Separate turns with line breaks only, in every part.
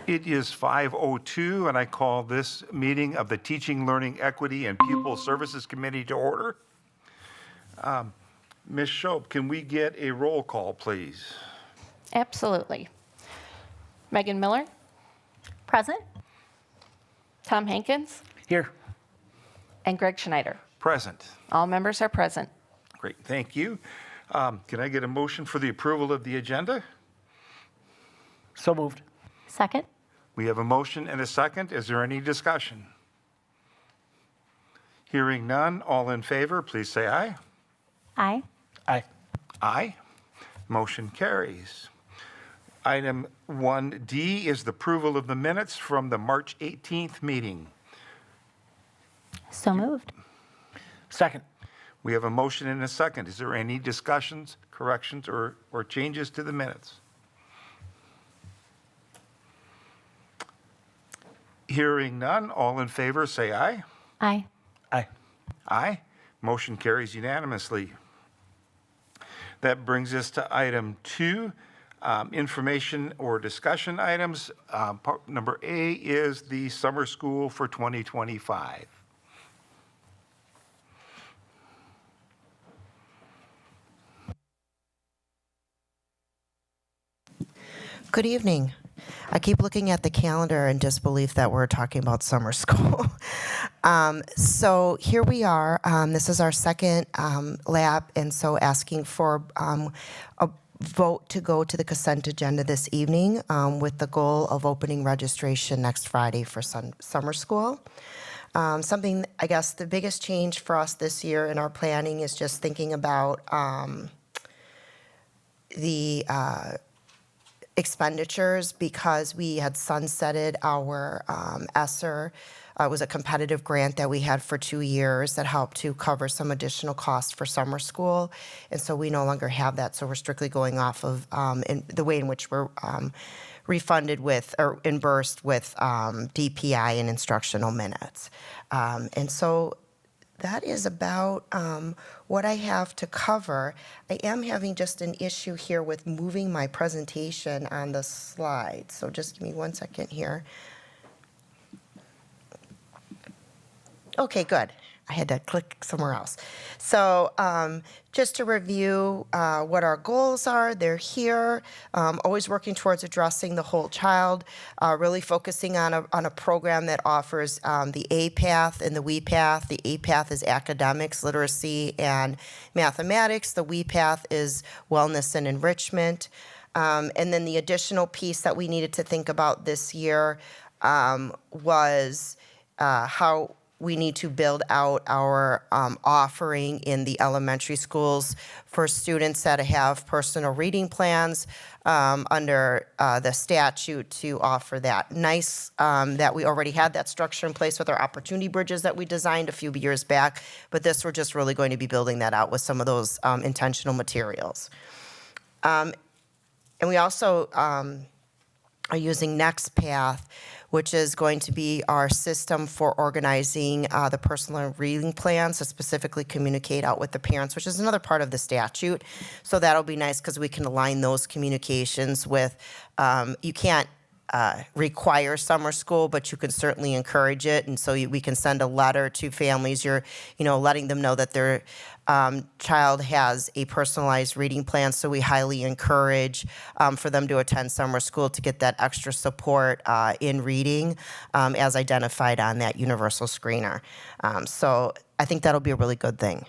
It is 5:02, and I call this meeting of the Teaching, Learning, Equity, and Pupil Services Committee to order. Ms. Shope, can we get a roll call, please?
Absolutely. Megan Miller,
Present.
Tom Hankins,
Here.
and Greg Schneider.
Present.
All members are present.
Great, thank you. Can I get a motion for the approval of the agenda?
So moved.
Second.
We have a motion and a second. Is there any discussion? Hearing none, all in favor, please say aye.
Aye.
Aye.
Aye. Motion carries. Item 1D is the approval of the minutes from the March 18th meeting.
So moved.
Second.
We have a motion and a second. Is there any discussions, corrections, or changes to the minutes? Hearing none, all in favor, say aye.
Aye.
Aye.
Aye. Motion carries unanimously. That brings us to item 2, information or discussion items. Number A is the summer school for 2025.
Good evening. I keep looking at the calendar in disbelief that we're talking about summer school. So here we are. This is our second lab, and so asking for a vote to go to the consent agenda this evening with the goal of opening registration next Friday for summer school. Something, I guess, the biggest change for us this year in our planning is just thinking about the expenditures, because we had sunsetted our ESSER. It was a competitive grant that we had for 2 years that helped to cover some additional costs for summer school. And so we no longer have that. So we're strictly going off of the way in which we're refunded with or reimbursed with DPI and instructional minutes. And so that is about what I have to cover. I am having just an issue here with moving my presentation on the slide. So just give me 1 second here. Okay, good. I had to click somewhere else. So just to review what our goals are, they're here. Always working towards addressing the whole child, really focusing on a program that offers the A path and the WE path. The A path is academics, literacy, and mathematics. The WE path is wellness and enrichment. And then the additional piece that we needed to think about this year was how we need to build out our offering in the elementary schools for students that have personal reading plans under the statute to offer that. Nice that we already had that structure in place with our opportunity bridges that we designed a few years back, but this we're just really going to be building that out with some of those intentional materials. And we also are using NextPath, which is going to be our system for organizing the personal reading plans to specifically communicate out with the parents, which is another part of the statute. So that'll be nice because we can align those communications with, you can't require summer school, but you can certainly encourage it. And so we can send a letter to families, letting them know that their child has a personalized reading plan. So we highly encourage for them to attend summer school to get that extra support in reading as identified on that universal screener. So I think that'll be a really good thing.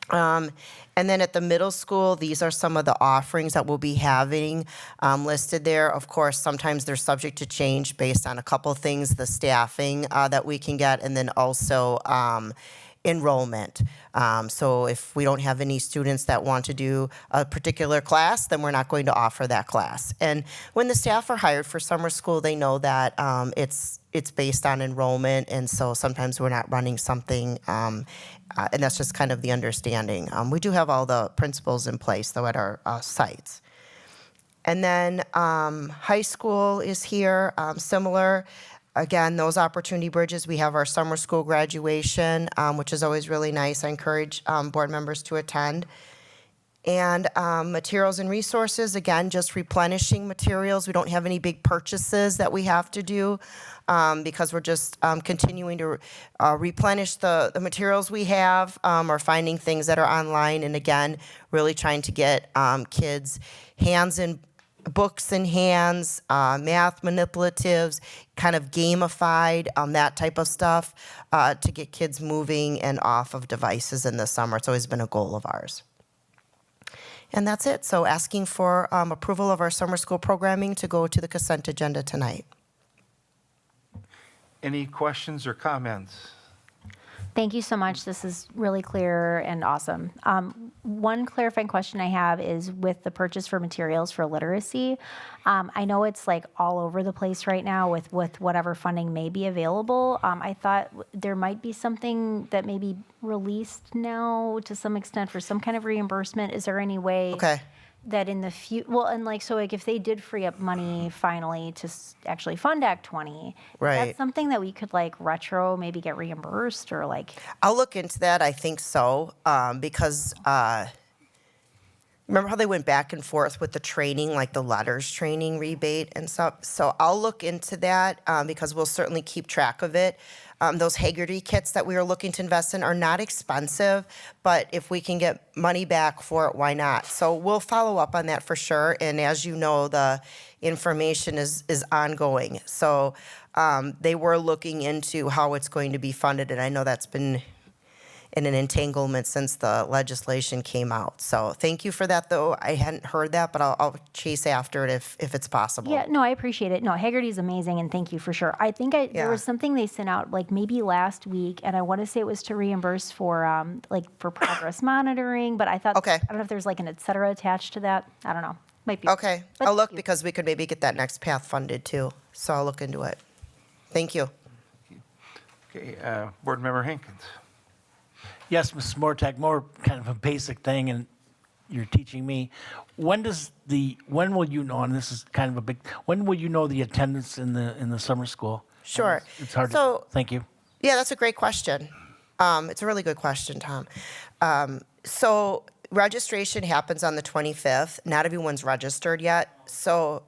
And then at the middle school, these are some of the offerings that we'll be having listed there. Of course, sometimes they're subject to change based on a couple things, the staffing that we can get, and then also enrollment. So if we don't have any students that want to do a particular class, then we're not going to offer that class. And when the staff are hired for summer school, they know that it's based on enrollment, and so sometimes we're not running something, and that's just kind of the understanding. We do have all the principles in place, though, at our sites. And then high school is here, similar. Again, those opportunity bridges, we have our summer school graduation, which is always really nice. I encourage board members to attend. And materials and resources, again, just replenishing materials. We don't have any big purchases that we have to do because we're just continuing to replenish the materials we have or finding things that are online. And again, really trying to get kids' hands in books in hands, math manipulatives, kind of gamified, that type of stuff to get kids moving and off of devices in the summer. It's always been a goal of ours. And that's it. So asking for approval of our summer school programming to go to the consent agenda tonight.
Any questions or comments?
Thank you so much. This is really clear and awesome. One clarifying question I have is with the purchase for materials for literacy. I know it's like all over the place right now with whatever funding may be available. I thought there might be something that may be released now to some extent for some kind of reimbursement. Is there any way
Okay.
that in the future, well, and like, so like if they did free up money finally to actually fund Act 20, is
Right.
that something that we could like retro maybe get reimbursed or like?
I'll look into that. I think so because remember how they went back and forth with the training, like the letters training rebate and stuff? So I'll look into that because we'll certainly keep track of it. Those Haggerty kits that we are looking to invest in are not expensive, but if we can get money back for it, why not? So we'll follow up on that for sure. And as you know, the information is ongoing. So they were looking into how it's going to be funded, and I know that's been in an entanglement since the legislation came out. So thank you for that, though. I hadn't heard that, but I'll chase after it if it's possible.
Yeah, no, I appreciate it. No, Haggerty's amazing, and thank you for sure. I think there
Yeah.
was something they sent out like maybe last week, and I want to say it was to reimburse for like for progress monitoring, but I thought,
Okay.
I don't know if there's like an et cetera attached to that. I don't know. Might be.
Okay,
But
I'll look
thank you.
because we could maybe get that next path funded too. So I'll look into it. Thank you.
Okay, Board Member Hankins.
Yes, Mrs. Mortek, more kind of a basic thing, and you're teaching me. When will you know, and this is kind of a big, when will you know the attendance in the summer school?
Sure.
It's hard
So-
to, thank you.
Yeah, that's a great question. It's a really good question, Tom. So registration happens on the 25th. Not everyone's registered yet. So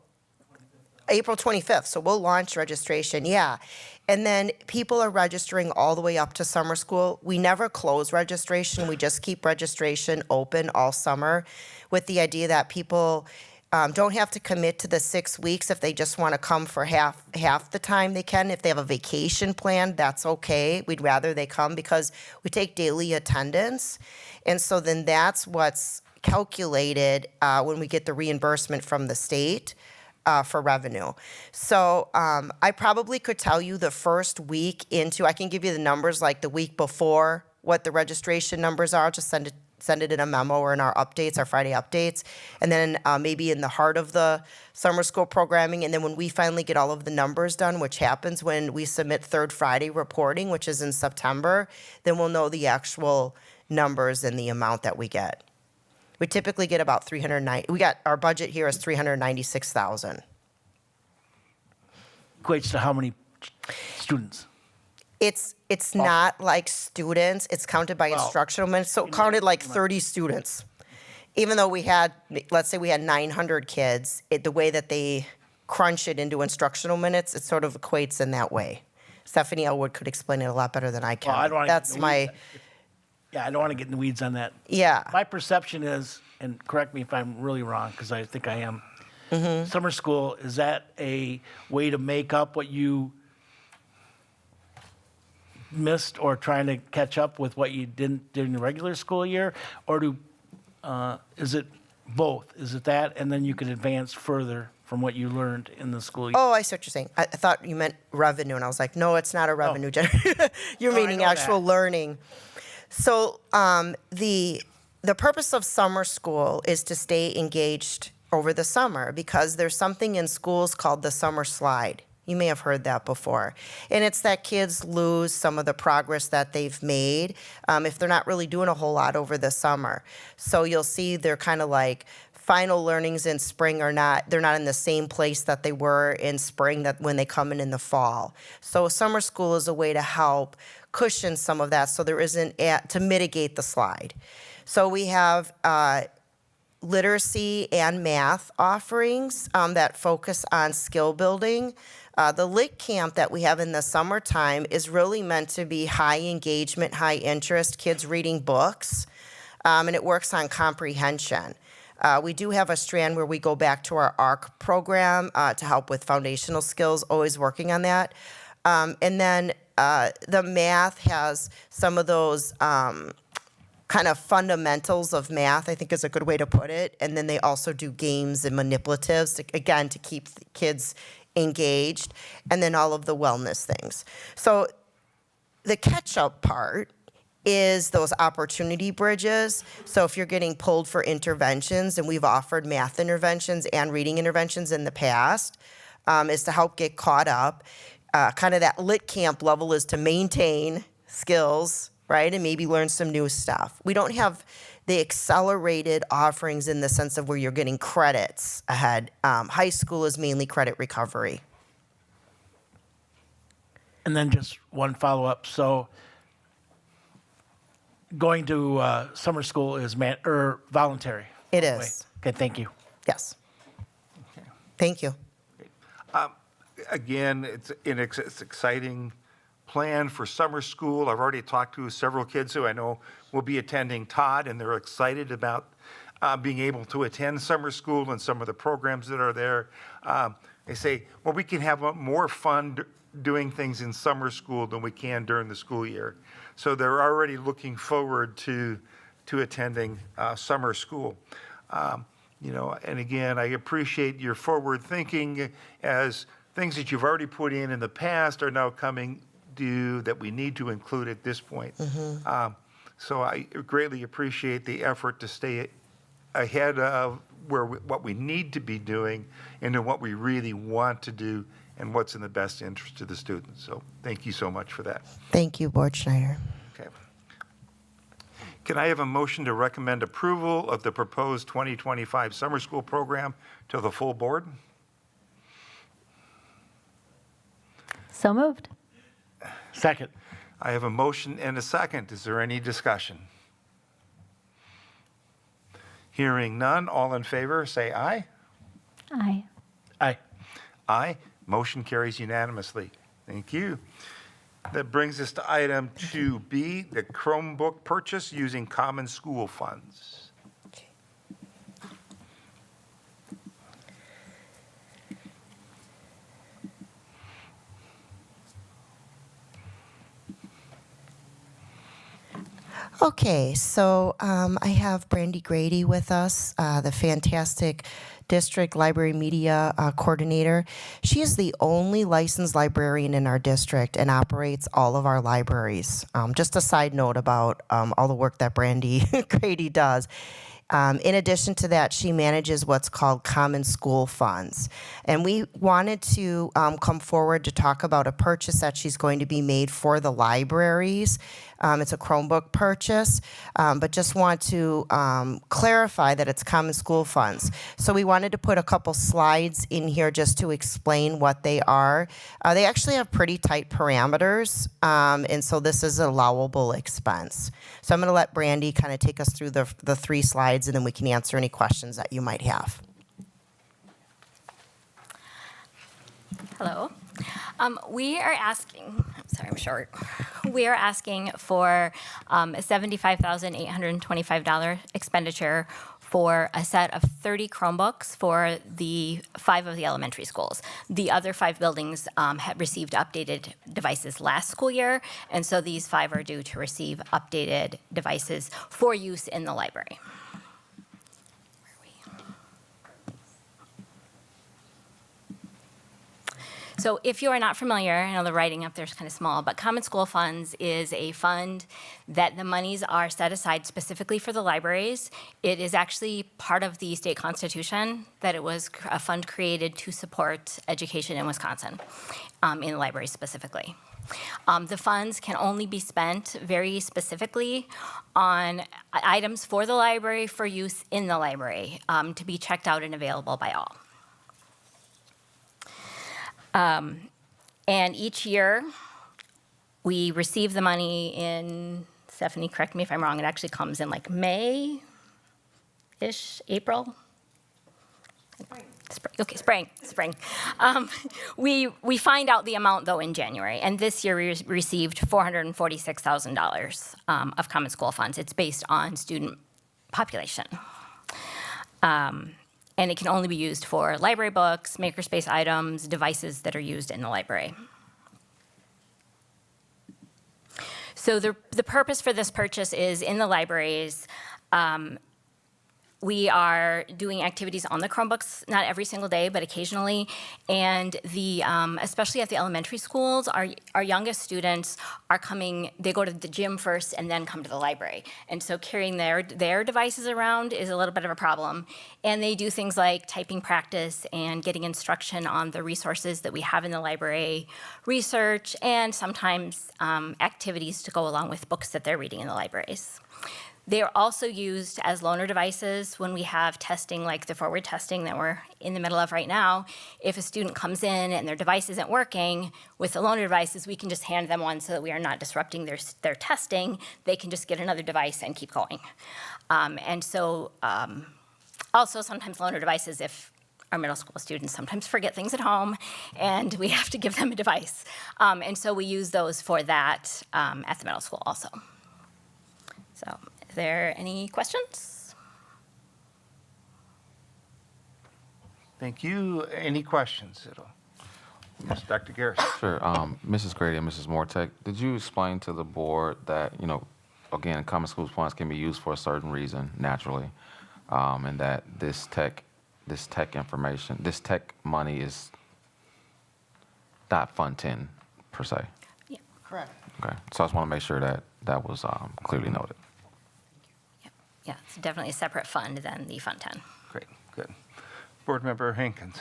April 25th. So we'll launch registration, yeah. And then people are registering all the way up to summer school. We never close registration. We just keep registration open all summer with the idea that people don't have to commit to the 6 weeks. If they just want to come for half the time, they can. If they have a vacation plan, that's okay. We'd rather they come because we take daily attendance. And so then that's what's calculated when we get the reimbursement from the state for revenue. So I probably could tell you the first week into, I can give you the numbers like the week before, what the registration numbers are. Just send it in a memo or in our updates, our Friday updates. And then maybe in the heart of the summer school programming. And then when we finally get all of the numbers done, which happens when we submit third Friday reporting, which is in September, then we'll know the actual numbers and the amount that we get. We typically get about 390. Our budget here is 396,000.
Equates to how many students?
It's not like students. It's counted by
Well,
instructional minutes. So counted like 30 students. Even though we had, let's say we had 900 kids, the way that they crunch it into instructional minutes, it sort of equates in that way. Stephanie Elwood could explain it a lot better than I can.
Well, I don't wanna get
That's
in the
my,
weeds. Yeah, I don't want to get in the weeds on that.
yeah.
My perception is, and correct me if I'm really wrong, because I think I am, summer school, is that a way to make up what you missed or trying to catch up with what you didn't during the regular school year? Or is it both? Is it that, and then you can advance further from what you learned in the school year?
Oh, I see what you're saying. I thought you meant revenue, and I was like, no, it's not a revenue generator. You're
No, I
meaning
know
actual
that.
learning. So the purpose of summer school is to stay engaged over the summer because there's something in schools called the summer slide. You may have heard that before. And it's that kids lose some of the progress that they've made if they're not really doing a whole lot over the summer. So you'll see they're kind of like final learnings in spring are not, they're not in the same place that they were in spring that when they come in the fall. So summer school is a way to help cushion some of that so there isn't, to mitigate the slide. So we have literacy and math offerings that focus on skill building. The Lit Camp that we have in the summertime is really meant to be high engagement, high interest, kids reading books, and it works on comprehension. We do have a strand where we go back to our ARC program to help with foundational skills, always working on that. And then the math has some of those kind of fundamentals of math, I think is a good way to put it. And then they also do games and manipulatives, again, to keep the kids engaged, and then all of the wellness things. So the catch-up part is those opportunity bridges. So if you're getting pulled for interventions, and we've offered math interventions and reading interventions in the past, is to help get caught up. Kind of that Lit Camp level is to maintain skills, right, and maybe learn some new stuff. We don't have the accelerated offerings in the sense of where you're getting credits ahead. High school is mainly credit recovery.
And then just one follow-up. So going to summer school is voluntary?
It is.
Okay, thank you.
Yes. Thank you.
Again, it's an exciting plan for summer school. I've already talked to several kids who I know will be attending Todd, and they're excited about being able to attend summer school and some of the programs that are there. They say, well, we can have more fun doing things in summer school than we can during the school year. So they're already looking forward to attending summer school. You know, and again, I appreciate your forward thinking as things that you've already put in the past are now coming due that we need to include at this point. So I greatly appreciate the effort to stay ahead of what we need to be doing and to what we really want to do and what's in the best interest of the students. So thank you so much for that.
Thank you, Board Schneider.
Okay. Can I have a motion to recommend approval of the proposed 2025 summer school program to the full board?
So moved.
Second.
I have a motion and a second. Is there any discussion? Hearing none, all in favor, say aye.
Aye.
Aye.
Aye. Motion carries unanimously. Thank you. That brings us to item 2B, the Chromebook purchase using common school funds.
Okay, so I have Brandy Grady with us, the fantastic district library media coordinator. She is the only licensed librarian in our district and operates all of our libraries. Just a side note about all the work that Brandy Grady does. In addition to that, she manages what's called common school funds. And we wanted to come forward to talk about a purchase that she's going to be made for the libraries. It's a Chromebook purchase, but just want to clarify that it's common school funds. So we wanted to put a couple slides in here just to explain what they are. They actually have pretty tight parameters, and so this is an allowable expense. So I'm going to let Brandy kind of take us through the three slides, and then we can answer any questions that you might have.
Hello. We are asking, sorry, I'm short. We are asking for a $75,825 expenditure for a set of 30 Chromebooks for the 5 of the elementary schools. The other 5 buildings had received updated devices last school year, and so these 5 are due to receive updated devices for use in the library. So if you are not familiar, I know the writing up there is kind of small, but Common School Funds is a fund that the monies are set aside specifically for the libraries. It is actually part of the state constitution that it was a fund created to support education in Wisconsin, in the libraries specifically. The funds can only be spent very specifically on items for the library for use in the library, to be checked out and available by all. And each year, we receive the money in, Stephanie, correct me if I'm wrong, it actually comes in like May-ish, April? Spring. Okay, spring. We find out the amount, though, in January. And this year, we received $446,000 of Common School funds. It's based on student population. And it can only be used for library books, makerspace items, devices that are used in the library. So the purpose for this purchase is in the libraries, we are doing activities on the Chromebooks, not every single day, but occasionally. And especially at the elementary schools, our youngest students are coming, they go to the gym first and then come to the library. And so carrying their devices around is a little bit of a problem. And they do things like typing practice and getting instruction on the resources that we have in the library, research, and sometimes activities to go along with books that they're reading in the libraries. They are also used as loaner devices when we have testing, like the forward testing that we're in the middle of right now. If a student comes in and their device isn't working, with the loaner devices, we can just hand them one so that we are not disrupting their testing. They can just get another device and keep going. Also sometimes loaner devices, if our middle school students sometimes forget things at home, and we have to give them a device. And so we use those for that at the middle school also. So, is there any questions?
Thank you. Any questions at all? Yes, Dr. Garris.
Sure. Mrs. Grady and Mrs. Mortek, did you explain to the board that, again, Common Schools funds can be used for a certain reason, naturally, and that this tech money is not Fund 10 per se?
Yeah.
Correct.
Okay. So I just want to make sure that that was clearly noted.
Yeah, it's definitely a separate fund than the Fund 10.
Great, good. Board Member Hankins.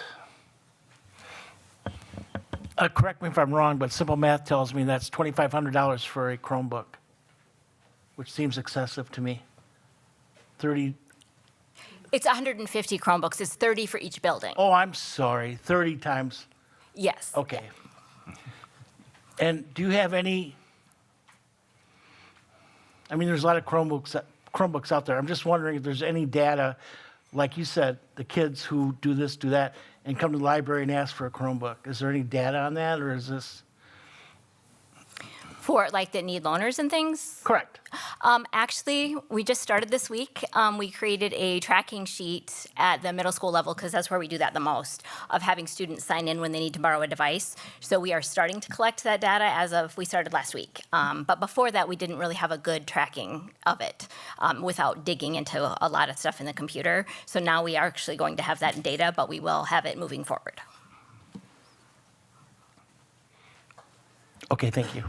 Correct me if I'm wrong, but simple math tells me that's $2,500 for a Chromebook, which seems excessive to me. 30,
It's 150 Chromebooks. It's 30 for each building.
oh, I'm sorry, 30 times,
Yes.
okay. And do you have any, I mean, there's a lot of Chromebooks out there. I'm just wondering if there's any data, like you said, the kids who do this, do that, and come to the library and ask for a Chromebook. Is there any data on that, or is this?
For like that need loaners and things?
Correct.
Actually, we just started this week. We created a tracking sheet at the middle school level, because that's where we do that the most, of having students sign in when they need to borrow a device. So we are starting to collect that data we started last week. But before that, we didn't really have a good tracking of it without digging into a lot of stuff in the computer. So now we are actually going to have that data, but we will have it moving forward.
Okay, thank you.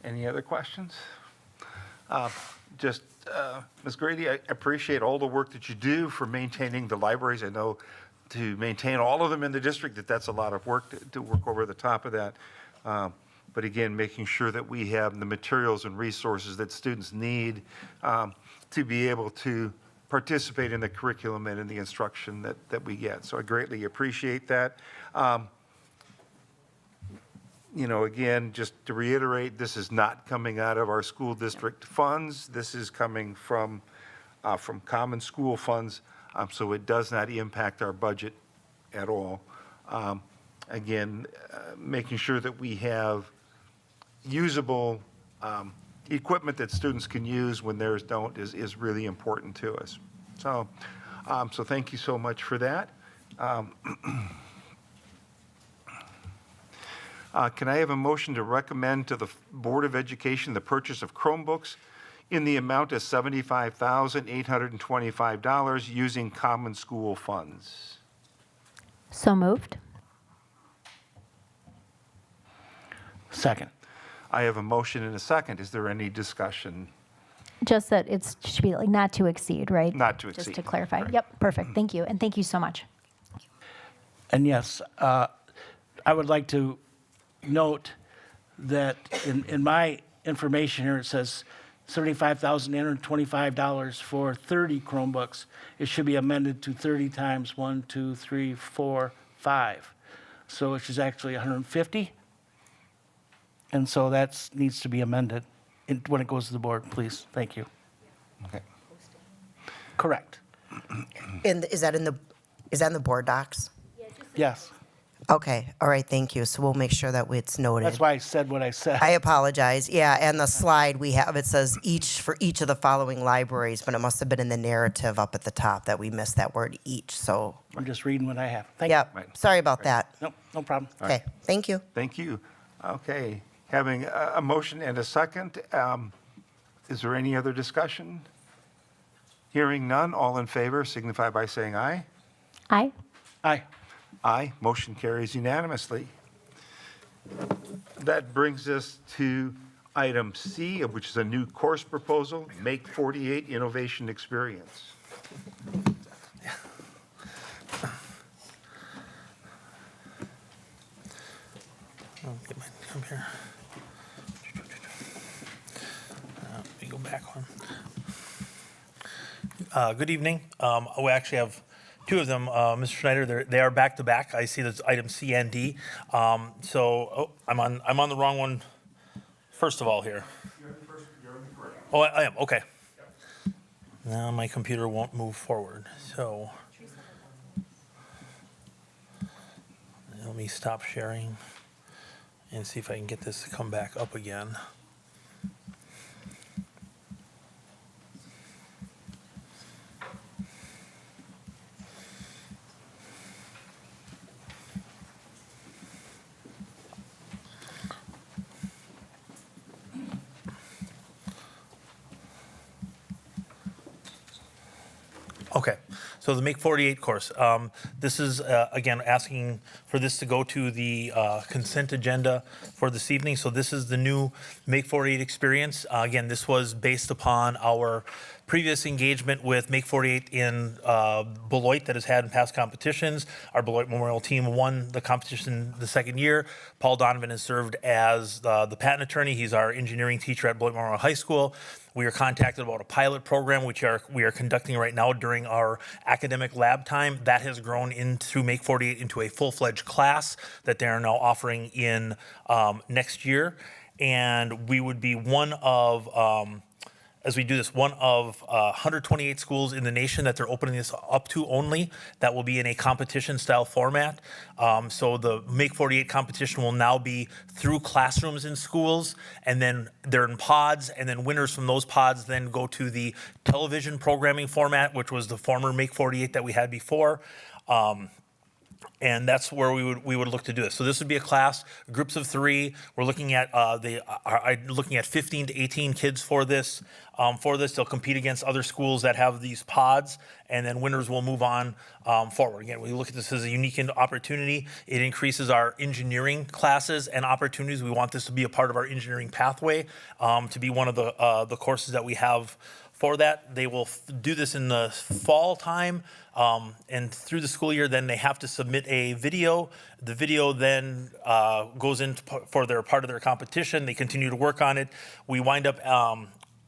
Any other questions? Ms. Grady, I appreciate all the work that you do for maintaining the libraries. I know to maintain all of them in the district, that's a lot of work to work over the top of that. But again, making sure that we have the materials and resources that students need to be able to participate in the curriculum and in the instruction that we get. So I greatly appreciate that. Again, just to reiterate, this is not coming out of our school district funds. This is coming from common school funds, so it does not impact our budget at all. Again, making sure that we have usable equipment that students can use when theirs don't is really important to us. So, so thank you so much for that. Can I have a motion to recommend to the Board of Education the purchase of Chromebooks in the amount of $75,825 using common school funds?
So moved.
Second.
I have a motion and a second. Is there any discussion?
Just that it should be like not to exceed, right?
Not to
Just
exceed.
to clarify.
Right.
Yep, perfect. Thank you. And thank you so much.
And yes, I would like to note that in my information here, it says $75,825 for 30 Chromebooks. It should be amended to 30 times 1, 2, 3, 4, 5. So which is actually 150. And so that needs to be amended when it goes to the board, please. Thank you.
Okay.
Correct.
Is that in the board docs?
Yes.
Okay, all right, thank you. So we'll make sure that it's noted.
That's why I said what I said.
I apologize. Yeah, and the slide we have, it says for each of the following libraries, but it must have been in the narrative up at the top that we missed that word each, so,
I'm just reading what I have. Thank you.
yeah,
Right.
sorry about that.
No problem.
Okay, thank you.
Thank you. Okay. Having a motion and a second, is there any other discussion? Hearing none, all in favor signify by saying aye.
Aye.
Aye.
Aye. Motion carries unanimously. That brings us to item C, which is a new course proposal, Make 48 Innovation Experience.
Get my come here. Let me go back one. Good evening. We actually have two of them, Mr. Schneider. They are back to back. I see that's item C and D. I'm on the wrong one. First of all, here. Oh, I am. Okay. Now my computer won't move forward. So let me stop sharing and see if I can get this to come back up again. Okay, so the Make 48 course. This is, again, asking for this to go to the consent agenda for this evening. So this is the new Make 48 experience. Again, this was based upon our previous engagement with Make 48 in Beloit that has had in past competitions. Our Beloit Memorial team won the competition the second year. Paul Donovan has served as the patent attorney. He's our engineering teacher at Beloit Memorial High School. We are contacted about a pilot program, which we are conducting right now during our academic lab time. That has grown into Make 48 into a full-fledged class that they are now offering in next year. And we would be one of, as we do this, one of 128 schools in the nation that they're opening this up to only. That will be in a competition-style format. So the Make 48 competition will now be through classrooms in schools, and then they're in pods, and then winners from those pods then go to the television programming format, which was the former Make 48 that we had before. And that's where we would look to do this. So this would be a class, groups of 3. We're looking at looking at 15 to 18 kids for this. They'll compete against other schools that have these pods, and then winners will move on forward. Again, we look at this as a unique opportunity. It increases our engineering classes and opportunities. We want this to be a part of our engineering pathway, to be one of the courses that we have for that. They will do this in the fall time, and through the school year, then they have to submit a video. The video then goes in for their part of their competition. They continue to work on it. We wind up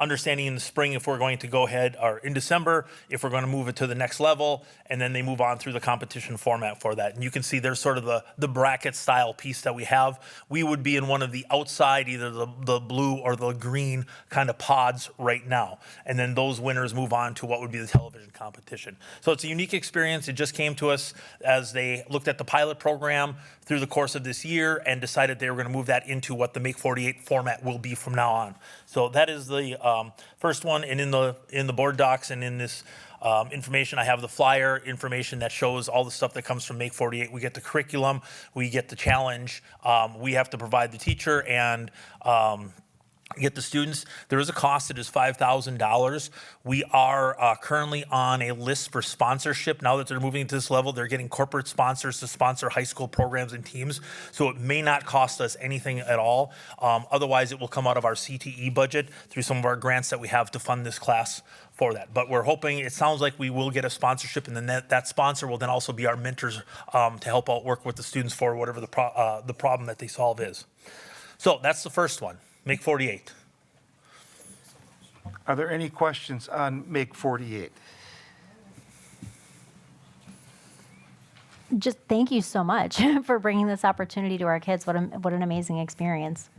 understanding in the spring if we're going to go ahead, or in December, if we're going to move it to the next level, and then they move on through the competition format for that. And you can see there's sort of the bracket style piece that we have. We would be in one of the outside, either the blue or the green kind of pods right now. And then those winners move on to what would be the television competition. So it's a unique experience. It just came to us as they looked at the pilot program through the course of this year and decided they were going to move that into what the Make 48 format will be from now on. So that is the first one, and in the board docs and in this information, I have the flyer information that shows all the stuff that comes from Make 48. We get the curriculum, we get the challenge, we have to provide the teacher and get the students. There is a cost. It is $5,000. We are currently on a list for sponsorship. Now that they're moving to this level, they're getting corporate sponsors to sponsor high school programs and teams. So it may not cost us anything at all. Otherwise, it will come out of our CTE budget through some of our grants that we have to fund this class for that. But we're hoping, it sounds like we will get a sponsorship, and then that sponsor will then also be our mentors to help out work with the students for whatever the problem that they solve is. So that's the first one. Make 48.
Are there any questions on Make 48?
Just thank you so much for bringing this opportunity to our kids. What an amazing experience.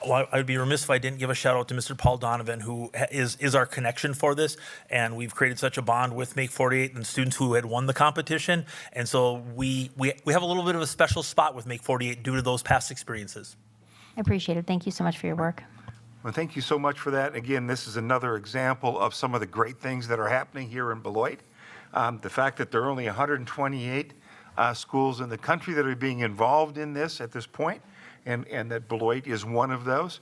Well, I'd be remiss if I didn't give a shout out to Mr. Paul Donovan, who is our connection for this. And we've created such a bond with Make 48 and students who had won the competition. And so we have a little bit of a special spot with Make 48 due to those past experiences.
I appreciate it. Thank you so much for your work.
Well, thank you so much for that. Again, this is another example of some of the great things that are happening here in Beloit. The fact that there are only 128 schools in the country that are being involved in this at this point, and that Beloit is one of those.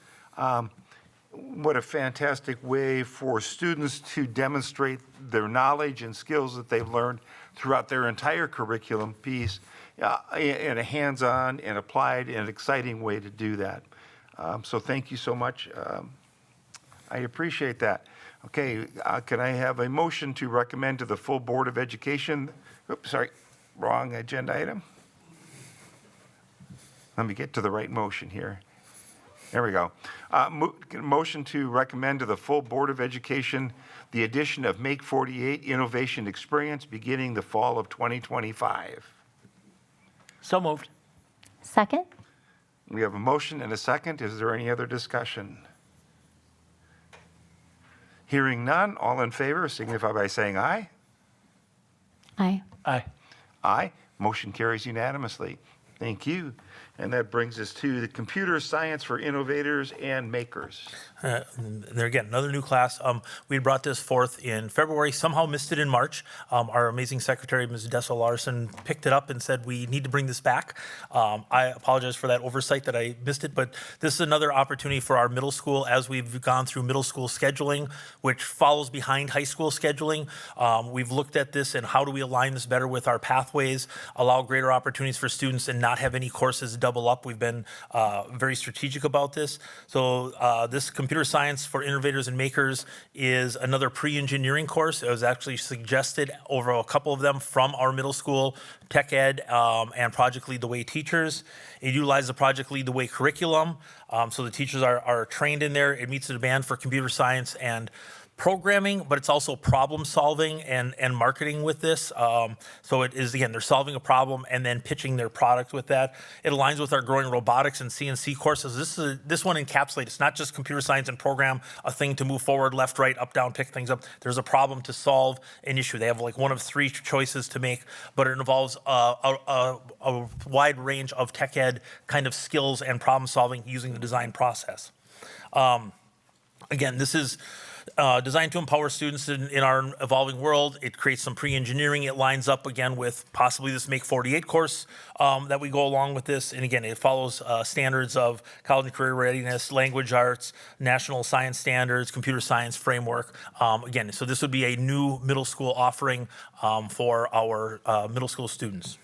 What a fantastic way for students to demonstrate their knowledge and skills that they've learned throughout their entire curriculum piece in a hands-on and applied and exciting way to do that. So thank you so much. I appreciate that. Okay, can I have a motion to recommend to the full Board of Education, oops, sorry, wrong agenda item. Let me get to the right motion here. There we go. Motion to recommend to the full Board of Education the addition of Make 48 Innovation Experience beginning the fall of 2025.
So moved.
Second?
We have a motion and a second. Is there any other discussion? Hearing none, all in favor signify by saying aye.
Aye.
Aye.
Aye. Motion carries unanimously. Thank you. And that brings us to the Computer Science for Innovators and Makers.
There again, another new class. We had brought this forth in February, somehow missed it in March. Our amazing secretary, Ms. Dessa Larson, picked it up and said, we need to bring this back. I apologize for that oversight that I missed it, but this is another opportunity for our middle school as we've gone through middle school scheduling, which follows behind high school scheduling. We've looked at this and how do we align this better with our pathways, allow greater opportunities for students and not have any courses double up. We've been very strategic about this. So this Computer Science for Innovators and Makers is another pre-engineering course. It was actually suggested over a couple of them from our middle school tech ed and Project Lead the Way teachers. It utilizes the Project Lead the Way curriculum. So the teachers are trained in there. It meets the demand for computer science and programming, but it's also problem solving and marketing with this. So it is, again, they're solving a problem and then pitching their product with that. It aligns with our growing robotics and CNC courses. This one encapsulates, it's not just computer science and program, a thing to move forward, left, right, up, down, pick things up. There's a problem to solve an issue. They have like one of three choices to make, but it involves a wide range of tech ed kind of skills and problem solving using the design process. Again, this is designed to empower students in our evolving world. It creates some pre-engineering. It lines up again with possibly this Make 48 course that we go along with this. And again, it follows standards of college and career readiness, language arts, national science standards, computer science framework. Again, so this would be a new middle school offering for our middle school students.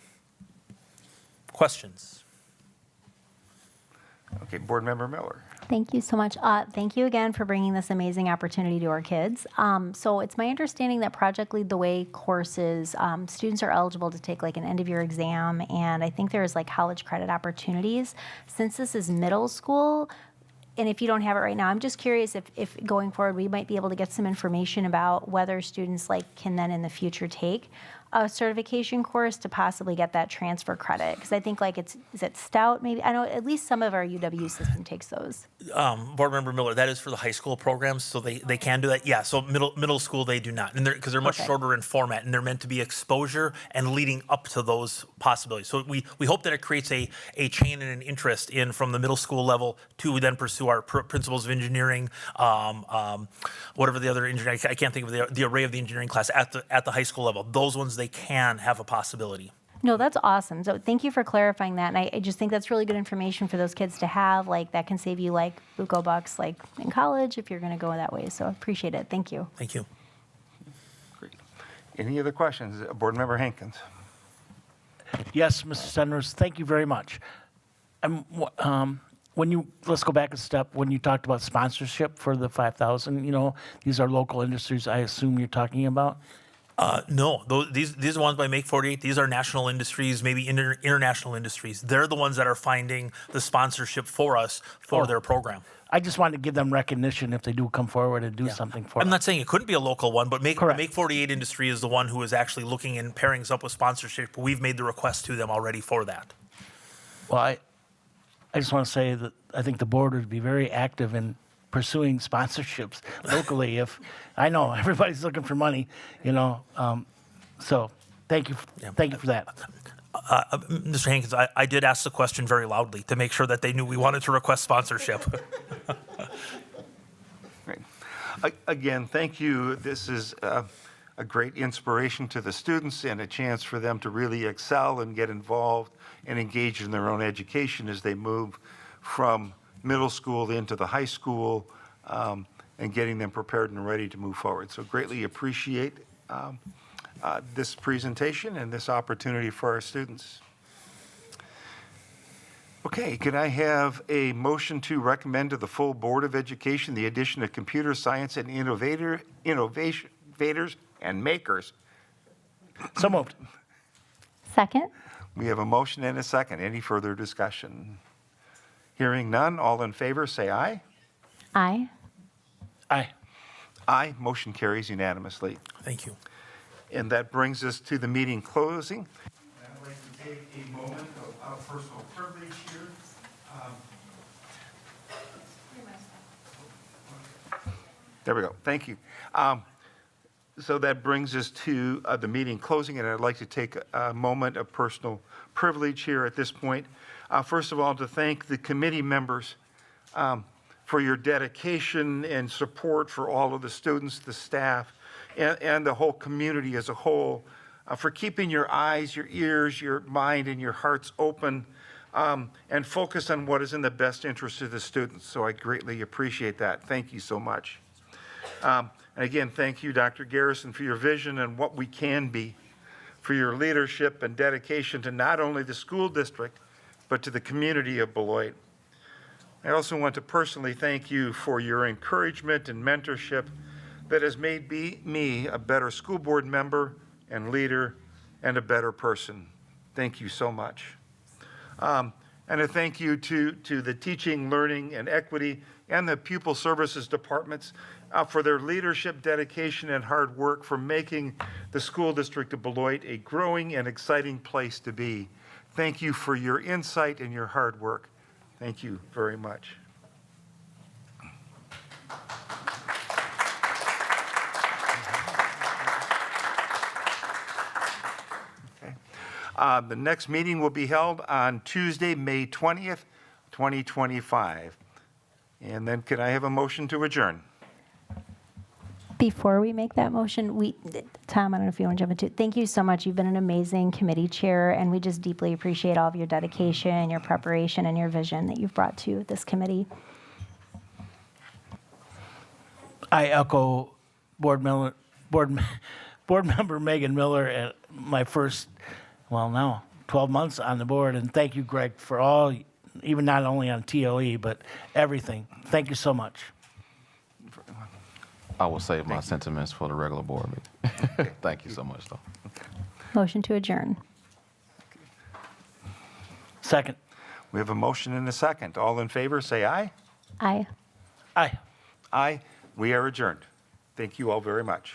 Questions?
Okay, Board Member Miller.
Thank you so much. Thank you again for bringing this amazing opportunity to our kids. So it's my understanding that Project Lead the Way courses, students are eligible to take like an end of year exam, and I think there's like college credit opportunities. Since this is middle school, and if you don't have it right now, I'm just curious if going forward, we might be able to get some information about whether students like can then in the future take a certification course to possibly get that transfer credit. Because I think like is it Stout maybe? I know at least some of our UW system takes those.
Board Member Miller, that is for the high school programs, so they can do that. Yeah, so middle school, they do not. And because they're much
Okay.
shorter in format, and they're meant to be exposure and leading up to those possibilities. So we hope that it creates a chain and an interest in from the middle school level to then pursue our principles of engineering, whatever the other engineering, I can't think of the array of the engineering class at the high school level. Those ones, they can have a possibility.
No, that's awesome. So thank you for clarifying that. And I just think that's really good information for those kids to have. Like that can save you like buco bucks like in college if you're going to go that way. So I appreciate it. Thank you.
Thank you.
Great. Any other questions? Board Member Hankins.
Yes, Mr. Senators, thank you very much. Let's go back a step. When you talked about sponsorship for the 5,000, these are local industries I assume you're talking about?
No, these are ones by Make 48. These are national industries, maybe international industries. They're the ones that are finding the sponsorship for us for their program.
I just wanted to give them recognition if they do come forward and do something for us.
I'm not saying it couldn't be a local one, but
Correct.
Make 48 Industry is the one who is actually looking and pairing us up with sponsorship. We've made the request to them already for that.
Well, I just want to say that I think the board would be very active in pursuing sponsorships locally. If I know everybody's looking for money, so thank you for that.
Mr. Hankins, I did ask the question very loudly to make sure that they knew we wanted to request sponsorship.
Great. Again, thank you. This is a great inspiration to the students and a chance for them to really excel and get involved and engage in their own education as they move from middle school into the high school and getting them prepared and ready to move forward. So greatly appreciate this presentation and this opportunity for our students. Okay, can I have a motion to recommend to the full Board of Education the addition of computer science and innovators and makers?
So moved.
Second?
We have a motion and a second. Any further discussion? Hearing none, all in favor, say aye.
Aye.
Aye.
Aye, motion carries unanimously.
Thank you.
And that brings us to the meeting closing. I'd like to take a moment of personal privilege here. There we go. Thank you. So that brings us to the meeting closing, and I'd like to take a moment of personal privilege here at this point. First of all, to thank the committee members for your dedication and support for all of the students, the staff, and the whole community as a whole, for keeping your eyes, your ears, your mind, and your hearts open and focused on what is in the best interest of the students. So I greatly appreciate that. Thank you so much. And again, thank you, Dr. Garrison, for your vision and what we can be, for your leadership and dedication to not only the school district, but to the community of Beloit. I also want to personally thank you for your encouragement and mentorship that has made me a better school board member and leader and a better person. Thank you so much. And a thank you to the teaching, learning, and equity and the pupil services departments for their leadership, dedication, and hard work for making the school district of Beloit a growing and exciting place to be. Thank you for your insight and your hard work. Thank you very much. Okay. The next meeting will be held on Tuesday, May 20th, 2025. And then can I have a motion to adjourn?
Before we make that motion, Tom, I don't know if you want to jump into it. Thank you so much. You've been an amazing committee chair, and we just deeply appreciate all of your dedication, your preparation, and your vision that you've brought to this committee.
I echo board member Megan Miller at my first, now 12 months on the board, and thank you, Greg, for all, even not only on TLE, but everything. Thank you so much.
I will save my sentiments for the regular board meeting. Thank you so much, though.
Motion to adjourn.
Second.
We have a motion and a second. All in favor, say aye.
Aye.
Aye.
Aye. We are adjourned. Thank you all very much.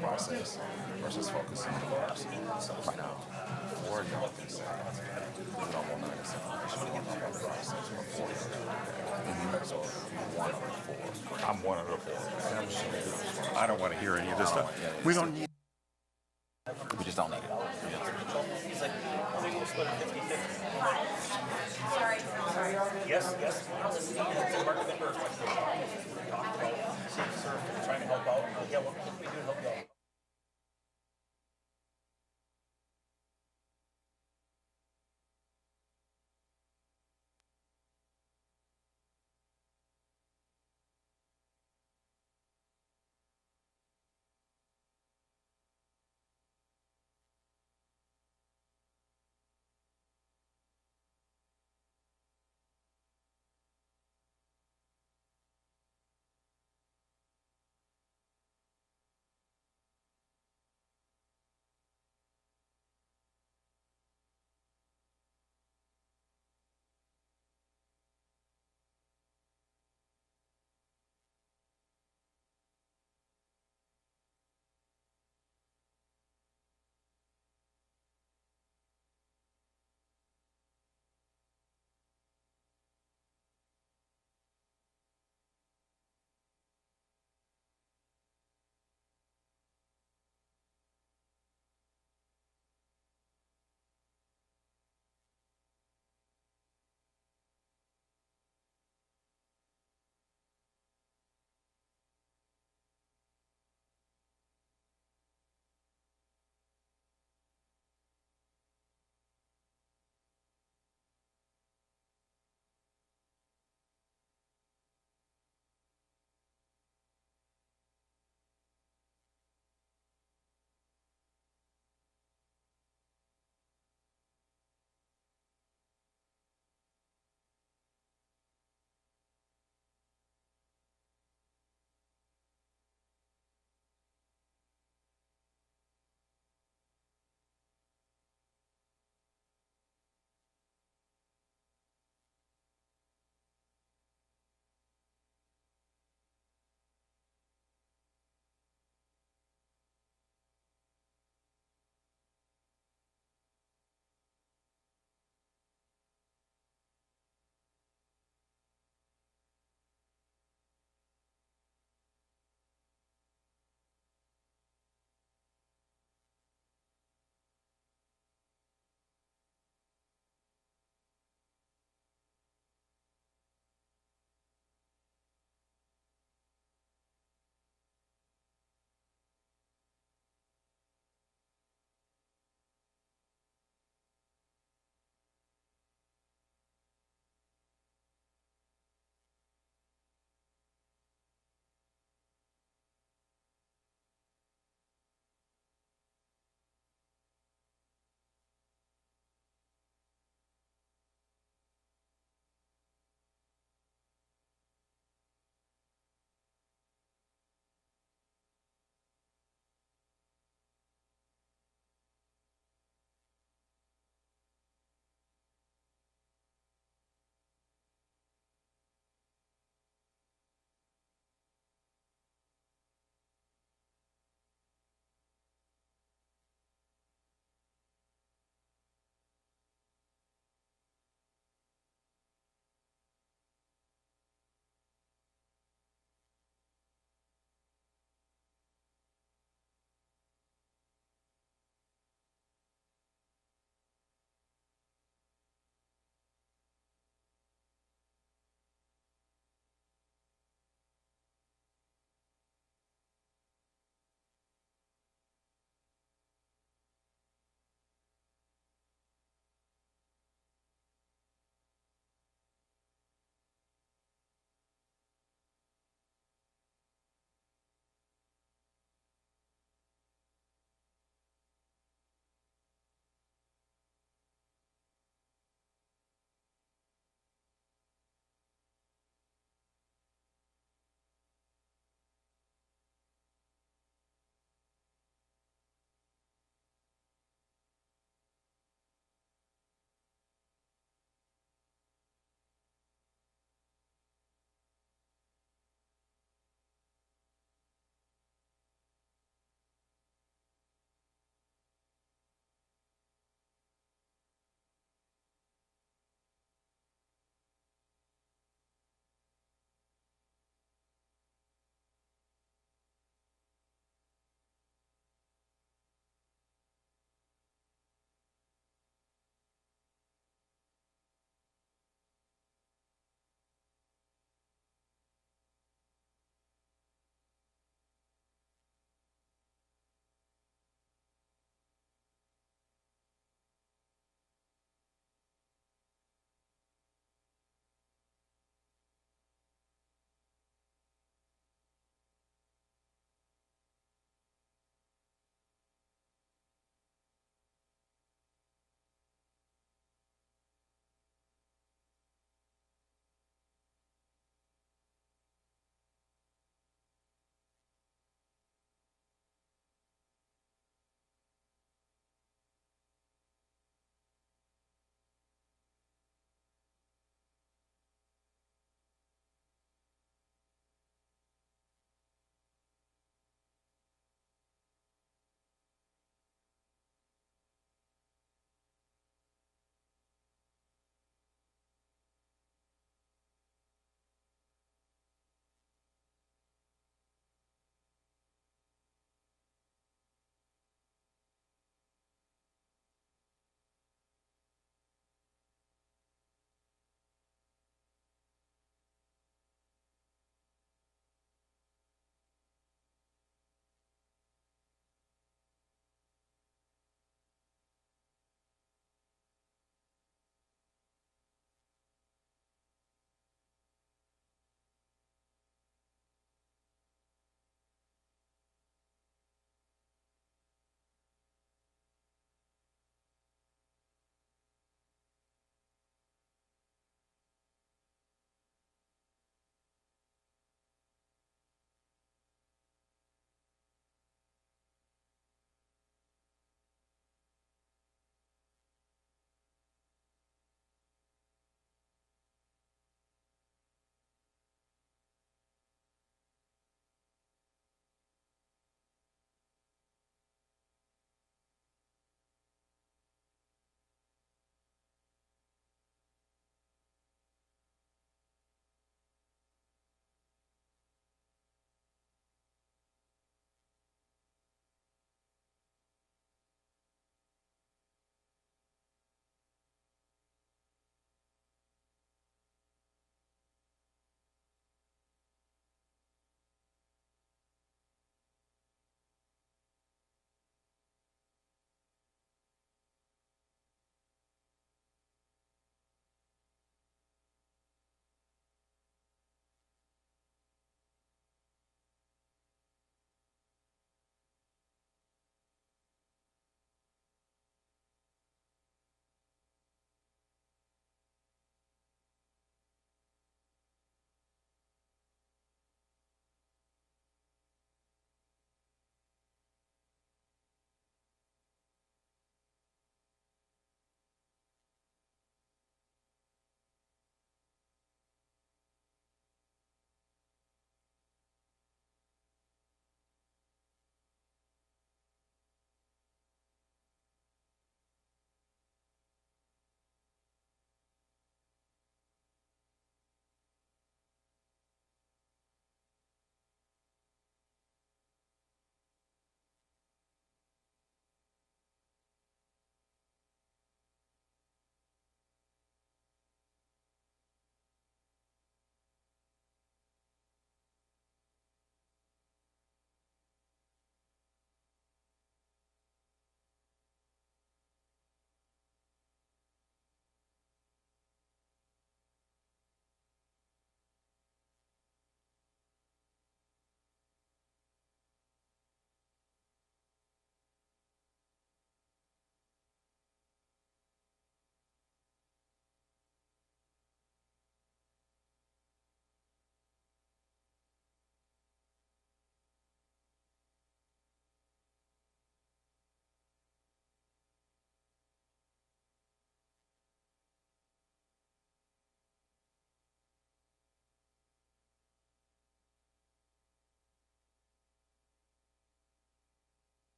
Process versus focusing on the now.
word y'all can say. We don't want none of this information on our process before. So one of the four.
I'm one of the four. I don't want to hear any of this stuff.
Yeah,
We don't need.
We just don't need it.
Yes, yes. Trying to help out. Yeah, what can we do to help you out?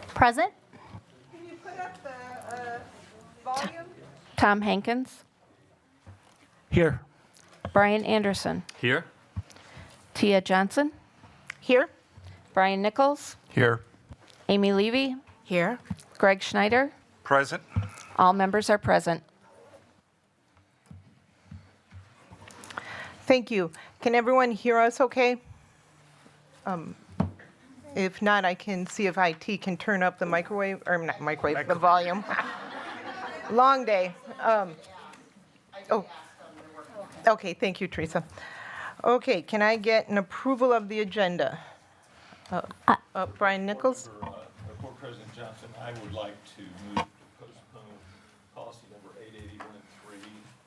Present?
Can you put up the volume?
Tom Hankins,
Here.
Brian Anderson,
Here?
Tia Johnson,
Here.
Brian Nichols,
Here.
Amy Levy,
Here.
Greg Schneider.
Present.
All members are present.
Thank you. Can everyone hear us okay? If not, I can see if IT can turn up the microwave, or not microwave, the volume. Long day. Oh, okay, thank you, Teresa. Okay, can I get an approval of the agenda? Brian Nichols?
Board President Johnson, I would like to move to postpone policy number 881-3,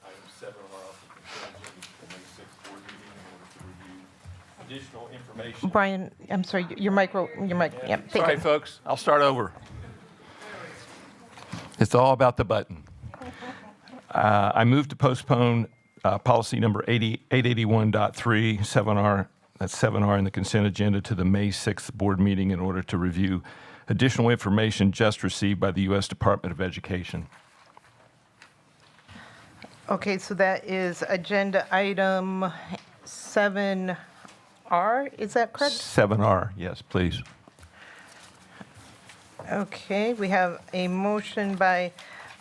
item 7 on our office consent agenda to the May 6th board meeting in order to review additional information.
Brian, I'm sorry, your mic, yeah, thank
Sorry,
you.
folks, I'll start over. It's all about the button. I move to postpone policy number 881.3, 7R, that's 7R in the consent agenda to the May 6th board meeting in order to review additional information just received by the U.S. Department of Education.
Okay, so that is agenda item 7R, is that correct?
7R, yes, please.
Okay, we have a motion by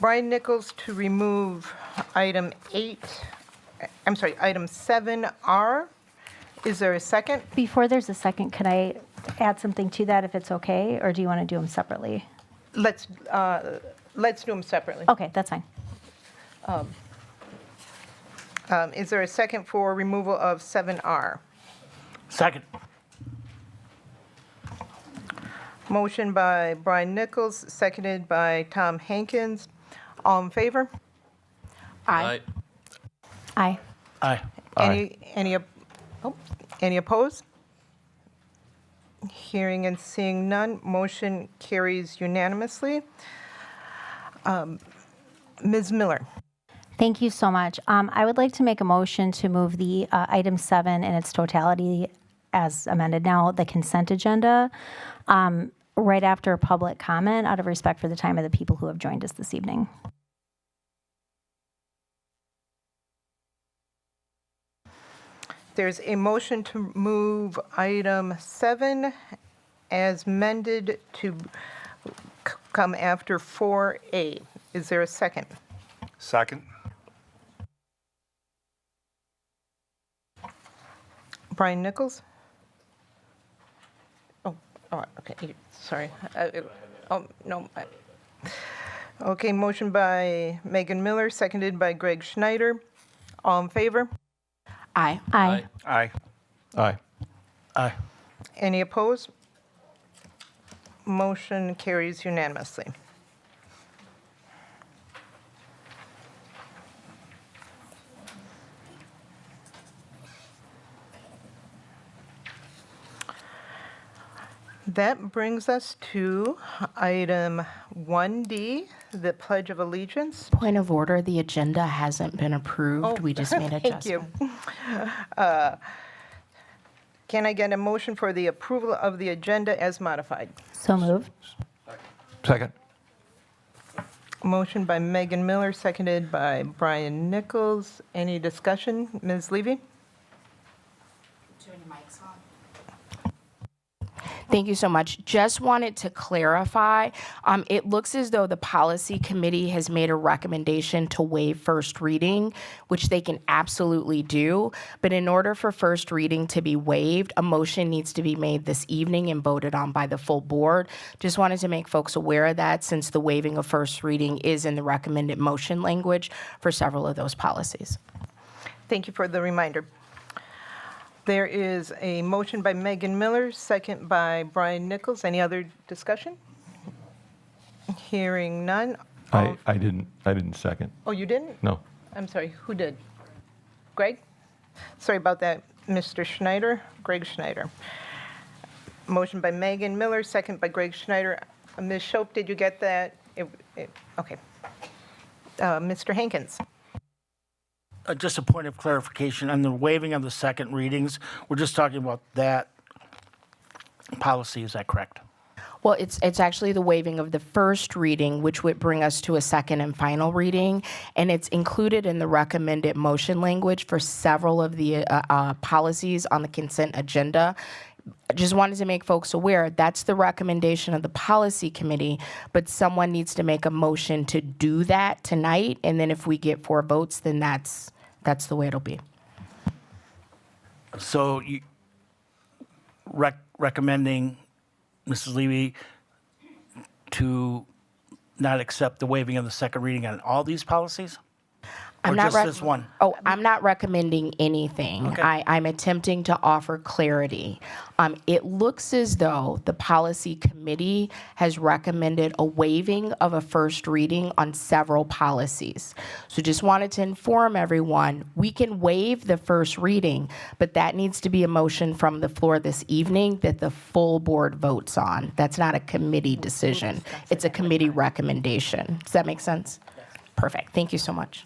Brian Nichols to remove item 7R. Is there a second?
Before there's a second, could I add something to that if it's okay, or do you want to do them separately?
Let's do them separately.
Okay, that's fine.
Is there a second for removal of 7R?
Second.
Motion by Brian Nichols, seconded by Tom Hankins. All in favor?
Aye.
Aye.
Aye.
Any opposed? Hearing and seeing none, motion carries unanimously. Ms. Miller.
Thank you so much. I would like to make a motion to move the item 7 in its totality as amended now, the consent agenda, right after public comment out of respect for the time of the people who have joined us this evening.
There's a motion to move item 7 as amended to come after 4A. Is there a second?
Second.
Brian Nichols? Oh, okay, sorry. No. Okay, motion by Megan Miller, seconded by Greg Schneider. All in favor?
Aye.
Aye.
Aye.
Aye.
Aye.
Any opposed? Motion carries unanimously. That brings us to item 1D, the Pledge of Allegiance.
Point of order, the agenda hasn't been approved. We just made
Thank you.
adjustments.
Can I get a motion for the approval of the agenda as modified?
So moved.
Second.
Motion by Megan Miller, seconded by Brian Nichols. Any discussion? Ms. Levy?
Thank you so much. Just wanted to clarify, it looks as though the policy committee has made a recommendation to waive first reading, which they can absolutely do. But in order for first reading to be waived, a motion needs to be made this evening and voted on by the full board. Just wanted to make folks aware of that, since the waiving of first reading is in the recommended motion language for several of those policies.
Thank you for the reminder. There is a motion by Megan Miller, second by Brian Nichols. Any other discussion? Hearing none.
I didn't second.
Oh, you didn't?
No.
I'm sorry, who did? Greg? Sorry about that, Mr. Schneider, Greg Schneider. Motion by Megan Miller, second by Greg Schneider. Ms. Shope, did you get that? Okay. Mr. Hankins?
Just a point of clarification on the waiving of the second readings. We're just talking about that policy. Is that correct?
Well, it's actually the waiving of the first reading, which would bring us to a second and final reading, and it's included in the recommended motion language for several of the policies on the consent agenda. Just wanted to make folks aware that's the recommendation of the policy committee, but someone needs to make a motion to do that tonight, and then if we get 4 votes, then that's the way it'll be.
So you recommending Mrs. Levy to not accept the waiving of the second reading on all these policies? Or just this one?
Oh, I'm not recommending anything.
Okay.
I'm attempting to offer clarity. It looks as though the policy committee has recommended a waiving of a first reading on several policies. So just wanted to inform everyone, we can waive the first reading, but that needs to be a motion from the floor this evening that the full board votes on. That's not a committee decision. It's a committee recommendation. Does that make sense? Perfect. Thank you so much.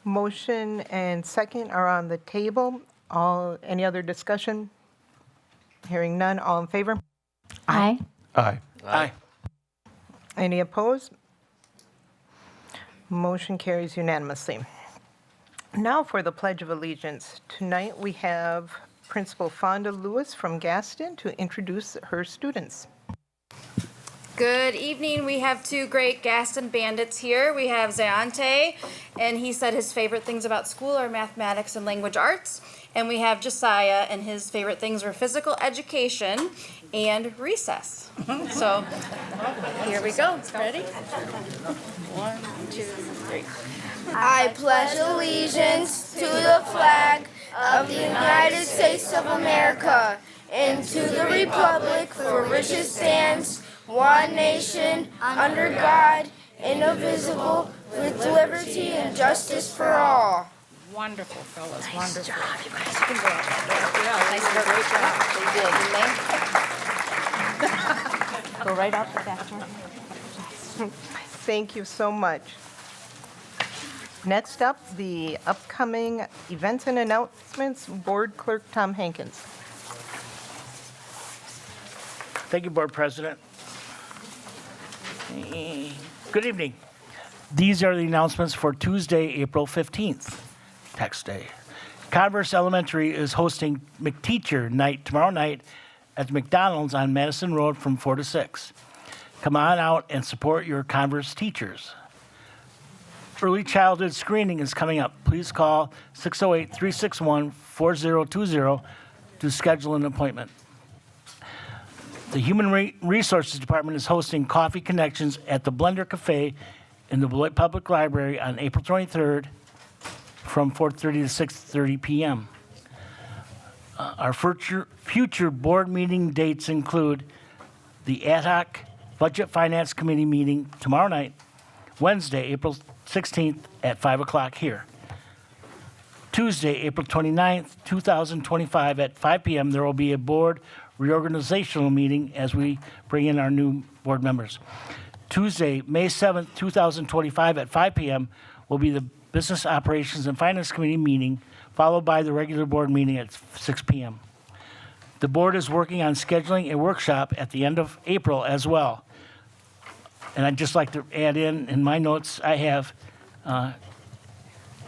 Motion and second are on the table. Any other discussion? Hearing none, all in favor?
Aye.
Aye.
Aye.
Any opposed? Motion carries unanimously. Now for the Pledge of Allegiance. Tonight we have Principal Fonda Lewis from Gaston to introduce her students.
Good evening. We have 2 great Gaston bandits here. We have Zayante, and he said his favorite things about school are mathematics and language arts. And we have Josiah, and his favorite things were physical education and recess. So here we go. Ready? 1, 2, 3.
I pledge allegiance to the flag of the United States of America and to the republic for which it stands, one nation, under God, indivisible, with liberty and justice for all.
Wonderful, fellas. Wonderful. Nice job, you guys. You can go out. Great job. They did.
Go right out the back door.
Thank you so much. Next up, the upcoming events and announcements, Board Clerk Tom Hankins.
Thank you, Board President. Good evening. These are the announcements for Tuesday, April 15th, Tax Day. Converse Elementary is hosting McTeacher Night tomorrow night at McDonald's on Madison Road from 4 to 6. Come on out and support your Converse teachers. Early childhood screening is coming up. Please call 608-361-4020 to schedule an appointment. The Human Resources Department is hosting Coffee Connections at the Blender Cafe in the Beloit Public Library on April 23rd from 4:30 to 6:30 p.m. Our future board meeting dates include the Ad Hoc Budget Finance Committee meeting tomorrow night, Wednesday, April 16th at 5 o'clock here. Tuesday, April 29th, 2025 at 5 p.m. there will be a board reorganizational meeting as we bring in our new board members. Tuesday, May 7th, 2025 at 5 p.m. will be the Business Operations and Finance Committee meeting, followed by the regular board meeting at 6 p.m. The board is working on scheduling a workshop at the end of April as well. And I'd just like to add in my notes, I have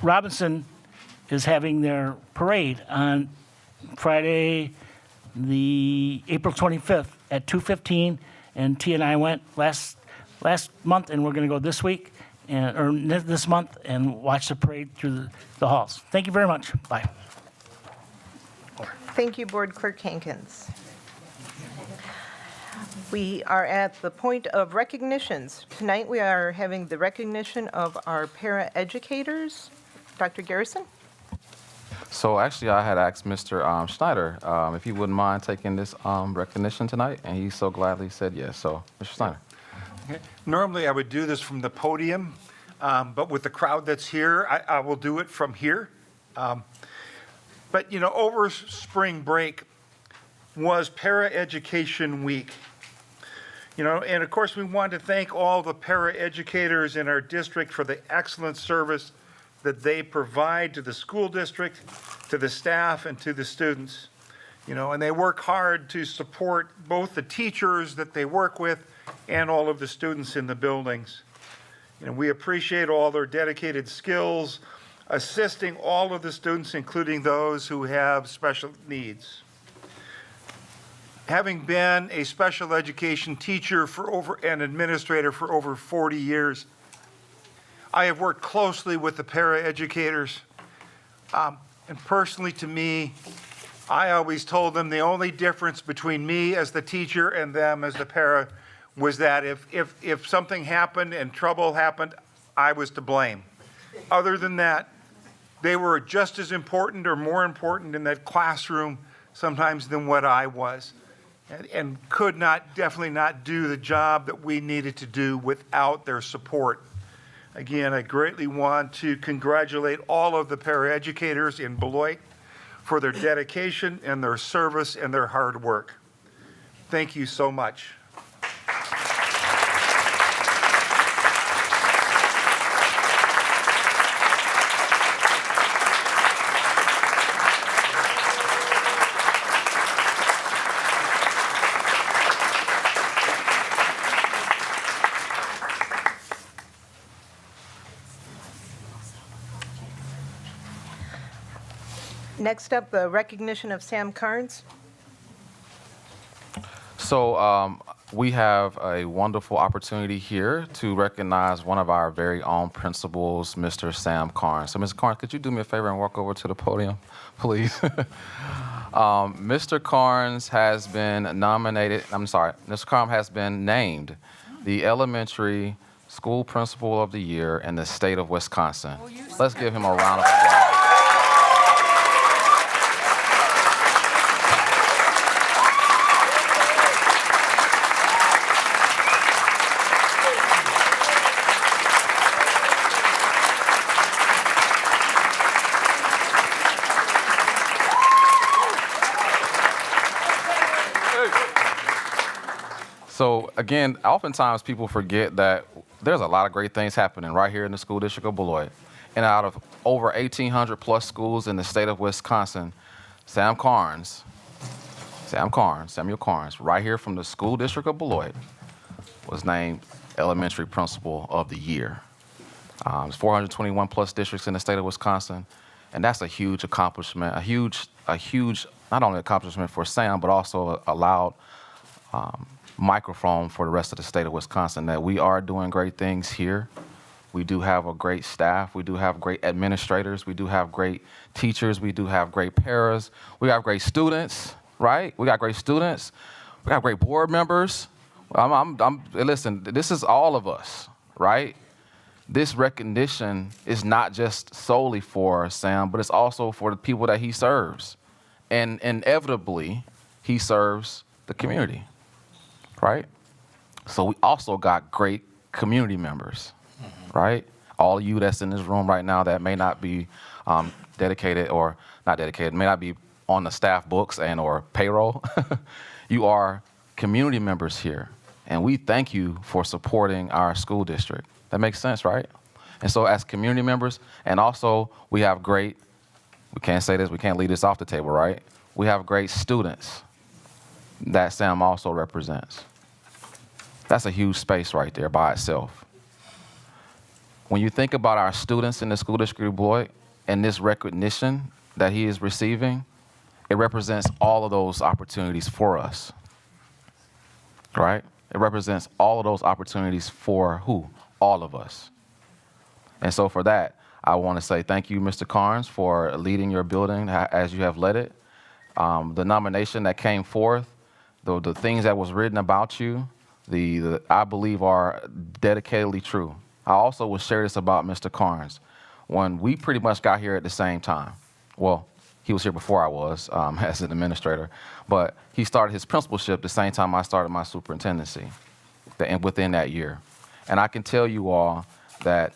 Robinson is having their parade on Friday, the April 25th at 2:15, and T and I went last month, and we're going to go this week, or this month, and watch the parade through the halls. Thank you very much. Bye.
Thank you, Board Clerk Hankins. We are at the point of recognitions. Tonight we are having the recognition of our para-educators. Dr. Garrison?
So actually, I had asked Mr. Schneider if he wouldn't mind taking this recognition tonight, and he so gladly said yes. So, Mr. Schneider.
Okay. Normally, I would do this from the podium, but with the crowd that's here, I will do it from here. But, you know, over spring break was Para-Education Week. You know, and of course, we want to thank all the para-educators in our district for the excellent service that they provide to the school district, to the staff, and to the students. and they work hard to support both the teachers that they work with and all of the students in the buildings. We appreciate all their dedicated skills, assisting all of the students, including those who have special needs. Having been a special education teacher and administrator for over 40 years, I have worked closely with the paraeducators. And personally to me, I always told them the only difference between me as the teacher and them as the para was that if something happened and trouble happened, I was to blame. Other than that, they were just as important or more important in that classroom sometimes than what I was, and could definitely not do the job that we needed to do without their support. Again, I greatly want to congratulate all of the paraeducators in Beloit for their dedication and their service and their hard work. Thank you so much.
Next up, the recognition of Sam Carnes.
So we have a wonderful opportunity here to recognize one of our very own principals, Mr. Sam Carnes. So, Mr. Carnes, could you do me a favor and walk over to the podium, please? Mr. Carnes has been Mr. Carnes has been named the Elementary School Principal of the Year in the state of Wisconsin. Let's give him a round of applause. So again, oftentimes people forget that there's a lot of great things happening right here in the school district of Beloit. And out of over 1,800 plus schools in the state of Wisconsin, Samuel Carnes, right here from the school district of Beloit, was named Elementary Principal of the Year. There's 421 plus districts in the state of Wisconsin, and that's a huge accomplishment, a huge, not only accomplishment for Sam, but also a loud microphone for the rest of the state of Wisconsin that we are doing great things here. We do have a great staff. We do have great administrators. We do have great teachers. We do have great paras. We have great students, right? We got great students. We got great board members. Listen, this is all of us, right? This recognition is not just solely for Sam, but it's also for the people that he serves. And inevitably, he serves the community, right? So we also got great community members, right? All of you that's in this room right now that may not be dedicated or not dedicated, may not be on the staff books and or payroll, you are community members here. And we thank you for supporting our school district. That makes sense, right? And so as community members, and also we have great, we can't say this, we can't leave this off the table, right? We have great students that Sam also represents. That's a huge space right there by itself. When you think about our students in the school district of Beloit and this recognition that he is receiving, it represents all of those opportunities for us, right? It represents all of those opportunities for who? All of us. And so for that, I want to say thank you, Mr. Carnes, for leading your building as you have led it. The nomination that came forth, the things that was written about you, I believe are dedicatedly true. I also will share this about Mr. Carnes. When we pretty much got here at the same time, well, he was here before I was as an administrator, but he started his principalship the same time I started my superintendency within that year. And I can tell you all that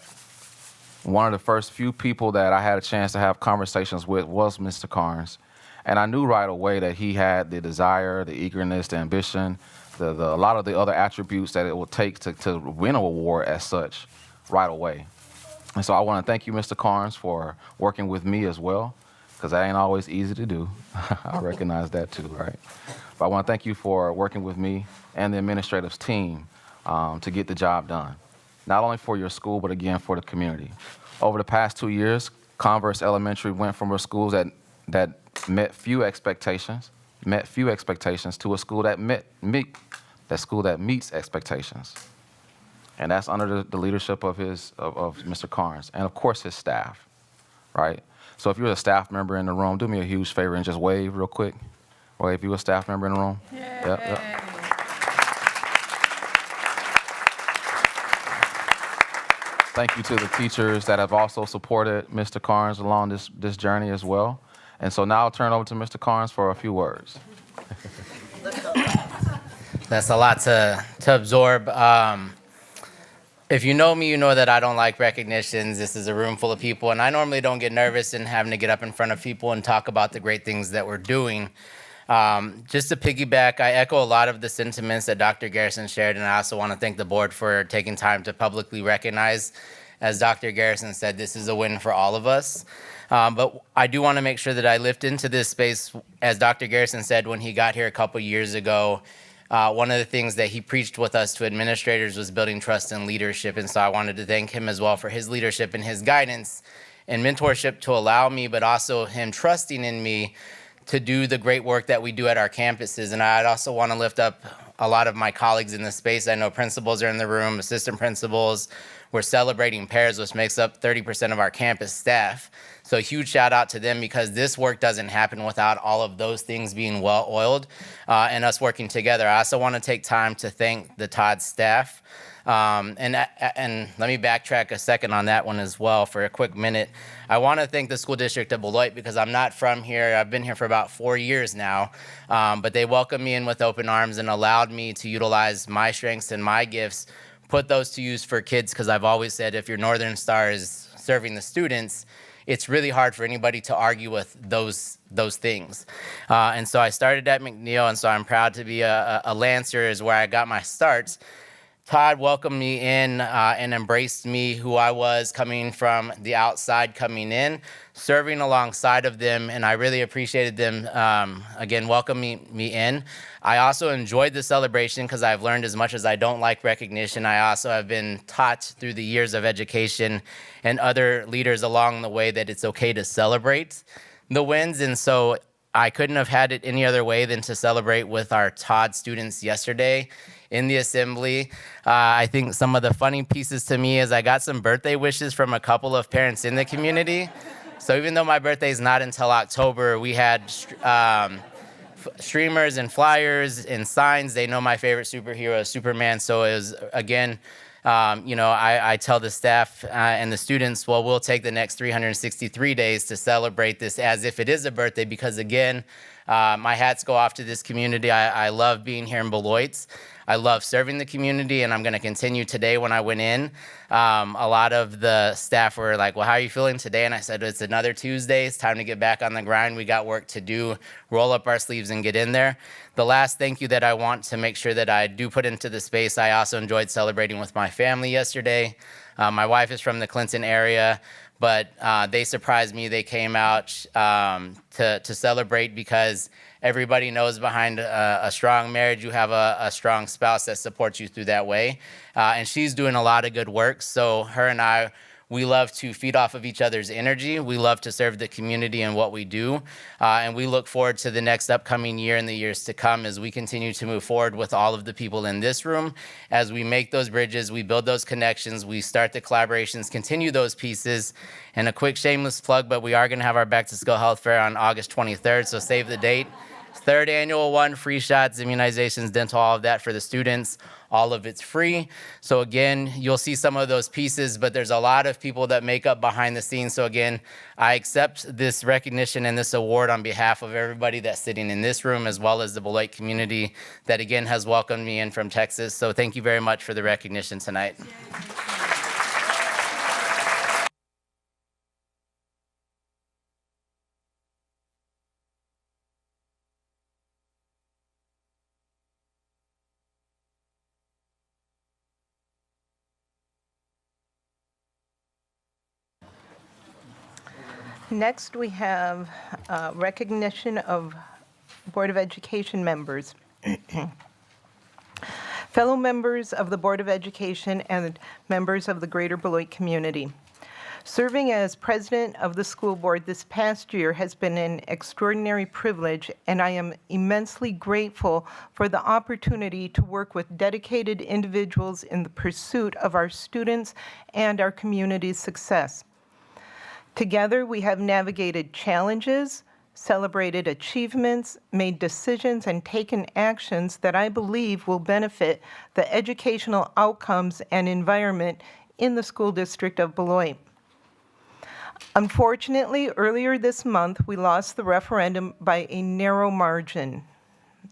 one of the first few people that I had a chance to have conversations with was Mr. Carnes. And I knew right away that he had the desire, the eagerness, the ambition, a lot of the other attributes that it would take to win an award as such right away. And so I want to thank you, Mr. Carnes, for working with me as well, because that ain't always easy to do. I recognize that too, right? But I want to thank you for working with me and the administrative team to get the job done, not only for your school, but again for the community. Over the past 2 years, Converse Elementary went from a school that met few expectations to a school that meets expectations. And that's under the leadership of Mr. Carnes and of course his staff, right? So if you're a staff member in the room, do me a huge favor and just wave real quick. Wave if you're a staff member in the room. Yep. Thank you to the teachers that have also supported Mr. Carnes along this journey as well. And so now I'll turn it over to Mr. Carnes for a few words.
That's a lot to absorb. If you know me, you know that I don't like recognitions. This is a room full of people, and I normally don't get nervous in having to get up in front of people and talk about the great things that we're doing. Just to piggyback, I echo a lot of the sentiments that Dr. Garrison shared, and I also want to thank the board for taking time to publicly recognize. As Dr. Garrison said, this is a win for all of us. But I do want to make sure that I lift into this space, as Dr. Garrison said when he got here a couple years ago, one of the things that he preached with us to administrators was building trust and leadership. And so I wanted to thank him as well for his leadership and his guidance and mentorship to allow me, but also him trusting in me to do the great work that we do at our campuses. And I'd also want to lift up a lot of my colleagues in the space. I know principals are in the room, assistant principals. We're celebrating pairs, which makes up 30% of our campus staff. So a huge shout out to them, because this work doesn't happen without all of those things being well oiled and us working together. I also want to take time to thank the Todd staff. And let me backtrack a second on that one as well for a quick minute. I want to thank the school district of Beloit, because I'm not from here. I've been here for about 4 years now, but they welcomed me in with open arms and allowed me to utilize my strengths and my gifts, put those to use for kids, because I've always said if your Northern Star is serving the students, it's really hard for anybody to argue with those things. And so I started at McNeil, and so I'm proud to be a Lancer, is where I got my starts. Todd welcomed me in and embraced me, who I was, coming from the outside, coming in, serving alongside of them, and I really appreciated them, again, welcoming me in. I also enjoyed the celebration, because I've learned, as much as I don't like recognition, I also have been taught through the years of education and other leaders along the way that it's okay to celebrate the wins, and so I couldn't have had it any other way than to celebrate with our Todd students yesterday in the assembly. I think some of the funny pieces to me is I got some birthday wishes from a couple of parents in the community. So even though my birthday is not until October, we had streamers and flyers and signs. They know my favorite superhero is Superman. So it was, again, I tell the staff and the students, well, we'll take the next 363 days to celebrate this as if it is a birthday, because again, my hats go off to this community. I love being here in Beloit. I love serving the community, and I'm going to continue today. When I went in, a lot of the staff were like, well, how are you feeling today? And I said, it's another Tuesday. It's time to get back on the grind. We got work to do. Roll up our sleeves and get in there. The last thank you that I want to make sure that I do put into the space, I also enjoyed celebrating with my family yesterday. My wife is from the Clinton area, but they surprised me. They came out to celebrate, because everybody knows behind a strong marriage, you have a strong spouse that supports you through that way. And she's doing a lot of good work. So her and I, we love to feed off of each other's energy. We love to serve the community in what we do. And we look forward to the next upcoming year and the years to come as we continue to move forward with all of the people in this room. As we make those bridges, we build those connections, we start the collaborations, continue those pieces. And a quick shameless plug, but we are going to have our Back to School Health Fair on August 23rd, so save the date. Third annual one, free shots, immunizations, dental, all of that for the students. All of it's free. So again, you'll see some of those pieces, but there's a lot of people that make up behind the scenes. So again, I accept this recognition and this award on behalf of everybody that's sitting in this room, as well as the Beloit community that again has welcomed me in from Texas. So thank you very much for the recognition tonight.
Next, we have recognition of Board of Education members. Fellow members of the Board of Education and members of the Greater Beloit community. Serving as president of the school board this past year has been an extraordinary privilege, and I am immensely grateful for the opportunity to work with dedicated individuals in the pursuit of our students and our community's success. Together, we have navigated challenges, celebrated achievements, made decisions, and taken actions that I believe will benefit the educational outcomes and environment in the school district of Beloit. Unfortunately, earlier this month, we lost the referendum by a narrow margin.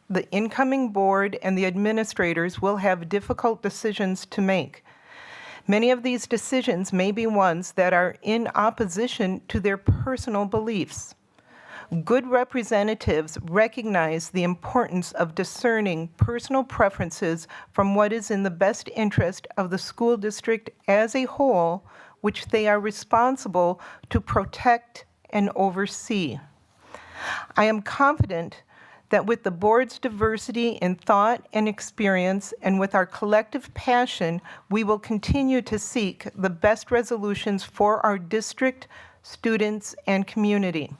The incoming board and the administrators will have difficult decisions to make. Many of these decisions may be ones that are in opposition to their personal beliefs. Good representatives recognize the importance of discerning personal preferences from what is in the best interest of the school district as a whole, which they are responsible to protect and oversee. I am confident that with the board's diversity in thought and experience, and with our collective passion, we will continue to seek the best resolutions for our district, students, and community.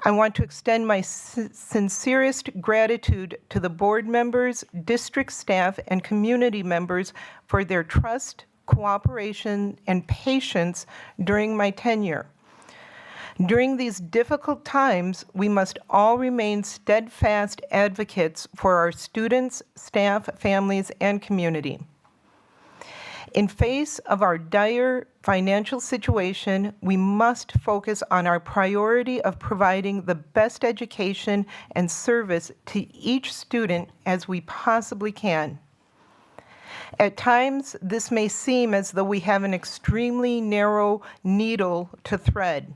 I want to extend my sincerest gratitude to the board members, district staff, and community members for their trust, cooperation, and patience during my tenure. During these difficult times, we must all remain steadfast advocates for our students, staff, families, and community. In face of our dire financial situation, we must focus on our priority of providing the best education and service to each student as we possibly can. At times, this may seem as though we have an extremely narrow needle to thread.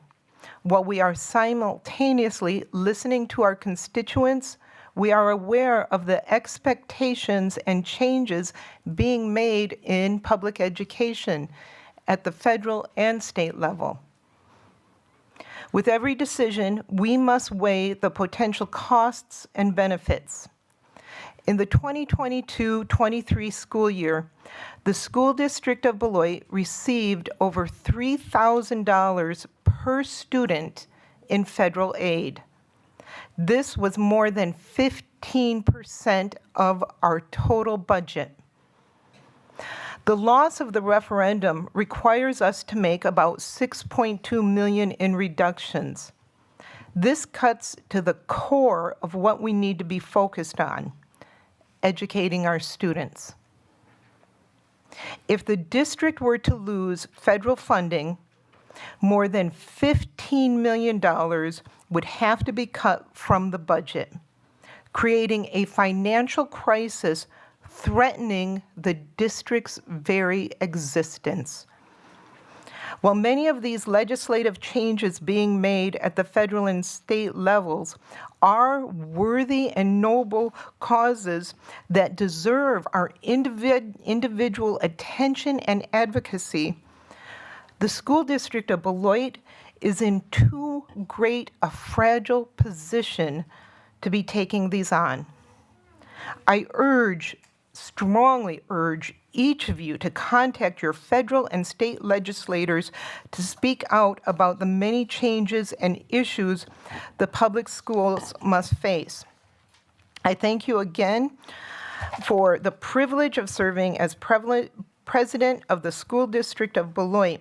While we are simultaneously listening to our constituents, we are aware of the expectations and changes being made in public education at the federal and state level. With every decision, we must weigh the potential costs and benefits. In the 2022-23 school year, the school district of Beloit received over $3,000 per student in federal aid. This was more than 15% of our total budget. The loss of the referendum requires us to make about $6.2 million in reductions. This cuts to the core of what we need to be focused on: educating our students. If the district were to lose federal funding, more than $15 million would have to be cut from the budget, creating a financial crisis threatening the district's very existence. While many of these legislative changes being made at the federal and state levels are worthy and noble causes that deserve our individual attention and advocacy, the school district of Beloit is in too great a fragile position to be taking these on. I strongly urge each of you to contact your federal and state legislators to speak out about the many changes and issues the public schools must face. I thank you again for the privilege of serving as president of the school district of Beloit.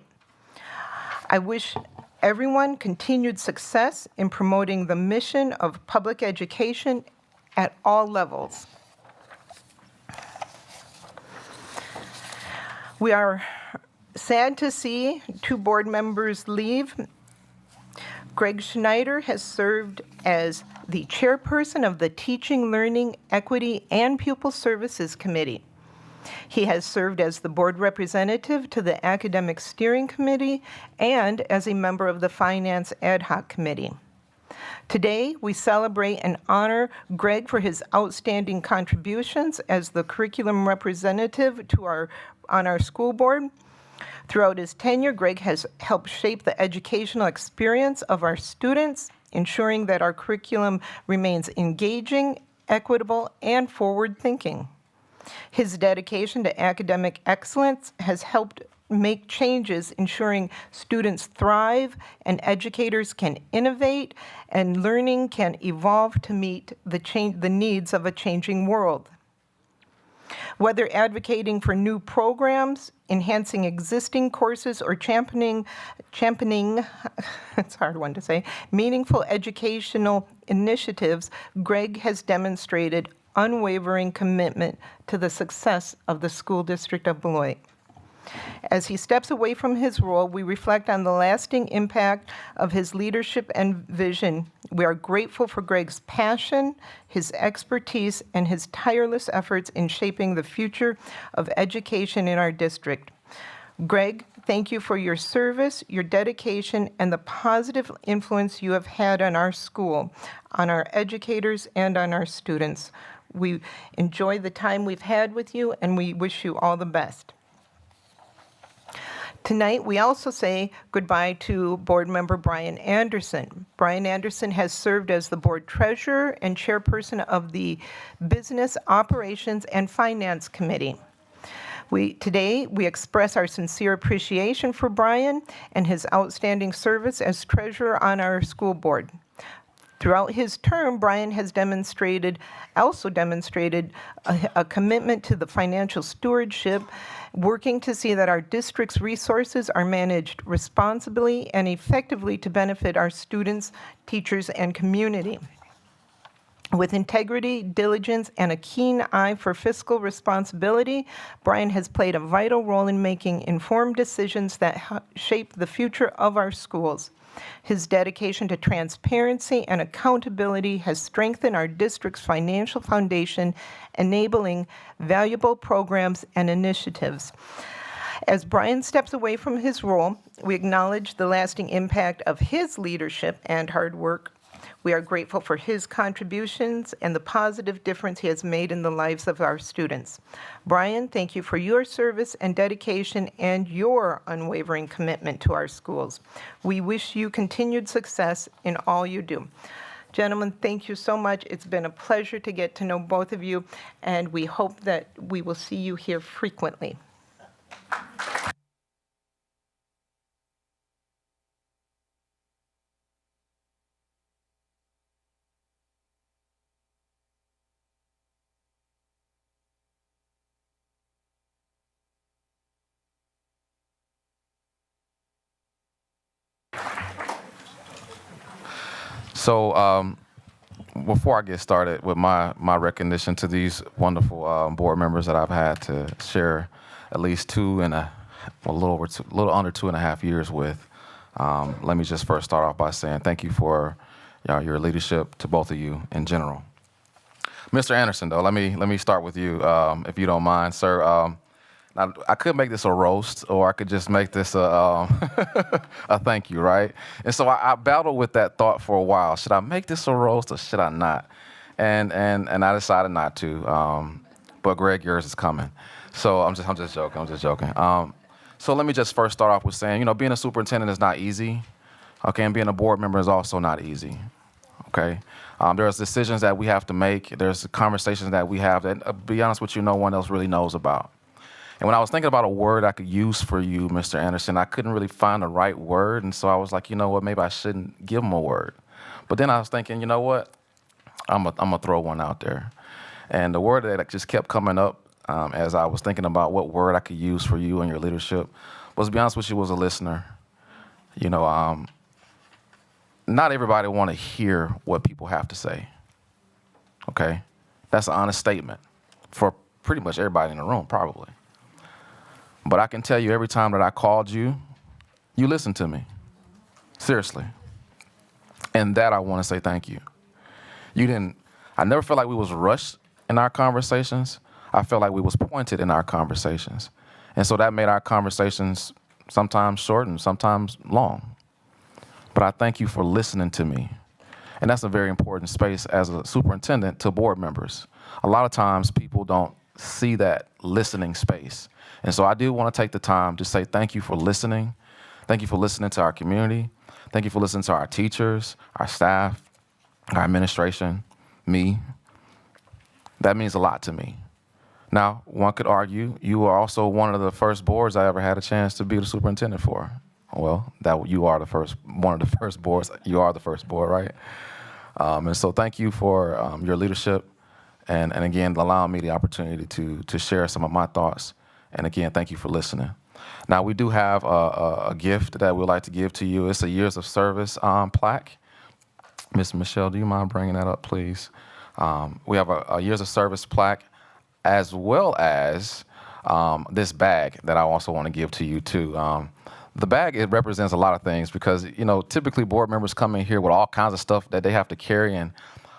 I wish everyone continued success in promoting the mission of public education at all levels. We are sad to see two board members leave. Greg Schneider has served as the chairperson of the Teaching, Learning, Equity, and Pupil Services Committee. He has served as the board representative to the Academic Steering Committee and as a member of the Finance Ad Hoc Committee. Today, we celebrate and honor Greg for his outstanding contributions as the curriculum representative on our school board. Throughout his tenure, Greg has helped shape the educational experience of our students, ensuring that our curriculum remains engaging, equitable, and forward-thinking. His dedication to academic excellence has helped make changes ensuring students thrive and educators can innovate and learning can evolve to meet the needs of a changing world. Whether advocating for new programs, enhancing existing courses, or championing it's a hard one to say, meaningful educational initiatives, Greg has demonstrated unwavering commitment to the success of the School District of Beloit. As he steps away from his role, we reflect on the lasting impact of his leadership and vision. We are grateful for Greg's passion, his expertise, and his tireless efforts in shaping the future of education in our district. Greg, thank you for your service, your dedication, and the positive influence you have had on our school, on our educators, and on our students. We enjoy the time we've had with you, and we wish you all the best. Tonight, we also say goodbye to Board Member Brian Anderson. Brian Anderson has served as the Board Treasurer and Chairperson of the Business Operations and Finance Committee. Today, we express our sincere appreciation for Brian and his outstanding service as Treasurer on our school board. Throughout his term, Brian has also demonstrated a commitment to the financial stewardship, working to see that our district's resources are managed responsibly and effectively to benefit our students, teachers, and community. With integrity, diligence, and a keen eye for fiscal responsibility, Brian has played a vital role in making informed decisions that shape the future of our schools. His dedication to transparency and accountability has strengthened our district's financial foundation, enabling valuable programs and initiatives. As Brian steps away from his role, we acknowledge the lasting impact of his leadership and hard work. We are grateful for his contributions and the positive difference he has made in the lives of our students. Brian, thank you for your service and dedication and your unwavering commitment to our schools. We wish you continued success in all you do. Gentlemen, thank you so much. It's been a pleasure to get to know both of you, and we hope that we will see you here frequently.
So before I get started with my recognition to these wonderful board members that I've had to share at least a little under 2.5 years with, let me just first start off by saying thank you for your leadership to both of you in general. Mr. Anderson, though, let me start with you, if you don't mind, sir. Now, I could make this a roast, or I could just make this a thank you, right? And so I battled with that thought for a while. Should I make this a roast or should I not? And I decided not to. But Greg, yours is coming. So I'm just joking. So let me just first start off with saying, being a superintendent is not easy. Okay, and being a board member is also not easy. Okay, there's decisions that we have to make. There's conversations that we have that, to be honest with you, no one else really knows about. And when I was thinking about a word I could use for you, Mr. Anderson, I couldn't really find the right word. And so I was like, you know what, maybe I shouldn't give him a word. But then I was thinking, you know what, I'm gonna throw one out there. And the word that just kept coming up as I was thinking about what word I could use for you and your leadership was, to be honest with you, was a listener. Not everybody want to hear what people have to say. Okay? That's an honest statement for pretty much everybody in the room, probably. But I can tell you, every time that I called you, you listened to me. Seriously. And that I want to say thank you. I never felt like we was rushed in our conversations. I felt like we was pointed in our conversations. And so that made our conversations sometimes short and sometimes long. But I thank you for listening to me. And that's a very important space as a superintendent to board members. A lot of times people don't see that listening space. And so I do want to take the time to say thank you for listening. Thank you for listening to our community. Thank you for listening to our teachers, our staff, our administration, me. That means a lot to me. Now, one could argue you are also one of the first boards I ever had a chance to be the superintendent for. Well, that you are the first, one of the first boards. You are the first board, right? And so thank you for your leadership and again, allowing me the opportunity to share some of my thoughts. And again, thank you for listening. Now, we do have a gift that we'd like to give to you. It's a Years of Service plaque. Ms. Michelle, do you mind bringing that up, please? We have a Years of Service plaque, as well as this bag that I also want to give to you, too. The bag, it represents a lot of things because, you know, typically board members come in here with all kinds of stuff that they have to carry, and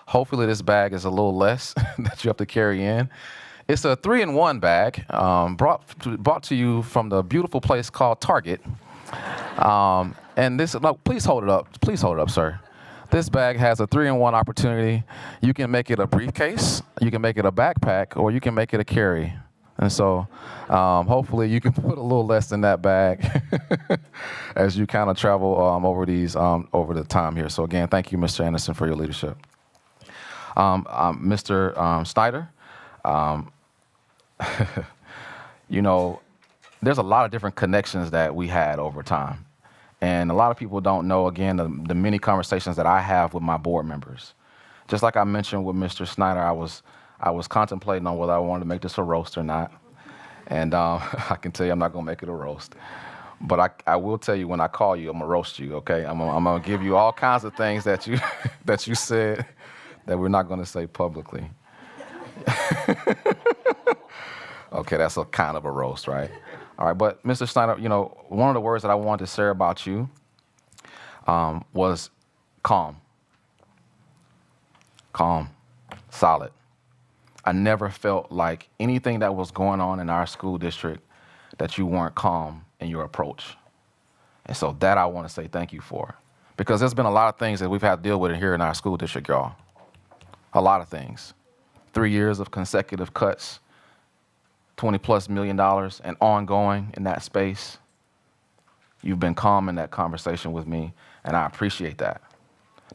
hopefully this bag is a little less that you have to carry in. It's a 3-in-1 bag brought to you from the beautiful place called Target. And this, no, please hold it up. Please hold it up, sir. This bag has a 3-in-1 opportunity. You can make it a briefcase, you can make it a backpack, or you can make it a carry. And so hopefully you can put a little less in that bag as you kind of travel over the time here. So again, thank you, Mr. Anderson, for your leadership. Mr. Snyder, you know, there's a lot of different connections that we had over time. And a lot of people don't know, again, the many conversations that I have with my board members. Just like I mentioned with Mr. Snyder, I was contemplating on whether I wanted to make this a roast or not. And I can tell you I'm not going to make it a roast. But I will tell you when I call you, I'm going to roast you, okay? I'm going to give you all kinds of things that you said that we're not going to say publicly. Okay, that's a kind of a roast, right? All right, but Mr. Snyder, you know, one of the words that I wanted to say about you was calm. Calm, solid. I never felt like anything that was going on in our school district that you weren't calm in your approach. And so that I want to say thank you for. Because there's been a lot of things that we've had to deal with here in our school district, y'all. A lot of things. 3 years of consecutive cuts, $20+ million and ongoing in that space. You've been calm in that conversation with me, and I appreciate that.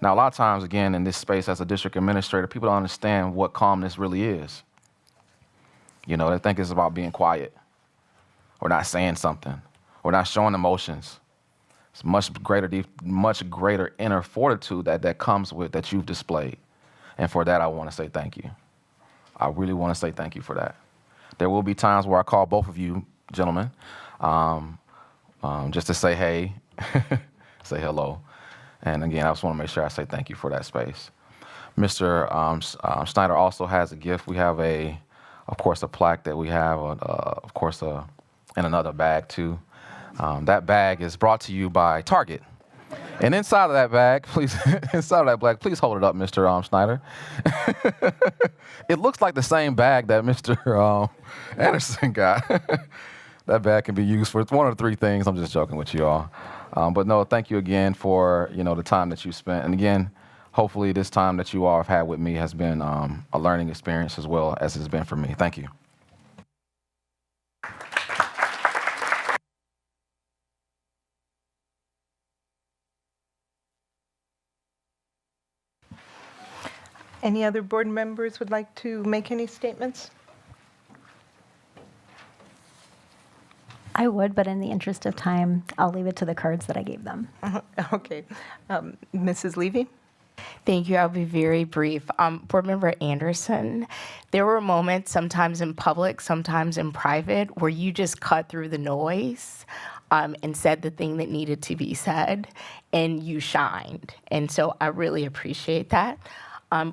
Now, a lot of times, again, in this space as a district administrator, people don't understand what calmness really is. You know, they think it's about being quiet or not saying something or not showing emotions. It's much greater inner fortitude that comes with that you've displayed. And for that, I want to say thank you. I really want to say thank you for that. There will be times where I call both of you gentlemen just to say hey, say hello. And again, I just want to make sure I say thank you for that space. Mr. Snyder also has a gift. We have of course, a plaque that we have, of course, in another bag too. That bag is brought to you by Target. And inside of that bag, please, please hold it up, Mr. Snyder. It looks like the same bag that Mr. Anderson got. That bag can be used for one of the three things. I'm just joking with you all. But no, thank you again for, you know, the time that you spent. And again, hopefully this time that you all have had with me has been a learning experience as well as it's been for me. Thank you.
Any other board members would like to make any statements?
I would, but in the interest of time, I'll leave it to the cards that I gave them.
Okay. Mrs. Levy?
Thank you. I'll be very brief. Board Member Anderson, there were moments, sometimes in public, sometimes in private, where you just cut through the noise and said the thing that needed to be said, and you shined. And so I really appreciate that.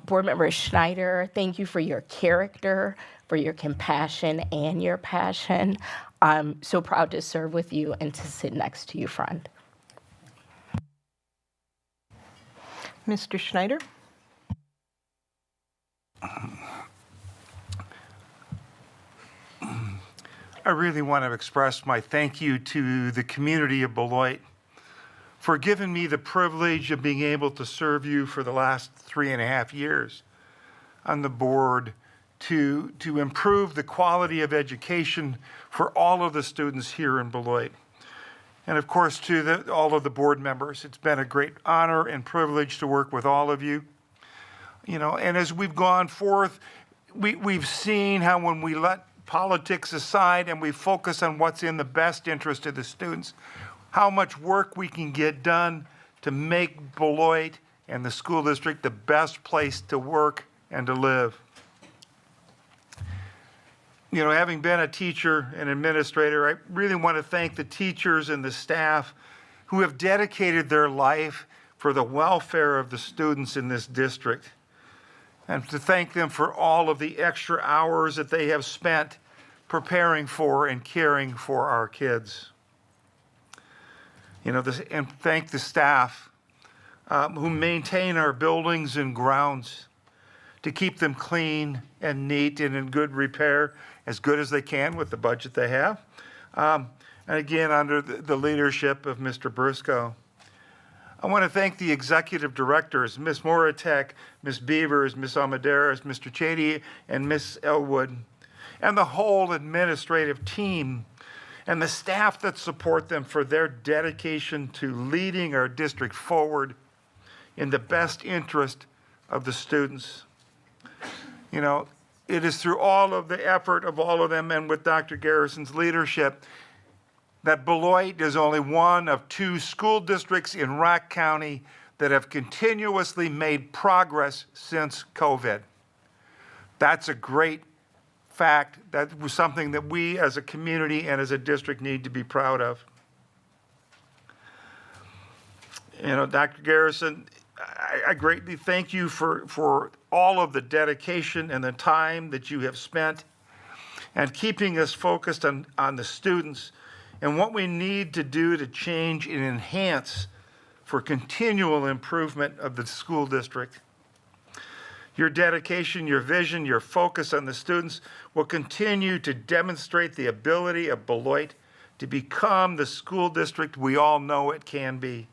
Board Member Schneider, thank you for your character, for your compassion and your passion. I'm so proud to serve with you and to sit next to you, friend.
Mr. Schneider?
I really want to express my thank you to the community of Beloit for giving me the privilege of being able to serve you for the last 3.5 years on the board to improve the quality of education for all of the students here in Beloit. And of course, to all of the board members, it's been a great honor and privilege to work with all of you. You know, and as we've gone forth, we've seen how when we let politics aside and we focus on what's in the best interest of the students, how much work we can get done to make Beloit and the school district the best place to work and to live. You know, having been a teacher and administrator, I really want to thank the teachers and the staff who have dedicated their life for the welfare of the students in this district, and to thank them for all of the extra hours that they have spent preparing for and caring for our kids. You know, and thank the staff who maintain our buildings and grounds to keep them clean and neat and in good repair, as good as they can with the budget they have. And again, under the leadership of Mr. Briscoe. I want to thank the executive directors, Ms. Moratek, Ms. Beavers, Ms. Almaderas, Mr. Chady, and Ms. Elwood, and the whole administrative team and the staff that support them for their dedication to leading our district forward in the best interest of the students. You know, it is through all of the effort of all of them and with Dr. Garrison's leadership that Beloit is only one of 2 school districts in Rock County that have continuously made progress since COVID. That's a great fact. That was something that we as a community and as a district need to be proud of. You know, Dr. Garrison, I greatly thank you for all of the dedication and the time that you have spent and keeping us focused on the students and what we need to do to change and enhance for continual improvement of the school district. Your dedication, your vision, your focus on the students will continue to demonstrate the ability of Beloit to become the school district we all know it can be.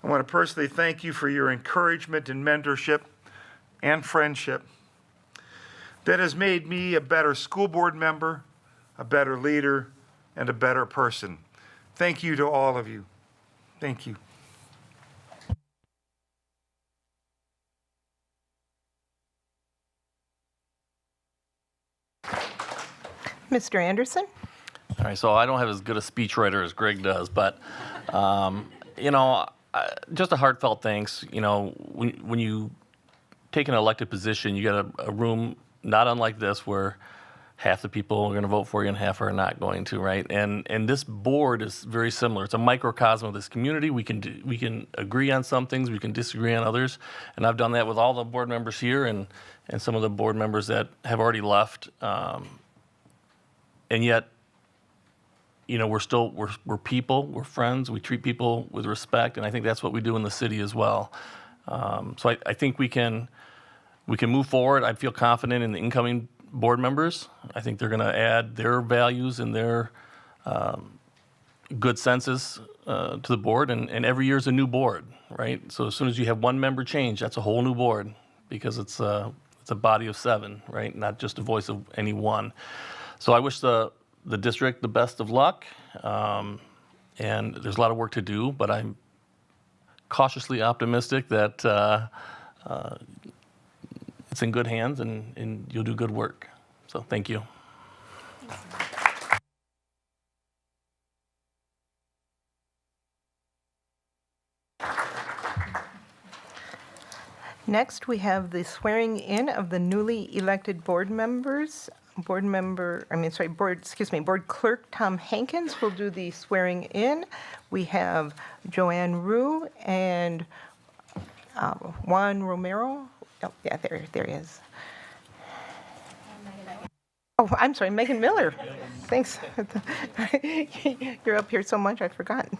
I want to personally thank you for your encouragement and mentorship and friendship that has made me a better school board member, a better leader, and a better person. Thank you to all of you. Thank you.
Mr. Anderson?
All right, so I don't have as good a speechwriter as Greg does, but, you know, just a heartfelt thanks. You know, when you take an elected position, you get a room not unlike this where half the people are going to vote for you and half are not going to, right? And this board is very similar. It's a microcosm of this community. We can agree on some things, we can disagree on others, and I've done that with all the board members here and some of the board members that have already left. And yet, you know, we're people, we're friends, we treat people with respect, and I think that's what we do in the city as well. So I think we can move forward. I feel confident in the incoming board members. I think they're going to add their values and their good senses to the board, and every year is a new board, right? So as soon as you have one member change, that's a whole new board because it's a body of 7, right? Not just a voice of any one. So I wish the district the best of luck, and there's a lot of work to do, but I'm cautiously optimistic that it's in good hands and you'll do good work. So thank you.
Next, we have the swearing in of the newly elected board members. Board Clerk Tom Hankins will do the swearing in. We have Joanne Rue and Juan Romero. Oh, yeah, there he is. Oh, I'm sorry, Megan Miller. Thanks. You're up here so much, I've forgotten.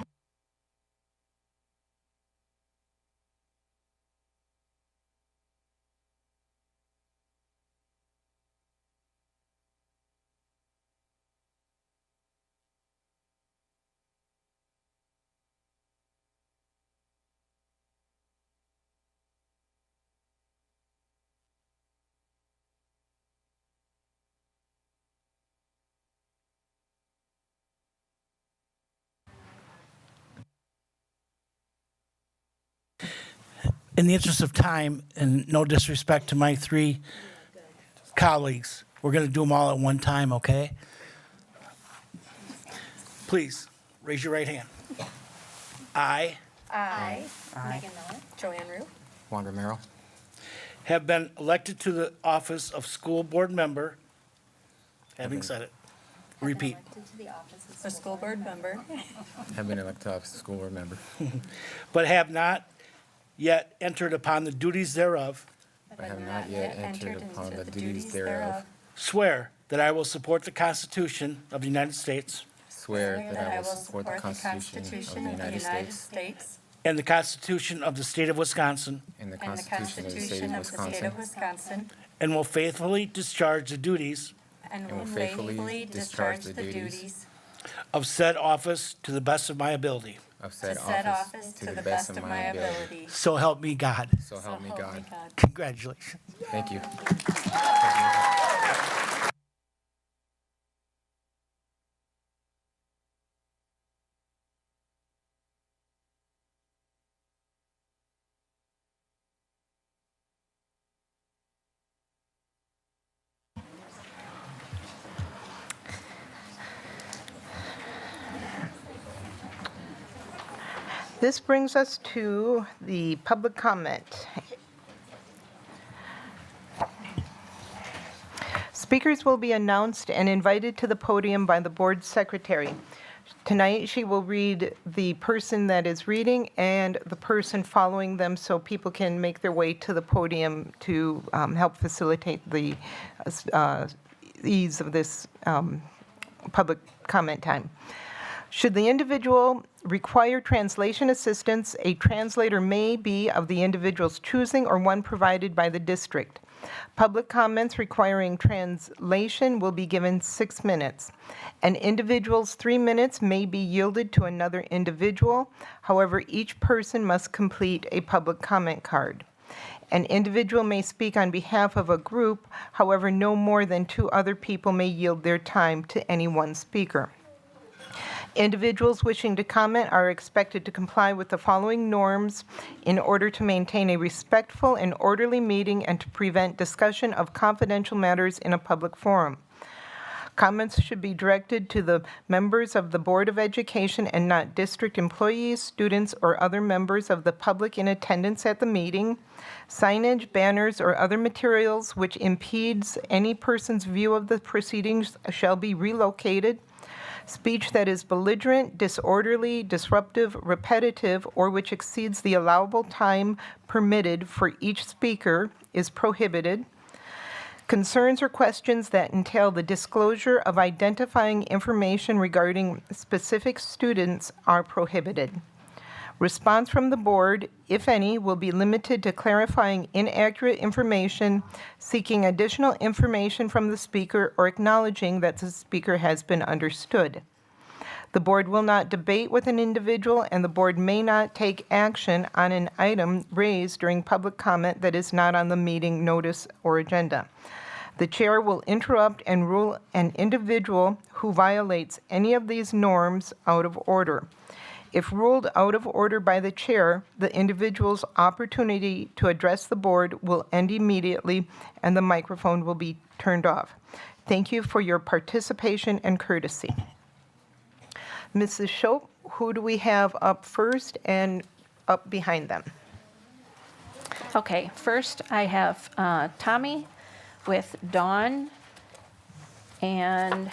in the interest of time, and no disrespect to my three colleagues, we're going to do them all at one time, okay? Please, raise your right hand. I
Joanne Rue.
Juan Romero.
have been elected to the office of school board member, having said it, repeat,
A school board member.
Have been elected to office of school board member.
but have not yet entered upon the duties thereof,
I have not yet entered upon the duties thereof.
swear that I will support the Constitution of the United States
Swear that I will support the Constitution of the United States
and the Constitution of the State of Wisconsin,
and the Constitution of the State of Wisconsin,
and will faithfully discharge the duties
and will faithfully discharge the duties
of said office to the best of my ability.
of said office to the best of my ability.
So help me God.
So help me God.
Congratulations.
Thank you.
This brings us to the public comment. Speakers will be announced and invited to the podium by the board secretary. Tonight, she will read the person that is reading and the person following them so people can make their way to the podium to help facilitate the ease of this public comment time. Should the individual require translation assistance, a translator may be of the individual's choosing or one provided by the district. Public comments requiring translation will be given 6 minutes. An individual's 3 minutes may be yielded to another individual. However, each person must complete a public comment card. An individual may speak on behalf of a group. However, no more than 2 other people may yield their time to any one speaker. Individuals wishing to comment are expected to comply with the following norms in order to maintain a respectful and orderly meeting and to prevent discussion of confidential matters in a public forum. Comments should be directed to the members of the Board of Education and not district employees, students, or other members of the public in attendance at the meeting. Signage, banners, or other materials which impedes any person's view of the proceedings shall be relocated. Speech that is belligerent, disorderly, disruptive, repetitive, or which exceeds the allowable time permitted for each speaker is prohibited. Concerns or questions that entail the disclosure of identifying information regarding specific students are prohibited. Response from the board, if any, will be limited to clarifying inaccurate information, seeking additional information from the speaker, or acknowledging that the speaker has been understood. The board will not debate with an individual, and the board may not take action on an item raised during public comment that is not on the meeting notice or agenda. The chair will interrupt and rule an individual who violates any of these norms out of order. If ruled out of order by the chair, the individual's opportunity to address the board will end immediately and the microphone will be turned off. Thank you for your participation and courtesy. Mrs. Shope, who do we have up first and up behind them?
Okay, first I have Tommy with Dawn and,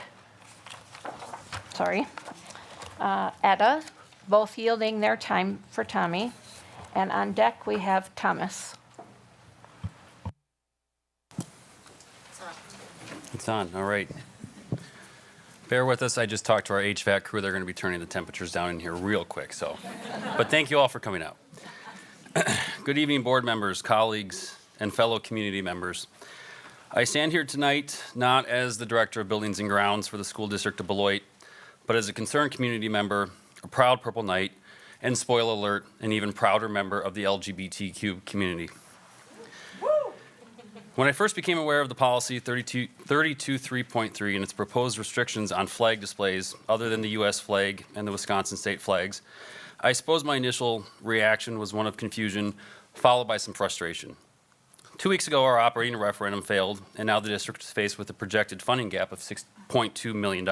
Etta, both yielding their time for Tommy. And on deck, we have Thomas.
It's on, all right. Bear with us, I just talked to our HVAC crew. They're going to be turning the temperatures down in here real quick, but thank you all for coming out. Good evening, board members, colleagues, and fellow community members. I stand here tonight not as the Director of Buildings and Grounds for the School District of Beloit, but as a concerned community member, a proud Purple Knight, and spoiler alert, an even prouder member of the LGBTQ community. When I first became aware of the policy 32.3.3 and its proposed restrictions on flag displays other than the U.S. flag and the Wisconsin state flags, I suppose my initial reaction was one of confusion, followed by some frustration. 2 weeks ago, our operating referendum failed, and now the district is faced with a projected funding gap of $6.2 million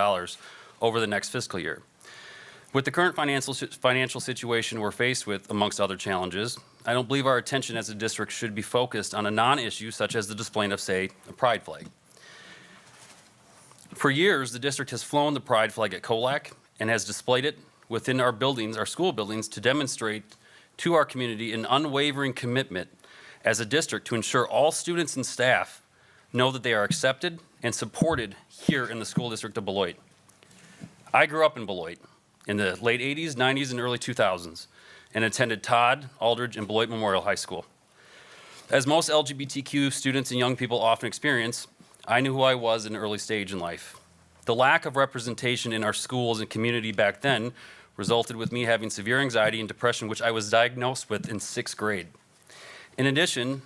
over the next fiscal year. With the current financial situation we're faced with, amongst other challenges, I don't believe our attention as a district should be focused on a non-issue such as the displaying of, say, a pride flag. For years, the district has flown the pride flag at COLAC and has displayed it within our buildings, our school buildings, to demonstrate to our community an unwavering commitment as a district to ensure all students and staff know that they are accepted and supported here in the school district of Beloit. I grew up in Beloit in the late 80s, 90s, and early 2000s, and attended Todd, Aldridge, and Beloit Memorial High School. As most LGBTQ students and young people often experience, I knew who I was at an early stage in life. The lack of representation in our schools and community back then resulted with me having severe anxiety and depression, which I was diagnosed with in 6th grade. In addition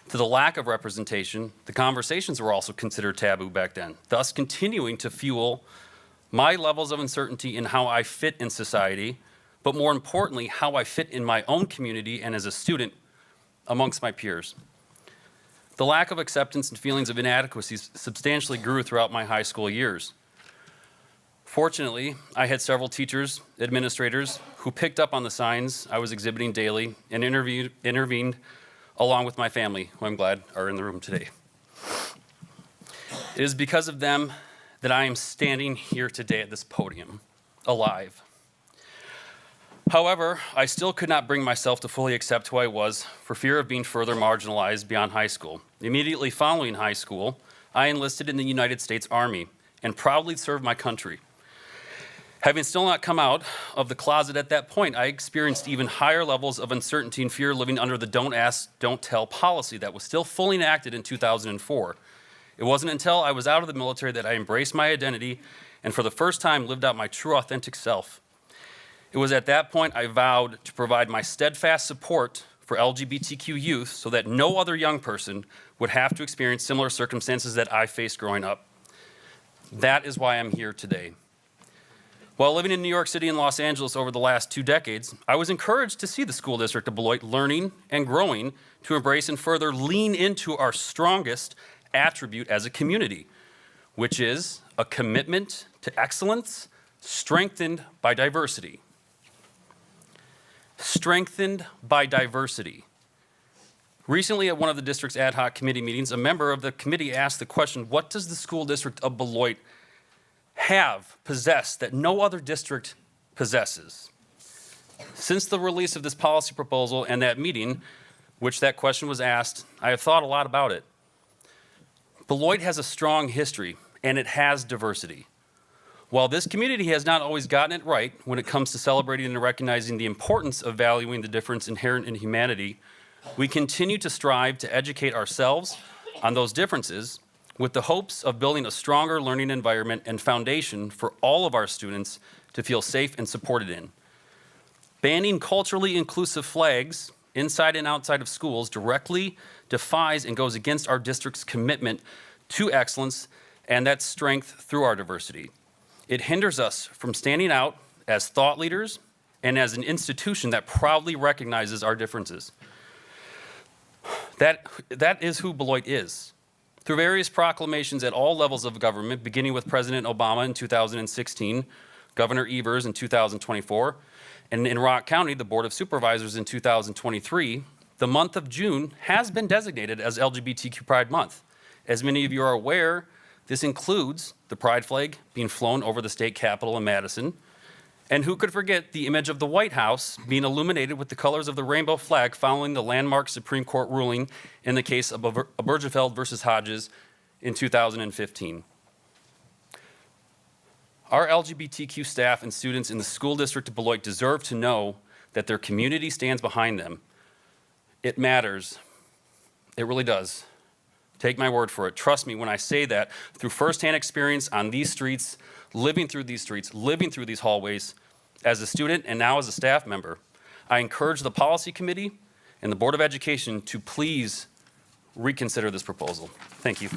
to the lack of representation, the conversations were also considered taboo back then, thus continuing to fuel my levels of uncertainty in how I fit in society, but more importantly, how I fit in my own community and as a student amongst my peers. The lack of acceptance and feelings of inadequacy substantially grew throughout my high school years. Fortunately, I had several teachers, administrators, who picked up on the signs I was exhibiting daily and intervened along with my family, who I'm glad are in the room today. It is because of them that I am standing here today at this podium, alive. However, I still could not bring myself to fully accept who I was for fear of being further marginalized beyond high school. Immediately following high school, I enlisted in the United States Army and proudly served my country. Having still not come out of the closet at that point, I experienced even higher levels of uncertainty and fear living under the don't ask, don't tell policy that was still fully enacted in 2004. It wasn't until I was out of the military that I embraced my identity and for the first time lived out my true authentic self. It was at that point I vowed to provide my steadfast support for LGBTQ youth so that no other young person would have to experience similar circumstances that I faced growing up. That is why I'm here today. While living in New York City and Los Angeles over the last 2 decades, I was encouraged to see the school district of Beloit learning and growing to embrace and further lean into our strongest attribute as a community, which is a commitment to excellence strengthened by diversity. Strengthened by diversity. Recently, at one of the district's ad hoc committee meetings, a member of the committee asked the question, what does the school district of Beloit possess that no other district possesses? Since the release of this policy proposal and that meeting, which that question was asked, I have thought a lot about it. Beloit has a strong history, and it has diversity. While this community has not always gotten it right when it comes to celebrating and recognizing the importance of valuing the difference inherent in humanity, we continue to strive to educate ourselves on those differences with the hopes of building a stronger learning environment and foundation for all of our students to feel safe and supported in. Banning culturally inclusive flags inside and outside of schools directly defies and goes against our district's commitment to excellence and that strength through our diversity. It hinders us from standing out as thought leaders and as an institution that proudly recognizes our differences. That is who Beloit is. Through various proclamations at all levels of government, beginning with President Obama in 2016, Governor Evers in 2024, and in Rock County, the Board of Supervisors in 2023, the month of June has been designated as LGBTQ Pride Month. As many of you are aware, this includes the pride flag being flown over the state capitol in Madison. And who could forget the image of the White House being illuminated with the colors of the rainbow flag following the landmark Supreme Court ruling in the case of Obergefell versus Hodges in 2015. Our LGBTQ staff and students in the school district of Beloit deserve to know that their community stands behind them. It matters. It really does. Take my word for it. Trust me when I say that through firsthand experience on these streets, living through these hallways, as a student and now as a staff member. I encourage the policy committee and the Board of Education to please reconsider this proposal. Thank you.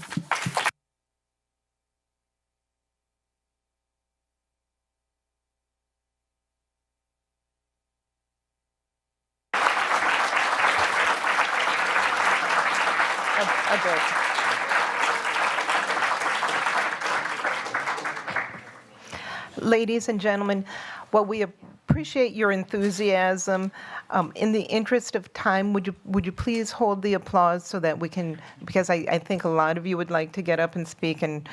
Ladies and gentlemen, while we appreciate your enthusiasm, in the interest of time, would you please hold the applause so that we can, because I think a lot of you would like to get up and speak, and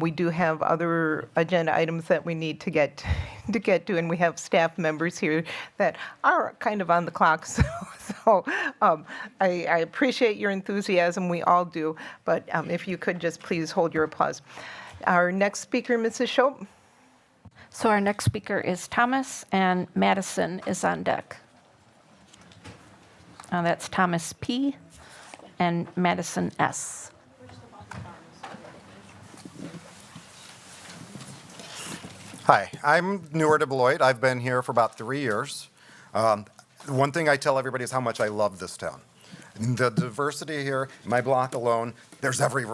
we do have other agenda items that we need to get to, and we have staff members here that are kind of on the clock. So I appreciate your enthusiasm. We all do. But if you could just please hold your applause. Our next speaker, Mrs. Shope.
So our next speaker is Thomas, and Madison is on deck. That's Thomas P. and Madison S.
Hi, I'm newer to Beloit. I've been here for about 3 years. One thing I tell everybody is how much I love this town. The diversity here, my block alone, there's every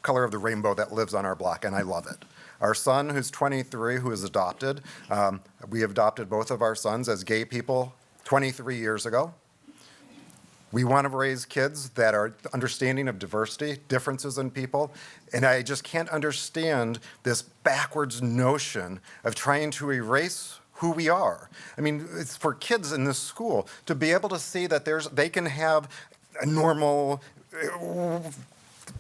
color of the rainbow that lives on our block, and I love it. Our son, who's 23, who is adopted, we adopted both of our sons as gay people 23 years ago. We want to raise kids that are understanding of diversity, differences in people, and I just can't understand this backwards notion of trying to erase who we are. I mean, it's for kids in this school to be able to see that they can have a normal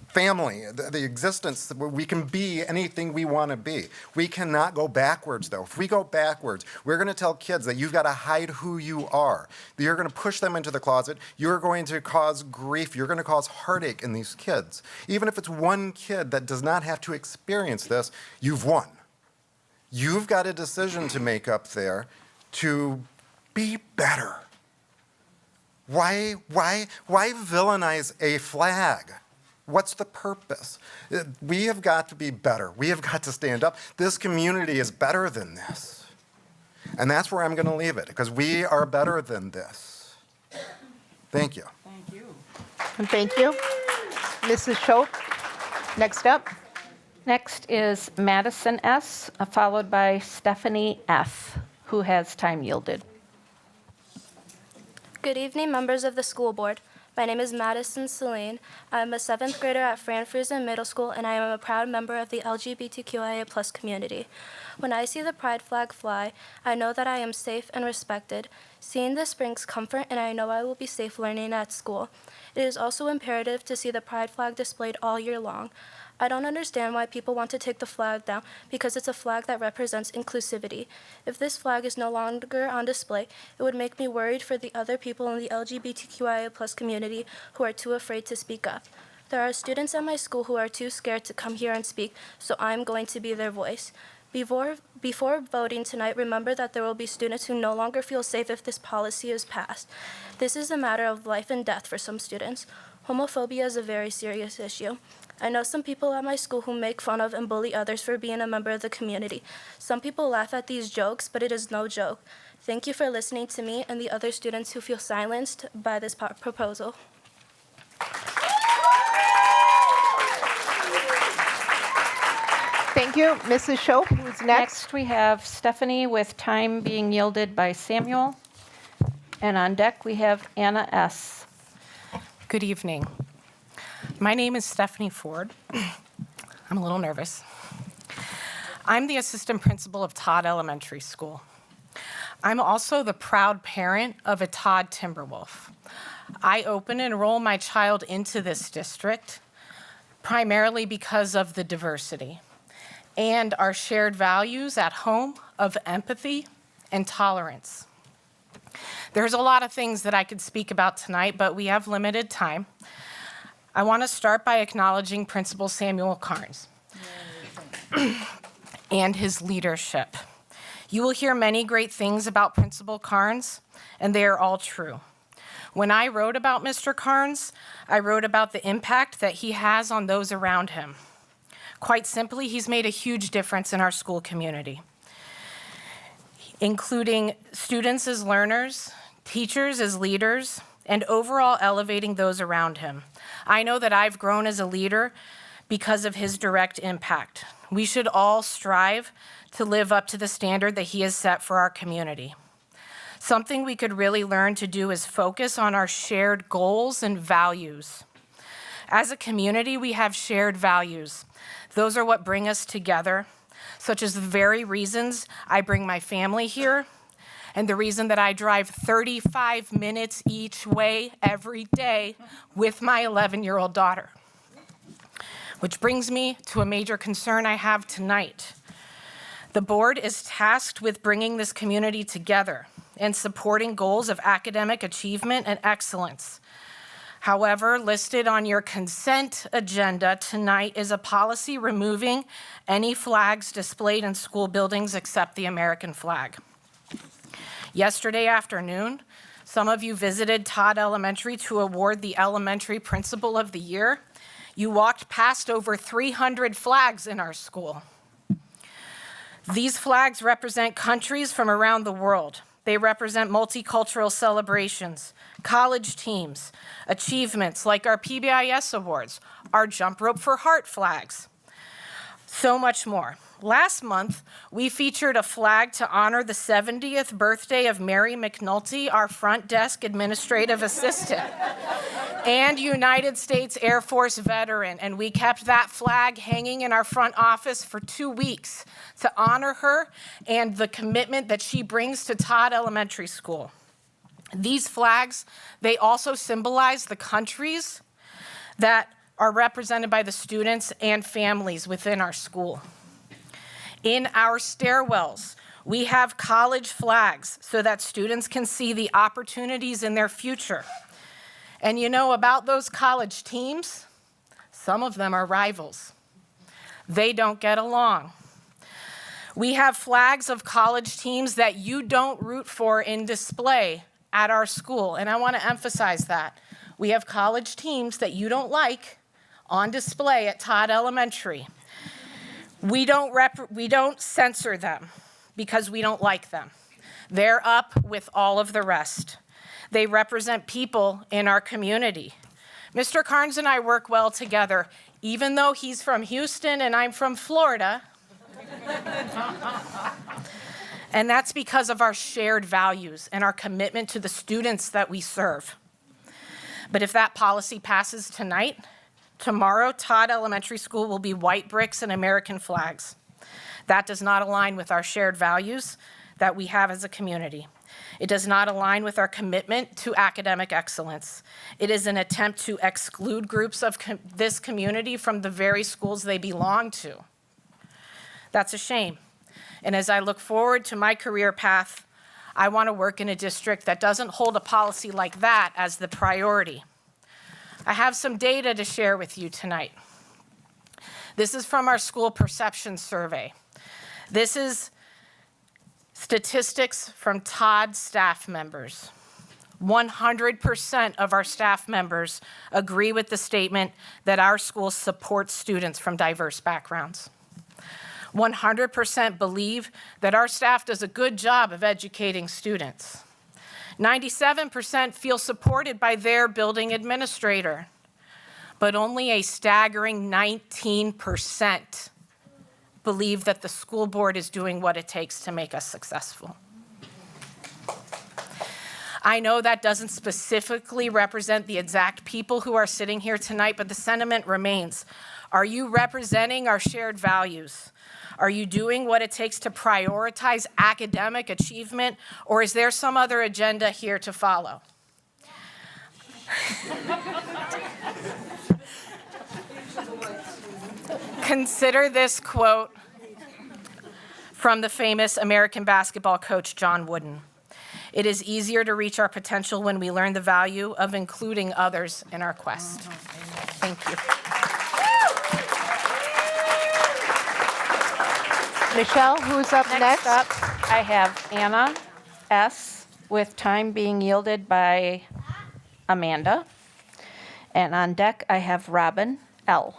family, the existence, we can be anything we want to be. We cannot go backwards, though. If we go backwards, we're going to tell kids that you've got to hide who you are. That you're going to push them into the closet. You're going to cause grief. You're going to cause heartache in these kids. Even if it's one kid that does not have to experience this, you've won. You've got a decision to make up there to be better. Why villainize a flag? What's the purpose? We have got to be better. We have got to stand up. This community is better than this. And that's where I'm going to leave it, because we are better than this. Thank you.
Thank you. And thank you. Mrs. Shope, next up.
Next is Madison S., followed by Stephanie F., who has time yielded.
Good evening, members of the school board. My name is Madison Celine. I'm a 7th grader at Franfrusen Middle School, and I am a proud member of the LGBTQIA+ community. When I see the pride flag fly, I know that I am safe and respected. Seeing this brings comfort, and I know I will be safe learning at school. It is also imperative to see the pride flag displayed all year long. I don't understand why people want to take the flag down, because it's a flag that represents inclusivity. If this flag is no longer on display, it would make me worried for the other people in the LGBTQIA+ community who are too afraid to speak up. There are students at my school who are too scared to come here and speak, so I'm going to be their voice. Before voting tonight, remember that there will be students who no longer feel safe if this policy is passed. This is a matter of life and death for some students. Homophobia is a very serious issue. I know some people at my school who make fun of and bully others for being a member of the community. Some people laugh at these jokes, but it is no joke. Thank you for listening to me and the other students who feel silenced by this proposal.
Thank you. Mrs. Shope, who's next?
Next, we have Stephanie with time being yielded by Samuel. And on deck, we have Anna S.
Good evening. My name is Stephanie Ford. I'm a little nervous. I'm the assistant principal of Todd Elementary School. I'm also the proud parent of a Todd Timberwolf. I open and enroll my child into this district primarily because of the diversity and our shared values at home of empathy and tolerance. There's a lot of things that I could speak about tonight, but we have limited time. I want to start by acknowledging Principal Samuel Carnes and his leadership. You will hear many great things about Principal Carnes, and they are all true. When I wrote about Mr. Carnes, I wrote about the impact that he has on those around him. Quite simply, he's made a huge difference in our school community, including students as learners, teachers as leaders, and overall elevating those around him. I know that I've grown as a leader because of his direct impact. We should all strive to live up to the standard that he has set for our community. Something we could really learn to do is focus on our shared goals and values. As a community, we have shared values. Those are what bring us together. such as the very reasons I bring my family here and the reason that I drive 35 minutes each way every day with my 11-year-old daughter. Which brings me to a major concern I have tonight. The board is tasked with bringing this community together and supporting goals of academic achievement and excellence. However, listed on your consent agenda tonight is a policy removing any flags displayed in school buildings except the American flag. Yesterday afternoon, some of you visited Todd Elementary to award the Elementary Principal of the Year. You walked past over 300 flags in our school. These flags represent countries from around the world. They represent multicultural celebrations, college teams, achievements like our PBIS awards, our Jump Rope for Heart flags, so much more. Last month, we featured a flag to honor the 70th birthday of Mary McNulty, our front desk administrative assistant, and United States Air Force veteran, and we kept that flag hanging in our front office for 2 weeks to honor her and the commitment that she brings to Todd Elementary School. These flags, they also symbolize the countries that are represented by the students and families within our school. In our stairwells, we have college flags so that students can see the opportunities in their future. And you know about those college teams? Some of them are rivals. They don't get along. We have flags of college teams that you don't root for in display at our school, and I want to emphasize that. We have college teams that you don't like on display at Todd Elementary. We don't censor them because we don't like them. They're up with all of the rest. They represent people in our community. Mr. Carnes and I work well together, even though he's from Houston and I'm from Florida. And that's because of our shared values and our commitment to the students that we serve. But if that policy passes tonight, tomorrow, Todd Elementary School will be white bricks and American flags. That does not align with our shared values that we have as a community. It does not align with our commitment to academic excellence. It is an attempt to exclude groups of this community from the very schools they belong to. That's a shame. And as I look forward to my career path, I want to work in a district that doesn't hold a policy like that as the priority. I have some data to share with you tonight. This is from our school perception survey. This is statistics from Todd staff members. 100% of our staff members agree with the statement that our school supports students from diverse backgrounds. 100% believe that our staff does a good job of educating students. 97% feel supported by their building administrator, but only a staggering 19% believe that the school board is doing what it takes to make us successful. I know that doesn't specifically represent the exact people who are sitting here tonight, but the sentiment remains. Are you representing our shared values? Are you doing what it takes to prioritize academic achievement, or is there some other agenda here to follow? Consider this quote from the famous American basketball coach John Wooden. It is easier to reach our potential when we learn the value of including others in our quest. Thank you.
Michelle, who's up next?
Next up, I have Anna S., with time being yielded by Amanda. And on deck, I have Robin L.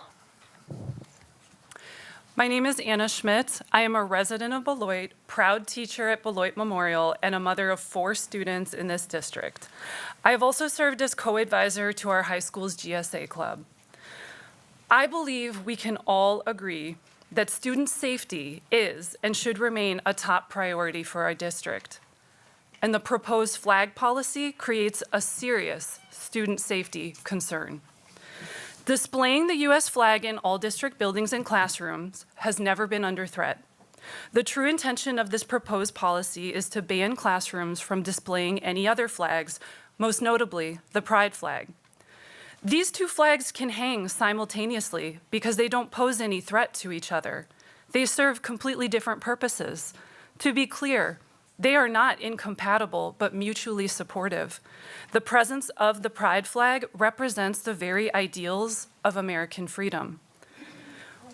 My name is Anna Schmidt. I am a resident of Beloit, proud teacher at Beloit Memorial, and a mother of 4 students in this district. I have also served as co-advisor to our high school's GSA club. I believe we can all agree that student safety is and should remain a top priority for our district. And the proposed flag policy creates a serious student safety concern. Displaying the U.S. flag in all district buildings and classrooms has never been under threat. The true intention of this proposed policy is to ban classrooms from displaying any other flags, most notably the pride flag. These two flags can hang simultaneously because they don't pose any threat to each other. They serve completely different purposes. To be clear, they are not incompatible, but mutually supportive. The presence of the pride flag represents the very ideals of American freedom.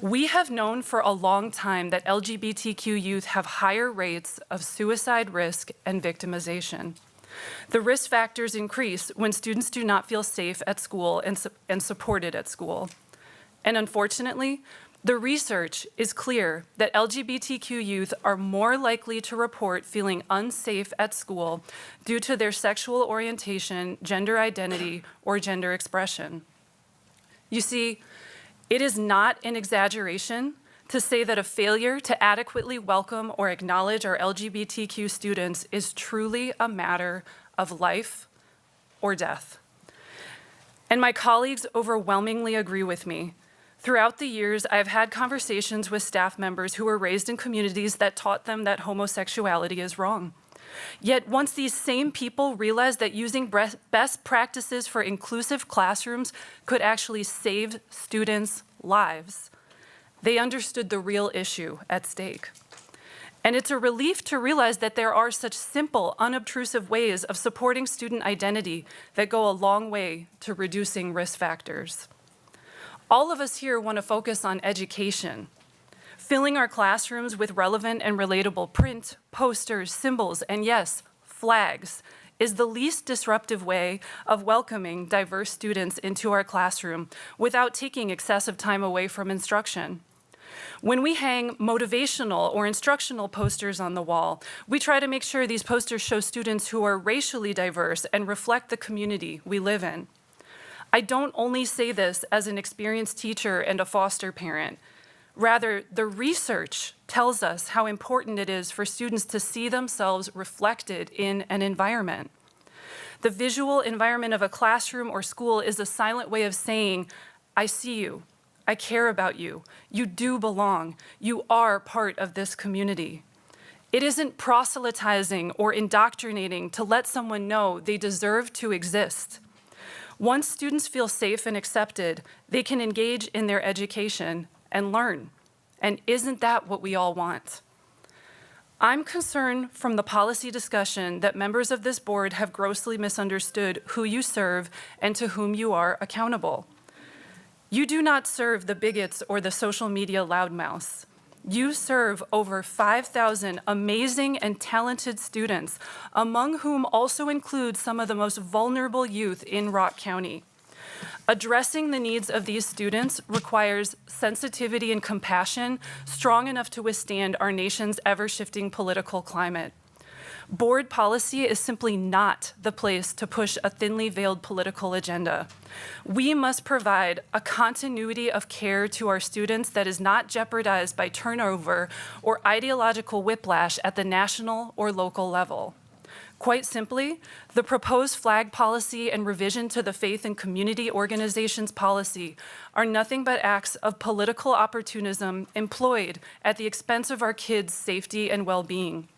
We have known for a long time that LGBTQ youth have higher rates of suicide risk and victimization. The risk factors increase when students do not feel safe at school and supported at school. And unfortunately, the research is clear that LGBTQ youth are more likely to report feeling unsafe at school due to their sexual orientation, gender identity, or gender expression. You see, it is not an exaggeration to say that a failure to adequately welcome or acknowledge our LGBTQ students is truly a matter of life or death. And my colleagues overwhelmingly agree with me. Throughout the years, I've had conversations with staff members who were raised in communities that taught them that homosexuality is wrong. Yet once these same people realized that using best practices for inclusive classrooms could actually save students' lives, they understood the real issue at stake. And it's a relief to realize that there are such simple, unobtrusive ways of supporting student identity that go a long way to reducing risk factors. All of us here want to focus on education, filling our classrooms with relevant and relatable print, posters, symbols, and yes, flags is the least disruptive way of welcoming diverse students into our classroom without taking excessive time away from instruction. When we hang motivational or instructional posters on the wall, we try to make sure these posters show students who are racially diverse and reflect the community we live in. I don't only say this as an experienced teacher and a foster parent. Rather, the research tells us how important it is for students to see themselves reflected in an environment. The visual environment of a classroom or school is a silent way of saying, I see you, I care about you, you do belong, you are part of this community. It isn't proselytizing or indoctrinating to let someone know they deserve to exist. Once students feel safe and accepted, they can engage in their education and learn. And isn't that what we all want? I'm concerned from the policy discussion that members of this board have grossly misunderstood who you serve and to whom you are accountable. You do not serve the bigots or the social media loudmouths. You serve over 5,000 amazing and talented students, among whom also include some of the most vulnerable youth in Rock County. Addressing the needs of these students requires sensitivity and compassion strong enough to withstand our nation's ever-shifting political climate. Board policy is simply not the place to push a thinly veiled political agenda. We must provide a continuity of care to our students that is not jeopardized by turnover or ideological whiplash at the national or local level. Quite simply, the proposed flag policy and revision to the faith and community organizations policy are nothing but acts of political opportunism employed at the expense of our kids' safety and well-being.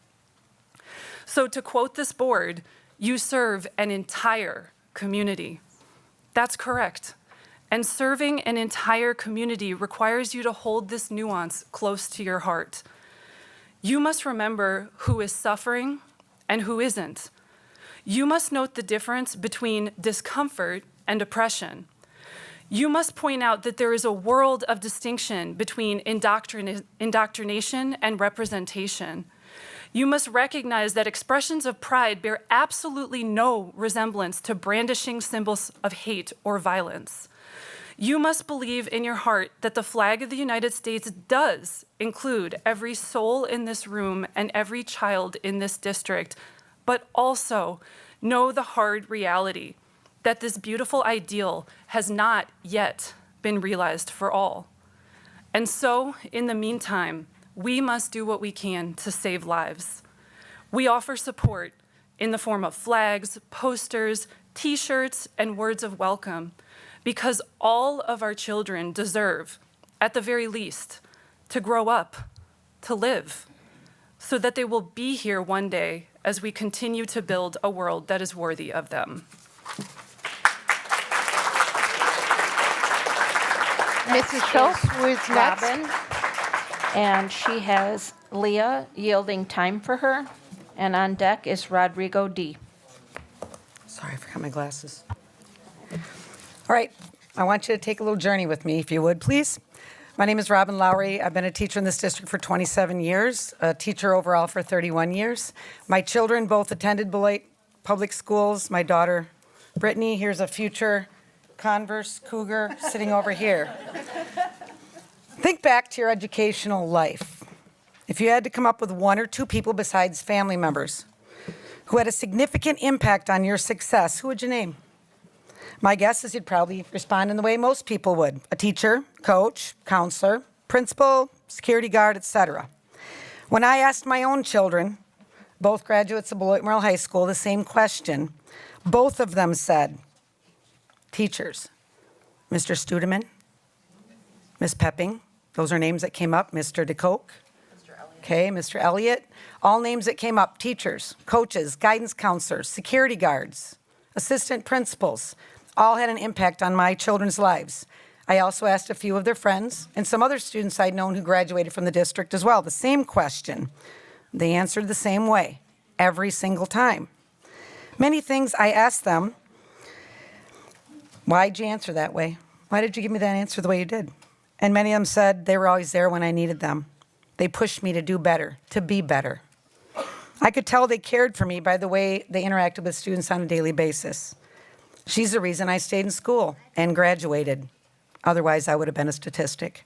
So to quote this board, you serve an entire community. That's correct. And serving an entire community requires you to hold this nuance close to your heart. You must remember who is suffering and who isn't. You must note the difference between discomfort and oppression. You must point out that there is a world of distinction between indoctrination and representation. You must recognize that expressions of pride bear absolutely no resemblance to brandishing symbols of hate or violence. You must believe in your heart that the flag of the United States does include every soul in this room and every child in this district, but also know the hard reality that this beautiful ideal has not yet been realized for all. And so, in the meantime, we must do what we can to save lives. We offer support in the form of flags, posters, t-shirts, and words of welcome, because all of our children deserve, at the very least, to grow up, to live, so that they will be here one day as we continue to build a world that is worthy of them.
Mrs. Schultz, who is next?
Robin, and she has Leah yielding time for her. And on deck is Rodrigo D.
Sorry, I forgot my glasses. All right, I want you to take a little journey with me, if you would, please. My name is Robin Lowry. I've been a teacher in this district for 27 years, a teacher overall for 31 years. My children both attended Beloit Public Schools. My daughter, Brittany, here's a future Converse Cougar sitting over here. Think back to your educational life. If you had to come up with one or two people besides family members who had a significant impact on your success, who would you name? My guess is you'd probably respond in the way most people would: a teacher, coach, counselor, principal, security guard, etc. When I asked my own children, both graduates of Beloit Memorial High School, the same question, both of them said, teachers. Mr. Studeman, Miss Pepping, those are names that came up. Mr. DeCoke, okay, Mr. Elliott, all names that came up. Teachers, coaches, guidance counselors, security guards, assistant principals, all had an impact on my children's lives. I also asked a few of their friends and some other students I'd known who graduated from the district as well, the same question. They answered the same way every single time. Many things I asked them, why'd you answer that way? Why did you give me that answer the way you did? And many of them said they were always there when I needed them. They pushed me to do better, to be better. I could tell they cared for me by the way they interacted with students on a daily basis. She's the reason I stayed in school and graduated. Otherwise, I would have been a statistic.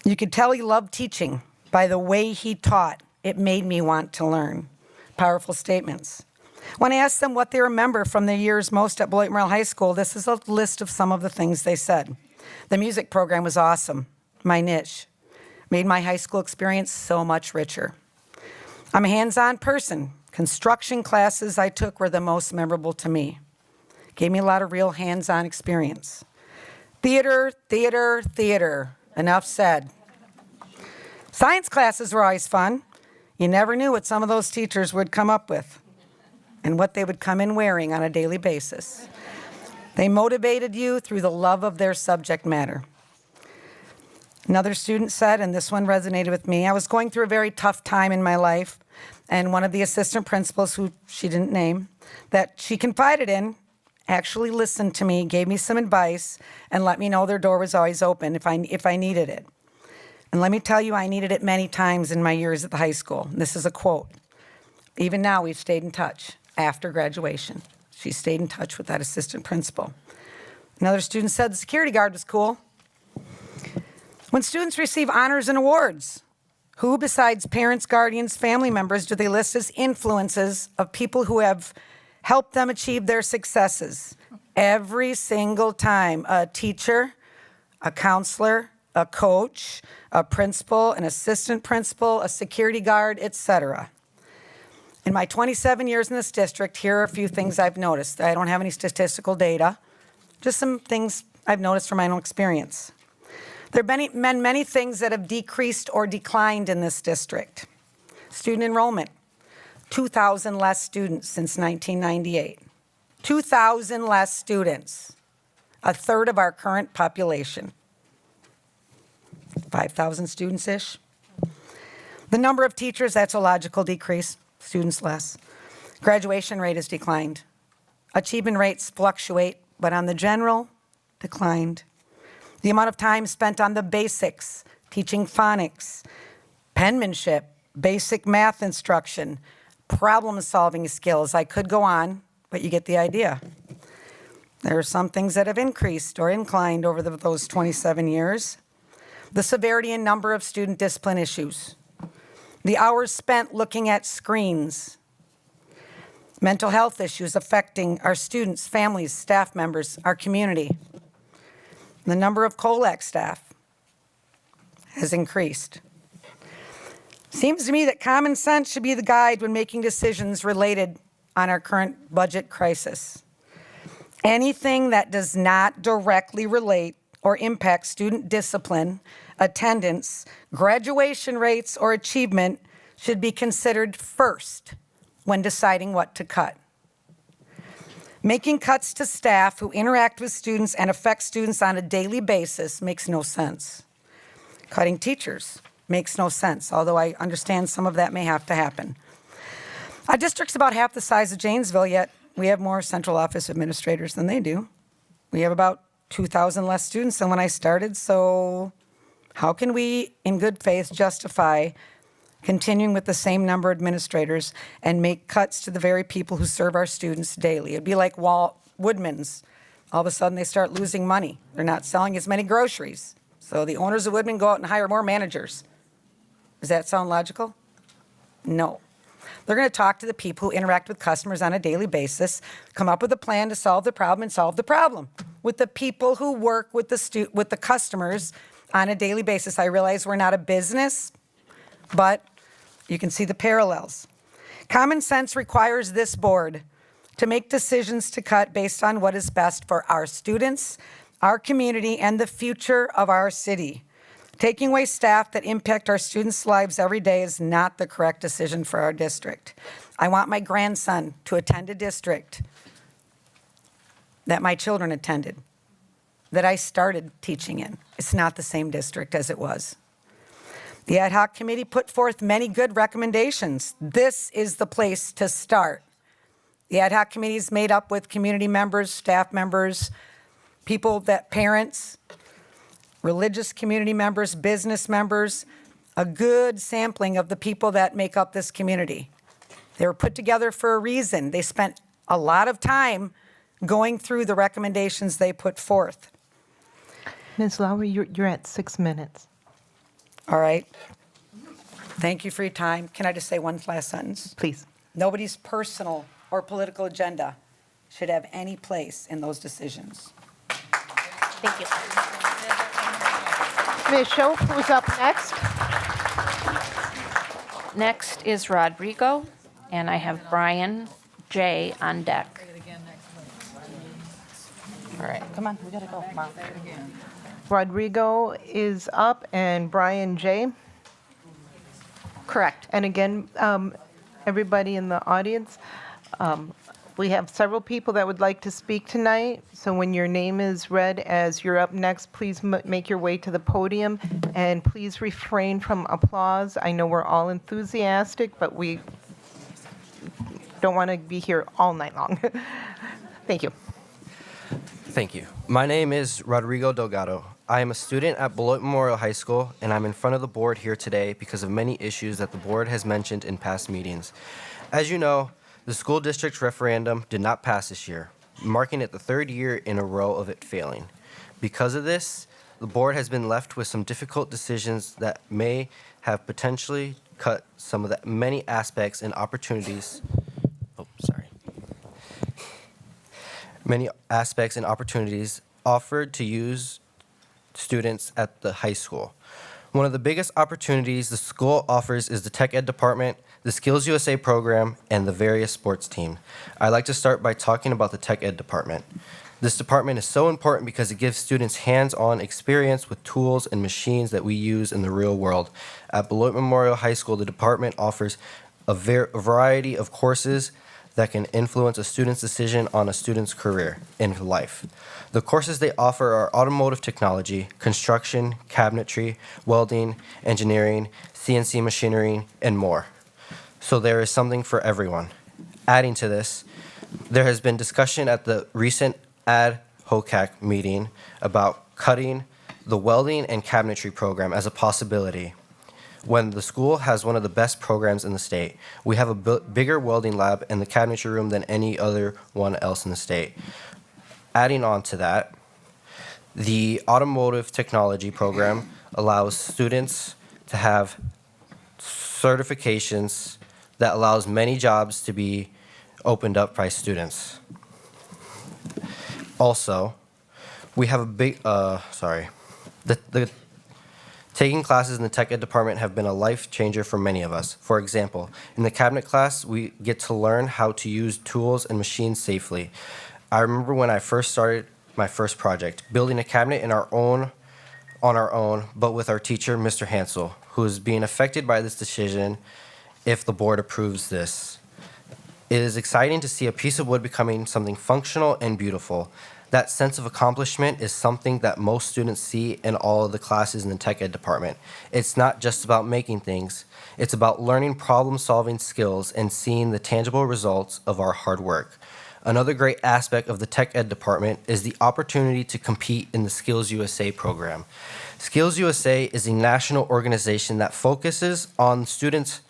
You could tell he loved teaching by the way he taught. It made me want to learn. Powerful statements. When I asked them what they remember from their years most at Beloit Memorial High School, this is a list of some of the things they said. The music program was awesome, my niche. Made my high school experience so much richer. I'm a hands-on person. Construction classes I took were the most memorable to me. Gave me a lot of real hands-on experience. Theater, theater, theater. Enough said. Science classes were always fun. You never knew what some of those teachers would come up with and what they would come in wearing on a daily basis. They motivated you through the love of their subject matter. Another student said, and this one resonated with me, I was going through a very tough time in my life, and one of the assistant principals, who she didn't name, that she confided in, actually listened to me, gave me some advice, and let me know their door was always open if I needed it. And let me tell you, I needed it many times in my years at the high school. This is a quote. Even now, we've stayed in touch after graduation. She stayed in touch with that assistant principal. Another student said the security guard was cool. When students receive honors and awards, who besides parents, guardians, family members do they list as influences of people who have helped them achieve their successes? Every single time, a teacher, a counselor, a coach, a principal, an assistant principal, a security guard, etc. In my 27 years in this district, here are a few things I've noticed. I don't have any statistical data, just some things I've noticed from my own experience. There have been many things that have decreased or declined in this district. Student enrollment, 2,000 less students since 1998. 2,000 less students, a third of our current population. 5,000 students-ish. The number of teachers, that's a logical decrease, students less. Graduation rate has declined. Achievement rates fluctuate, but on the general, declined. The amount of time spent on the basics, teaching phonics, penmanship, basic math instruction, problem-solving skills. I could go on, but you get the idea. There are some things that have increased or inclined over those 27 years. The severity and number of student discipline issues. The hours spent looking at screens. Mental health issues affecting our students, families, staff members, our community. The number of COLAC staff has increased. Seems to me that common sense should be the guide when making decisions related on our current budget crisis. Anything that does not directly relate or impact student discipline, attendance, graduation rates, or achievement should be considered first when deciding what to cut. Making cuts to staff who interact with students and affect students on a daily basis makes no sense. Cutting teachers makes no sense, although I understand some of that may have to happen. Our district's about half the size of Janesville, yet we have more central office administrators than they do. We have about 2,000 less students than when I started, so how can we, in good faith, justify continuing with the same number of administrators and make cuts to the very people who serve our students daily? It'd be like Woodman's. All of a sudden, they start losing money. They're not selling as many groceries. So the owners of Woodman go out and hire more managers. Does that sound logical? No. They're going to talk to the people who interact with customers on a daily basis, come up with a plan to solve the problem, and solve the problem with the people who work with the customers on a daily basis. I realize we're not a business, but you can see the parallels. Common sense requires this board to make decisions to cut based on what is best for our students, our community, and the future of our city. Taking away staff that impact our students' lives every day is not the correct decision for our district. I want my grandson to attend a district that my children attended, that I started teaching in. It's not the same district as it was. The ad hoc committee put forth many good recommendations. This is the place to start. The ad hoc committee is made up with community members, staff members, parents, religious community members, business members, a good sampling of the people that make up this community. They were put together for a reason. They spent a lot of time going through the recommendations they put forth.
Ms. Lowry, you're at 6 minutes.
All right. Thank you for your time. Can I just say one last sentence?
Please.
Nobody's personal or political agenda should have any place in those decisions.
Thank you.
Ms. Schoaf, who's up next?
Next is Rodrigo, and I have Brian J. on deck.
All right, come on, we gotta go. Come on.
Rodrigo is up, and Brian J.
Correct.
And again, everybody in the audience, we have several people that would like to speak tonight. So when your name is read as you're up next, please make your way to the podium, and please refrain from applause. I know we're all enthusiastic, but we don't want to be here all night long. Thank you.
Thank you. My name is Rodrigo Delgado. I am a student at Beloit Memorial High School, and I'm in front of the board here today because of many issues that the board has mentioned in past meetings. As you know, the school district's referendum did not pass this year, marking it the third year in a row of it failing. Because of this, the board has been left with some difficult decisions that may have potentially cut some of the many aspects and opportunities. Many aspects and opportunities offered to use students at the high school. One of the biggest opportunities the school offers is the Tech Ed department, the Skills USA program, and the various sports teams. I'd like to start by talking about the Tech Ed department. This department is so important because it gives students hands-on experience with tools and machines that we use in the real world. At Beloit Memorial High School, the department offers a variety of courses that can influence a student's decision on a student's career in life. The courses they offer are automotive technology, construction, cabinetry, welding, engineering, CNC machinery, and more. So there is something for everyone. Adding to this, there has been discussion at the recent ad hoc meeting about cutting the welding and cabinetry program as a possibility. When the school has one of the best programs in the state, we have a bigger welding lab and the cabinetry room than any other one else in the state. Adding on to that, the automotive technology program allows students to have certifications that allows many jobs to be opened up by students. Also, we have a big, taking classes in the Tech Ed department have been a life changer for many of us. For example, in the cabinet class, we get to learn how to use tools and machines safely. I remember when I first started my first project, building a cabinet on our own, but with our teacher, Mr. Hansel, who is being affected by this decision if the board approves this. It is exciting to see a piece of wood becoming something functional and beautiful. That sense of accomplishment is something that most students see in all of the classes in the tech ed department. It's not just about making things, it's about learning problem-solving skills and seeing the tangible results of our hard work. Another great aspect of the tech ed department is the opportunity to compete in the Skills USA program. Skills USA is a national organization that focuses on students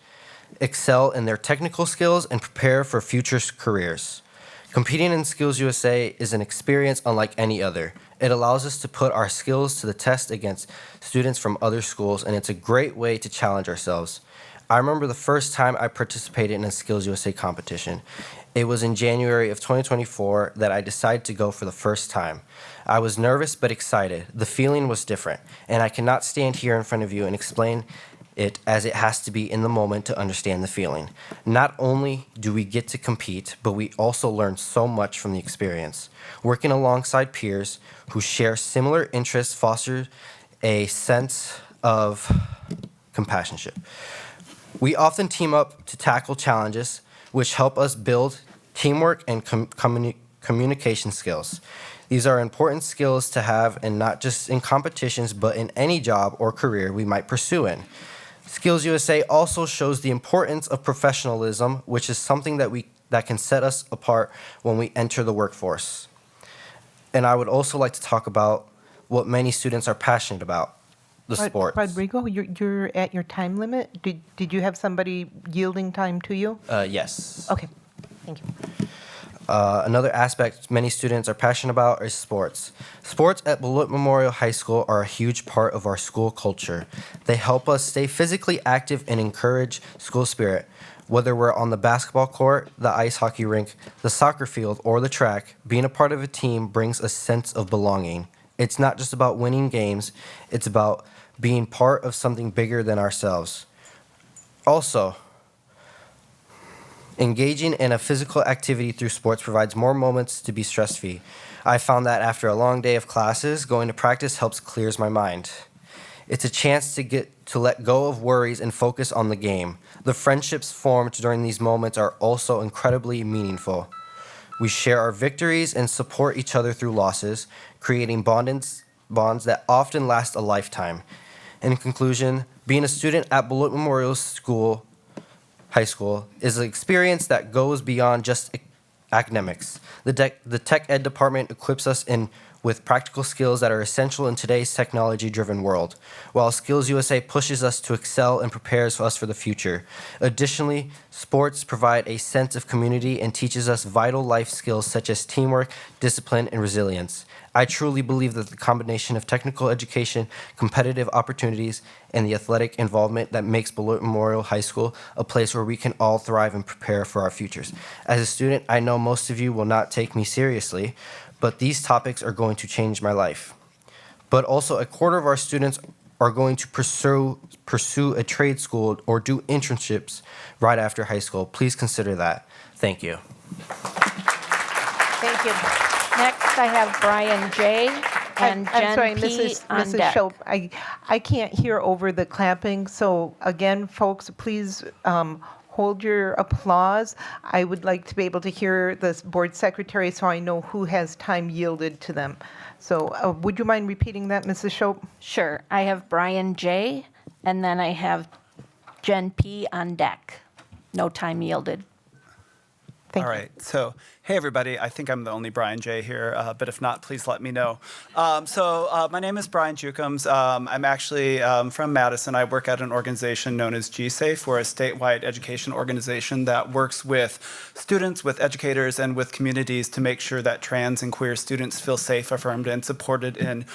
excel in their technical skills and prepare for future careers. Competing in Skills USA is an experience unlike any other. It allows us to put our skills to the test against students from other schools, and it's a great way to challenge ourselves. I remember the first time I participated in a Skills USA competition. It was in January of 2024 that I decided to go for the first time. I was nervous but excited. The feeling was different, and I cannot stand here in front of you and explain it as it has to be in the moment to understand the feeling. Not only do we get to compete, but we also learn so much from the experience. Working alongside peers who share similar interests fosters a sense of companionship. We often team up to tackle challenges, which help us build teamwork and communication skills. These are important skills to have, and not just in competitions, but in any job or career we might pursue in. Skills USA also shows the importance of professionalism, which is something that can set us apart when we enter the workforce. And I would also like to talk about what many students are passionate about, the sports.
Rodrigo, you're at your time limit. Did you have somebody yielding time to you?
Yes.
Okay, thank you.
Another aspect many students are passionate about is sports. Sports at Beloit Memorial High School are a huge part of our school culture. They help us stay physically active and encourage school spirit. Whether we're on the basketball court, the ice hockey rink, the soccer field, or the track, being a part of a team brings a sense of belonging. It's not just about winning games, it's about being part of something bigger than ourselves. Also, engaging in a physical activity through sports provides more moments to be stress-free. I found that after a long day of classes, going to practice helps clears my mind. It's a chance to let go of worries and focus on the game. The friendships formed during these moments are also incredibly meaningful. We share our victories and support each other through losses, creating bonds that often last a lifetime. In conclusion, being a student at Beloit Memorial High School is an experience that goes beyond just academics. The tech ed department equips us with practical skills that are essential in today's technology-driven world, while Skills USA pushes us to excel and prepares us for the future. Additionally, sports provide a sense of community and teaches us vital life skills such as teamwork, discipline, and resilience. I truly believe that the combination of technical education, competitive opportunities, and the athletic involvement that makes Beloit Memorial High School a place where we can all thrive and prepare for our futures. As a student, I know most of you will not take me seriously, but these topics are going to change my life. But also, a quarter of our students are going to pursue a trade school or do internships right after high school. Please consider that. Thank you.
Thank you. Next, I have Brian J. and
I'm
Jen
sorry,
P. on
Mrs.
deck.
Shope, I can't hear over the clapping, so again, folks, please hold your applause. I would like to be able to hear the board secretary so I know who has time yielded to them. So would you mind repeating that, Mrs. Shope?
Sure. I have Brian J. and then I have Jen P. on deck. No time yielded.
Thank
All
you.
right. So, hey, everybody. I think I'm the only Brian J here, but if not, please let me know. My name is Brian Jukums. I'm actually from Madison. I work at an organization known as GSAFE. We're a statewide education organization that works with students, with educators, and with communities to make sure that trans and queer students feel safe, affirmed, and supported in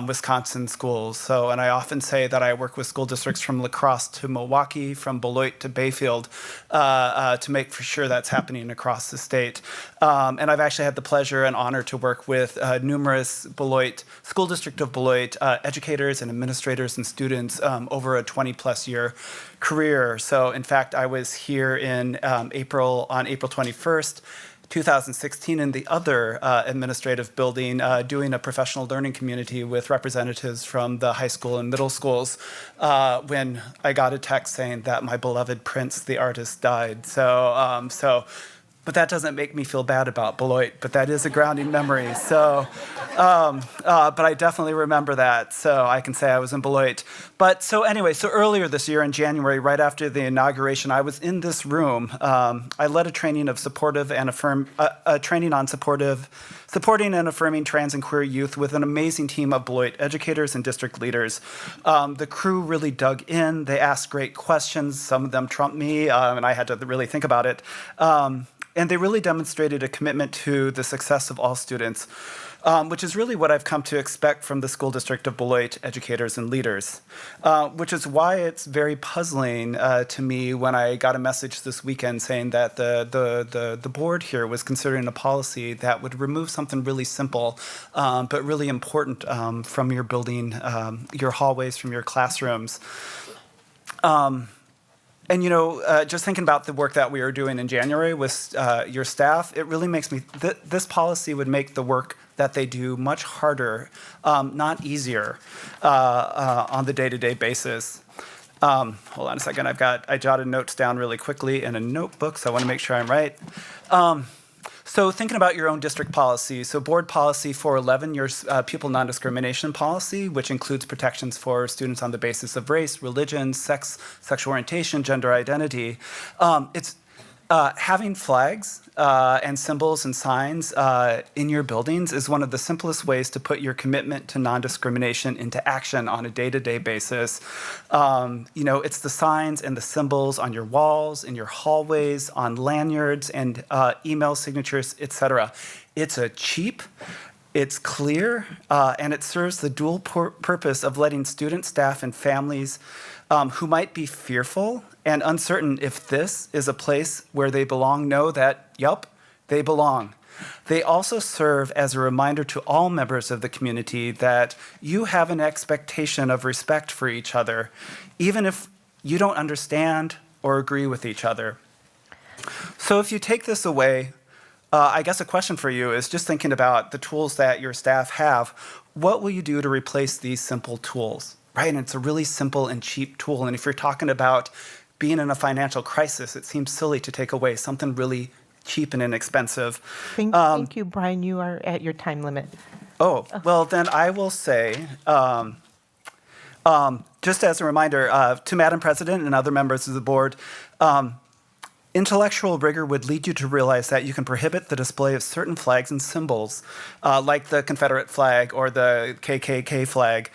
Wisconsin schools. So, and I often say that I work with school districts from La Crosse to Milwaukee, from Beloit to Bayfield, to make for sure that's happening across the state. And I've actually had the pleasure and honor to work with numerous Beloit, School District of Beloit educators and administrators and students over a 20-plus year career. So in fact, I was here in on April 21st 2016 in the other administrative building doing a professional learning community with representatives from the high school and middle schools when I got a text saying that my beloved Prince, the artist, died. But that doesn't make me feel bad about Beloit, but that is a grounding memory. But I definitely remember that, so I can say I was in Beloit. But so earlier this year in January, right after the inauguration, I was in this room. I led a training of supporting and affirming trans and queer youth with an amazing team of Beloit educators and district leaders. The crew really dug in. They asked great questions. Some of them trumped me, and I had to really think about it. And they really demonstrated a commitment to the success of all students, which is really what I've come to expect from the school district of Beloit educators and leaders, which is why it's very puzzling to me when I got a message this weekend saying that the board here was considering a policy that would remove something really simple, but really important from your building, your hallways, from your classrooms. And just thinking about the work that we are doing in January with your staff, it really makes me, this policy would make the work that they do much harder, not easier, on the day-to-day basis. Hold on a second, I jotted notes down really quickly in a notebook, so I want to make sure I'm right. So thinking about your own district policy, so board policy 411, your pupil non-discrimination policy, which includes protections for students on the basis of race, religion, sex, sexual orientation, gender identity. It's having flags and symbols and signs in your buildings is one of the simplest ways to put your commitment to non-discrimination into action on a day-to-day basis. It's the signs and the symbols on your walls, in your hallways, on lanyards and email signatures, etc. It's cheap, it's clear, and it serves the dual purpose of letting students, staff, and families who might be fearful and uncertain if this is a place where they belong know that, yup, they belong. They also serve as a reminder to all members of the community that you have an expectation of respect for each other, even if you don't understand or agree with each other. So if you take this away, I guess a question for you is just thinking about the tools that your staff have, what will you do to replace these simple tools? Right, and it's a really simple and cheap tool. And if you're talking about being in a financial crisis, it seems silly to take away something really cheap and inexpensive.
Thank you, Brian. You are at your time limit.
Oh, well, then I will say, just as a reminder to Madam President and other members of the board, intellectual rigor would lead you to realize that you can prohibit the display of certain flags and symbols, like the Confederate flag or the KKK flag,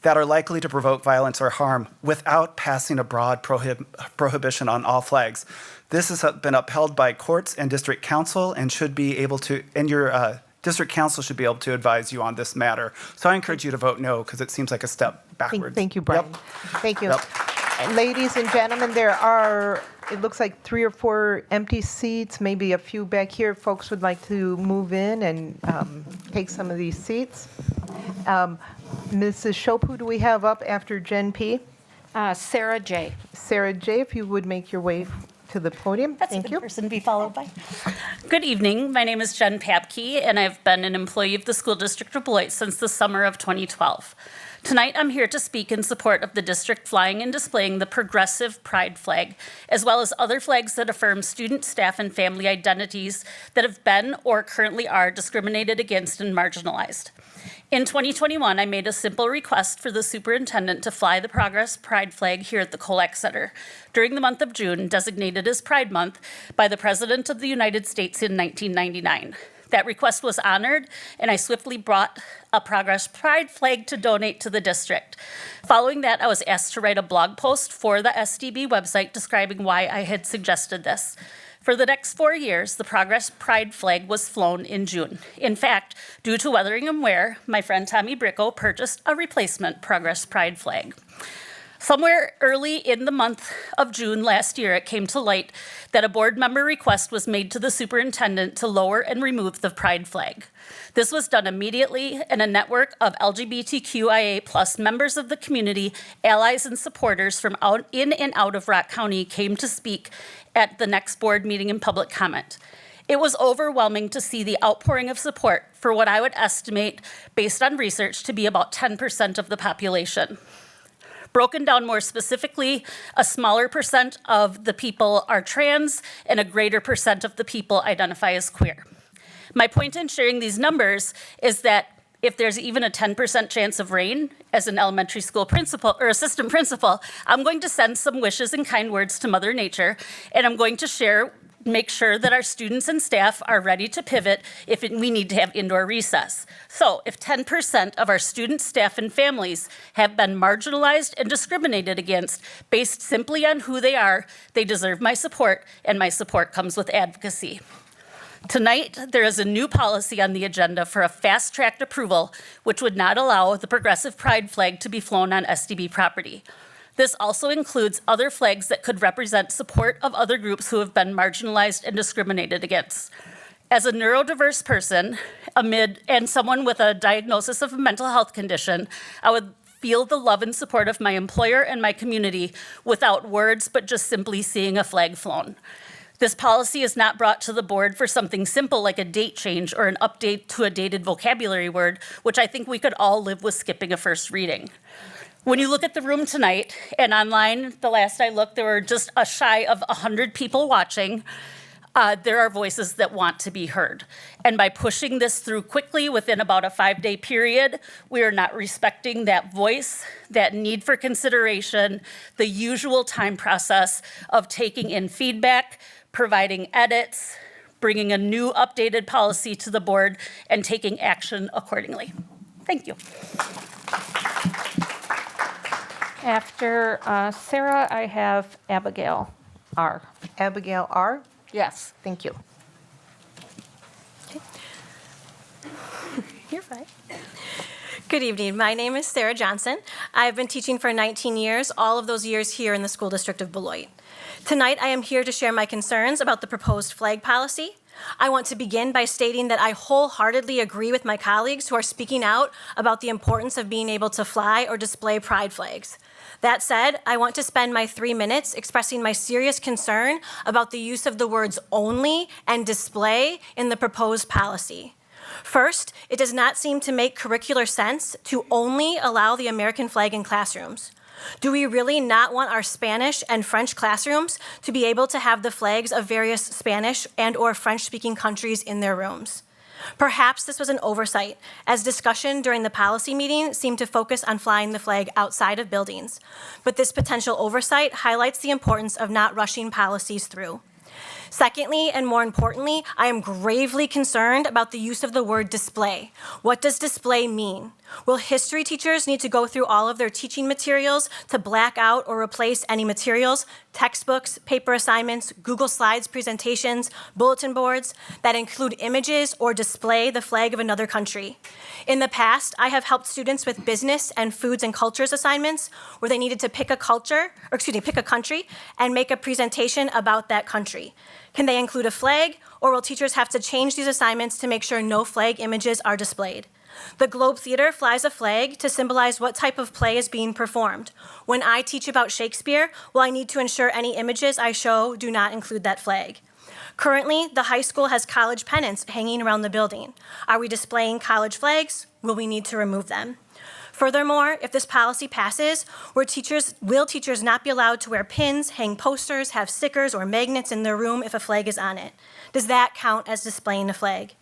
that are likely to provoke violence or harm without passing a broad prohibition on all flags. This has been upheld by courts and district council and should be able to, and your district council should be able to advise you on this matter. So I encourage you to vote no because it seems like a step backwards.
Thank you, Brian.
Yep.
Thank you.
Yep.
Ladies and gentlemen, there are, it looks like 3 or 4 empty seats, maybe a few back here. Folks would like to move in and take some of these seats. Mrs. Shope, who do we have up after Jen P?
Sarah J.
Sarah J, if you would make your way to the podium.
That's
Thank
a good
you.
person to be followed by. Good evening. My name is Jen Papke, and I've been an employee of the School District of Beloit since the summer of 2012. Tonight, I'm here to speak in support of the district flying and displaying the progressive pride flag, as well as other flags that affirm student, staff, and family identities that have been or currently are discriminated against and marginalized. In 2021, I made a simple request for the superintendent to fly the Progress Pride flag here at the Colac Center during the month of June, designated as Pride Month by the President of the United States in 1999. That request was honored, and I swiftly brought a Progress Pride flag to donate to the district. Following that, I was asked to write a blog post for the SDB website describing why I had suggested this. For the next 4 years, the Progress Pride flag was flown in June. In fact, due to weathering and wear, my friend Tommy Bricko purchased a replacement Progress Pride flag. Somewhere early in the month of June last year, it came to light that a board member request was made to the superintendent to lower and remove the pride flag. This was done immediately, and a network of LGBTQIA+ members of the community, allies, and supporters from in and out of Rock County came to speak at the next board meeting in public comment. It was overwhelming to see the outpouring of support for what I would estimate, based on research, to be about 10% of the population. Broken down more specifically, a smaller percent of the people are trans and a greater percent of the people identify as queer. My point in sharing these numbers is that if there's even a 10% chance of rain, as an elementary school principal or assistant principal, I'm going to send some wishes and kind words to Mother Nature, and I'm going to make sure that our students and staff are ready to pivot if we need to have indoor recess. So if 10% of our students, staff, and families have been marginalized and discriminated against based simply on who they are, they deserve my support, and my support comes with advocacy. Tonight, there is a new policy on the agenda for a fast-tracked approval, which would not allow the progressive pride flag to be flown on SDB property. This also includes other flags that could represent support of other groups who have been marginalized and discriminated against. As a neurodiverse person, and someone with a diagnosis of a mental health condition, I would feel the love and support of my employer and my community without words, but just simply seeing a flag flown. This policy is not brought to the board for something simple like a date change or an update to a dated vocabulary word, which I think we could all live with skipping a first reading. When you look at the room tonight, and online, the last I looked, there were just a shy of 100 people watching. There are voices that want to be heard. And by pushing this through quickly within about a 5-day period, we are not respecting that voice, that need for consideration, the usual time process of taking in feedback, providing edits, bringing a new updated policy to the board, and taking action accordingly. Thank you.
After Sarah, I have Abigail R.
Abigail R.
Yes.
Thank you.
You're fine. Good evening. My name is Sarah Johnson. I've been teaching for 19 years, all of those years here in the School District of Beloit. Tonight, I am here to share my concerns about the proposed flag policy. I want to begin by stating that I wholeheartedly agree with my colleagues who are speaking out about the importance of being able to fly or display pride flags. That said, I want to spend my 3 minutes expressing my serious concern about the use of the words only and display in the proposed policy. First, it does not seem to make curricular sense to only allow the American flag in classrooms. Do we really not want our Spanish and French classrooms to be able to have the flags of various Spanish and/or French-speaking countries in their rooms? Perhaps this was an oversight, as discussion during the policy meeting seemed to focus on flying the flag outside of buildings. But this potential oversight highlights the importance of not rushing policies through. Secondly, and more importantly, I am gravely concerned about the use of the word display. What does display mean? Will history teachers need to go through all of their teaching materials to black out or replace any materials, textbooks, paper assignments, Google Slides presentations, bulletin boards that include images or display the flag of another country? In the past, I have helped students with business and foods and cultures assignments where they needed to pick a country and make a presentation about that country. Can they include a flag, or will teachers have to change these assignments to make sure no flag images are displayed? The Globe Theater flies a flag to symbolize what type of play is being performed. When I teach about Shakespeare, will I need to ensure any images I show do not include that flag? Currently, the high school has college pennants hanging around the building. Are we displaying college flags? Will we need to remove them? Furthermore, if this policy passes, will teachers not be allowed to wear pins, hang posters, have stickers or magnets in their room if a flag is on it? Does that count as displaying a flag?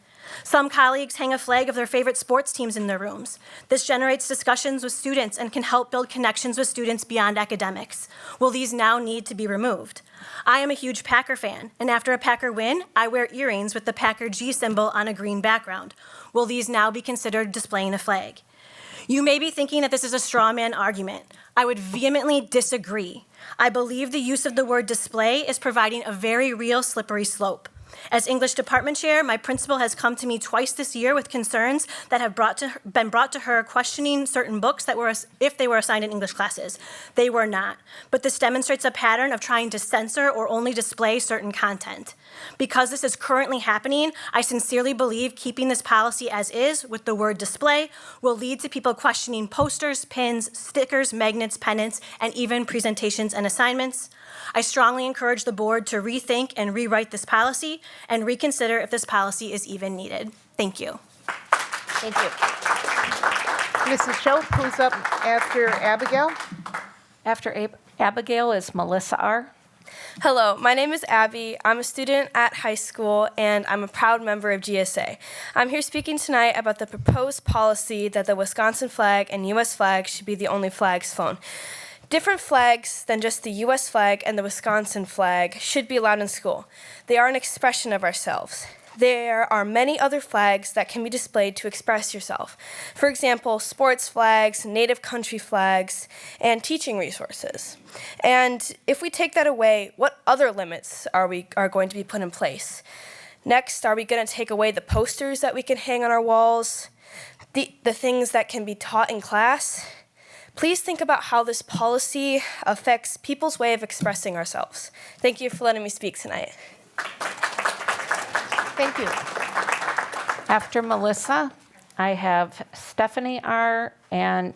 Some colleagues hang a flag of their favorite sports teams in their rooms. This generates discussions with students and can help build connections with students beyond academics. Will these now need to be removed? I am a huge Packer fan, and after a Packer win, I wear earrings with the Packer G symbol on a green background. Will these now be considered displaying a flag? You may be thinking that this is a straw man argument. I would vehemently disagree. I believe the use of the word display is providing a very real slippery slope. As English department chair, my principal has come to me twice this year with concerns that have been brought to her questioning certain books that were, if they were assigned in English classes. They were not. But this demonstrates a pattern of trying to censor or only display certain content. Because this is currently happening, I sincerely believe keeping this policy as is with the word display will lead to people questioning posters, pins, stickers, magnets, pennants, and even presentations and assignments. I strongly encourage the board to rethink and rewrite this policy and reconsider if this policy is even needed. Thank you.
Thank you.
Mrs. Schopp, who's up after Abigail?
After Abigail is Melissa R.
Hello, my name is Abby. I'm a student at high school and I'm a proud member of GSA. I'm here speaking tonight about the proposed policy that the Wisconsin flag and U.S. flag should be the only flags flown. Different flags than just the U.S. flag and the Wisconsin flag should be allowed in school. They are an expression of ourselves. There are many other flags that can be displayed to express yourself. For example, sports flags, native country flags, and teaching resources. And if we take that away, what other limits are going to be put in place? Next, are we going to take away the posters that we can hang on our walls? The things that can be taught in class? Please think about how this policy affects people's way of expressing ourselves. Thank you for letting me speak tonight.
Thank you. After Melissa, I have Stephanie R. and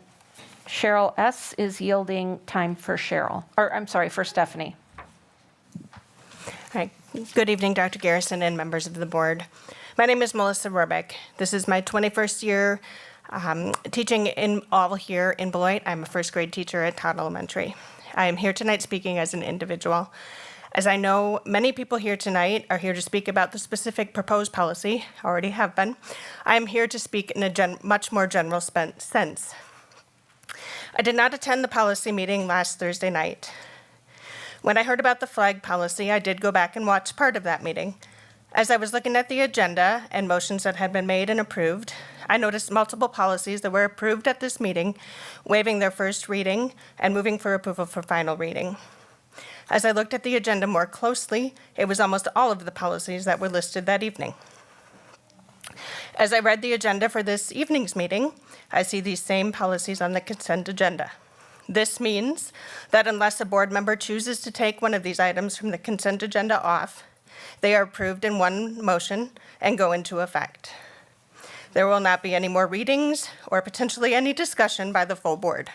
Cheryl S. is yielding time for Cheryl, or I'm sorry, for Stephanie.
Hi. Good evening, Dr. Garrison and members of the board. My name is Melissa Rohrbeck. This is my 21st year teaching here in Beloit. I'm a first grade teacher at Todd Elementary. I am here tonight speaking as an individual. As I know, many people here tonight are here to speak about the specific proposed policy, already have been. I am here to speak in a much more general sense. I did not attend the policy meeting last Thursday night. When I heard about the flag policy, I did go back and watch part of that meeting. As I was looking at the agenda and motions that had been made and approved, I noticed multiple policies that were approved at this meeting, waiving their first reading and moving for approval for final reading. As I looked at the agenda more closely, it was almost all of the policies that were listed that evening. As I read the agenda for this evening's meeting, I see these same policies on the consent agenda. This means that unless a board member chooses to take one of these items from the consent agenda off, they are approved in one motion and go into effect. There will not be any more readings or potentially any discussion by the full board.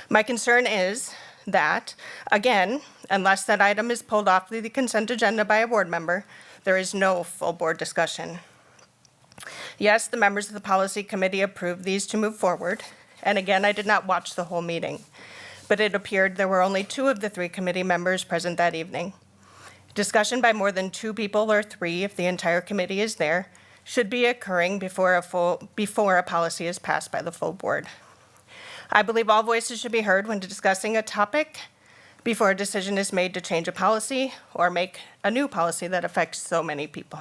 My concern is that, again, unless that item is pulled off the consent agenda by a board member, there is no full board discussion. Yes, the members of the policy committee approved these to move forward, and again, I did not watch the whole meeting, but it appeared there were only 2 of the 3 committee members present that evening. Discussion by more than 2 people or 3, if the entire committee is there, should be occurring before a policy is passed by the full board. I believe all voices should be heard when discussing a topic before a decision is made to change a policy or make a new policy that affects so many people.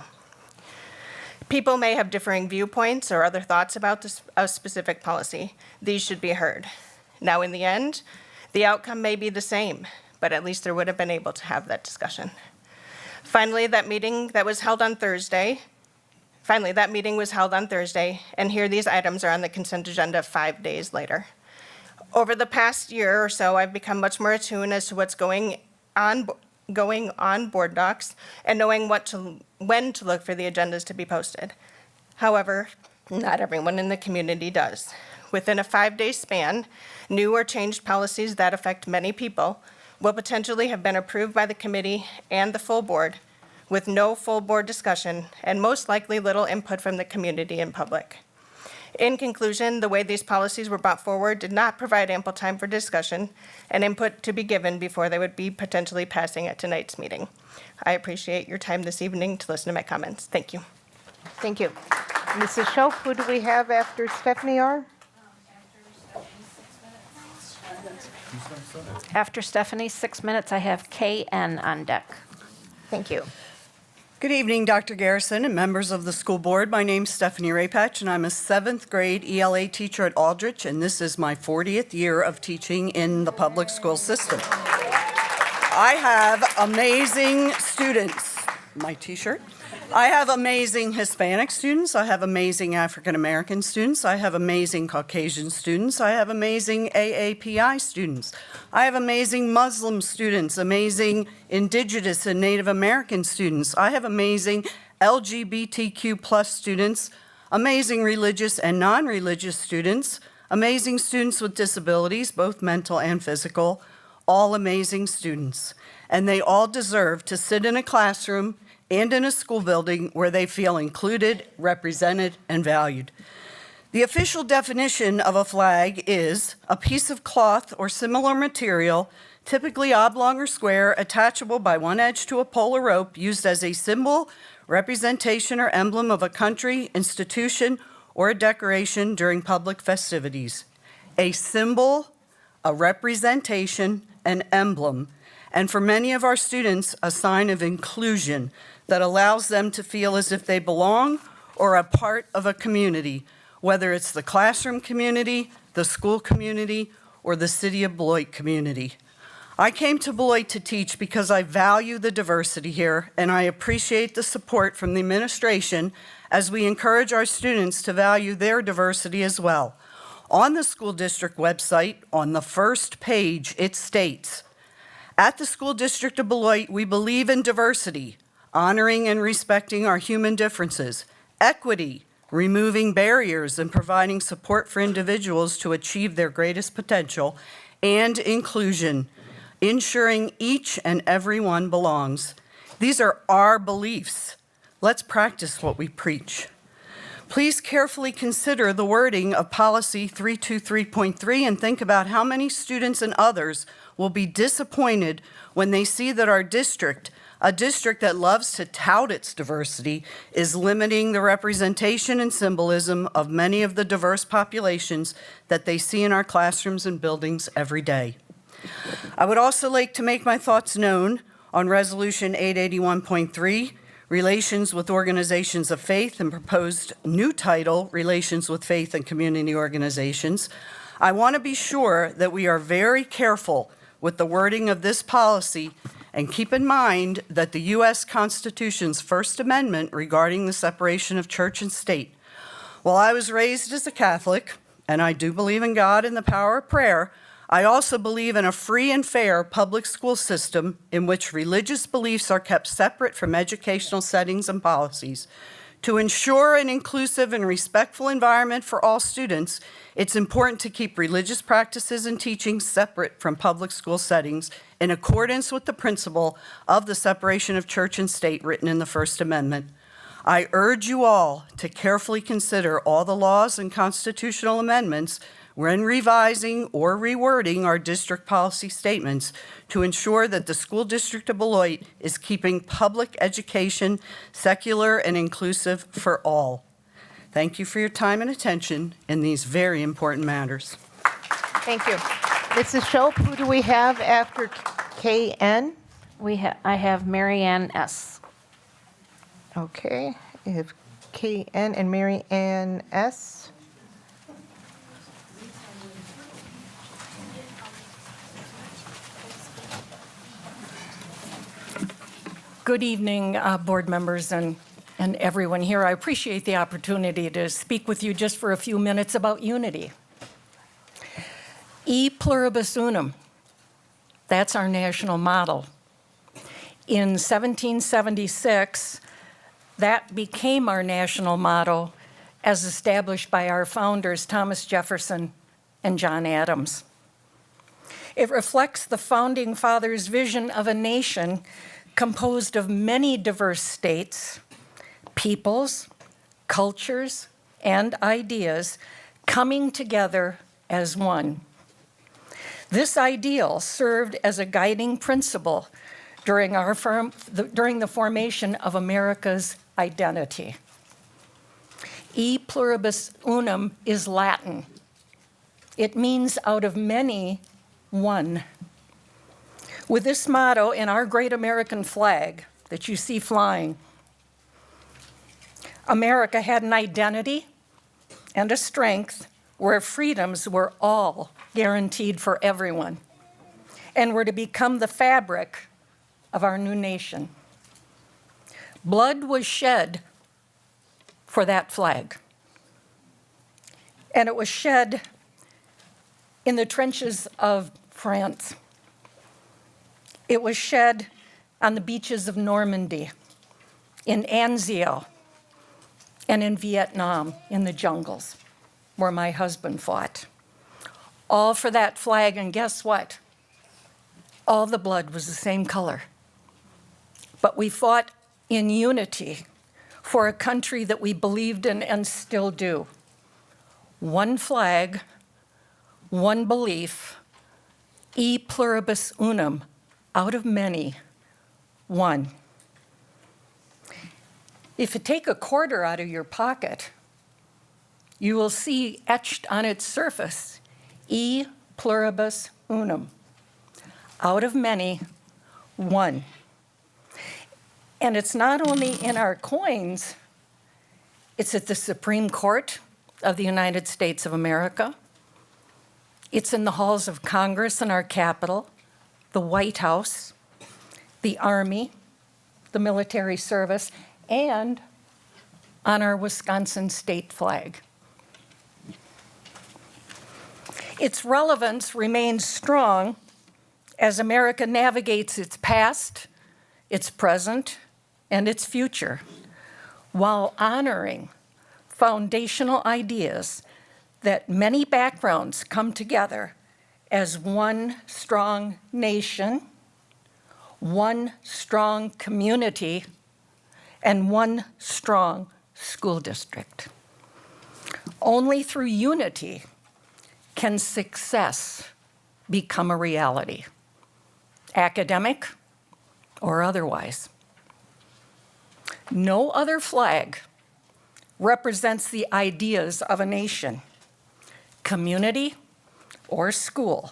People may have differing viewpoints or other thoughts about a specific policy. These should be heard. Now, in the end, the outcome may be the same, but at least there would have been able to have that discussion. Finally, that meeting was held on Thursday, and here these items are on the consent agenda 5 days later. Over the past year or so, I've become much more attuned as to what's going on board docs and knowing when to look for the agendas to be posted. However, not everyone in the community does. Within a 5-day span, new or changed policies that affect many people will potentially have been approved by the committee and the full board with no full board discussion and most likely little input from the community and public. In conclusion, the way these policies were brought forward did not provide ample time for discussion and input to be given before they would be potentially passing at tonight's meeting. I appreciate your time this evening to listen to my comments. Thank you.
Thank you. Mrs. Schopp, who do we have after Stephanie R.?
After Stephanie, 6 minutes, I have KN on deck.
Thank you.
Good evening, Dr. Garrison and members of the school board. My name's Stephanie Rapatch, and I'm a 7th grade ELA teacher at Aldrich, and this is my 40th year of teaching in the public school system. I have amazing students. my t-shirt. I have amazing Hispanic students. I have amazing African American students. I have amazing Caucasian students. I have amazing AAPI students. I have amazing Muslim students, amazing Indigenous and Native American students. I have amazing LGBTQ plus students, amazing religious and non-religious students, amazing students with disabilities, both mental and physical, all amazing students. And they all deserve to sit in a classroom and in a school building where they feel included, represented, and valued. The official definition of a flag is a piece of cloth or similar material, typically oblong or square, attachable by one edge to a pole or rope, used as a symbol, representation, or emblem of a country, institution, or a decoration during public festivities. A symbol, a representation, an emblem, and for many of our students, a sign of inclusion that allows them to feel as if they belong or are part of a community, whether it's the classroom community, the school community, or the City of Beloit community. I came to Beloit to teach because I value the diversity here, and I appreciate the support from the administration as we encourage our students to value their diversity as well. On the school district website, on the first page, it states, "At the School District of Beloit, we believe in diversity, honoring and respecting our human differences, equity, removing barriers and providing support for individuals to achieve their greatest potential, and inclusion, ensuring each and every one belongs." These are our beliefs. Let's practice what we preach. Please carefully consider the wording of Policy 323.3 and think about how many students and others will be disappointed when they see that our district, a district that loves to tout its diversity, is limiting the representation and symbolism of many of the diverse populations that they see in our classrooms and buildings every day. I would also like to make my thoughts known on Resolution 881.3, Relations with Organizations of Faith, and proposed new title, Relations with Faith and Community Organizations. I want to be sure that we are very careful with the wording of this policy and keep in mind that the U.S. Constitution's First Amendment regarding the separation of church and state. While I was raised as a Catholic, and I do believe in God and the power of prayer, I also believe in a free and fair public school system in which religious beliefs are kept separate from educational settings and policies. To ensure an inclusive and respectful environment for all students, it's important to keep religious practices and teachings separate from public school settings in accordance with the principle of the separation of church and state written in the First Amendment. I urge you all to carefully consider all the laws and constitutional amendments when revising or rewording our district policy statements to ensure that the School District of Beloit is keeping public education secular and inclusive for all. Thank you for your time and attention in these very important matters.
Thank you. Mrs. Shope, who do we have after KN?
I have Mary Ann S.
Okay, we have KN and Mary Ann S.
Good evening, board members and everyone here. I appreciate the opportunity to speak with you just for a few minutes about unity. E pluribus unum, that's our national motto. In 1776, that became our national motto as established by our founders, Thomas Jefferson and John Adams. It reflects the founding fathers' vision of a nation composed of many diverse states, peoples, cultures, and ideas coming together as one. This ideal served as a guiding principle during the formation of America's identity. E pluribus unum is Latin. It means out of many, one. With this motto in our great American flag that you see flying, America had an identity and a strength where freedoms were all guaranteed for everyone and were to become the fabric of our new nation. Blood was shed for that flag. And it was shed in the trenches of France. It was shed on the beaches of Normandy, in Anzio, and in Vietnam, in the jungles, where my husband fought. All for that flag, and guess what? All the blood was the same color. But we fought in unity for a country that we believed in and still do. One flag, one belief, e pluribus unum, out of many, one. If you take a quarter out of your pocket, you will see etched on its surface, e pluribus unum, out of many, one. And it's not only in our coins, it's at the Supreme Court of the United States of America. It's in the halls of Congress and our Capitol, the White House, the Army, the military service, and on our Wisconsin state flag. Its relevance remains strong as America navigates its past, its present, and its future, while honoring foundational ideas that many backgrounds come together as one strong nation, one strong community, and one strong school district. Only through unity can success become a reality, academic or otherwise. No other flag represents the ideas of a nation, community, or school,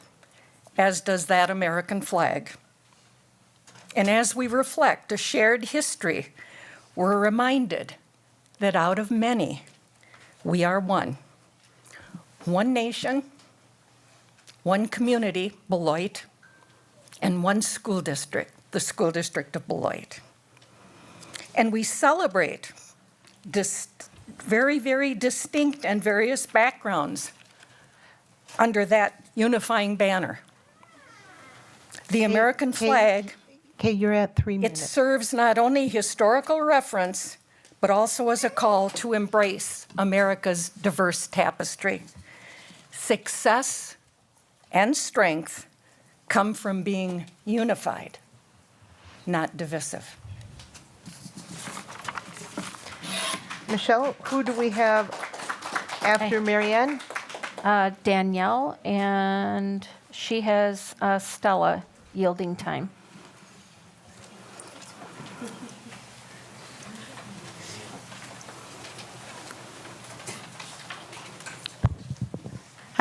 as does that American flag. And as we reflect a shared history, we're reminded that out of many, we are one. One nation, one community, Beloit, and one school district, the School District of Beloit. And we celebrate very, very distinct and various backgrounds under that unifying banner. The American flag,
Okay, you're at 3
it
minutes.
serves not only historical reference, but also as a call to embrace America's diverse tapestry. Success and strength come from being unified, not divisive.
Michelle, who do we have after Marianne?
Danielle, and she has Stella yielding time.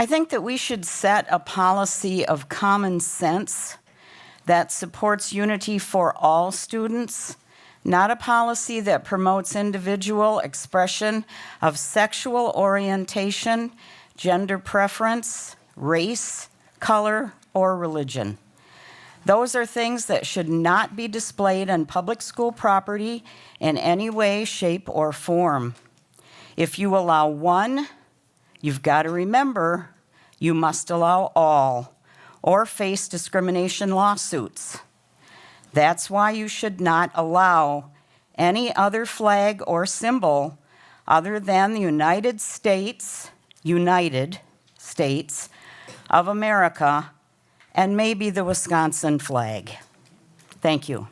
I think that we should set a policy of common sense that supports unity for all students, not a policy that promotes individual expression of sexual orientation, gender preference, race, color, or religion. Those are things that should not be displayed on public school property in any way, shape, or form. If you allow one, you've got to remember you must allow all, or face discrimination lawsuits. That's why you should not allow any other flag or symbol other than the United States of America, and maybe the Wisconsin flag. Thank you.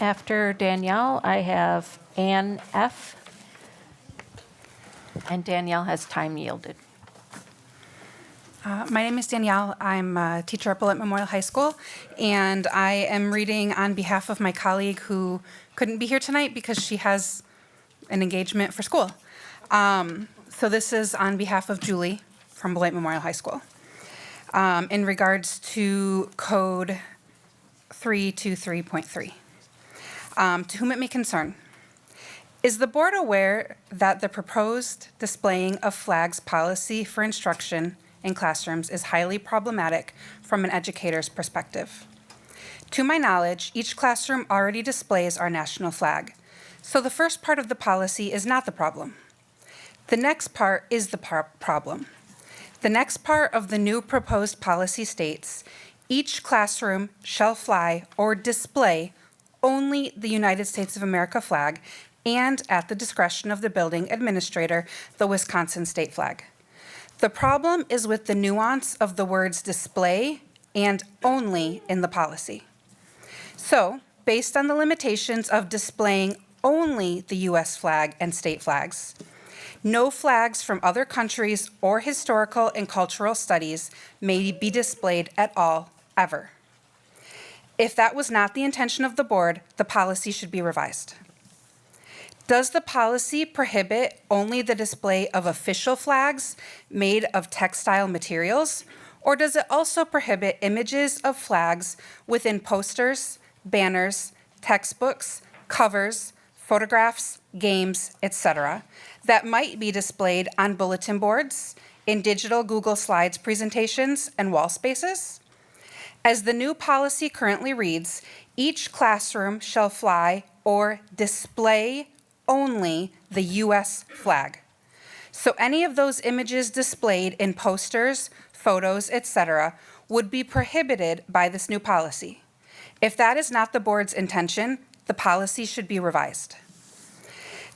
After Danielle, I have Ann F. And Danielle has time yielded.
My name is Danielle. I'm a teacher at Beloit Memorial High School, and I am reading on behalf of my colleague who couldn't be here tonight because she has an engagement for school. So this is on behalf of Julie from Beloit Memorial High School. In regards to Code 323.3. To whom it may concern, is the board aware that the proposed displaying of flags policy for instruction in classrooms is highly problematic from an educator's perspective? To my knowledge, each classroom already displays our national flag. So the first part of the policy is not the problem. The next part is the problem. The next part of the new proposed policy states, each classroom shall fly or display only the United States of America flag and, at the discretion of the building administrator, the Wisconsin state flag. The problem is with the nuance of the words display and only in the policy. So, based on the limitations of displaying only the U.S. flag and state flags, no flags from other countries or historical and cultural studies may be displayed at all, ever. If that was not the intention of the board, the policy should be revised. Does the policy prohibit only the display of official flags made of textile materials, or does it also prohibit images of flags within posters, banners, textbooks, covers, photographs, games, etc., that might be displayed on bulletin boards, in digital Google Slides presentations, and wall spaces? As the new policy currently reads, each classroom shall fly or display only the U.S. flag. So any of those images displayed in posters, photos, etc., would be prohibited by this new policy. If that is not the board's intention, the policy should be revised.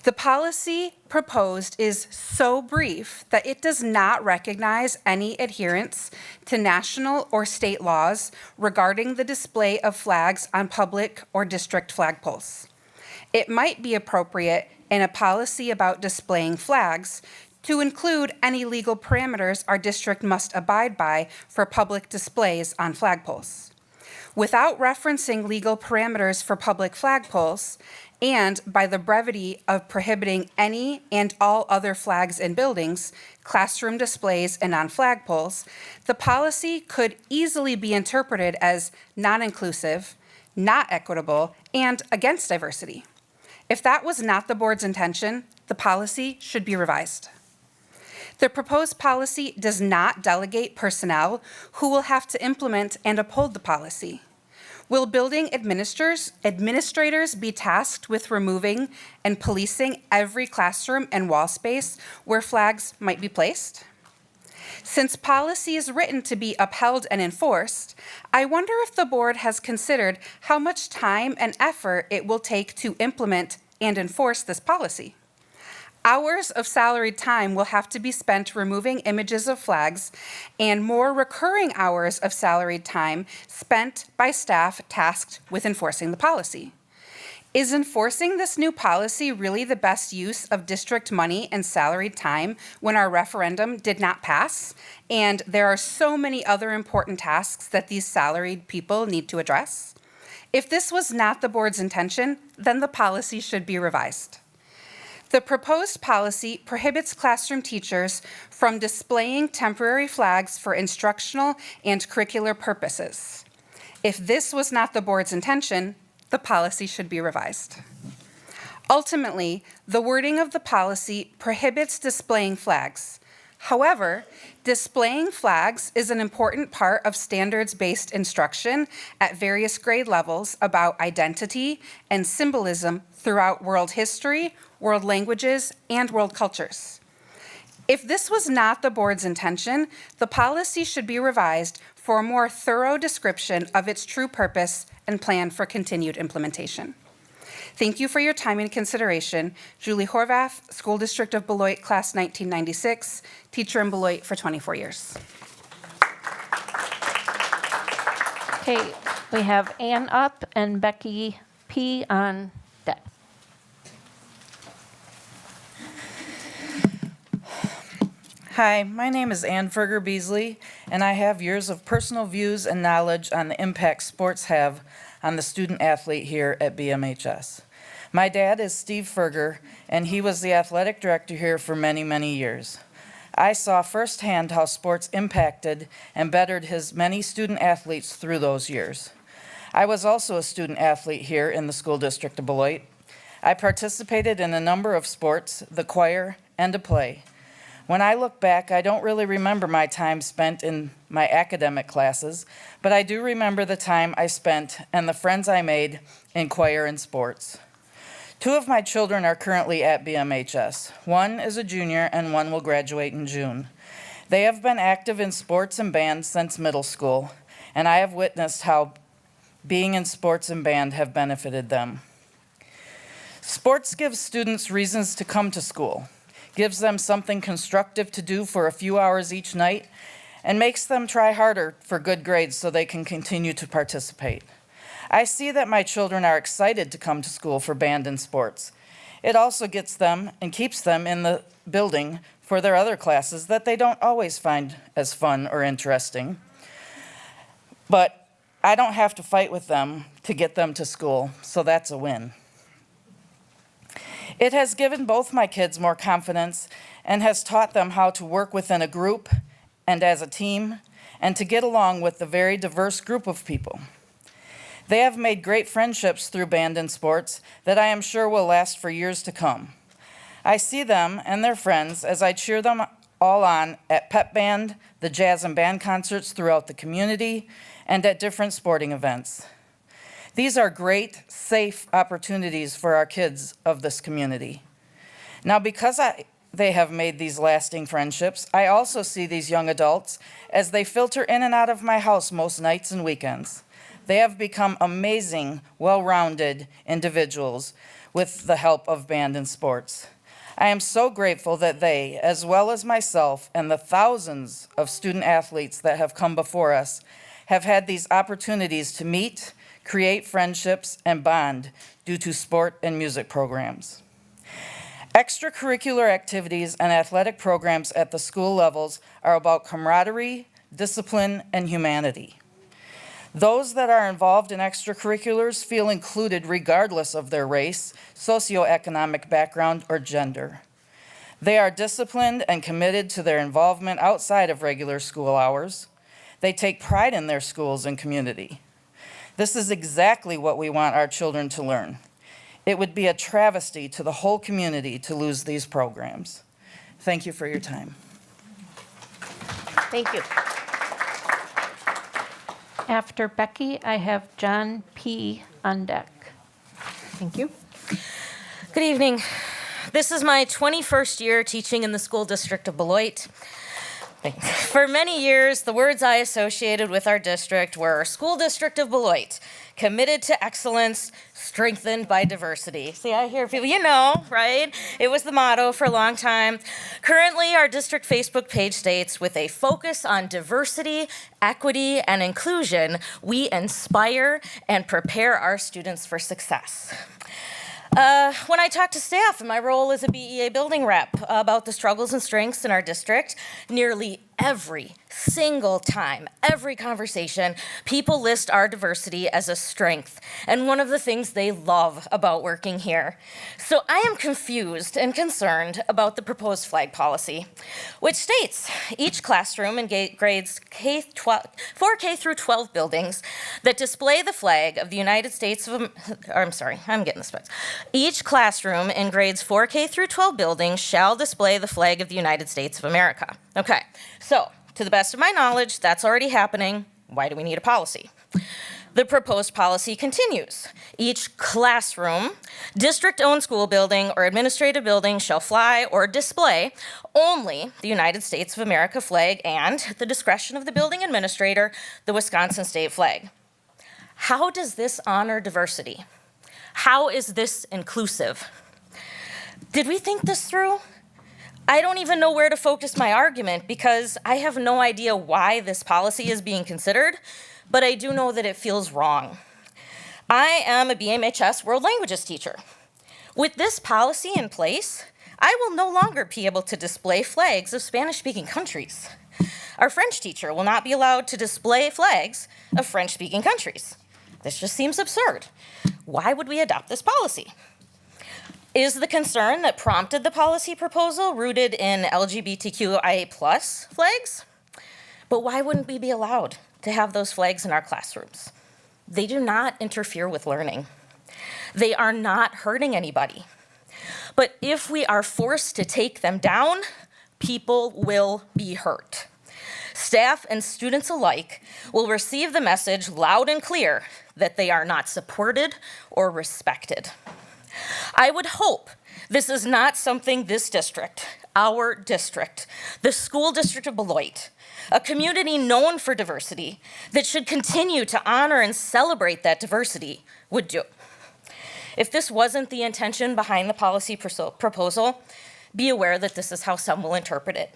The policy proposed is so brief that it does not recognize any adherence to national or state laws regarding the display of flags on public or district flagpoles. It might be appropriate in a policy about displaying flags to include any legal parameters our district must abide by for public displays on flagpoles. Without referencing legal parameters for public flagpoles, and by the brevity of prohibiting any and all other flags in buildings, classroom displays, and on flagpoles, the policy could easily be interpreted as non-inclusive, not equitable, and against diversity. If that was not the board's intention, the policy should be revised. The proposed policy does not delegate personnel who will have to implement and uphold the policy. Will building administrators be tasked with removing and policing every classroom and wall space where flags might be placed? Since policy is written to be upheld and enforced, I wonder if the board has considered how much time and effort it will take to implement and enforce this policy. Hours of salaried time will have to be spent removing images of flags, and more recurring hours of salaried time spent by staff tasked with enforcing the policy. Is enforcing this new policy really the best use of district money and salaried time when our referendum did not pass, and there are so many other important tasks that these salaried people need to address? If this was not the board's intention, then the policy should be revised. The proposed policy prohibits classroom teachers from displaying temporary flags for instructional and curricular purposes. If this was not the board's intention, the policy should be revised. Ultimately, the wording of the policy prohibits displaying flags. However, displaying flags is an important part of standards-based instruction at various grade levels about identity and symbolism throughout world history, world languages, and world cultures. If this was not the board's intention, the policy should be revised for a more thorough description of its true purpose and plan for continued implementation. Thank you for your time and consideration. Julie Horvath, School District of Beloit, Class 1996, teacher in Beloit for 24 years.
Okay, we have Ann up and Becky P on deck.
Hi, my name is Ann Ferger Beasley, and I have years of personal views and knowledge on the impact sports have on the student athlete here at BMHS. My dad is Steve Ferger, and he was the athletic director here for many, many years. I saw firsthand how sports impacted and bettered his many student athletes through those years. I was also a student athlete here in the School District of Beloit. I participated in a number of sports, the choir, and a play. When I look back, I don't really remember my time spent in my academic classes, but I do remember the time I spent and the friends I made in choir and sports. 2 of my children are currently at BMHS. One is a junior and one will graduate in June. They have been active in sports and band since middle school, and I have witnessed how being in sports and band have benefited them. Sports gives students reasons to come to school, gives them something constructive to do for a few hours each night, and makes them try harder for good grades so they can continue to participate. I see that my children are excited to come to school for band and sports. It also gets them and keeps them in the building for their other classes that they don't always find as fun or interesting. But I don't have to fight with them to get them to school, so that's a win. It has given both my kids more confidence and has taught them how to work within a group and as a team and to get along with a very diverse group of people. They have made great friendships through band and sports that I am sure will last for years to come. I see them and their friends as I cheer them all on at pep band, the jazz and band concerts throughout the community, and at different sporting events. These are great, safe opportunities for our kids of this community. Now, because they have made these lasting friendships, I also see these young adults as they filter in and out of my house most nights and weekends. They have become amazing, well-rounded individuals with the help of band and sports. I am so grateful that they, as well as myself and the thousands of student athletes that have come before us, have had these opportunities to meet, create friendships, and bond due to sport and music programs. Extracurricular activities and athletic programs at the school levels are about camaraderie, discipline, and humanity. Those that are involved in extracurriculars feel included regardless of their race, socioeconomic background, or gender. They are disciplined and committed to their involvement outside of regular school hours. They take pride in their schools and community. This is exactly what we want our children to learn. It would be a travesty to the whole community to lose these programs. Thank you for your time.
Thank you. After Becky, I have John P. on deck.
Thank you.
Good evening. This is my 21st year teaching in the school district of Beloit. For many years, the words I associated with our district were School District of Beloit, committed to excellence, strengthened by diversity. See, I hear people, you know, right? It was the motto for a long time. Currently, our district Facebook page states, with a focus on diversity, equity, and inclusion, we inspire and prepare our students for success. When I talk to staff in my role as a BEA building rep about the struggles and strengths in our district, nearly every single time, every conversation, people list our diversity as a strength and one of the things they love about working here. So I am confused and concerned about the proposed flag policy, which states each classroom in grades K-12, 4K through 12 buildings that display the flag of the United States of, each classroom in grades 4K through 12 buildings shall display the flag of the United States of America. Okay, so to the best of my knowledge, that's already happening. Why do we need a policy? The proposed policy continues. Each classroom, district-owned school building, or administrative building shall fly or display only the United States of America flag and, at the discretion of the building administrator, the Wisconsin state flag. How does this honor diversity? How is this inclusive? Did we think this through? I don't even know where to focus my argument because I have no idea why this policy is being considered, but I do know that it feels wrong. I am a BMHS World Languages teacher. With this policy in place, I will no longer be able to display flags of Spanish-speaking countries. Our French teacher will not be allowed to display flags of French-speaking countries. This just seems absurd. Why would we adopt this policy? Is the concern that prompted the policy proposal rooted in LGBTQIA+ flags? But why wouldn't we be allowed to have those flags in our classrooms? They do not interfere with learning. They are not hurting anybody. But if we are forced to take them down, people will be hurt. Staff and students alike will receive the message loud and clear that they are not supported or respected. I would hope this is not something this district, our district, the school district of Beloit, a community known for diversity that should continue to honor and celebrate that diversity, would do. If this wasn't the intention behind the policy proposal, be aware that this is how some will interpret it.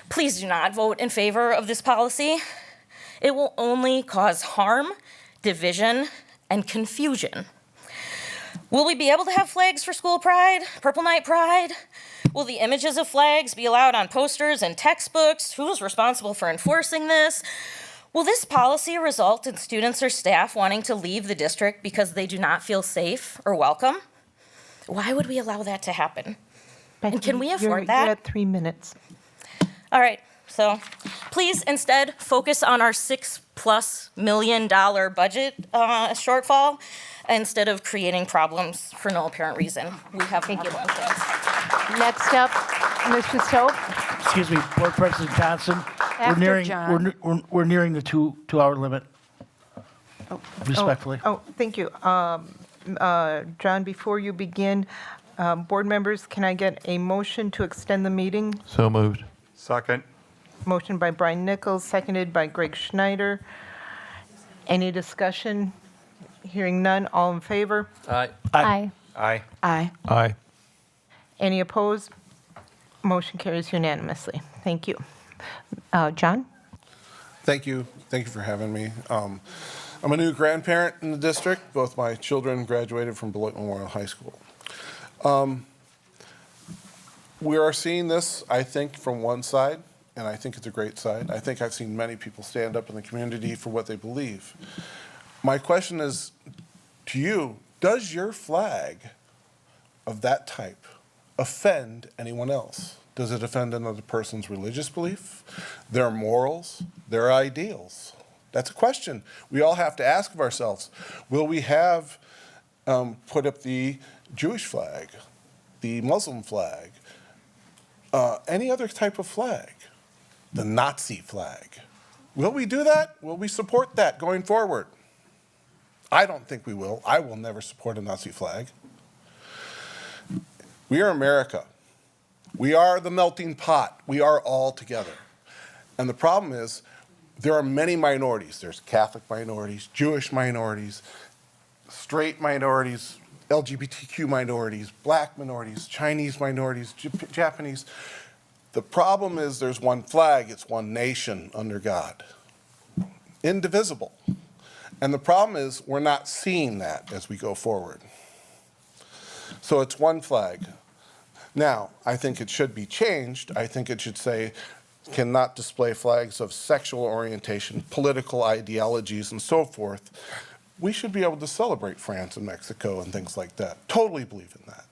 Please do not vote in favor of this policy. It will only cause harm, division, and confusion. Will we be able to have flags for school pride, Purple Night Pride? Will the images of flags be allowed on posters and textbooks? Who's responsible for enforcing this? Will this policy result in students or staff wanting to leave the district because they do not feel safe or welcome? Why would we allow that to happen? And can we afford that?
You're at 3 minutes.
All right, so please instead focus on our $6+ million budget shortfall instead of creating problems for no apparent reason. We have
Thank you.
Next up, Mr. Soap.
Excuse me, Board President Johnson.
After John.
We're nearing the two-hour limit. Respectfully.
Oh, thank you. John, before you begin, board members, can I get a motion to extend the meeting?
So moved.
Second.
Motion by Brian Nichols, seconded by Greg Schneider. Any discussion? Hearing none, all in favor?
Aye.
Aye.
Aye.
Aye.
Aye.
Any opposed? Motion carries unanimously. Thank you. John?
Thank you. Thank you for having me. I'm a new grandparent in the district. Both my children graduated from Beloit Memorial High School. We are seeing this, I think, from one side, and I think it's a great side. I think I've seen many people stand up in the community for what they believe. My question is to you, does your flag of that type offend anyone else? Does it offend another person's religious belief, their morals, their ideals? That's a question we all have to ask of ourselves. Will we have put up the Jewish flag, the Muslim flag, any other type of flag, the Nazi flag? Will we do that? Will we support that going forward? I don't think we will. I will never support a Nazi flag. We are America. We are the melting pot. We are all together. And the problem is, there are many minorities. There's Catholic minorities, Jewish minorities, straight minorities, LGBTQ minorities, black minorities, Chinese minorities, Japanese. The problem is there's one flag, it's one nation under God. Indivisible. And the problem is we're not seeing that as we go forward. So it's one flag. Now, I think it should be changed. I think it should say, cannot display flags of sexual orientation, political ideologies, and so forth. We should be able to celebrate France and Mexico and things like that. Totally believe in that.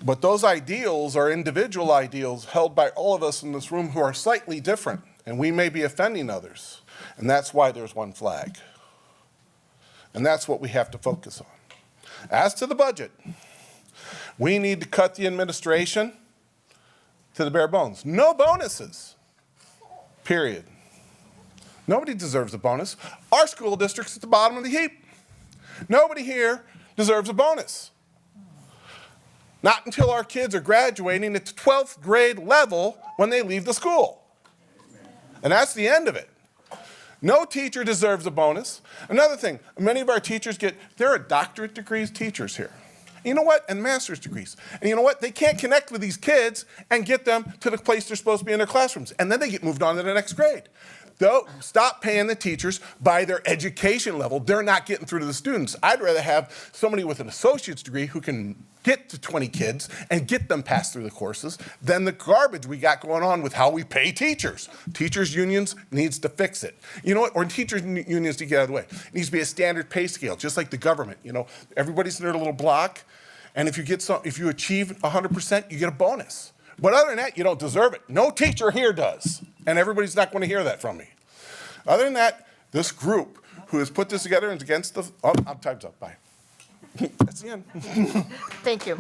But those ideals are individual ideals held by all of us in this room who are slightly different, and we may be offending others. And that's why there's one flag. And that's what we have to focus on. As to the budget, we need to cut the administration to the bare bones. No bonuses, period. Nobody deserves a bonus. Our school district's at the bottom of the heap. Nobody here deserves a bonus. Not until our kids are graduating at the 12th grade level when they leave the school. And that's the end of it. No teacher deserves a bonus. Another thing, many of our teachers there are doctorate degrees teachers here. You know what? And master's degrees. And you know what? They can't connect with these kids and get them to the place they're supposed to be in their classrooms. And then they get moved on to the next grade. Though, stop paying the teachers by their education level. They're not getting through to the students. I'd rather have somebody with an associate's degree who can get to 20 kids and get them passed through the courses than the garbage we got going on with how we pay teachers. Teachers' unions needs to fix it. You know what? Or teachers' unions need to get out of the way. It needs to be a standard pay scale, just like the government. You know, everybody's in their little block, and if you achieve 100%, you get a bonus. But other than that, you don't deserve it. No teacher here does. And everybody's not going to hear that from me. Other than that, this group who has put this together is against the... Oh, time's up. Bye. That's the end.
Thank you.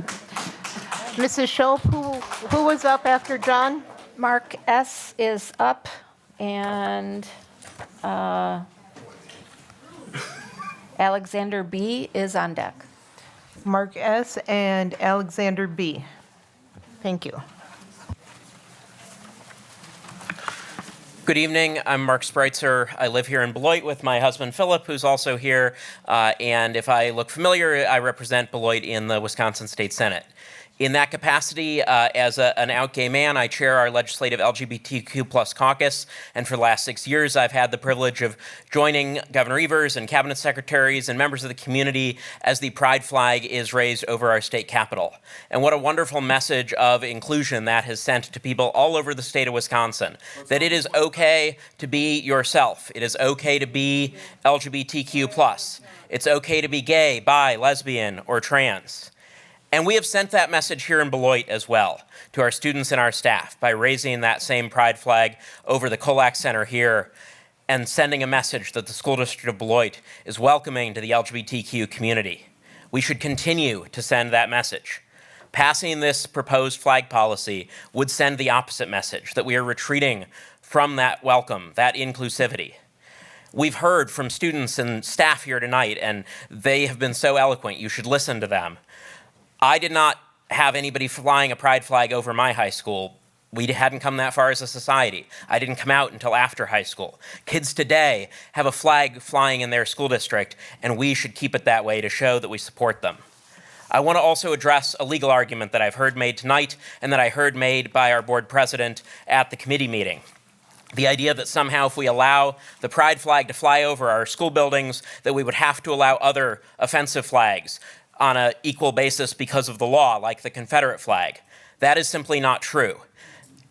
Mrs. Shope, who was up after John?
Mark S. is up, and Alexander B. is on deck.
Mark S. and Alexander B. Thank you.
Good evening. I'm Mark Spreitzer. I live here in Beloit with my husband Philip, who's also here. And if I look familiar, I represent Beloit in the Wisconsin State Senate. In that capacity, as an out gay man, I chair our legislative LGBTQ+ caucus, and for the last 6 years, I've had the privilege of joining Governor Evers and cabinet secretaries and members of the community as the pride flag is raised over our state capitol. And what a wonderful message of inclusion that has sent to people all over the state of Wisconsin, that it is okay to be yourself. It is okay to be LGBTQ+. It's okay to be gay, bi, lesbian, or trans. And we have sent that message here in Beloit as well to our students and our staff by raising that same pride flag over the Kolak Center here and sending a message that the School District of Beloit is welcoming to the LGBTQ community. We should continue to send that message. Passing this proposed flag policy would send the opposite message, that we are retreating from that welcome, that inclusivity. We've heard from students and staff here tonight, and they have been so eloquent. You should listen to them. I did not have anybody flying a pride flag over my high school. We hadn't come that far as a society. I didn't come out until after high school. Kids today have a flag flying in their school district, and we should keep it that way to show that we support them. I want to also address a legal argument that I've heard made tonight and that I heard made by our board president at the committee meeting. The idea that somehow if we allow the pride flag to fly over our school buildings, that we would have to allow other offensive flags on an equal basis because of the law, like the Confederate flag. That is simply not true.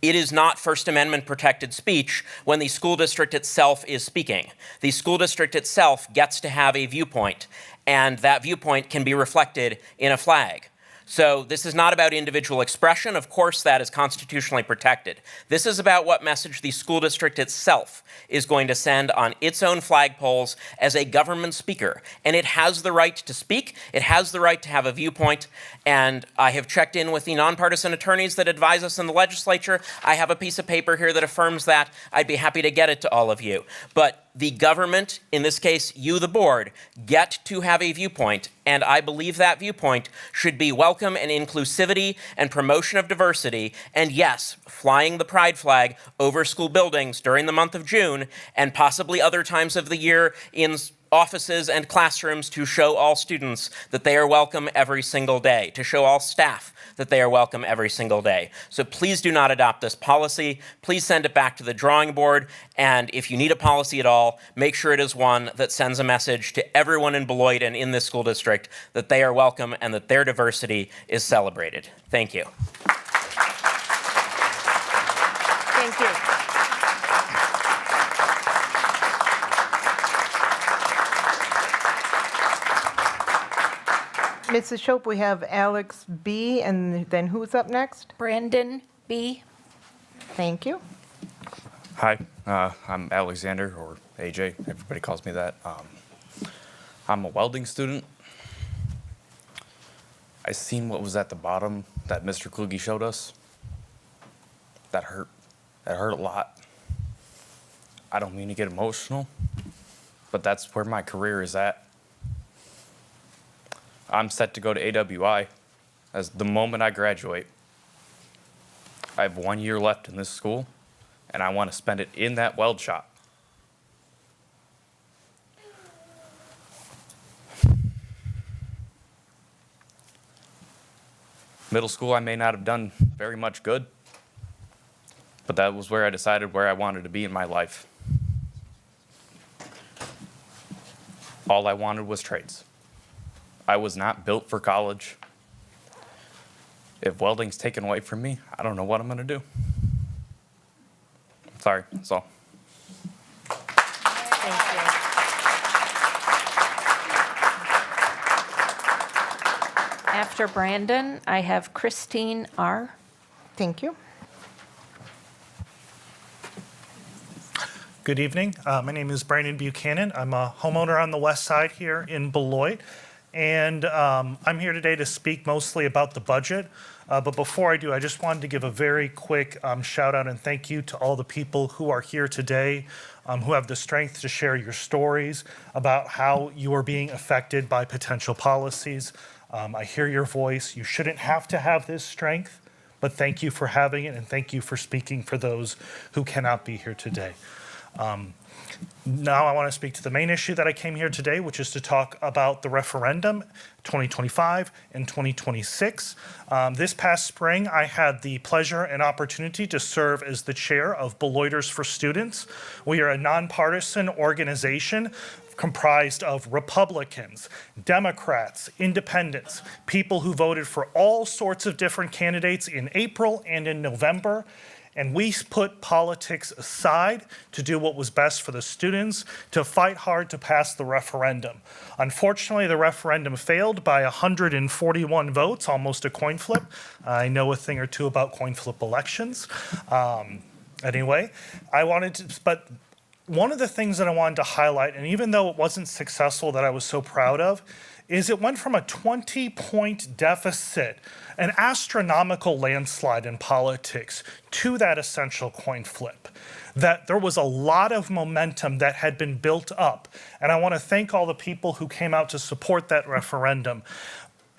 It is not First Amendment protected speech when the school district itself is speaking. The school district itself gets to have a viewpoint, and that viewpoint can be reflected in a flag. So this is not about individual expression. Of course, that is constitutionally protected. This is about what message the school district itself is going to send on its own flagpoles as a government speaker. And it has the right to speak. It has the right to have a viewpoint. And I have checked in with the nonpartisan attorneys that advise us in the legislature. I have a piece of paper here that affirms that. I'd be happy to get it to all of you. But the government, in this case, you, the board, get to have a viewpoint, and I believe that viewpoint should be welcome and inclusivity and promotion of diversity, and yes, flying the pride flag over school buildings during the month of June, and possibly other times of the year in offices and classrooms to show all students that they are welcome every single day, to show all staff that they are welcome every single day. So please do not adopt this policy. Please send it back to the drawing board. And if you need a policy at all, make sure it is one that sends a message to everyone in Beloit and in this school district that they are welcome and that their diversity is celebrated. Thank you.
Thank you. Mrs. Shope, we have Alex B., and then who's up next?
Brandon B.
Thank you.
Hi, I'm Alexander, or AJ, everybody calls me that. I'm a welding student. I seen what was at the bottom that Mr. Kluge showed us. That hurt. That hurt a lot. I don't mean to get emotional, but that's where my career is at. I'm set to go to AWI as the moment I graduate. I have 1 year left in this school, and I want to spend it in that weld shop. Middle school, I may not have done very much good, but that was where I decided where I wanted to be in my life. All I wanted was trades. I was not built for college. If welding's taken away from me, I don't know what I'm gonna do. Sorry, that's all.
After Brandon, I have Christine R.
Thank you.
Good evening. My name is Brandon Buchanan. I'm a homeowner on the west side here in Beloit. and I'm here today to speak mostly about the budget. But before I do, I just wanted to give a very quick shout out and thank you to all the people who are here today, who have the strength to share your stories about how you are being affected by potential policies. I hear your voice. You shouldn't have to have this strength, but thank you for having it, and thank you for speaking for those who cannot be here today. Now I want to speak to the main issue that I came here today, which is to talk about the referendum 2025 and 2026. This past spring, I had the pleasure and opportunity to serve as the chair of Beloiters for Students. We are a nonpartisan organization comprised of Republicans, Democrats, independents, people who voted for all sorts of different candidates in April and in November. And we put politics aside to do what was best for the students, to fight hard to pass the referendum. Unfortunately, the referendum failed by 141 votes, almost a coin flip. I know a thing or two about coin flip elections. Anyway, but one of the things that I wanted to highlight, and even though it wasn't successful that I was so proud of, is it went from a 20-point deficit, an astronomical landslide in politics, to that essential coin flip. That there was a lot of momentum that had been built up. And I want to thank all the people who came out to support that referendum.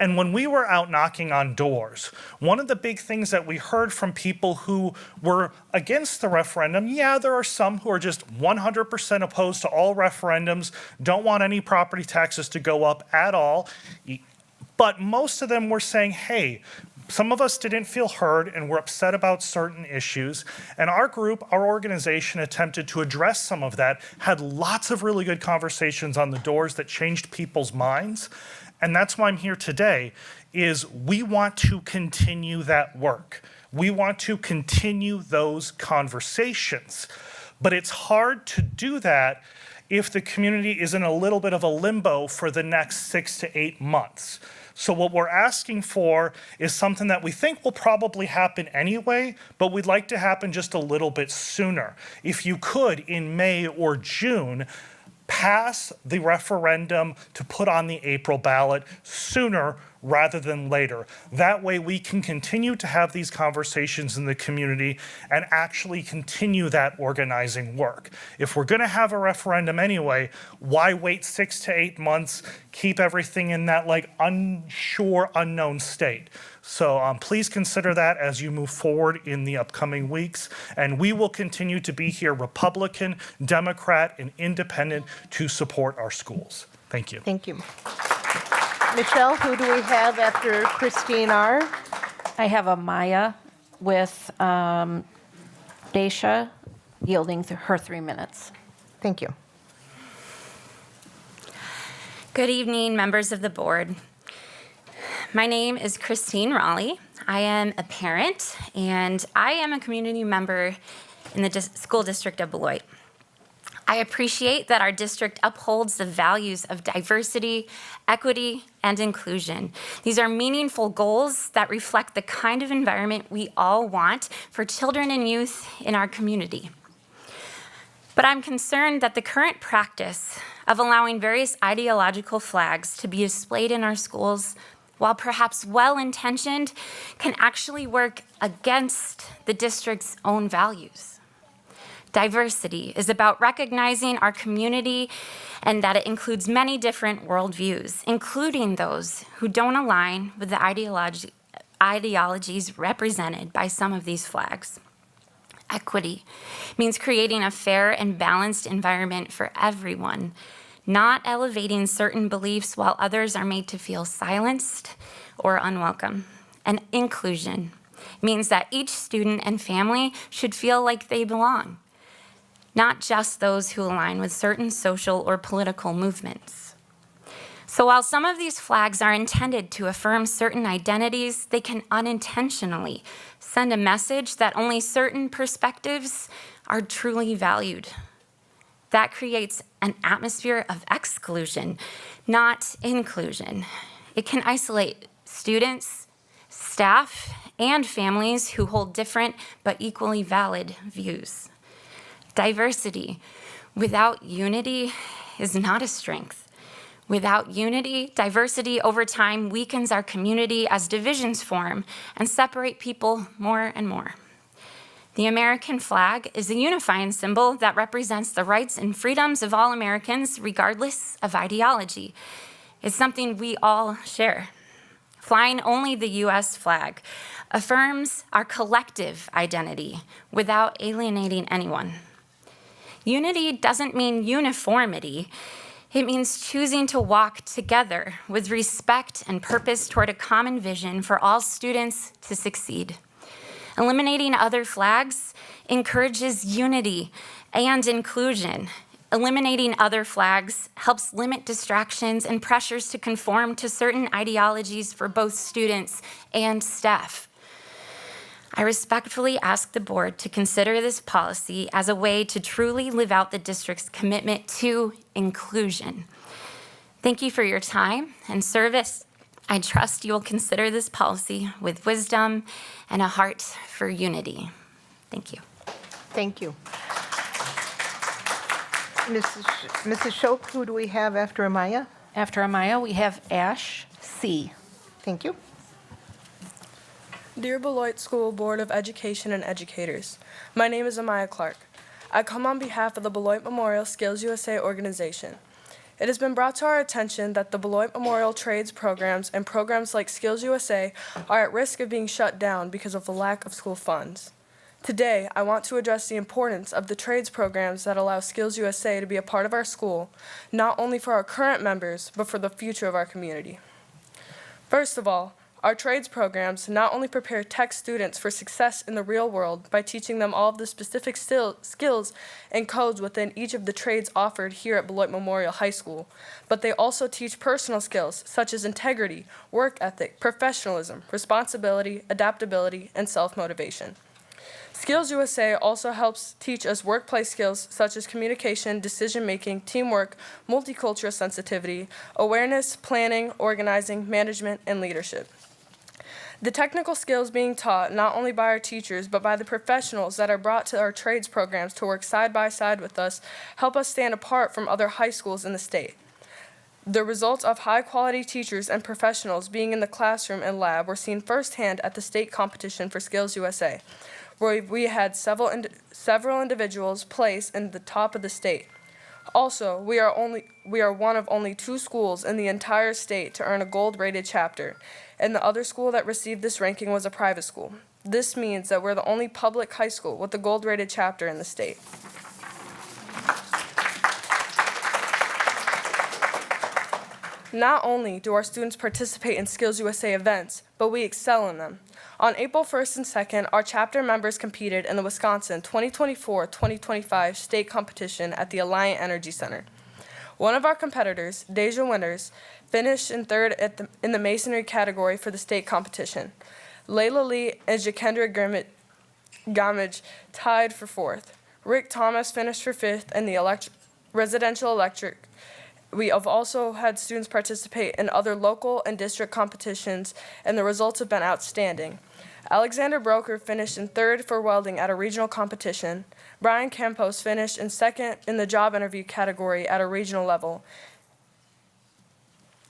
And when we were out knocking on doors, one of the big things that we heard from people who were against the referendum, yeah, there are some who are just 100% opposed to all referendums, don't want any property taxes to go up at all. But most of them were saying, hey, some of us didn't feel heard and were upset about certain issues. And our group, our organization, attempted to address some of that, had lots of really good conversations on the doors that changed people's minds. And that's why I'm here today, is we want to continue that work. We want to continue those conversations. But it's hard to do that if the community is in a little bit of a limbo for the next 6 to 8 months. So what we're asking for is something that we think will probably happen anyway, but we'd like to happen just a little bit sooner. If you could, in May or June, pass the referendum to put on the April ballot sooner rather than later. That way we can continue to have these conversations in the community and actually continue that organizing work. If we're going to have a referendum anyway, why wait 6 to 8 months, keep everything in that unsure, unknown state? So please consider that as you move forward in the upcoming weeks. And we will continue to be here, Republican, Democrat, and Independent, to support our schools. Thank you.
Thank you. Michelle, who do we have after Christine R.?
I have Amaya with Daisha yielding her 3 minutes.
Thank you.
Good evening, members of the board. My name is Christine Raleigh. I am a parent, and I am a community member in the school district of Beloit. I appreciate that our district upholds the values of diversity, equity, and inclusion. These are meaningful goals that reflect the kind of environment we all want for children and youth in our community. But I'm concerned that the current practice of allowing various ideological flags to be displayed in our schools, while perhaps well-intentioned, can actually work against the district's own values. Diversity is about recognizing our community and that it includes many different worldviews, including those who don't align with the ideologies represented by some of these flags. Equity means creating a fair and balanced environment for everyone, not elevating certain beliefs while others are made to feel silenced or unwelcome. And inclusion means that each student and family should feel like they belong, not just those who align with certain social or political movements. So while some of these flags are intended to affirm certain identities, they can unintentionally send a message that only certain perspectives are truly valued. That creates an atmosphere of exclusion, not inclusion. It can isolate students, staff, and families who hold different but equally valid views. Diversity without unity is not a strength. Without unity, diversity over time weakens our community as divisions form and separate people more and more. The American flag is a unifying symbol that represents the rights and freedoms of all Americans, regardless of ideology. It's something we all share. Flying only the U.S. flag affirms our collective identity without alienating anyone. Unity doesn't mean uniformity. It means choosing to walk together with respect and purpose toward a common vision for all students to succeed. Eliminating other flags encourages unity and inclusion. Eliminating other flags helps limit distractions and pressures to conform to certain ideologies for both students and staff. I respectfully ask the board to consider this policy as a way to truly live out the district's commitment to inclusion. Thank you for your time and service. I trust you will consider this policy with wisdom and a heart for unity. Thank you.
Thank you. Mrs. Shope, who do we have after Amaya?
After Amaya, we have Ash C.
Thank you.
Dear Beloit School Board of Education and Educators, my name is Amaya Clark. I come on behalf of the Beloit Memorial Skills USA organization. It has been brought to our attention that the Beloit Memorial Trades programs and programs like Skills USA are at risk of being shut down because of the lack of school funds. Today, I want to address the importance of the trades programs that allow Skills USA to be a part of our school, not only for our current members, but for the future of our community. First of all, our trades programs not only prepare tech students for success in the real world by teaching them all of the specific skills and codes within each of the trades offered here at Beloit Memorial High School, but they also teach personal skills such as integrity, work ethic, professionalism, responsibility, adaptability, and self-motivation. Skills USA also helps teach us workplace skills such as communication, decision-making, teamwork, multicultural sensitivity, awareness, planning, organizing, management, and leadership. The technical skills being taught not only by our teachers, but by the professionals that are brought to our trades programs to work side by side with us help us stand apart from other high schools in the state. The results of high-quality teachers and professionals being in the classroom and lab were seen firsthand at the state competition for Skills USA, where we had several individuals place in the top of the state. Also, we are one of only 2 schools in the entire state to earn a gold-rated chapter, and the other school that received this ranking was a private school. This means that we're the only public high school with a gold-rated chapter in the state. Not only do our students participate in Skills USA events, but we excel in them. On April 1st and 2nd, our chapter members competed in the Wisconsin 2024-2025 state competition at the Alliant Energy Center. One of our competitors, Deja Winters, finished in 3rd in the masonry category for the state competition. Layla Lee and Jakendra Gamage tied for 4th. Rick Thomas finished for 5th in the residential electric. We have also had students participate in other local and district competitions, and the results have been outstanding. Alexander Broker finished in 3rd for welding at a regional competition. Brian Campos finished in 2nd in the job interview category at a regional level.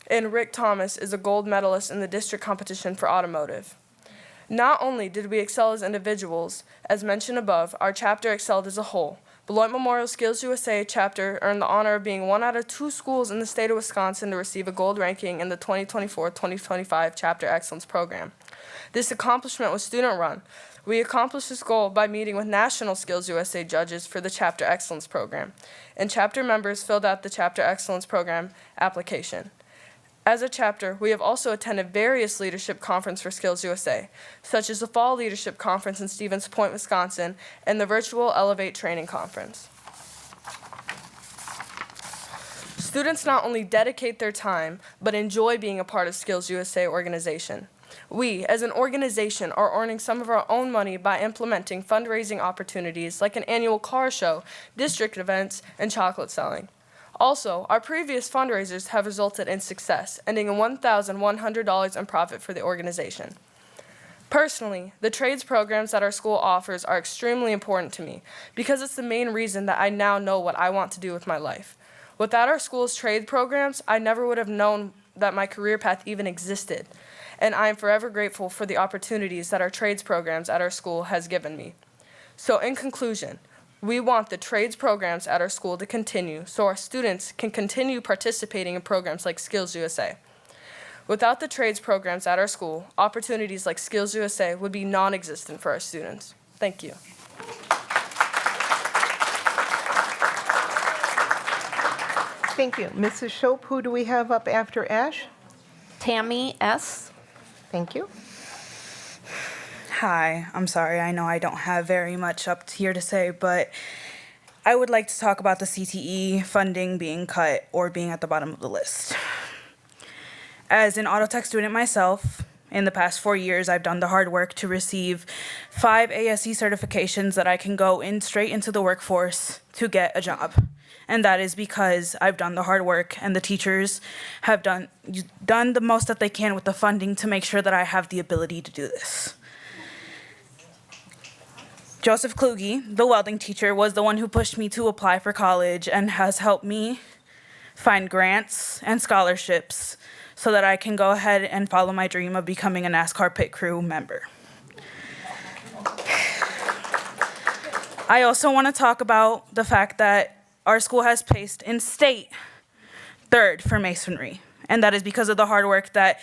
And Rick Thomas is a gold medalist in the district competition for automotive. Not only did we excel as individuals, as mentioned above, our chapter excelled as a whole. Beloit Memorial Skills USA chapter earned the honor of being 1 out of 2 schools in the state of Wisconsin to receive a gold ranking in the 2024-2025 Chapter Excellence Program. This accomplishment was student-run. We accomplished this goal by meeting with National Skills USA judges for the Chapter Excellence Program, and chapter members filled out the Chapter Excellence Program application. As a chapter, we have also attended various leadership conferences for Skills USA, such as the Fall Leadership Conference in Stevens Point, Wisconsin, and the virtual Elevate Training Conference. Students not only dedicate their time, but enjoy being a part of Skills USA organization. We, as an organization, are earning some of our own money by implementing fundraising opportunities like an annual car show, district events, and chocolate selling. Also, our previous fundraisers have resulted in success, ending in $1,100 in profit for the organization. Personally, the trades programs that our school offers are extremely important to me because it's the main reason that I now know what I want to do with my life. Without our school's trade programs, I never would have known that my career path even existed. And I am forever grateful for the opportunities that our trades programs at our school has given me. So in conclusion, we want the trades programs at our school to continue so our students can continue participating in programs like Skills USA. Without the trades programs at our school, opportunities like Skills USA would be non-existent for our students. Thank you.
Thank you. Mrs. Shope, who do we have up after Ash?
Tammy S.
Thank you.
Hi, I'm sorry. I know I don't have very much up here to say, but I would like to talk about the CTE funding being cut or being at the bottom of the list. As an auto tech student myself, in the past 4 years, I've done the hard work to receive 5 ASE certifications that I can go in straight into the workforce to get a job. And that is because I've done the hard work and the teachers have done the most that they can with the funding to make sure that I have the ability to do this. Joseph Kluge, the welding teacher, was the one who pushed me to apply for college and has helped me find grants and scholarships so that I can go ahead and follow my dream of becoming a NASCAR pit crew member. I also want to talk about the fact that our school has placed in state 3rd for masonry, and that is because of the hard work that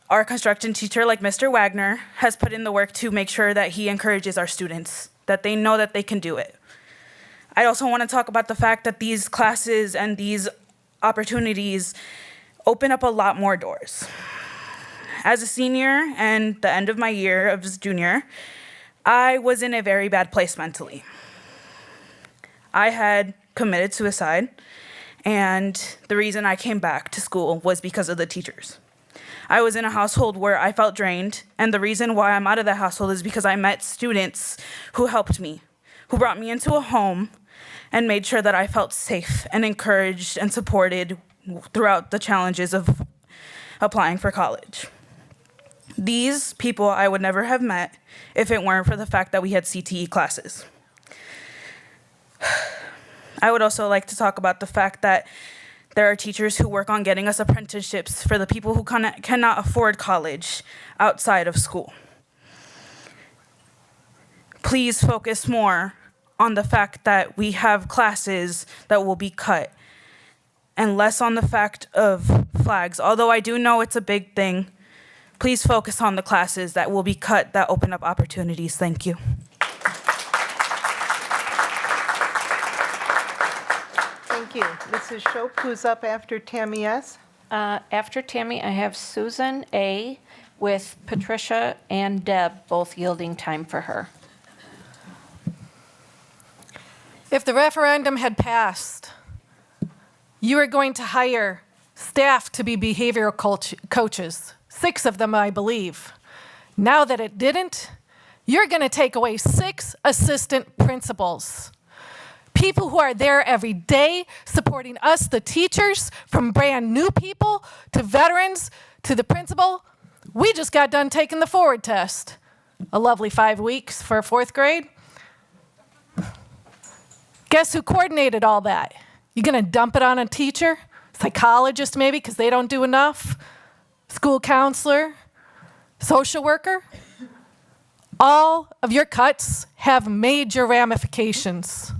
our construction teacher, like Mr. Wagner, has put in the work to make sure that he encourages our students, that they know that they can do it. I also want to talk about the fact that these classes and these opportunities open up a lot more doors. As a senior and the end of my year as junior, I was in a very bad place mentally. I had committed suicide, and the reason I came back to school was because of the teachers. I was in a household where I felt drained, and the reason why I'm out of that household is because I met students who helped me, who brought me into a home and made sure that I felt safe and encouraged and supported throughout the challenges of applying for college. These people I would never have met if it weren't for the fact that we had CTE classes. I would also like to talk about the fact that there are teachers who work on getting us apprenticeships for the people who cannot afford college outside of school. Please focus more on the fact that we have classes that will be cut and less on the fact of flags. Although I do know it's a big thing, please focus on the classes that will be cut that open up opportunities. Thank you.
Thank you. Mrs. Shope, who's up after Tammy S?
After Tammy, I have Susan A. with Patricia and Deb both yielding time for her.
If the referendum had passed, you were going to hire staff to be behavioral coaches, 6 of them, I believe. Now that it didn't, you're going to take away 6 assistant principals. People who are there every day supporting us, the teachers, from brand new people to veterans to the principal. We just got done taking the forward test. A lovely 5 weeks for 4th grade. Guess who coordinated all that? You gonna dump it on a teacher? Psychologist maybe, because they don't do enough? School counselor? Social worker? All of your cuts have major ramifications.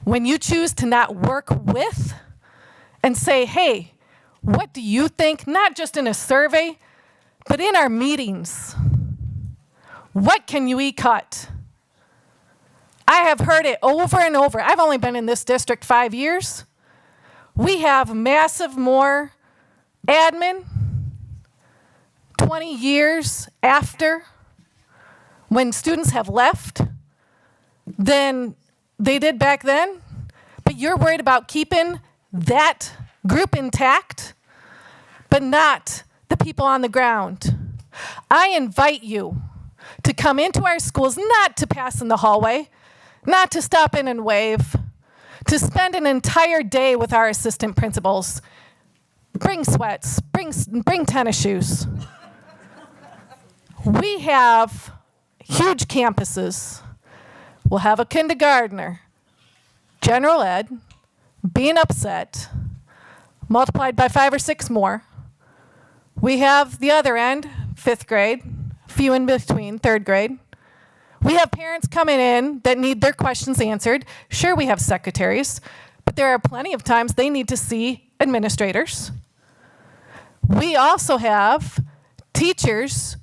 When you choose to not work with and say, hey, what do you think? Not just in a survey, but in our meetings. What can you cut? I have heard it over and over. I've only been in this district 5 years. We have massive more admin 20 years after when students have left than they did back then. But you're worried about keeping that group intact, but not the people on the ground. I invite you to come into our schools, not to pass in the hallway, not to stop in and wave, to spend an entire day with our assistant principals. Bring sweats, bring tennis shoes. We have huge campuses. We'll have a kindergartner, general ed, being upset, multiplied by 5 or 6 more. We have the other end, 5th grade, few in between, 3rd grade. We have parents coming in that need their questions answered. Sure, we have secretaries, but there are plenty of times they need to see administrators. We also have teachers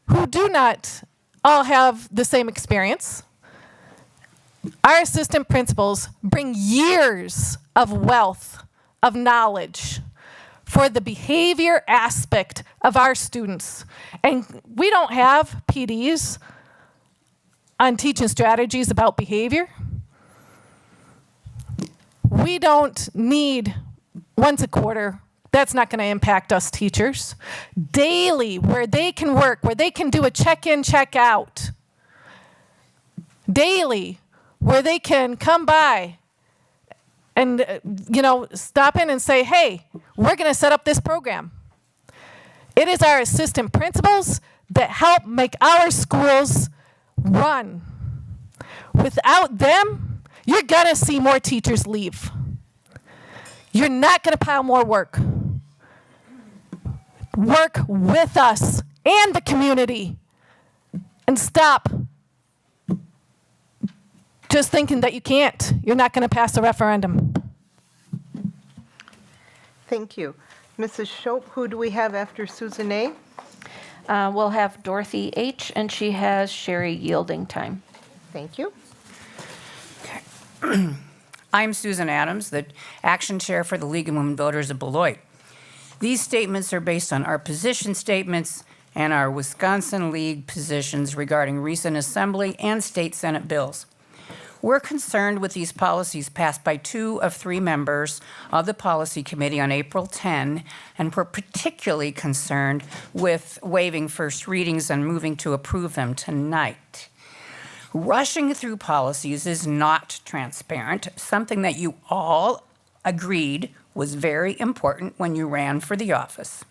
who do not all have the same experience. Our assistant principals bring years of wealth of knowledge for the behavior aspect of our students. And we don't have PDs on teaching strategies about behavior. We don't need once a quarter. That's not going to impact us teachers. Daily, where they can work, where they can do a check-in, check-out. Daily, where they can come by and, stop in and say, hey, we're going to set up this program. It is our assistant principals that help make our schools run. Without them, you're going to see more teachers leave. You're not going to pile more work. Work with us and the community. And stop just thinking that you can't. You're not going to pass a referendum.
Thank you. Mrs. Shope, who do we have after Susan A?
We'll have Dorothy H., and she has Sherry yielding time.
Thank you.
I'm Susan Adams, the Action Chair for the League of Women Voters of Beloit. These statements are based on our position statements and our Wisconsin League positions regarding recent Assembly and State Senate bills. We're concerned with these policies passed by 2 of 3 members of the Policy Committee on April 10, and we're particularly concerned with waiving first readings and moving to approve them tonight. Rushing through policies is not transparent, something that you all agreed was very important when you ran for the office.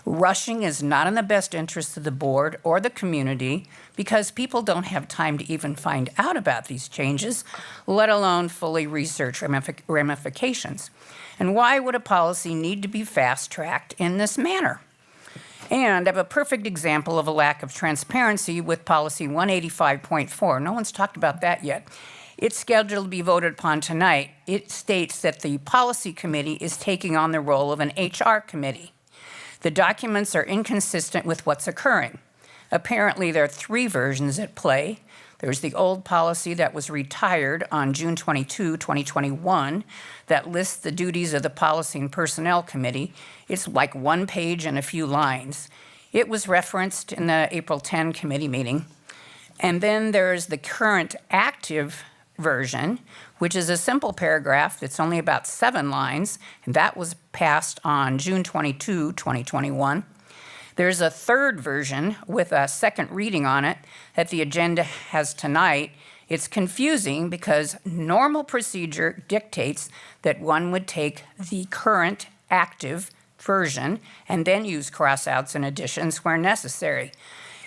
Rushing is not in the best interest of the board or the community because people don't have time to even find out about these changes, let alone fully research ramifications. And why would a policy need to be fast-tracked in this manner? And I have a perfect example of a lack of transparency with Policy 185.4. No one's talked about that yet. It's scheduled to be voted upon tonight. It states that the Policy Committee is taking on the role of an HR committee. The documents are inconsistent with what's occurring. Apparently, there are 3 versions at play. There's the old policy that was retired on June 22, 2021, that lists the duties of the Policy and Personnel Committee. It's like 1 page and a few lines. It was referenced in the April 10 committee meeting. And then there's the current active version, which is a simple paragraph that's only about 7 lines, and that was passed on June 22, 2021. There's a 3rd version with a 2nd reading on it that the agenda has tonight. It's confusing because normal procedure dictates that one would take the current active version and then use cross-outs and additions where necessary.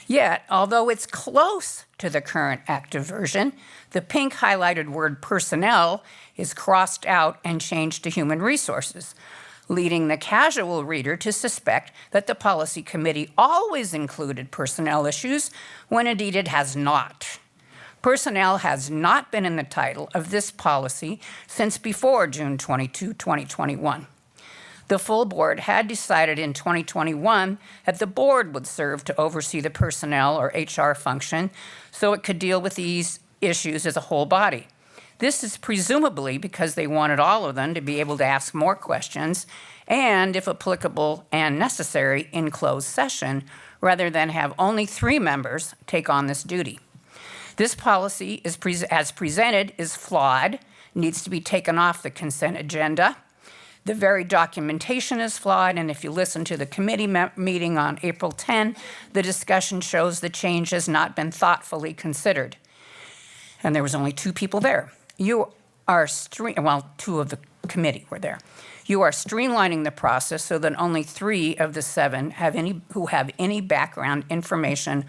Yet, although it's close to the current active version, the pink highlighted word personnel is crossed out and changed to human resources, leading the casual reader to suspect that the Policy Committee always included personnel issues when indeed it has not. Personnel has not been in the title of this policy since before June 22, 2021. The full board had decided in 2021 that the board would serve to oversee the personnel or HR function so it could deal with these issues as a whole body. This is presumably because they wanted all of them to be able to ask more questions and, if applicable and necessary, in closed session, rather than have only 3 members take on this duty. This policy, as presented, is flawed, needs to be taken off the consent agenda. The very documentation is flawed, and if you listen to the committee meeting on April 10, the discussion shows the change has not been thoughtfully considered. And there was only 2 people there. You are, 2 of the committee were there. You are streamlining the process so that only 3 of the 7 have any background information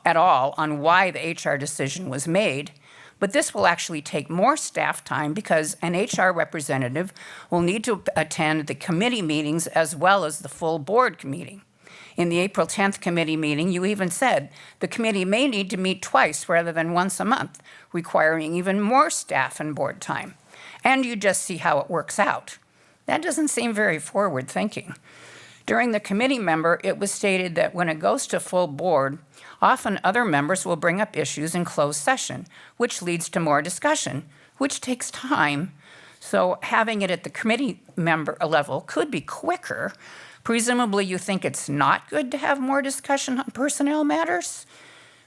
at all on why the HR decision was made, But this will actually take more staff time because an HR representative will need to attend the committee meetings as well as the full board meeting. In the April 10th committee meeting, you even said the committee may need to meet twice rather than once a month, requiring even more staff and board time. And you just see how it works out. That doesn't seem very forward thinking. During the committee member, it was stated that when it goes to full board, often other members will bring up issues in closed session, which leads to more discussion, which takes time. So having it at the committee member level could be quicker. Presumably you think it's not good to have more discussion on personnel matters?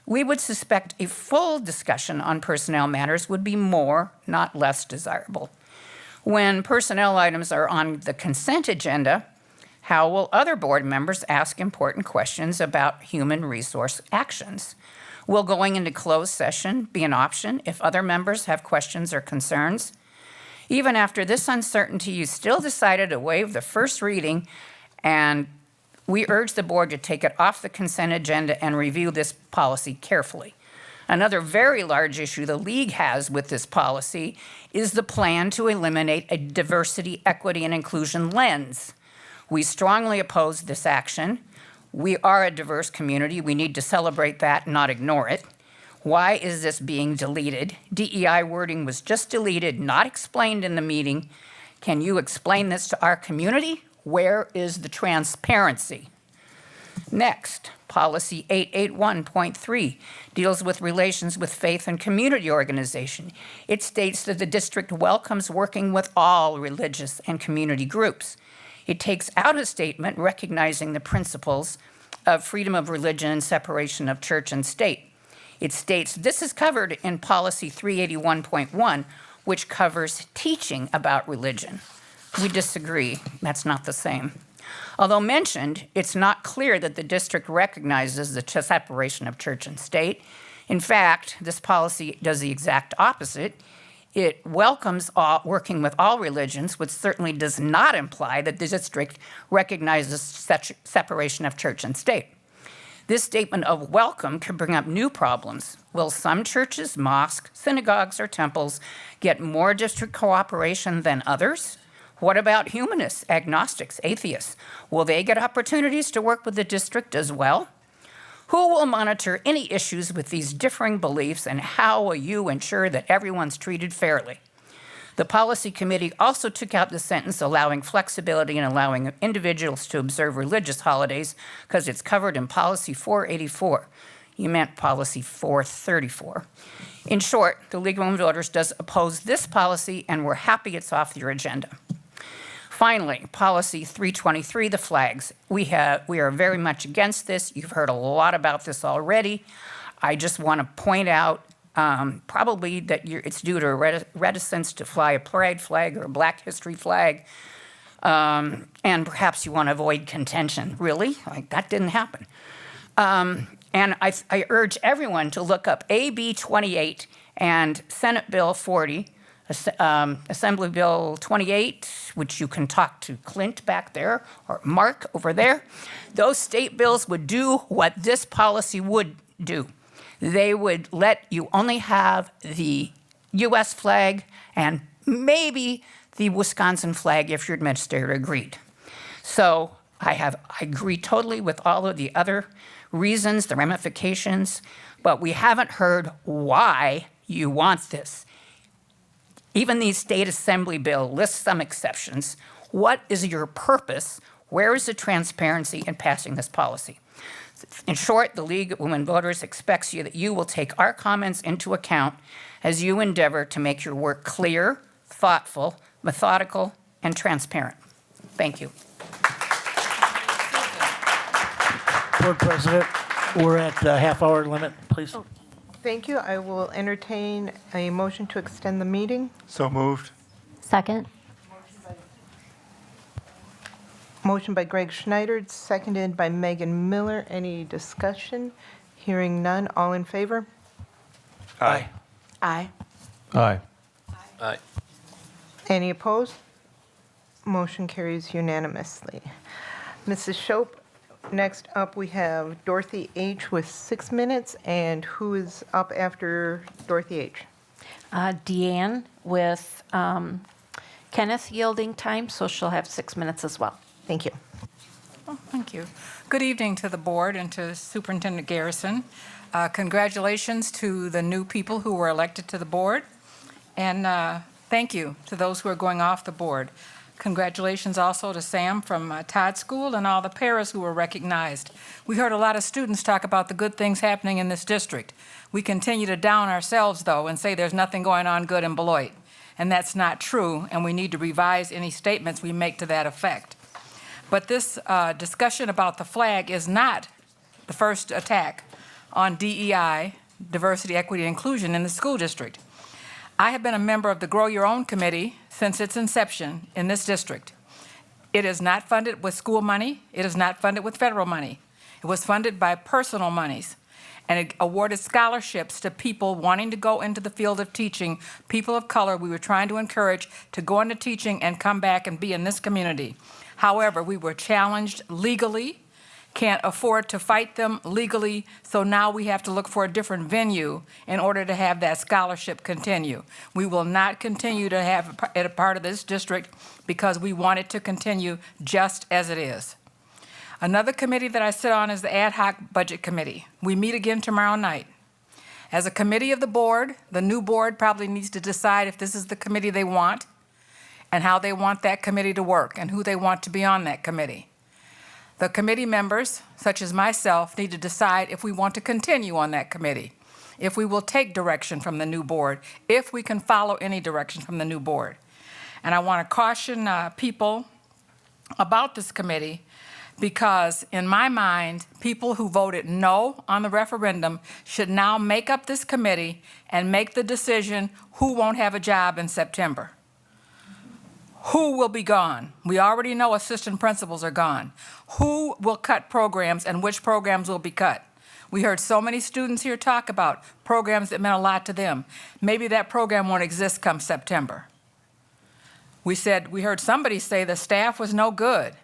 We would suspect a full discussion on personnel matters would be more, not less desirable. When personnel items are on the consent agenda, how will other board members ask important questions about human resource actions? Will going into closed session be an option if other members have questions or concerns? Even after this uncertainty, you still decided to waive the first reading, and we urge the board to take it off the consent agenda and review this policy carefully. Another very large issue the league has with this policy is the plan to eliminate a diversity, equity, and inclusion lens. We strongly oppose this action. We are a diverse community. We need to celebrate that and not ignore it. Why is this being deleted? DEI wording was just deleted, not explained in the meeting. Can you explain this to our community? Where is the transparency? Next, policy 881.3 deals with relations with faith and community organization. It states that the district welcomes working with all religious and community groups. It takes out a statement recognizing the principles of freedom of religion and separation of church and state. It states this is covered in policy 381.1, which covers teaching about religion. We disagree. That's not the same. Although mentioned, it's not clear that the district recognizes the separation of church and state. In fact, this policy does the exact opposite. It welcomes working with all religions, which certainly does not imply that the district recognizes separation of church and state. This statement of welcome can bring up new problems. Will some churches, mosques, synagogues, or temples get more district cooperation than others? What about humanists, agnostics, atheists? Will they get opportunities to work with the district as well? Who will monitor any issues with these differing beliefs, and how will you ensure that everyone's treated fairly? The policy committee also took out the sentence allowing flexibility and allowing individuals to observe religious holidays because it's covered in policy 484. You meant policy 434. In short, the League of Women Voters does oppose this policy, and we're happy it's off your agenda. Finally, policy 323, the flags. We are very much against this. You've heard a lot about this already. I just want to point out probably that it's due to a reticence to fly a pride flag or a Black History flag, and perhaps you want to avoid contention. Really? Like, that didn't happen. And I urge everyone to look up AB 28 and Senate Bill 40, Assembly Bill 28, which you can talk to Clint back there or Mark over there. Those state bills would do what this policy would do. They would let you only have the US flag and maybe the Wisconsin flag if your administrator agreed. So I agree totally with all of the other reasons, the ramifications, but we haven't heard why you want this. Even the state assembly bill lists some exceptions. What is your purpose? Where is the transparency in passing this policy? In short, the League of Women Voters expects that you will take our comments into account as you endeavor to make your work clear, thoughtful, methodical, and transparent. Thank you.
Board President, we're at the half-hour limit, please.
Thank you. I will entertain a motion to extend the meeting.
So moved.
Second.
Motion by Greg Schneider, seconded by Megan Miller. Any discussion? Hearing none. All in favor?
Aye.
Aye.
Aye.
Aye.
Any opposed? Motion carries unanimously. Mrs. Shope, next up we have Dorothy H. with 6 minutes, and who is up after Dorothy H?
Deanne with Kenneth yielding time, so she'll have 6 minutes as well.
Thank you.
Oh, thank you. Good evening to the board and to Superintendent Garrison. Congratulations to the new people who were elected to the board, and thank you to those who are going off the board. Congratulations also to Sam from Todd School and all the paras who were recognized. We heard a lot of students talk about the good things happening in this district. We continue to down ourselves, though, and say there's nothing going on good in Beloit. And that's not true, and we need to revise any statements we make to that effect. But this discussion about the flag is not the first attack on DEI, diversity, equity, and inclusion in the school district. I have been a member of the Grow Your Own Committee since its inception in this district. It is not funded with school money. It is not funded with federal money. It was funded by personal monies, and it awarded scholarships to people wanting to go into the field of teaching, people of color we were trying to encourage to go into teaching and come back and be in this community. However, we were challenged legally, can't afford to fight them legally, so now we have to look for a different venue in order to have that scholarship continue. We will not continue to have it a part of this district because we want it to continue just as it is. Another committee that I sit on is the Ad Hoc Budget Committee. We meet again tomorrow night. As a committee of the board, the new board probably needs to decide if this is the committee they want and how they want that committee to work and who they want to be on that committee. The committee members, such as myself, need to decide if we want to continue on that committee, if we will take direction from the new board, if we can follow any direction from the new board. And I want to caution people about this committee because, in my mind, people who voted no on the referendum should now make up this committee and make the decision who won't have a job in September. Who will be gone? We already know assistant principals are gone. Who will cut programs and which programs will be cut? We heard so many students here talk about programs that meant a lot to them. Maybe that program won't exist come September. We heard somebody say the staff was no good.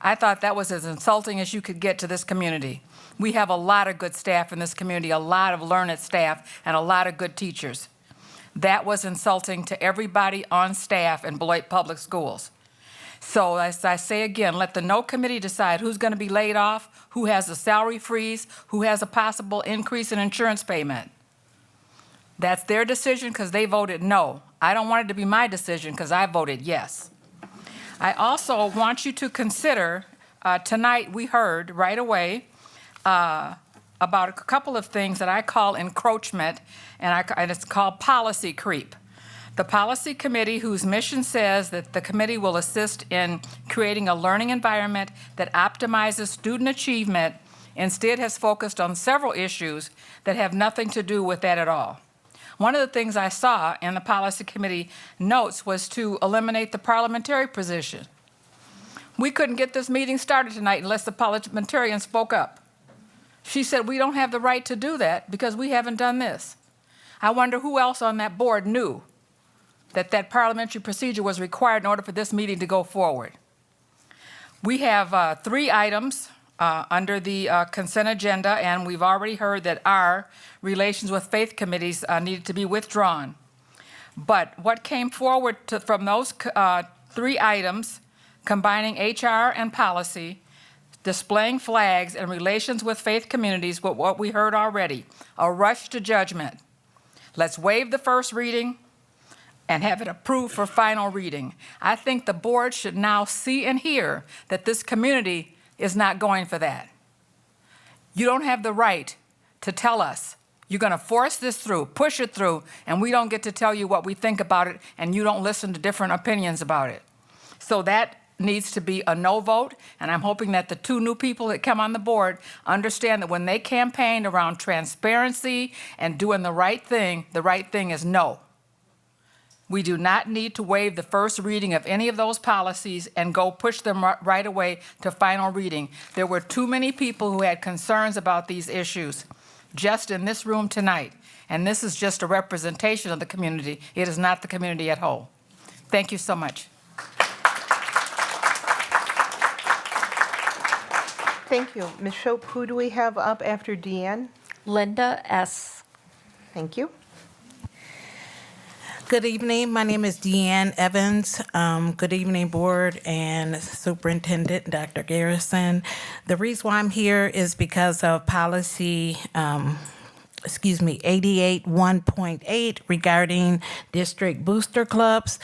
I thought that was as insulting as you could get to this community. We have a lot of good staff in this community, a lot of learned staff, and a lot of good teachers. That was insulting to everybody on staff in Beloit Public Schools. So as I say again, let the no committee decide who's going to be laid off, who has a salary freeze, who has a possible increase in insurance payment. That's their decision because they voted no. I don't want it to be my decision because I voted yes. I also want you to consider, tonight we heard right away about a couple of things that I call encroachment, and it's called policy creep. The policy committee, whose mission says that the committee will assist in creating a learning environment that optimizes student achievement, instead has focused on several issues that have nothing to do with that at all. One of the things I saw in the policy committee notes was to eliminate the parliamentary position. We couldn't get this meeting started tonight unless the parliamentarian spoke up. She said, we don't have the right to do that because we haven't done this. I wonder who else on that board knew that that parliamentary procedure was required in order for this meeting to go forward. We have 3 items under the consent agenda, and we've already heard that our relations with faith committees needed to be withdrawn. But what came forward from those 3 items, combining HR and policy, displaying flags, and relations with faith communities, with what we heard already, a rush to judgment. Let's waive the first reading and have it approved for final reading. I think the board should now see and hear that this community is not going for that. You don't have the right to tell us you're going to force this through, push it through, and we don't get to tell you what we think about it, and you don't listen to different opinions about it. So that needs to be a no vote, and I'm hoping that the 2 new people that come on the board understand that when they campaigned around transparency and doing the right thing is no. We do not need to waive the first reading of any of those policies and go push them right away to final reading. There were too many people who had concerns about these issues just in this room tonight, and this is just a representation of the community. It is not the community at whole. Thank you so much.
Thank you. Ms. Shope, who do we have up after Deanne?
Linda S.
Thank you.
Good evening. My name is Deanne Evans. Good evening, Board and Superintendent Dr. Garrison. The reason why I'm here is because of policy, 88.1.8 regarding district booster clubs.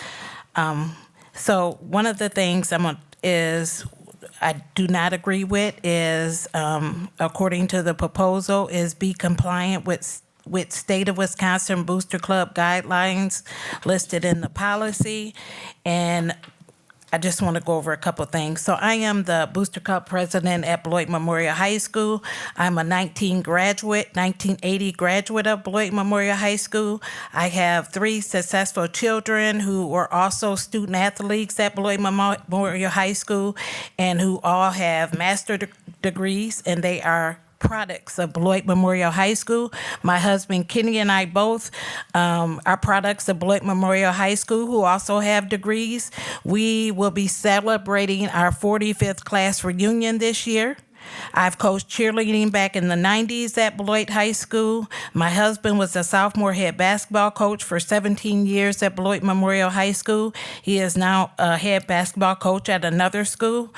So one of the things I do not agree with is, according to the proposal, is be compliant with state of Wisconsin booster club guidelines listed in the policy. And I just want to go over a couple things. So I am the Booster Club president at Beloit Memorial High School. I'm a 1980 graduate of Beloit Memorial High School. I have 3 successful children who were also student athletes at Beloit Memorial High School and who all have master's degrees, and they are products of Beloit Memorial High School. My husband Kenny and I both are products of Beloit Memorial High School who also have degrees. We will be celebrating our 45th class reunion this year. I've coached cheerleading back in the 90s at Beloit High School. My husband was a sophomore head basketball coach for 17 years at Beloit Memorial High School. He is now a head basketball coach at another school.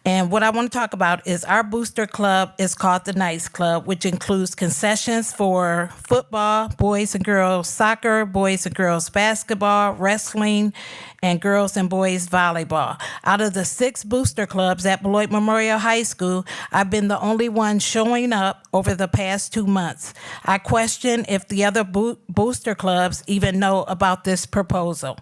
And what I want to talk about is our booster club is called the Knights Club, which includes concessions for football, boys and girls soccer, boys and girls basketball, wrestling, and girls and boys volleyball. Out of the 6 booster clubs at Beloit Memorial High School, I've been the only one showing up over the past 2 months. I question if the other booster clubs even know about this proposal.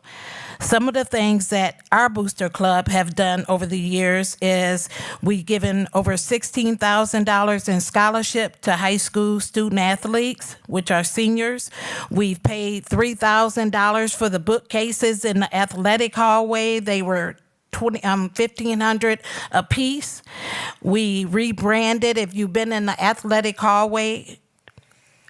Some of the things that our booster club have done over the years is we've given over $16,000 in scholarship to high school student athletes, which are seniors. We've paid $3,000 for the bookcases in the athletic hallway. They were $1,500 a piece. We rebranded. If you've been in the athletic hallway,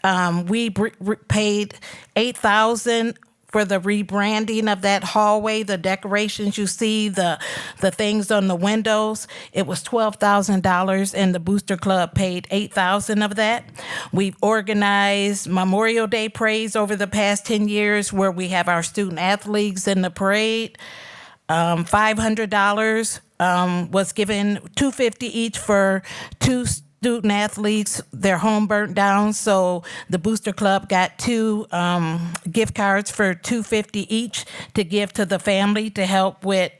we paid $8,000 for the rebranding of that hallway, the decorations you see, the things on the windows. It was $12,000, and the Booster Club paid $8,000 of that. We've organized Memorial Day parades over the past 10 years where we have our student athletes in the parade. $500 was given, $250 each for 2 student athletes. Their home burnt down, so the Booster Club got 2 gift cards for $250 each to give to the family to help with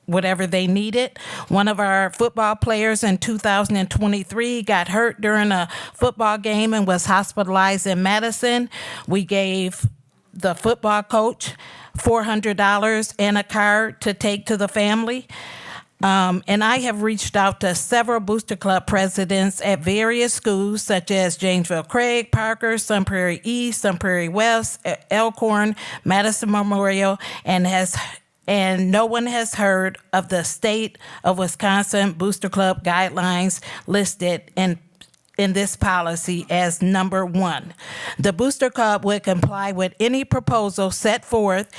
whatever they needed. One of our football players in 2023 got hurt during a football game and was hospitalized in Madison. We gave the football coach $400 and a card to take to the family. And I have reached out to several Booster Club presidents at various schools, such as Janesville Craig, Parker, Sun Prairie East, Sun Prairie West, Elkhorn, Madison Memorial, and no one has heard of the state of Wisconsin Booster Club guidelines listed in this policy as number 1. The Booster Club would comply with any proposal set forth.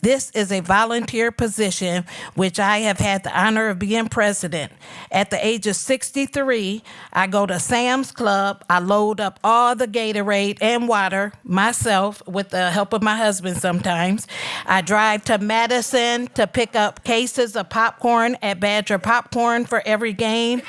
This is a volunteer position, which I have had the honor of being president. At the age of 63, I go to Sam's Club. I load up all the Gatorade and water myself with the help of my husband sometimes. I drive to Madison to pick up cases of popcorn at Badger Popcorn for every game.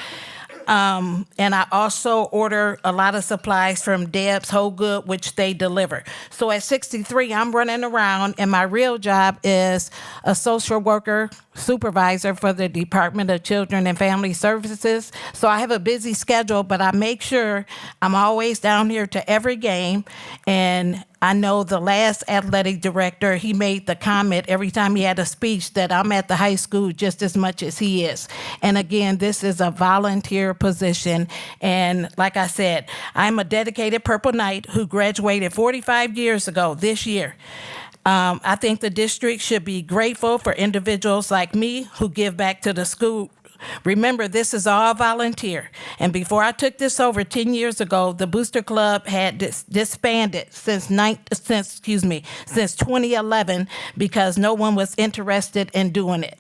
And I also order a lot of supplies from Deb's Whole Good, which they deliver. So at 63, I'm running around, and my real job is a social worker supervisor for the Department of Children and Family Services. So I have a busy schedule, but I make sure I'm always down here to every game. And I know the last athletic director, he made the comment every time he had a speech that I'm at the high school just as much as he is. And again, this is a volunteer position. And like I said, I'm a dedicated Purple Knight who graduated 45 years ago this year. I think the district should be grateful for individuals like me who give back to the school. Remember, this is all volunteer. And before I took this over 10 years ago, the Booster Club had disbanded since 2011 because no one was interested in doing it.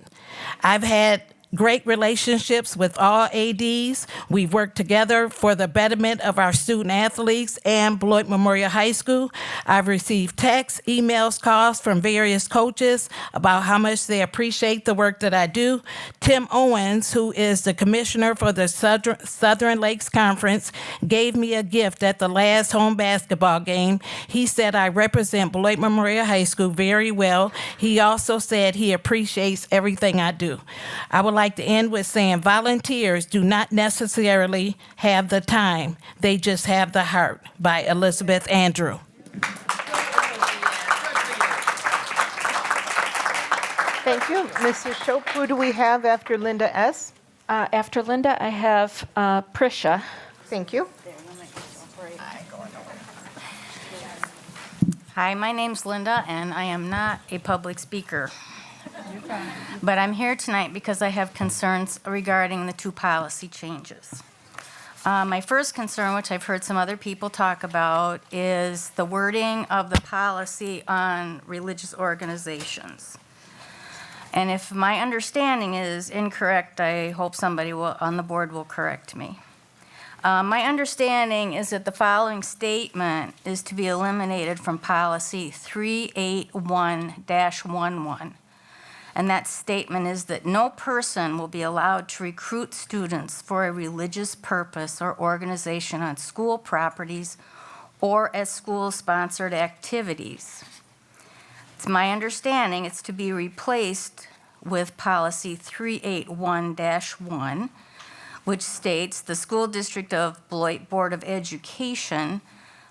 I've had great relationships with all ADs. We've worked together for the betterment of our student athletes and Beloit Memorial High School. I've received texts, emails, calls from various coaches about how much they appreciate the work that I do. Tim Owens, who is the commissioner for the Southern Lakes Conference, gave me a gift at the last home basketball game. He said I represent Beloit Memorial High School very well. He also said he appreciates everything I do. I would like to end with saying volunteers do not necessarily have the time. They just have the heart, by Elizabeth Andrew.
Thank you. Mrs. Shope, who do we have after Linda S?
After Linda, I have Prisha.
Thank you.
Hi, my name's Linda, and I am not a public speaker. But I'm here tonight because I have concerns regarding the two policy changes. My first concern, which I've heard some other people talk about, is the wording of the policy on religious organizations. And if my understanding is incorrect, I hope somebody on the board will correct me. My understanding is that the following statement is to be eliminated from policy 381-11. And that statement is that no person will be allowed to recruit students for a religious purpose or organization on school properties or as school-sponsored activities. It's my understanding it's to be replaced with policy 381-1, which states the School District of Beloit Board of Education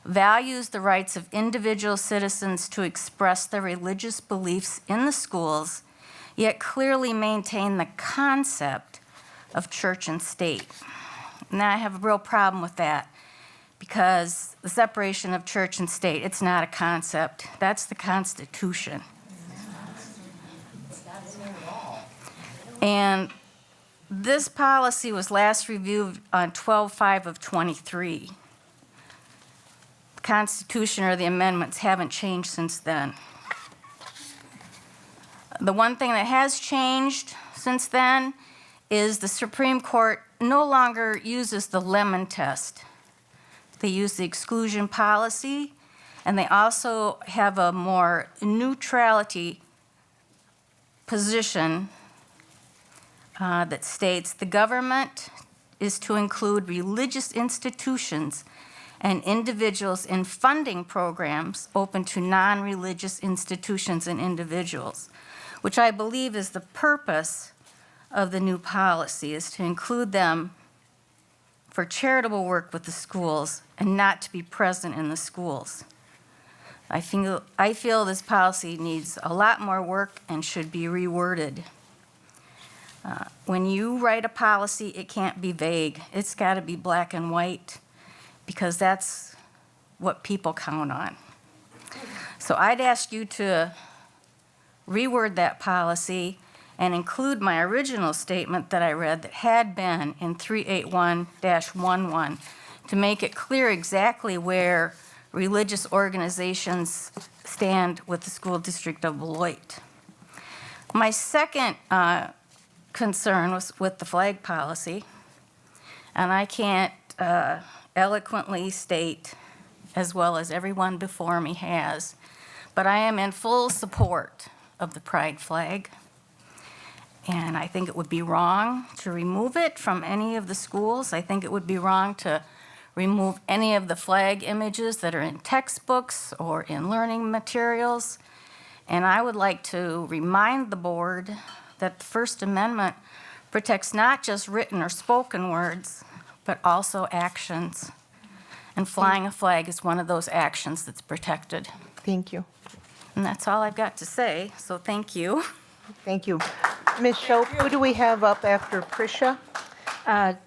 values the rights of individual citizens to express their religious beliefs in the schools, yet clearly maintain the concept of church and state. Now, I have a real problem with that because the separation of church and state, it's not a concept. That's the Constitution. And this policy was last reviewed on 12/5 of 23. The Constitution or the amendments haven't changed since then. The one thing that has changed since then is the Supreme Court no longer uses the Lemon test. They use the exclusion policy, and they also have a more neutrality position that states the government is to include religious institutions and individuals in funding programs open to non-religious institutions and individuals, which I believe is the purpose of the new policy, is to include them for charitable work with the schools and not to be present in the schools. I feel this policy needs a lot more work and should be reworded. When you write a policy, it can't be vague. It's got to be black and white because that's what people count on. So I'd ask you to reword that policy and include my original statement that I read that had been in 381-11 to make it clear exactly where religious organizations stand with the School District of Beloit. My second concern was with the flag policy, and I can't eloquently state, as well as everyone before me has, but I am in full support of the pride flag, and I think it would be wrong to remove it from any of the schools. I think it would be wrong to remove any of the flag images that are in textbooks or in learning materials, and I would like to remind the board that the First Amendment protects not just written or spoken words, but also actions. And flying a flag is one of those actions that's protected.
Thank you.
And that's all I've got to say, so thank you.
Thank you. Ms. Shope, who do we have up after Prisha?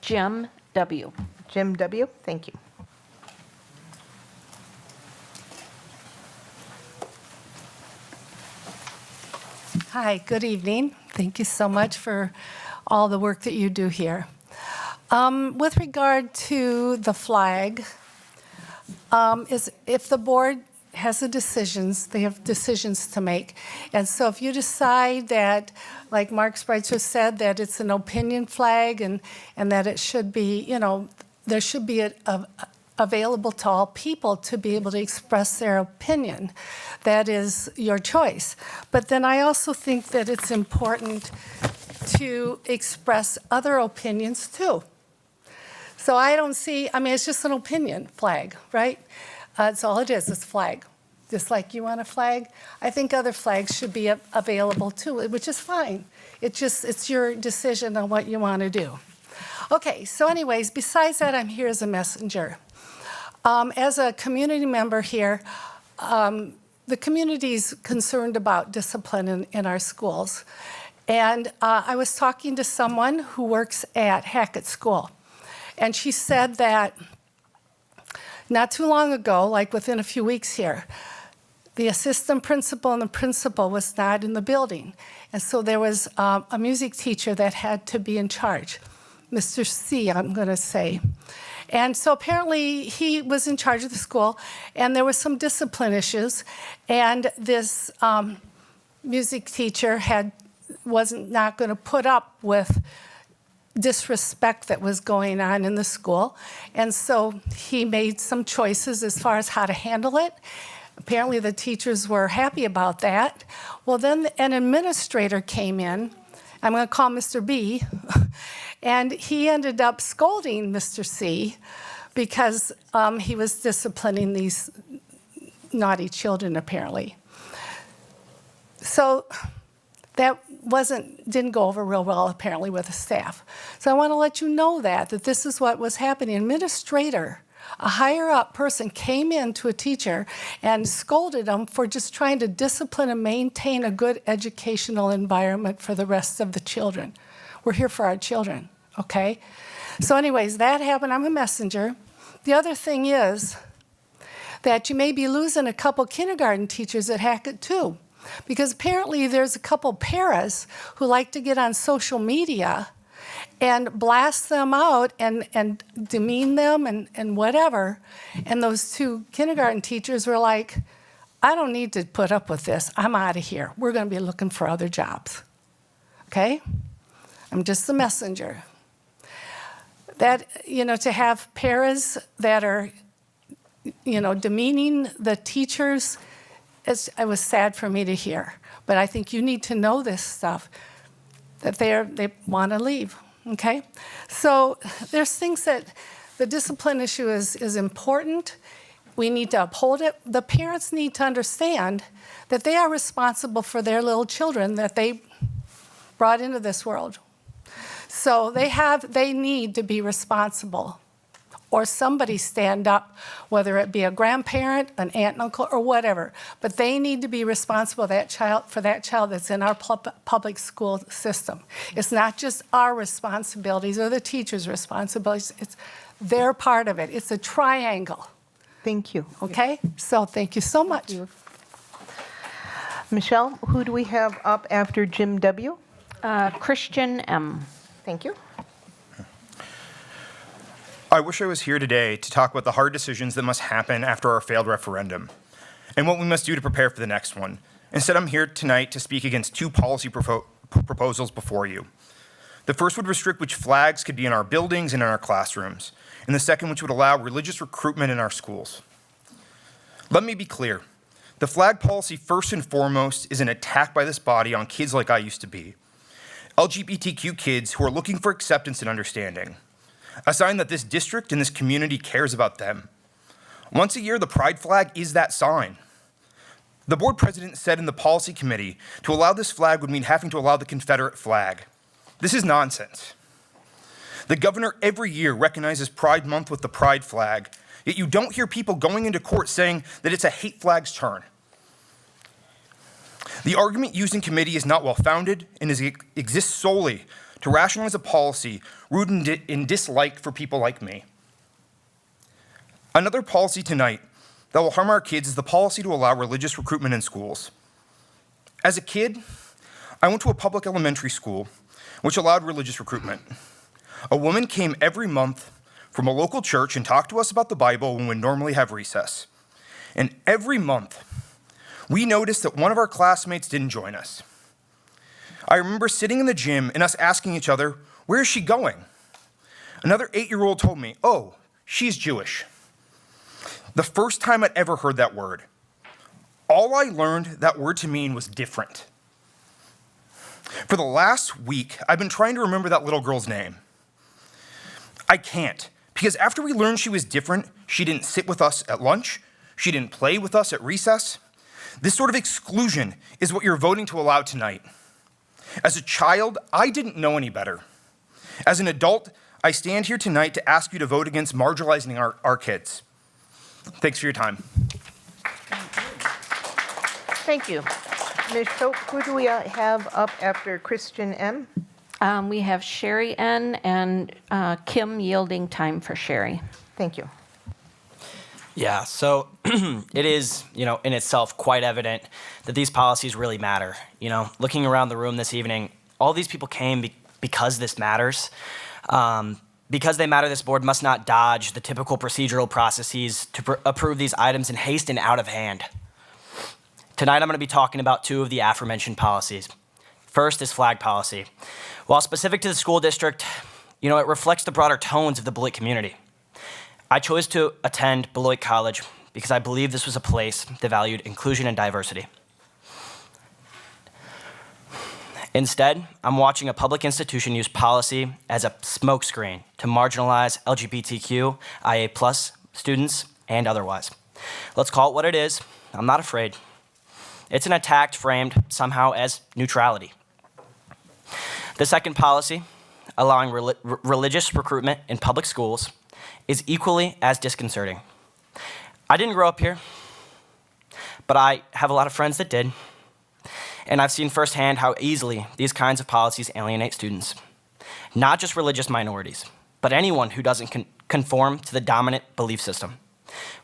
Jim W.
Jim W., thank you.
Hi, good evening. Thank you so much for all the work that you do here. With regard to the flag, if the board has they have decisions to make. And so if you decide that, like Mark Spreitzer said, that it's an opinion flag and that it should be, there should be available to all people to be able to express their opinion. That is your choice. But then I also think that it's important to express other opinions too. So I don't see, it's just an opinion flag, right? That's all it is, it's a flag. Just like you want a flag, I think other flags should be available too, which is fine. It's your decision on what you want to do. Okay, so anyways, besides that, I'm here as a messenger. As a community member here, the community's concerned about discipline in our schools. And I was talking to someone who works at Hackett School. And she said that not too long ago, like within a few weeks here, the assistant principal and the principal was not in the building. And so there was a music teacher that had to be in charge, Mr. C, I'm going to say. And so apparently he was in charge of the school, and there were some discipline issues. And this music teacher wasn't not going to put up with disrespect that was going on in the school. And so he made some choices as far as how to handle it. Apparently the teachers were happy about that. Well, then an administrator came in. I'm going to call Mr. B. And he ended up scolding Mr. C because he was disciplining these naughty children, apparently. So that didn't go over real well, apparently, with the staff. So I want to let you know that this is what was happening. An administrator, a higher-up person, came in to a teacher and scolded him for just trying to discipline and maintain a good educational environment for the rest of the children. We're here for our children, okay? So anyways, that happened. I'm a messenger. The other thing is that you may be losing a couple kindergarten teachers at Hackett, too. Because apparently there's a couple paras who like to get on social media and blast them out and demean them and whatever. And those two kindergarten teachers were like, I don't need to put up with this. I'm out of here. We're going to be looking for other jobs. Okay? I'm just the messenger. That, to have paras that are, demeaning the teachers, it was sad for me to hear, but I think you need to know this stuff, that they want to leave, okay? So there's things that the discipline issue is important. We need to uphold it. The parents need to understand that they are responsible for their little children that they brought into this world. So they need to be responsible. Or somebody stand up, whether it be a grandparent, an aunt and uncle, or whatever. But they need to be responsible for that child that's in our public school system. It's not just our responsibilities or the teacher's responsibilities. It's their part of it. It's a triangle.
Thank you.
Okay? So thank you so much.
Michelle, who do we have up after Jim W?
Christian M.
Thank you.
I wish I was here today to talk about the hard decisions that must happen after our failed referendum and what we must do to prepare for the next one. Instead, I'm here tonight to speak against two policy proposals before you. The first would restrict which flags could be in our buildings and in our classrooms, and the second which would allow religious recruitment in our schools. Let me be clear. The flag policy, first and foremost, is an attack by this body on kids like I used to be. LGBTQ kids who are looking for acceptance and understanding. A sign that this district and this community cares about them. Once a year, the pride flag is that sign. The board president said in the policy committee to allow this flag would mean having to allow the Confederate flag. This is nonsense. The governor every year recognizes Pride Month with the pride flag, yet you don't hear people going into court saying that it's a hate flag's turn. The argument used in committee is not well-founded and exists solely to rationalize a policy rooted in dislike for people like me. Another policy tonight that will harm our kids is the policy to allow religious recruitment in schools. As a kid, I went to a public elementary school which allowed religious recruitment. A woman came every month from a local church and talked to us about the Bible when we'd normally have recess. And every month, we noticed that one of our classmates didn't join us. I remember sitting in the gym and us asking each other, where is she going? Another 8-year-old told me, oh, she's Jewish. The first time I'd ever heard that word. All I learned that word to mean was different. For the last week, I've been trying to remember that little girl's name. I can't, because after we learned she was different, she didn't sit with us at lunch, she didn't play with us at recess. This sort of exclusion is what you're voting to allow tonight. As a child, I didn't know any better. As an adult, I stand here tonight to ask you to vote against marginalizing our kids. Thanks for your time.
Thank you. Ms. Shope, who do we have up after Christian M?
We have Sherry N. and Kim yielding time for Sherry.
Thank you.
Yeah, so it is, in itself quite evident that these policies really matter. Looking around the room this evening, all these people came because this matters. Because they matter, this board must not dodge the typical procedural processes to approve these items in haste and out of hand. Tonight, I'm going to be talking about 2 of the aforementioned policies. First is flag policy. While specific to the school district, it reflects the broader tones of the Beloit community. I chose to attend Beloit College because I believe this was a place that valued inclusion and diversity. Instead, I'm watching a public institution use policy as a smokescreen to marginalize LGBTQIA+ students and otherwise. Let's call it what it is. I'm not afraid. It's an attack framed somehow as neutrality. The second policy, allowing religious recruitment in public schools, is equally as disconcerting. I didn't grow up here, but I have a lot of friends that did, and I've seen firsthand how easily these kinds of policies alienate students. Not just religious minorities, but anyone who doesn't conform to the dominant belief system.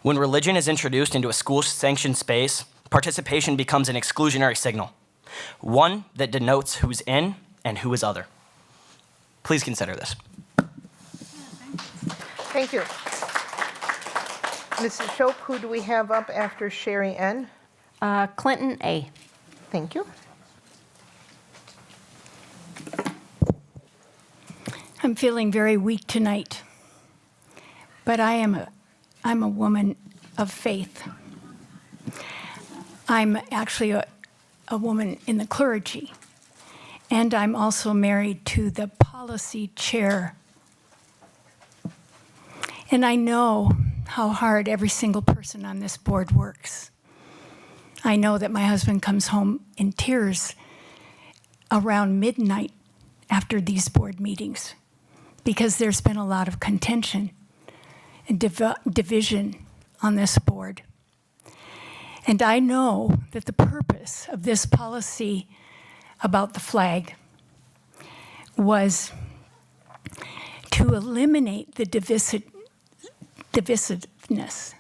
When religion is introduced into a school-sanctioned space, participation becomes an exclusionary signal, one that denotes who's in and who is other. Please consider this.
Thank you. Mrs. Shope, who do we have up after Sherry N?
Clinton A.
Thank you.
I'm feeling very weak tonight, but I'm a woman of faith. I'm actually a woman in the clergy, and I'm also married to the policy chair. And I know how hard every single person on this board works. I know that my husband comes home in tears around midnight after these board meetings because there's been a lot of contention and division on this board. And I know that the purpose of this policy about the flag was to eliminate the divisiveness,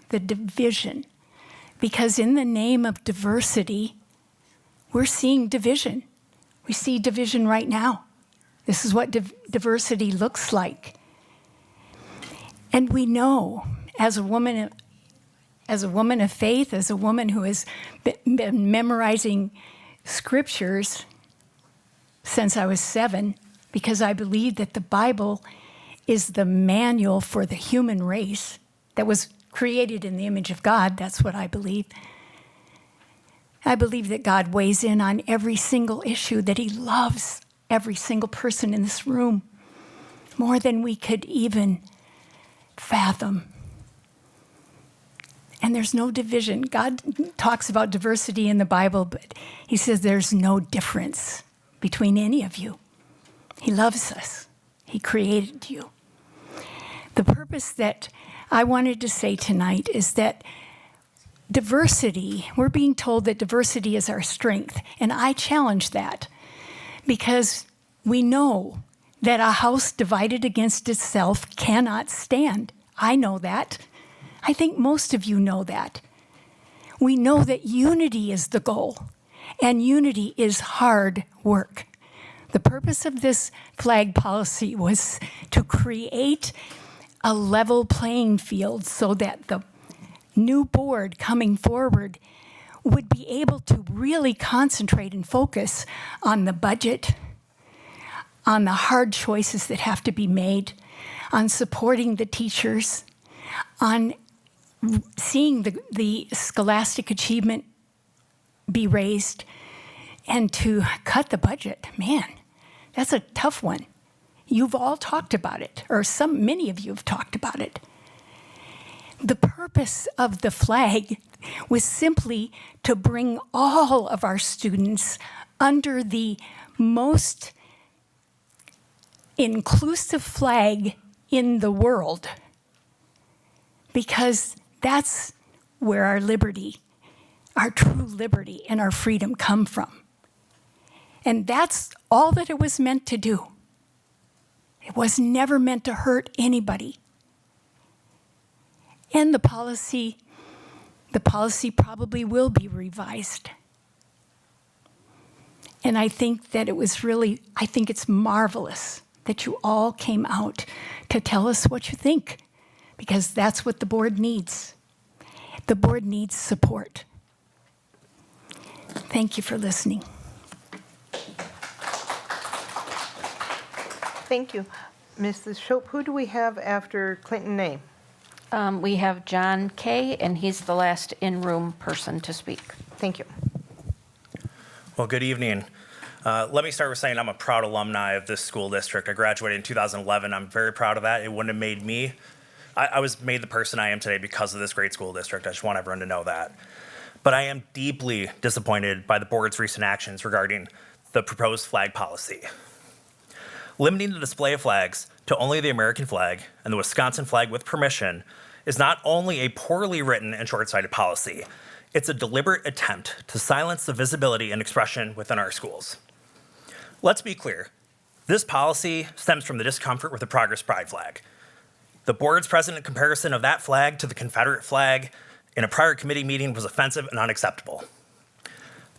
the division. Because in the name of diversity, we're seeing division. We see division right now. This is what diversity looks like. And we know, as a woman of faith, as a woman who has been memorizing scriptures since I was 7, because I believe that the Bible is the manual for the human race that was created in the image of God. That's what I believe. I believe that God weighs in on every single issue, that he loves every single person in this room more than we could even fathom. And there's no division. God talks about diversity in the Bible, but he says there's no difference between any of you. He loves us. He created you. The purpose that I wanted to say tonight is that diversity, we're being told that diversity is our strength, and I challenge that because we know that a house divided against itself cannot stand. I know that. I think most of you know that. We know that unity is the goal, and unity is hard work. The purpose of this flag policy was to create a level playing field so that new board coming forward would be able to really concentrate and focus on the budget, on the hard choices that have to be made, on supporting the teachers, on seeing the scholastic achievement be raised, and to cut the budget. Man, that's a tough one. You've all talked about it, or many of you have talked about it. The purpose of the flag was simply to bring all of our students under the most inclusive flag in the world, because that's where our liberty, our true liberty and our freedom come from. And that's all that it was meant to do. It was never meant to hurt anybody. And the policy probably will be revised. And I think that I think it's marvelous that you all came out to tell us what you think, because that's what the board needs. The board needs support. Thank you for listening.
Thank you. Mrs. Shope, who do we have after Clinton A?
We have John Kay, and he's the last in-room person to speak.
Thank you.
Well, good evening. Let me start with saying I'm a proud alumni of this school district. I graduated in 2011. I'm very proud of that. It wouldn't have made me. I was made the person I am today because of this great school district. I just want everyone to know that. But I am deeply disappointed by the board's recent actions regarding the proposed flag policy. Limiting the display of flags to only the American flag and the Wisconsin flag with permission is not only a poorly written and short-sighted policy, it's a deliberate attempt to silence the visibility and expression within our schools. Let's be clear. This policy stems from the discomfort with the Progress Pride flag. The board's present comparison of that flag to the Confederate flag in a prior committee meeting was offensive and unacceptable.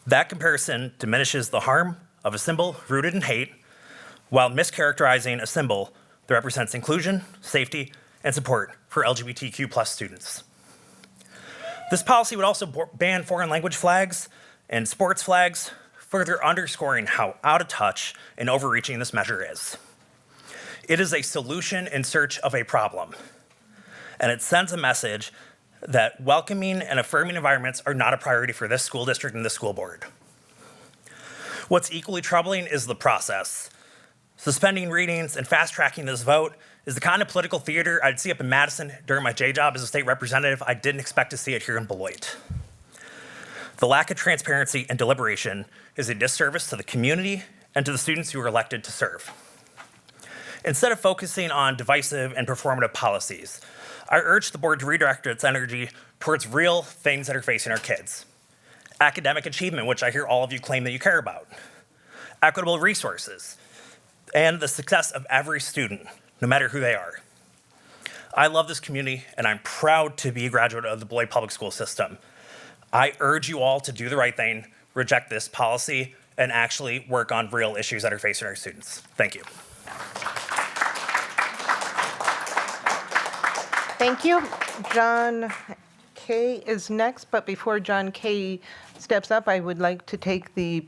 That comparison diminishes the harm of a symbol rooted in hate while mischaracterizing a symbol that represents inclusion, safety, and support for LGBTQ+ students. This policy would also ban foreign language flags and sports flags, further underscoring how out of touch and overreaching this measure is. It is a solution in search of a problem, and it sends a message that welcoming and affirming environments are not a priority for this school district and this school board. What's equally troubling is the process. Suspending readings and fast-tracking this vote is the kind of political theater I'd see up in Madison during my day job as a state representative. I didn't expect to see it here in Beloit. The lack of transparency and deliberation is a disservice to the community and to the students who are elected to serve. Instead of focusing on divisive and performative policies, I urge the board to redirect its energy towards real things that are facing our kids. Academic achievement, which I hear all of you claim that you care about. Equitable resources, and the success of every student, no matter who they are. I love this community, and I'm proud to be a graduate of the Beloit Public School System. I urge you all to do the right thing, reject this policy, and actually work on real issues that are facing our students. Thank you.
Thank you. John Kay is next, but before John Kay steps up, I would like to take the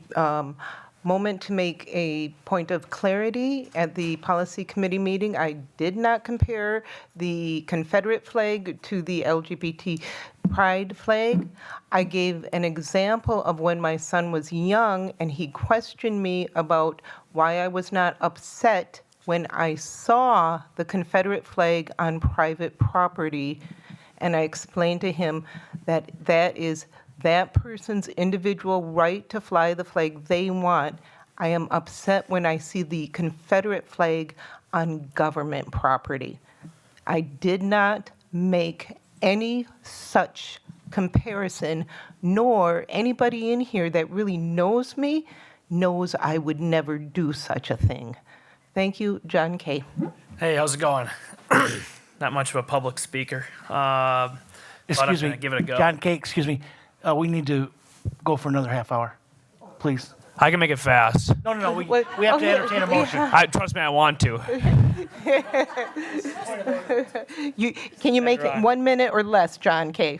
moment to make a point of clarity. At the policy committee meeting, I did not compare the Confederate flag to the LGBT pride flag. I gave an example of when my son was young and he questioned me about why I was not upset when I saw the Confederate flag on private property. And I explained to him that that is that person's individual right to fly the flag they want. I am upset when I see the Confederate flag on government property. I did not make any such comparison, nor anybody in here that really knows me knows I would never do such a thing. Thank you, John Kay.
Hey, how's it going? Not much of a public speaker.
Excuse me,
give it a go.
John Kay, excuse me. We need to go for another half hour, please.
I can make it fast.
No. We have to entertain a motion.
Trust me, I want to.
Can you make it 1 minute or less, John Kay?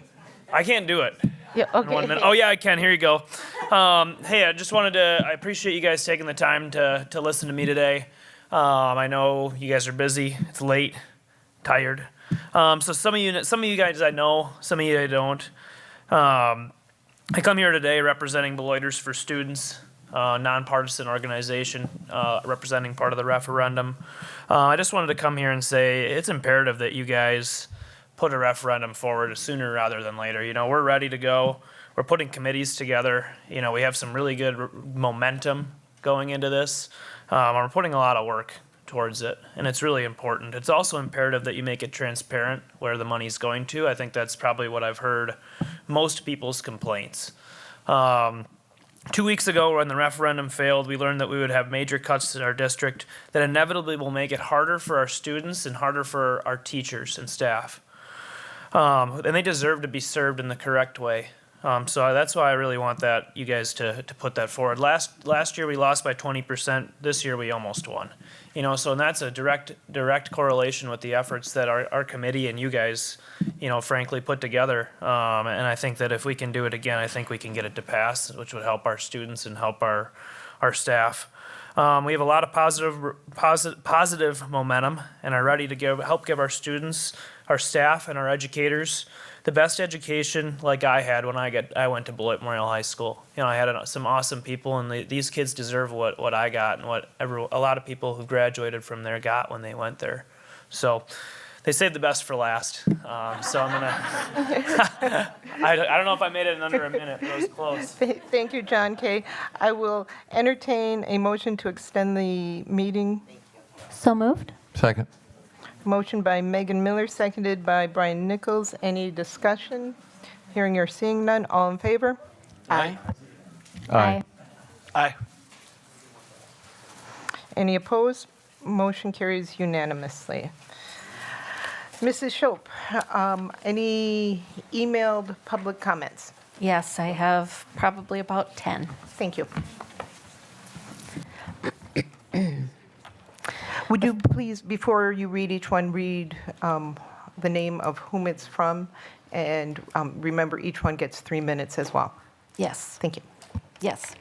I can't do it.
Yeah,
In 1 minute. Oh yeah, I can. Here you go. Hey, I appreciate you guys taking the time to listen to me today. I know you guys are busy. It's late, tired. So some of you guys I know, some of you I don't. I come here today representing Beloiters for Students, nonpartisan organization representing part of the referendum. I just wanted to come here and say it's imperative that you guys put a referendum forward sooner rather than later. You know, we're ready to go. We're putting committees together. You know, we have some really good momentum going into this. We're putting a lot of work towards it, and it's really important. It's also imperative that you make it transparent where the money's going to. I think that's probably what I've heard most people's complaints. 2 weeks ago, when the referendum failed, we learned that we would have major cuts in our district that inevitably will make it harder for our students and harder for our teachers and staff. And they deserve to be served in the correct way. So that's why I really want you guys to put that forward. Last year we lost by 20%. This year we almost won. You know, so that's a direct correlation with the efforts that our committee and you guys, you know, frankly put together. And I think that if we can do it again, I think we can get it to pass, which would help our students and help our staff. We have a lot of positive momentum and are ready to help give our students, our staff, and our educators the best education like I had when I went to Beloit Memorial High School. You know, I had some awesome people, and these kids deserve what I got and what a lot of people who graduated from there got when they went there. So they saved the best for last. So I'm gonna. I don't know if I made it in under a minute, but it was close.
Thank you, John Kay. I will entertain a motion to extend the meeting.
So moved.
Second.
Motion by Megan Miller, seconded by Brian Nichols. Any discussion? Hearing or seeing none, all in favor?
Aye.
Aye.
Aye.
Any opposed? Motion carries unanimously. Mrs. Shope, any emailed public comments?
Yes, I have probably about 10.
Thank you. Would you please, before you read each one, read the name of whom it's from, and remember each one gets 3 minutes as well.
Yes.
Thank you.
Yes.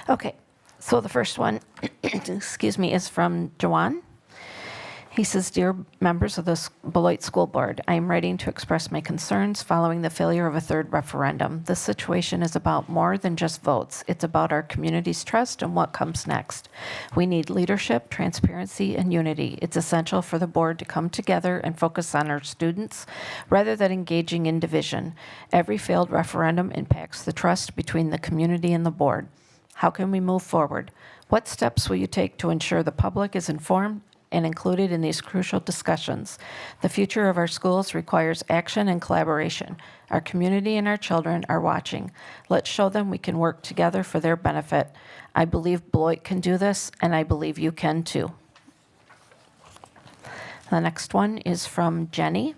Okay, so the first one, excuse me, is from Jawan. He says, "Dear members of the Beloit School Board, I am writing to express my concerns following the failure of a third referendum. This situation is about more than just votes. It's about our community's trust and what comes next. We need leadership, transparency, and unity. It's essential for the board to come together and focus on our students rather than engaging in division. Every failed referendum impacts the trust between the community and the board. How can we move forward? What steps will you take to ensure the public is informed and included in these crucial discussions? The future of our schools requires action and collaboration. Our community and our children are watching. Let's show them we can work together for their benefit. I believe Beloit can do this, and I believe you can too." The next one is from Jenny.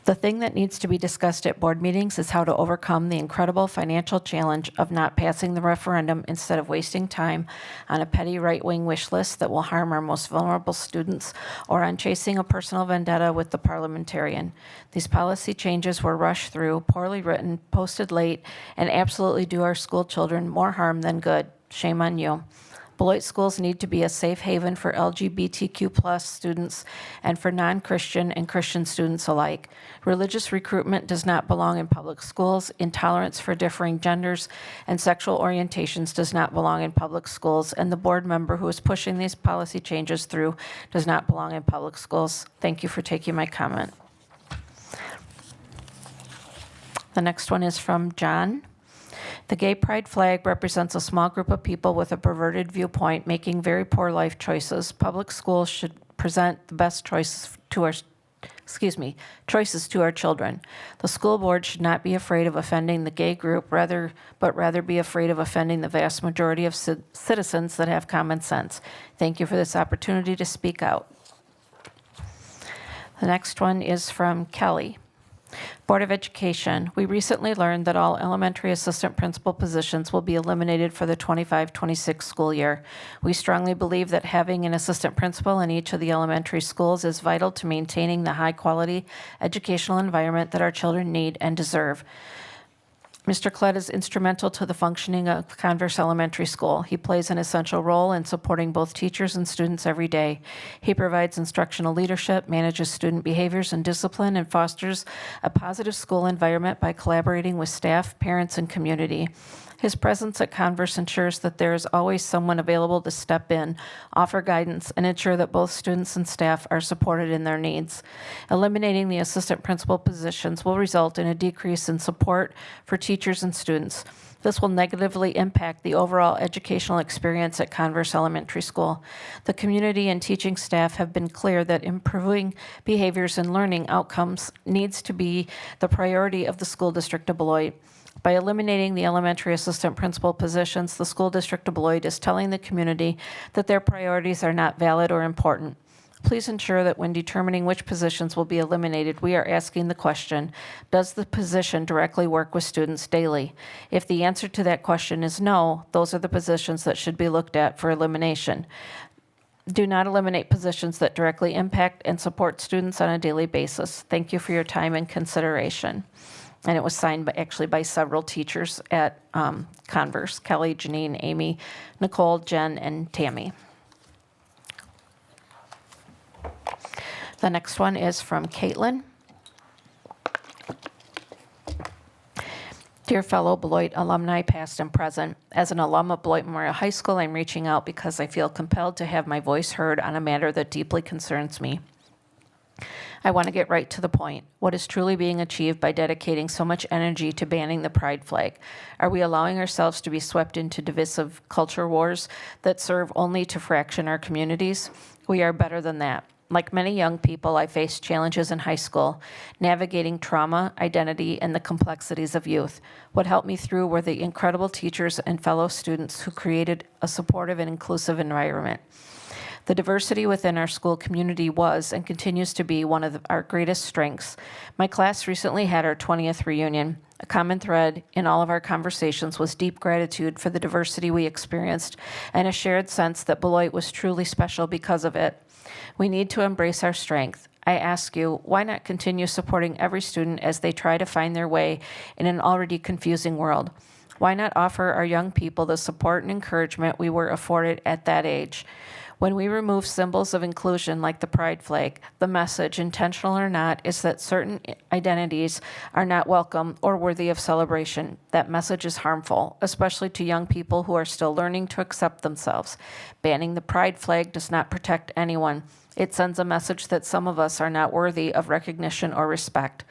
"The thing that needs to be discussed at board meetings is how to overcome the incredible financial challenge of not passing the referendum instead of wasting time on a petty right-wing wish list that will harm our most vulnerable students or on chasing a personal vendetta with the parliamentarian. These policy changes were rushed through, poorly written, posted late, and absolutely do our school children more harm than good. Shame on you. Beloit schools need to be a safe haven for LGBTQ+ students and for non-Christian and Christian students alike. Religious recruitment does not belong in public schools. Intolerance for differing genders and sexual orientations does not belong in public schools, and the board member who is pushing these policy changes through does not belong in public schools. Thank you for taking my comment." The next one is from John. "The gay pride flag represents a small group of people with a perverted viewpoint making very poor life choices. Public schools should present the best choices to our children. The school board should not be afraid of offending the gay group, but rather be afraid of offending the vast majority of citizens that have common sense. Thank you for this opportunity to speak out." The next one is from Kelly. Board of Education, we recently learned that all elementary assistant principal positions will be eliminated for the 25-26 school year. We strongly believe that having an assistant principal in each of the elementary schools is vital to maintaining the high-quality educational environment that our children need and deserve. Mr. Klett is instrumental to the functioning of Converse Elementary School. He plays an essential role in supporting both teachers and students every day. He provides instructional leadership, manages student behaviors and discipline, and fosters a positive school environment by collaborating with staff, parents, and community. His presence at Converse ensures that there is always someone available to step in, offer guidance, and ensure that both students and staff are supported in their needs. Eliminating the assistant principal positions will result in a decrease in support for teachers and students. This will negatively impact the overall educational experience at Converse Elementary School. The community and teaching staff have been clear that improving behaviors and learning outcomes needs to be the priority of the school district of Beloit. By eliminating the elementary assistant principal positions, the school district of Beloit is telling the community that their priorities are not valid or important. Please ensure that when determining which positions will be eliminated, we are asking the question, does the position directly work with students daily? If the answer to that question is no, those are the positions that should be looked at for elimination. Do not eliminate positions that directly impact and support students on a daily basis. Thank you for your time and consideration. And it was signed by several teachers at Converse: Kelly, Janine, Amy, Nicole, Jen, and Tammy. The next one is from Caitlin. Dear fellow Beloit alumni, past and present, as an alum of Beloit Memorial High School, I'm reaching out because I feel compelled to have my voice heard on a matter that deeply concerns me. I want to get right to the point. What is truly being achieved by dedicating so much energy to banning the pride flag? Are we allowing ourselves to be swept into divisive culture wars that serve only to fraction our communities? We are better than that. Like many young people, I faced challenges in high school, navigating trauma, identity, and the complexities of youth. What helped me through were the incredible teachers and fellow students who created a supportive and inclusive environment. The diversity within our school community was and continues to be one of our greatest strengths. My class recently had our 20th reunion. A common thread in all of our conversations was deep gratitude for the diversity we experienced and a shared sense that Beloit was truly special because of it. We need to embrace our strength. I ask you, why not continue supporting every student as they try to find their way in an already confusing world? Why not offer our young people the support and encouragement we were afforded at that age? When we remove symbols of inclusion like the pride flag, the message, intentional or not, is that certain identities are not welcome or worthy of celebration. That message is harmful, especially to young people who are still learning to accept themselves. Banning the pride flag does not protect anyone. It sends a message that some of us are not worthy of recognition or respect.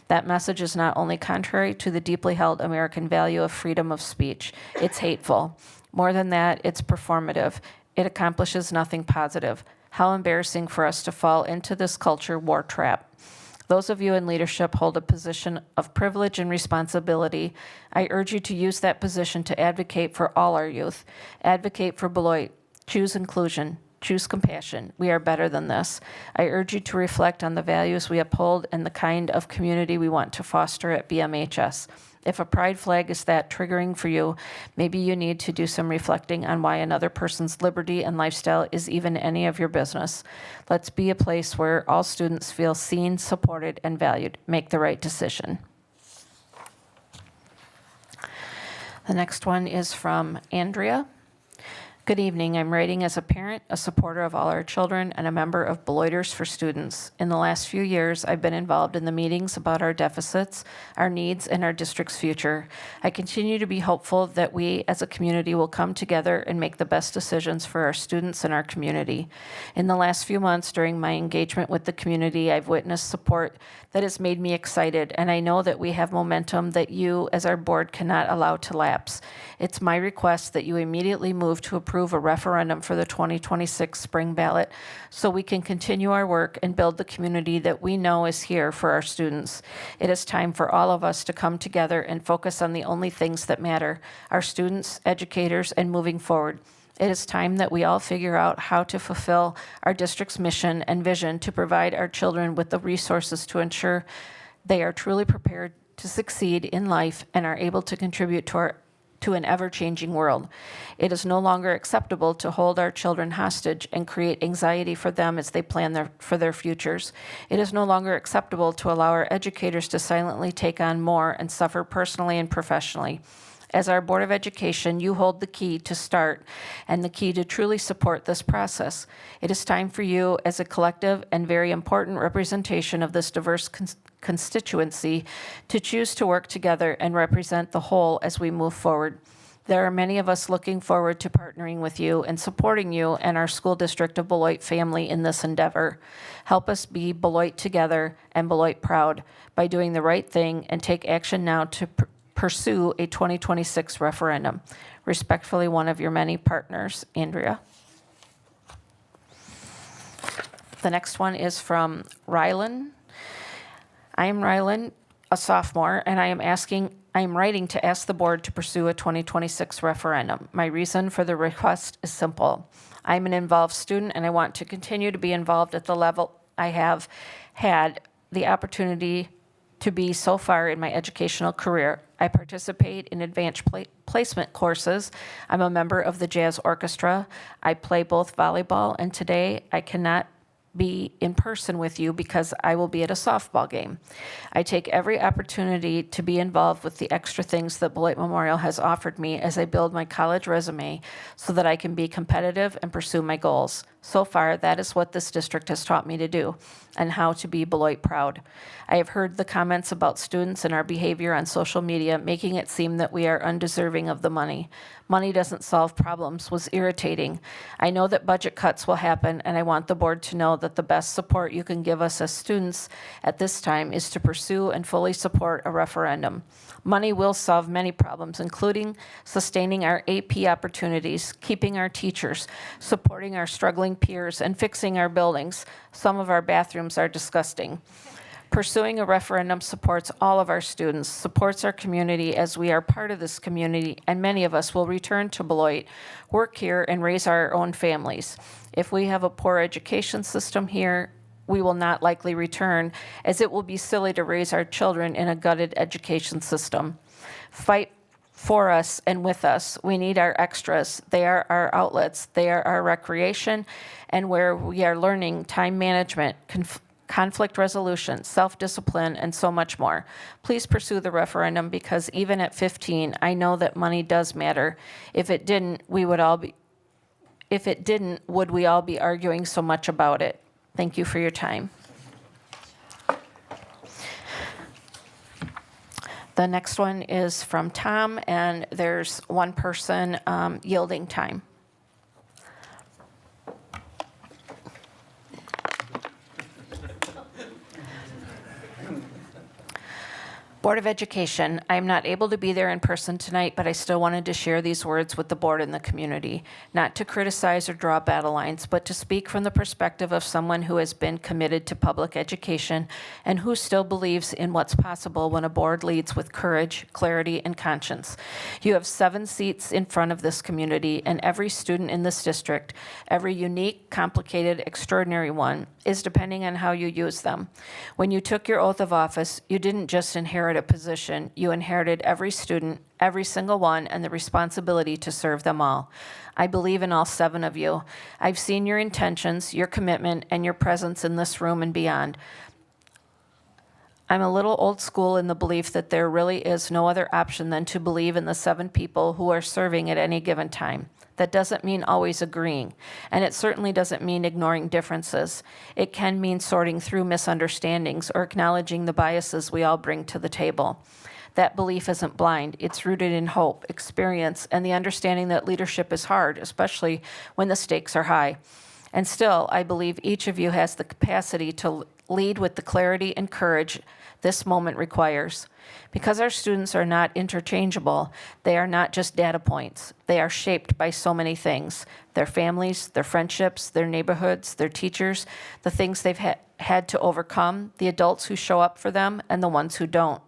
That message is not only contrary to the deeply held American value of freedom of speech, it's hateful. More than that, it's performative. It accomplishes nothing positive. How embarrassing for us to fall into this culture war trap. Those of you in leadership hold a position of privilege and responsibility. I urge you to use that position to advocate for all our youth. Advocate for Beloit. Choose inclusion. Choose compassion. We are better than this. I urge you to reflect on the values we uphold and the kind of community we want to foster at BMHS. If a pride flag is that triggering for you, maybe you need to do some reflecting on why another person's liberty and lifestyle is even any of your business. Let's be a place where all students feel seen, supported, and valued. Make the right decision. The next one is from Andrea. Good evening. I'm writing as a parent, a supporter of all our children, and a member of Beloiters for Students. In the last few years, I've been involved in the meetings about our deficits, our needs, and our district's future. I continue to be hopeful that we as a community will come together and make the best decisions for our students and our community. In the last few months, during my engagement with the community, I've witnessed support that has made me excited, and I know that we have momentum that you, as our board, cannot allow to lapse. It's my request that you immediately move to approve a referendum for the 2026 spring ballot so we can continue our work and build the community that we know is here for our students. It is time for all of us to come together and focus on the only things that matter, our students, educators, and moving forward. It is time that we all figure out how to fulfill our district's mission and vision to provide our children with the resources to ensure they are truly prepared to succeed in life and are able to contribute to an ever-changing world. It is no longer acceptable to hold our children hostage and create anxiety for them as they plan for their futures. It is no longer acceptable to allow our educators to silently take on more and suffer personally and professionally. As our Board of Education, you hold the key to start and the key to truly support this process. It is time for you, as a collective and very important representation of this diverse constituency, to choose to work together and represent the whole as we move forward. There are many of us looking forward to partnering with you and supporting you and our school district of Beloit family in this endeavor. Help us be Beloit together and Beloit proud by doing the right thing and take action now to pursue a 2026 referendum. Respectfully, one of your many partners, Andrea. The next one is from Rylan. I am Rylan, a sophomore, and I am writing to ask the board to pursue a 2026 referendum. My reason for the request is simple. I'm an involved student, and I want to continue to be involved at the level I have had the opportunity to be so far in my educational career. I participate in advanced placement courses. I'm a member of the jazz orchestra. I play both volleyball, and today I cannot be in person with you because I will be at a softball game. I take every opportunity to be involved with the extra things that Beloit Memorial has offered me as I build my college resume so that I can be competitive and pursue my goals. So far, that is what this district has taught me to do and how to be Beloit proud. I have heard the comments about students and our behavior on social media, making it seem that we are undeserving of the money. Money doesn't solve problems was irritating. I know that budget cuts will happen, and I want the board to know that the best support you can give us as students at this time is to pursue and fully support a referendum. Money will solve many problems, including sustaining our AP opportunities, keeping our teachers, supporting our struggling peers, and fixing our buildings. Some of our bathrooms are disgusting. Pursuing a referendum supports all of our students, supports our community as we are part of this community, and many of us will return to Beloit, work here, and raise our own families. If we have a poor education system here, we will not likely return, as it will be silly to raise our children in a gutted education system. Fight for us and with us. We need our extras. They are our outlets. They are our recreation, and where we are learning time management, conflict resolution, self-discipline, and so much more. Please pursue the referendum because even at 15, I know that money does matter. If it didn't, would we all be arguing so much about it? Thank you for your time. The next one is from Tom, and there's one person yielding time. Board of Education, I am not able to be there in person tonight, but I still wanted to share these words with the board and the community, not to criticize or draw battle lines, but to speak from the perspective of someone who has been committed to public education and who still believes in what's possible when a board leads with courage, clarity, and conscience. You have 7 seats in front of this community, and every student in this district, every unique, complicated, extraordinary one, is depending on how you use them. When you took your oath of office, you didn't just inherit a position, you inherited every student, every single one, and the responsibility to serve them all. I believe in all 7 of you. I've seen your intentions, your commitment, and your presence in this room and beyond. I'm a little old school in the belief that there really is no other option than to believe in the 7 people who are serving at any given time. That doesn't mean always agreeing, and it certainly doesn't mean ignoring differences. It can mean sorting through misunderstandings or acknowledging the biases we all bring to the table. That belief isn't blind. It's rooted in hope, experience, and the understanding that leadership is hard, especially when the stakes are high. And still, I believe each of you has the capacity to lead with the clarity and courage this moment requires. Because our students are not interchangeable, they are not just data points. They are shaped by so many things: their families, their friendships, their neighborhoods, their teachers, the things they've had to overcome, the adults who show up for them, and the ones who don't.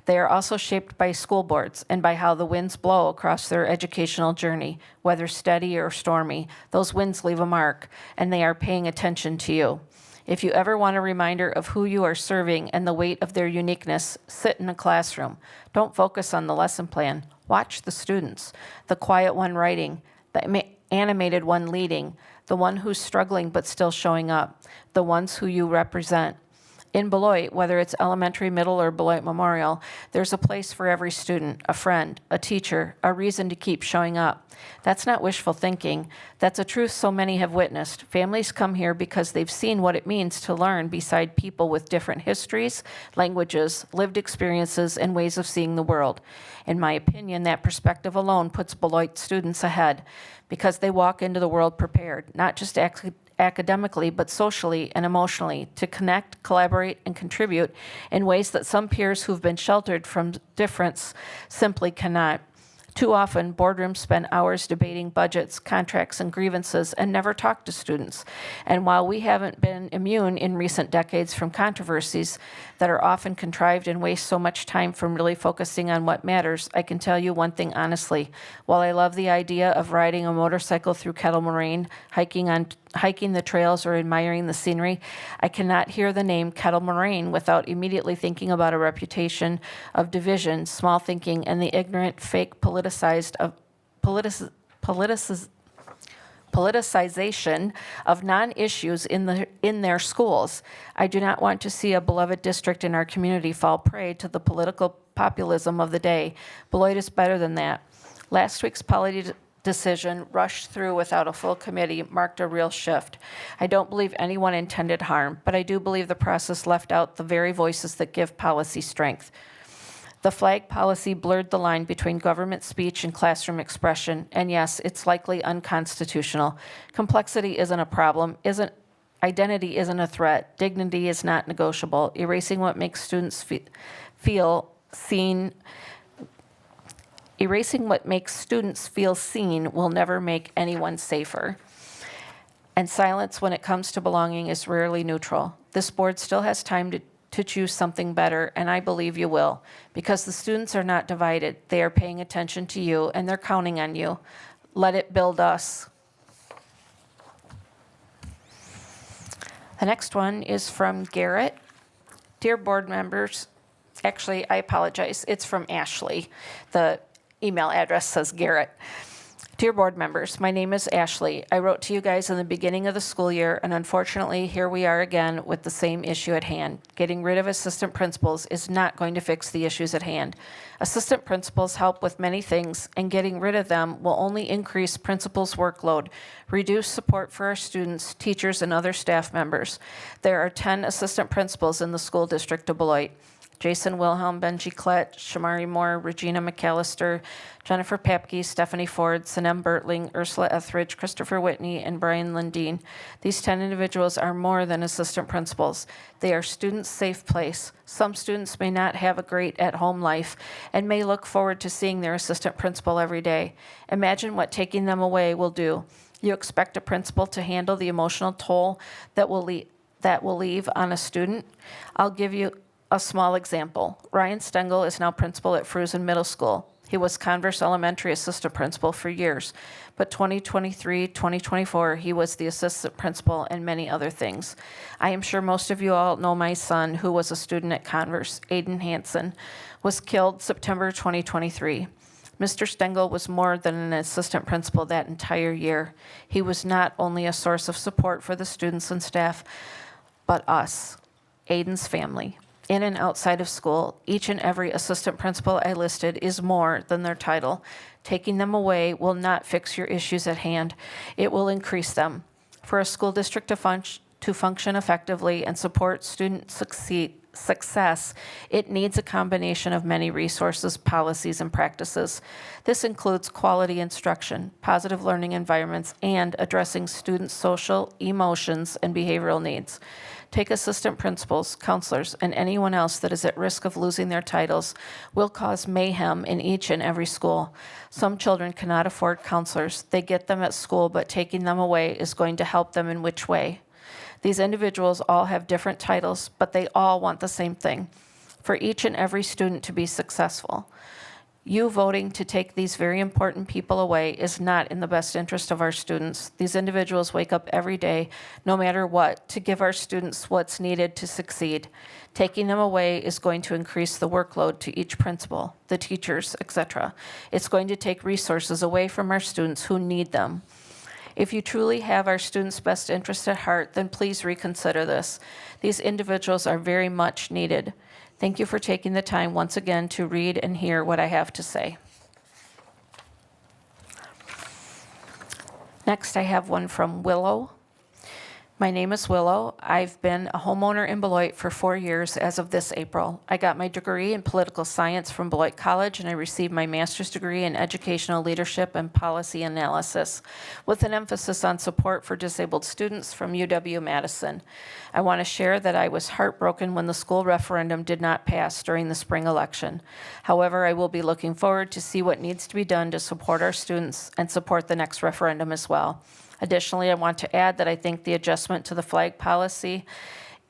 They are also shaped by school boards and by how the winds blow across their educational journey, whether steady or stormy. Those winds leave a mark, and they are paying attention to you. If you ever want a reminder of who you are serving and the weight of their uniqueness, sit in a classroom. Don't focus on the lesson plan. Watch the students, the quiet one writing, the animated one leading, the one who's struggling but still showing up, the ones who you represent. In Beloit, whether it's elementary, middle, or Beloit Memorial, there's a place for every student, a friend, a teacher, a reason to keep showing up. That's not wishful thinking. That's a truth so many have witnessed. Families come here because they've seen what it means to learn beside people with different histories, languages, lived experiences, and ways of seeing the world. In my opinion, that perspective alone puts Beloit students ahead because they walk into the world prepared, not just academically, but socially and emotionally, to connect, collaborate, and contribute in ways that some peers who've been sheltered from difference simply cannot. Too often, boardrooms spend hours debating budgets, contracts, and grievances and never talk to students. And while we haven't been immune in recent decades from controversies that are often contrived and waste so much time from really focusing on what matters, I can tell you one thing honestly. While I love the idea of riding a motorcycle through Kettle Moraine, hiking the trails, or admiring the scenery, I cannot hear the name Kettle Moraine without immediately thinking about a reputation of division, small thinking, and the ignorant, fake politicization of non-issues in their schools. I do not want to see a beloved district in our community fall prey to the political populism of the day. Beloit is better than that. Last week's polity decision, rushed through without a full committee, marked a real shift. I don't believe anyone intended harm, but I do believe the process left out the very voices that give policy strength. The flag policy blurred the line between government speech and classroom expression, and yes, it's likely unconstitutional. Complexity isn't a problem, identity isn't a threat, dignity is not negotiable. Erasing what makes students feel seen will never make anyone safer. And silence when it comes to belonging is rarely neutral. This board still has time to choose something better, and I believe you will, because the students are not divided. They are paying attention to you, and they're counting on you. Let it build us. The next one is from Garrett. Dear board members, actually, I apologize. It's from Ashley. The email address says Garrett. Dear board members, my name is Ashley. I wrote to you guys in the beginning of the school year, and unfortunately, here we are again with the same issue at hand. Getting rid of assistant principals is not going to fix the issues at hand. Assistant principals help with many things, and getting rid of them will only increase principals' workload, reduce support for our students, teachers, and other staff members. There are 10 assistant principals in the school district of Beloit. Jason Wilhelm, Benji Klett, Shamari Moore, Regina McAllister, Jennifer Papke, Stephanie Ford, Sanem Bertling, Ursula Etheridge, Christopher Whitney, and Brian Lundeen. These 10 individuals are more than assistant principals. They are students' safe place. Some students may not have a great at-home life and may look forward to seeing their assistant principal every day. Imagine what taking them away will do. You expect a principal to handle the emotional toll that will leave on a student? I'll give you a small example. Ryan Stengel is now principal at Fruzen Middle School. He was Converse Elementary assistant principal for years, but 2023-2024, he was the assistant principal and many other things. I am sure most of you all know my son, who was a student at Converse, Aiden Hansen, was killed September 2023. Mr. Stengel was more than an assistant principal that entire year. He was not only a source of support for the students and staff, but us, Aiden's family. In and outside of school, each and every assistant principal I listed is more than their title. Taking them away will not fix your issues at hand. It will increase them. For a school district to function effectively and support student success, it needs a combination of many resources, policies, and practices. This includes quality instruction, positive learning environments, and addressing students' social, emotions, and behavioral needs. Take assistant principals, counselors, and anyone else that is at risk of losing their titles will cause mayhem in each and every school. Some children cannot afford counselors. They get them at school, but taking them away is going to help them in which way? These individuals all have different titles, but they all want the same thing: for each and every student to be successful. You voting to take these very important people away is not in the best interest of our students. These individuals wake up every day, no matter what, to give our students what's needed to succeed. Taking them away is going to increase the workload to each principal, the teachers, etc. It's going to take resources away from our students who need them. If you truly have our students' best interest at heart, then please reconsider this. These individuals are very much needed. Thank you for taking the time once again to read and hear what I have to say. Next, I have one from Willow. My name is Willow. I've been a homeowner in Beloit for 4 years as of this April. I got my degree in political science from Beloit College, and I received my master's degree in educational leadership and policy analysis, with an emphasis on support for disabled students from UW-Madison. I want to share that I was heartbroken when the school referendum did not pass during the spring election. However, I will be looking forward to see what needs to be done to support our students and support the next referendum as well. Additionally, I want to add that I think the adjustment to the flag policy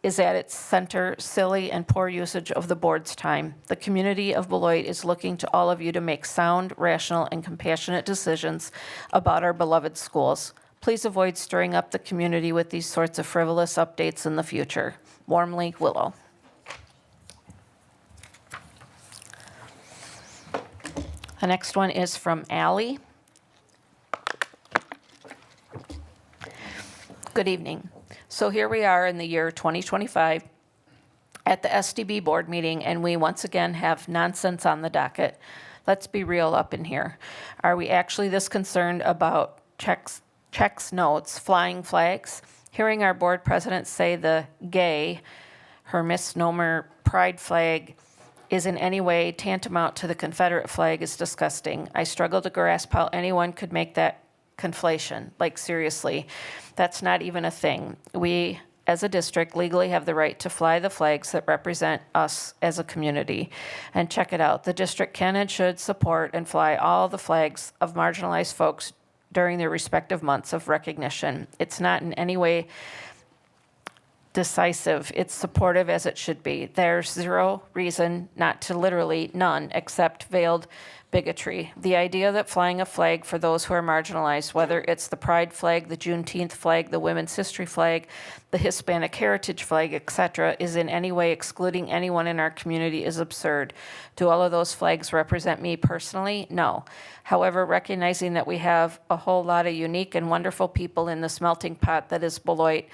is at its center silly and poor usage of the board's time. The community of Beloit is looking to all of you to make sound, rational, and compassionate decisions about our beloved schools. Please avoid stirring up the community with these sorts of frivolous updates in the future. Warmly, Willow. The next one is from Allie. Good evening. So here we are in the year 2025 at the SDB board meeting, and we once again have nonsense on the docket. Let's be real up in here. Are we actually this concerned about checks, notes, flying flags? Hearing our board president say the gay, her misnomer pride flag, is in any way tantamount to the Confederate flag is disgusting. I struggle to grasp how anyone could make that conflation. Like, seriously, that's not even a thing. We, as a district, legally have the right to fly the flags that represent us as a community. And check it out. The district can and should support and fly all the flags of marginalized folks during their respective months of recognition. It's not in any way decisive. It's supportive as it should be. There's zero reason not to, literally none, except veiled bigotry. The idea that flying a flag for those who are marginalized, whether it's the Pride flag, the Juneteenth flag, the Women's History flag, the Hispanic Heritage flag, etc., is in any way excluding anyone in our community is absurd. Do all of those flags represent me personally? No. However, recognizing that we have a whole lot of unique and wonderful people in this melting pot that is Beloit,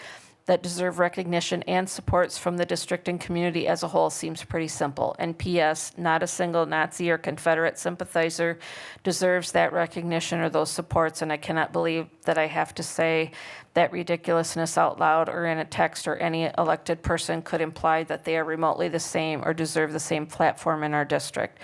that deserve recognition and supports from the district and community as a whole seems pretty simple. And P.S., not a single Nazi or Confederate sympathizer deserves that recognition or those supports, and I cannot believe that I have to say that ridiculousness out loud or in a text, or any elected person could imply that they are remotely the same or deserve the same platform in our district.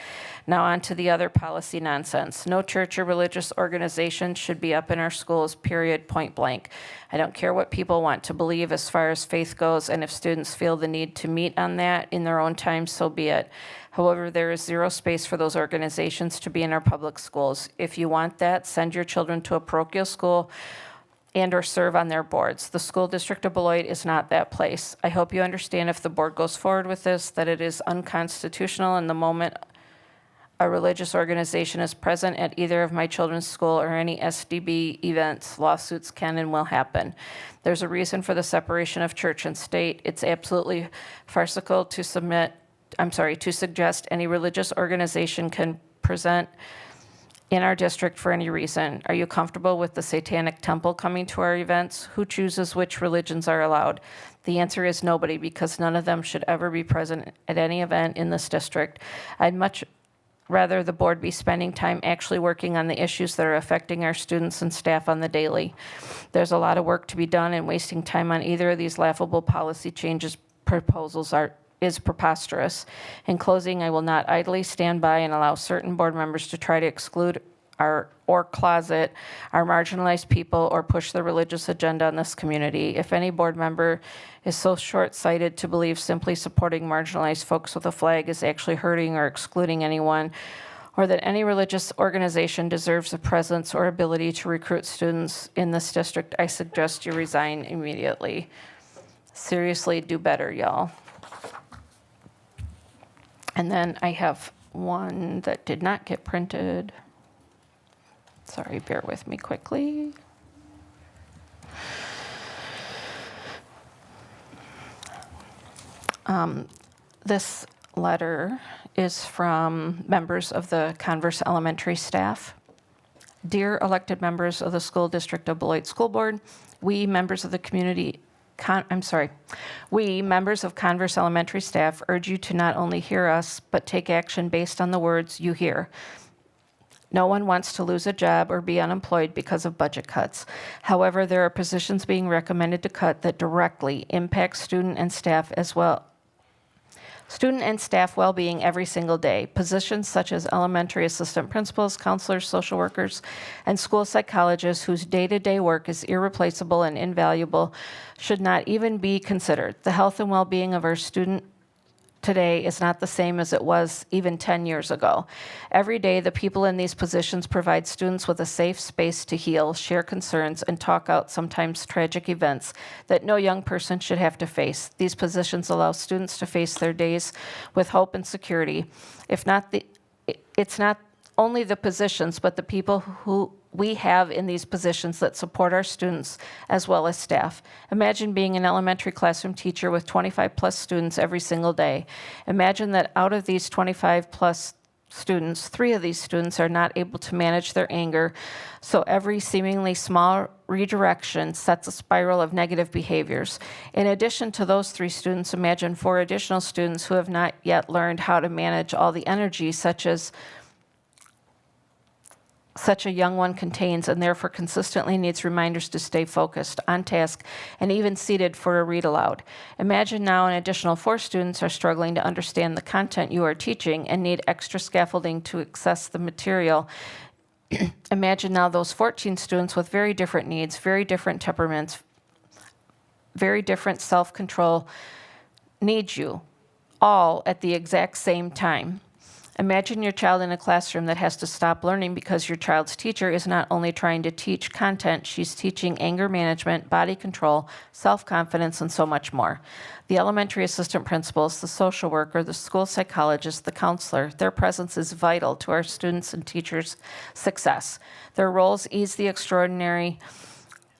Now on to the other policy nonsense. No church or religious organization should be up in our schools, period, point blank. I don't care what people want to believe as far as faith goes, and if students feel the need to meet on that in their own time, so be it. However, there is zero space for those organizations to be in our public schools. If you want that, send your children to a parochial school and or serve on their boards. The school district of Beloit is not that place. I hope you understand, if the board goes forward with this, that it is unconstitutional in the moment a religious organization is present at either of my children's school or any SDB events. Lawsuits can and will happen. There's a reason for the separation of church and state. It's absolutely farcical to suggest any religious organization can present in our district for any reason. Are you comfortable with the Satanic Temple coming to our events? Who chooses which religions are allowed? The answer is nobody, because none of them should ever be present at any event in this district. I'd much rather the board be spending time actually working on the issues that are affecting our students and staff on the daily. There's a lot of work to be done, and wasting time on either of these laughable policy changes proposals is preposterous. In closing, I will not idly stand by and allow certain board members to try to exclude or closet our marginalized people or push the religious agenda on this community. If any board member is so short-sighted to believe simply supporting marginalized folks with a flag is actually hurting or excluding anyone, or that any religious organization deserves the presence or ability to recruit students in this district, I suggest you resign immediately. Seriously, do better, y'all. And then I have one that did not get printed. Sorry, bear with me quickly. This letter is from members of the Converse Elementary staff. Dear elected members of the School District of Beloit School Board, we members of the we members of Converse Elementary staff urge you to not only hear us, but take action based on the words you hear. No one wants to lose a job or be unemployed because of budget cuts. However, there are positions being recommended to cut that directly impact student and staff well-being every single day. Positions such as elementary assistant principals, counselors, social workers, and school psychologists whose day-to-day work is irreplaceable and invaluable should not even be considered. The health and well-being of our student today is not the same as it was even 10 years ago. Every day, the people in these positions provide students with a safe space to heal, share concerns, and talk out sometimes tragic events that no young person should have to face. These positions allow students to face their days with hope and security. It's not only the positions, but the people who we have in these positions that support our students as well as staff. Imagine being an elementary classroom teacher with 25 plus students every single day. Imagine that out of these 25 plus students, 3 of these students are not able to manage their anger, so every seemingly small redirection sets a spiral of negative behaviors. In addition to those 3 students, imagine 4 additional students who have not yet learned how to manage all the energy such a young one contains, and therefore consistently needs reminders to stay focused, on task, and even seated for a read aloud. Imagine now an additional 4 students are struggling to understand the content you are teaching and need extra scaffolding to access the material. Imagine now those 14 students with very different needs, very different temperaments, very different self-control need you, all at the exact same time. Imagine your child in a classroom that has to stop learning because your child's teacher is not only trying to teach content, she's teaching anger management, body control, self-confidence, and so much more. The elementary assistant principals, the social worker, the school psychologist, the counselor, their presence is vital to our students' and teachers' success. Their roles ease the extraordinary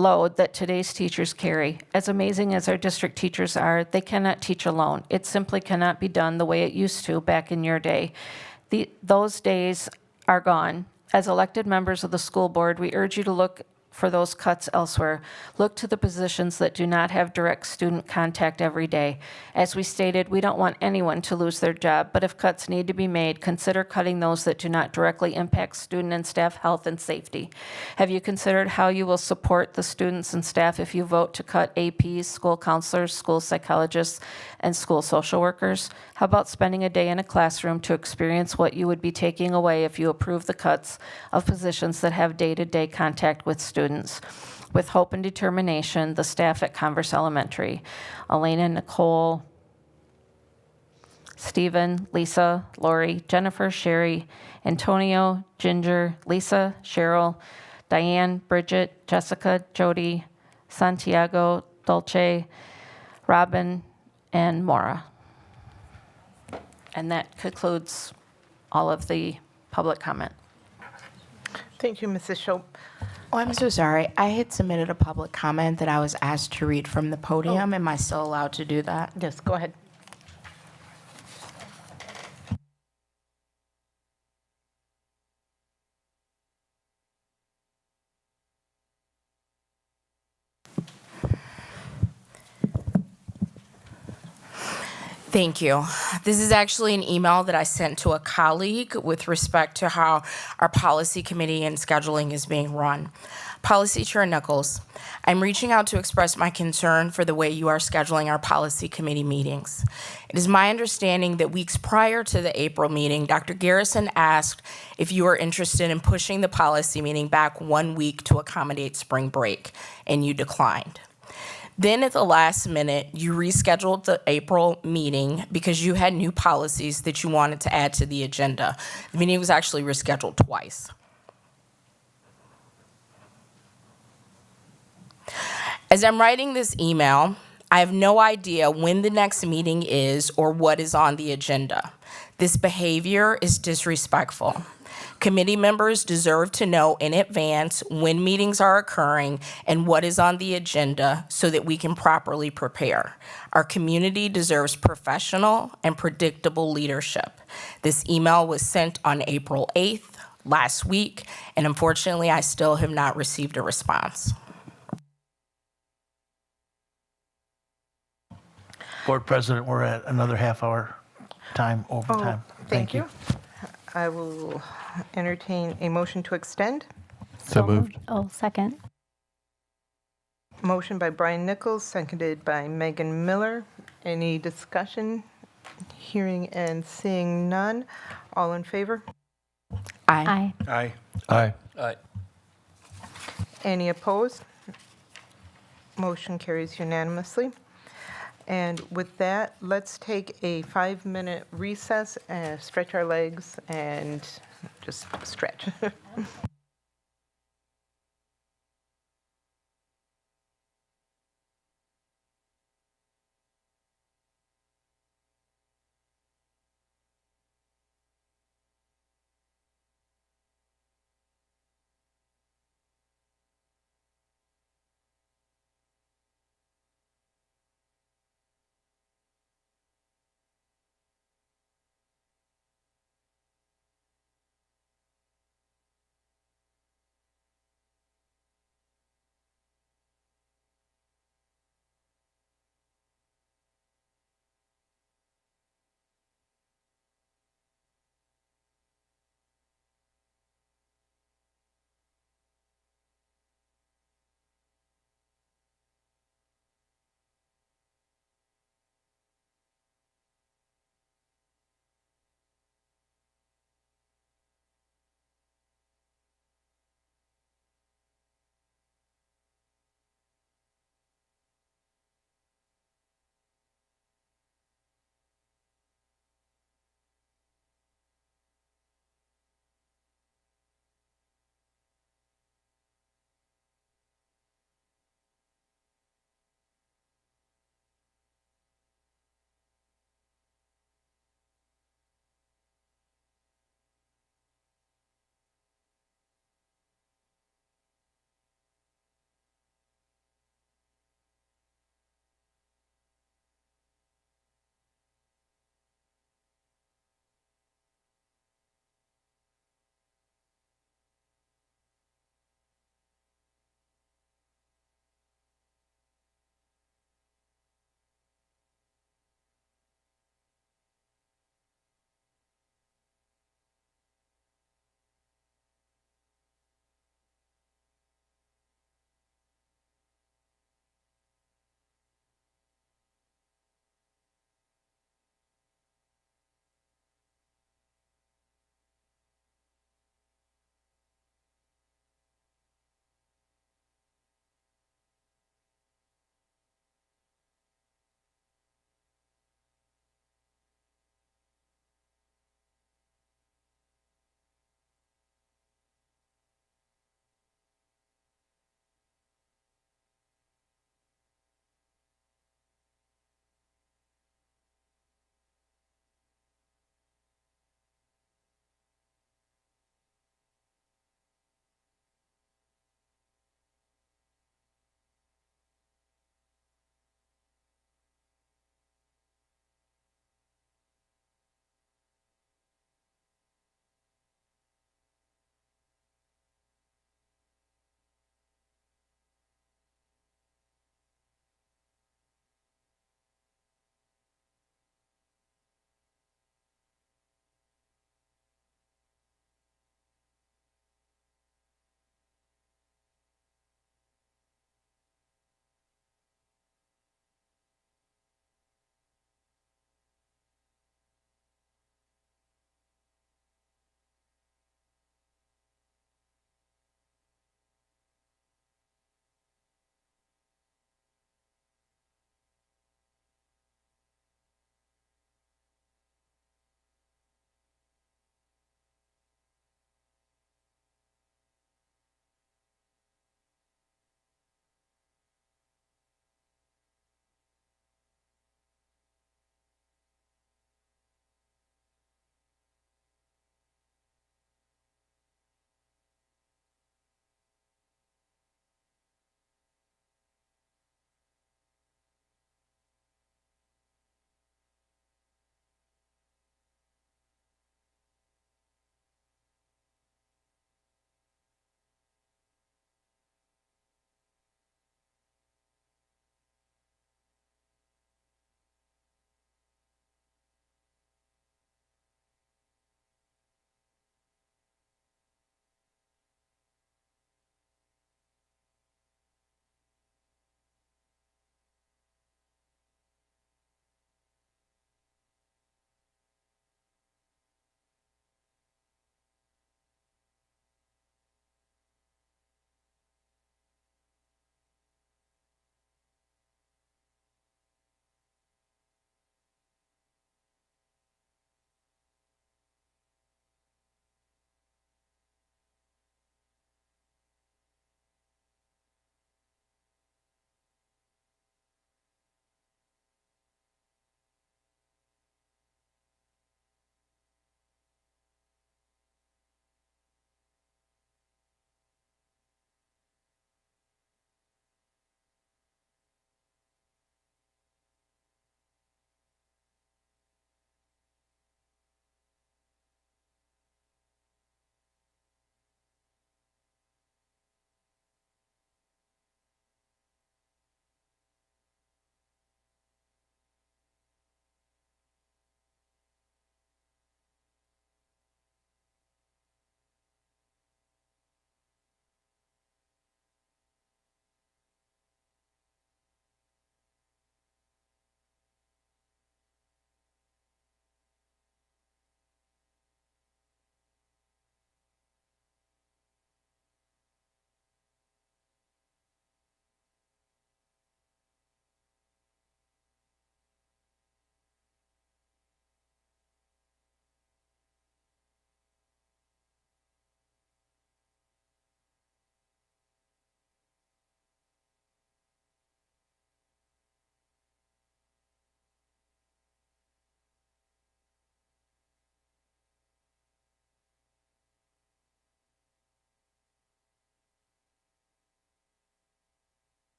load that today's teachers carry. As amazing as our district teachers are, they cannot teach alone. It simply cannot be done the way it used to back in your day. Those days are gone. As elected members of the school board, we urge you to look for those cuts elsewhere. Look to the positions that do not have direct student contact every day. As we stated, we don't want anyone to lose their job, but if cuts need to be made, consider cutting those that do not directly impact student and staff health and safety. Have you considered how you will support the students and staff if you vote to cut APs, school counselors, school psychologists, and school social workers? How about spending a day in a classroom to experience what you would be taking away if you approve the cuts of positions that have day-to-day contact with students? With hope and determination, the staff at Converse Elementary. Elena, Nicole, Stephen, Lisa, Lori, Jennifer, Sherry, Antonio, Ginger, Lisa, Cheryl, Diane, Bridget, Jessica, Jody, Santiago, Dolce, Robin, and Maura. And that concludes all of the public comment.
Thank you, Mrs. Shope.
Oh, I'm so sorry. I had submitted a public comment that I was asked to read from the podium. Am I still allowed to do that?
Yes, go ahead.
Thank you. This is actually an email that I sent to a colleague with respect to how our policy committee and scheduling is being run. Policy Chair Nichols, I'm reaching out to express my concern for the way you are scheduling our policy committee meetings. It is my understanding that weeks prior to the April meeting, Dr. Garrison asked if you were interested in pushing the policy meeting back 1 week to accommodate spring break, and you declined. Then at the last minute, you rescheduled the April meeting because you had new policies that you wanted to add to the agenda. The meeting was actually rescheduled twice. As I'm writing this email, I have no idea when the next meeting is or what is on the agenda. This behavior is disrespectful. Committee members deserve to know in advance when meetings are occurring and what is on the agenda so that we can properly prepare. Our community deserves professional and predictable leadership. This email was sent on April 8th, last week, and unfortunately, I still have not received a response.
Board President, we're at another half-hour time overtime.
Thank you. I will entertain a motion to extend.
So moved.
Oh, second.
Motion by Brian Nichols, seconded by Megan Miller. Any discussion? Hearing and seeing none. All in favor?
Aye.
Aye.
Aye.
Aye.
Any opposed? Motion carries unanimously. And with that, let's take a 5-minute recess, stretch our legs, and just stretch.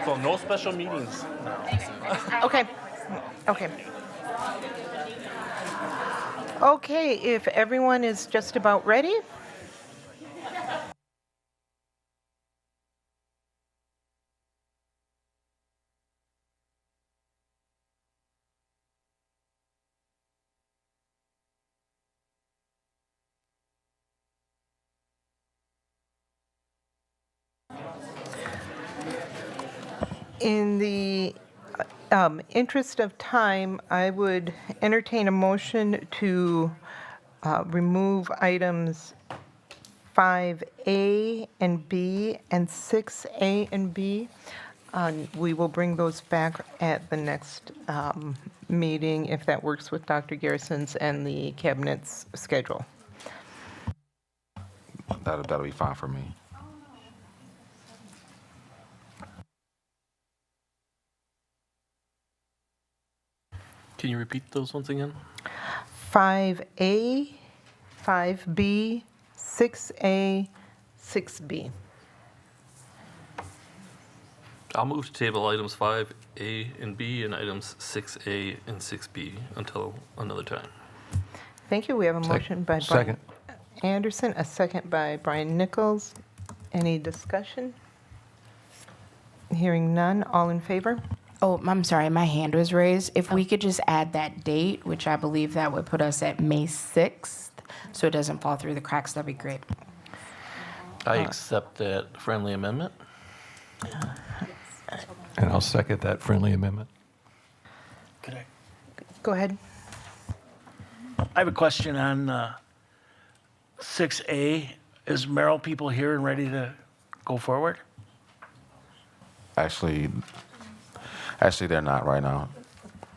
So no special meetings.
Okay, okay. Okay, if everyone is just about ready. In the interest of time, I would entertain a motion to remove items 5A and B and 6A and B. We will bring those back at the next meeting if that works with Dr. Garrison's and the cabinet's schedule.
That'll be fine for me.
Can you repeat those once again?
5A, 5B, 6A, 6B.
I'll move to table items 5A and B and items 6A and 6B until another time.
Thank you. We have a motion by Brian
Second.
Anderson, a second by Brian Nichols. Any discussion? Hearing none. All in favor?
Oh, I'm sorry, my hand was raised. If we could just add that date, which I believe that would put us at May 6th, so it doesn't fall through the cracks, that'd be great.
I accept that friendly amendment.
And I'll second that friendly amendment.
Go ahead.
I have a question on 6A. Is Merrill people here and ready to go forward?
Actually, they're not right now.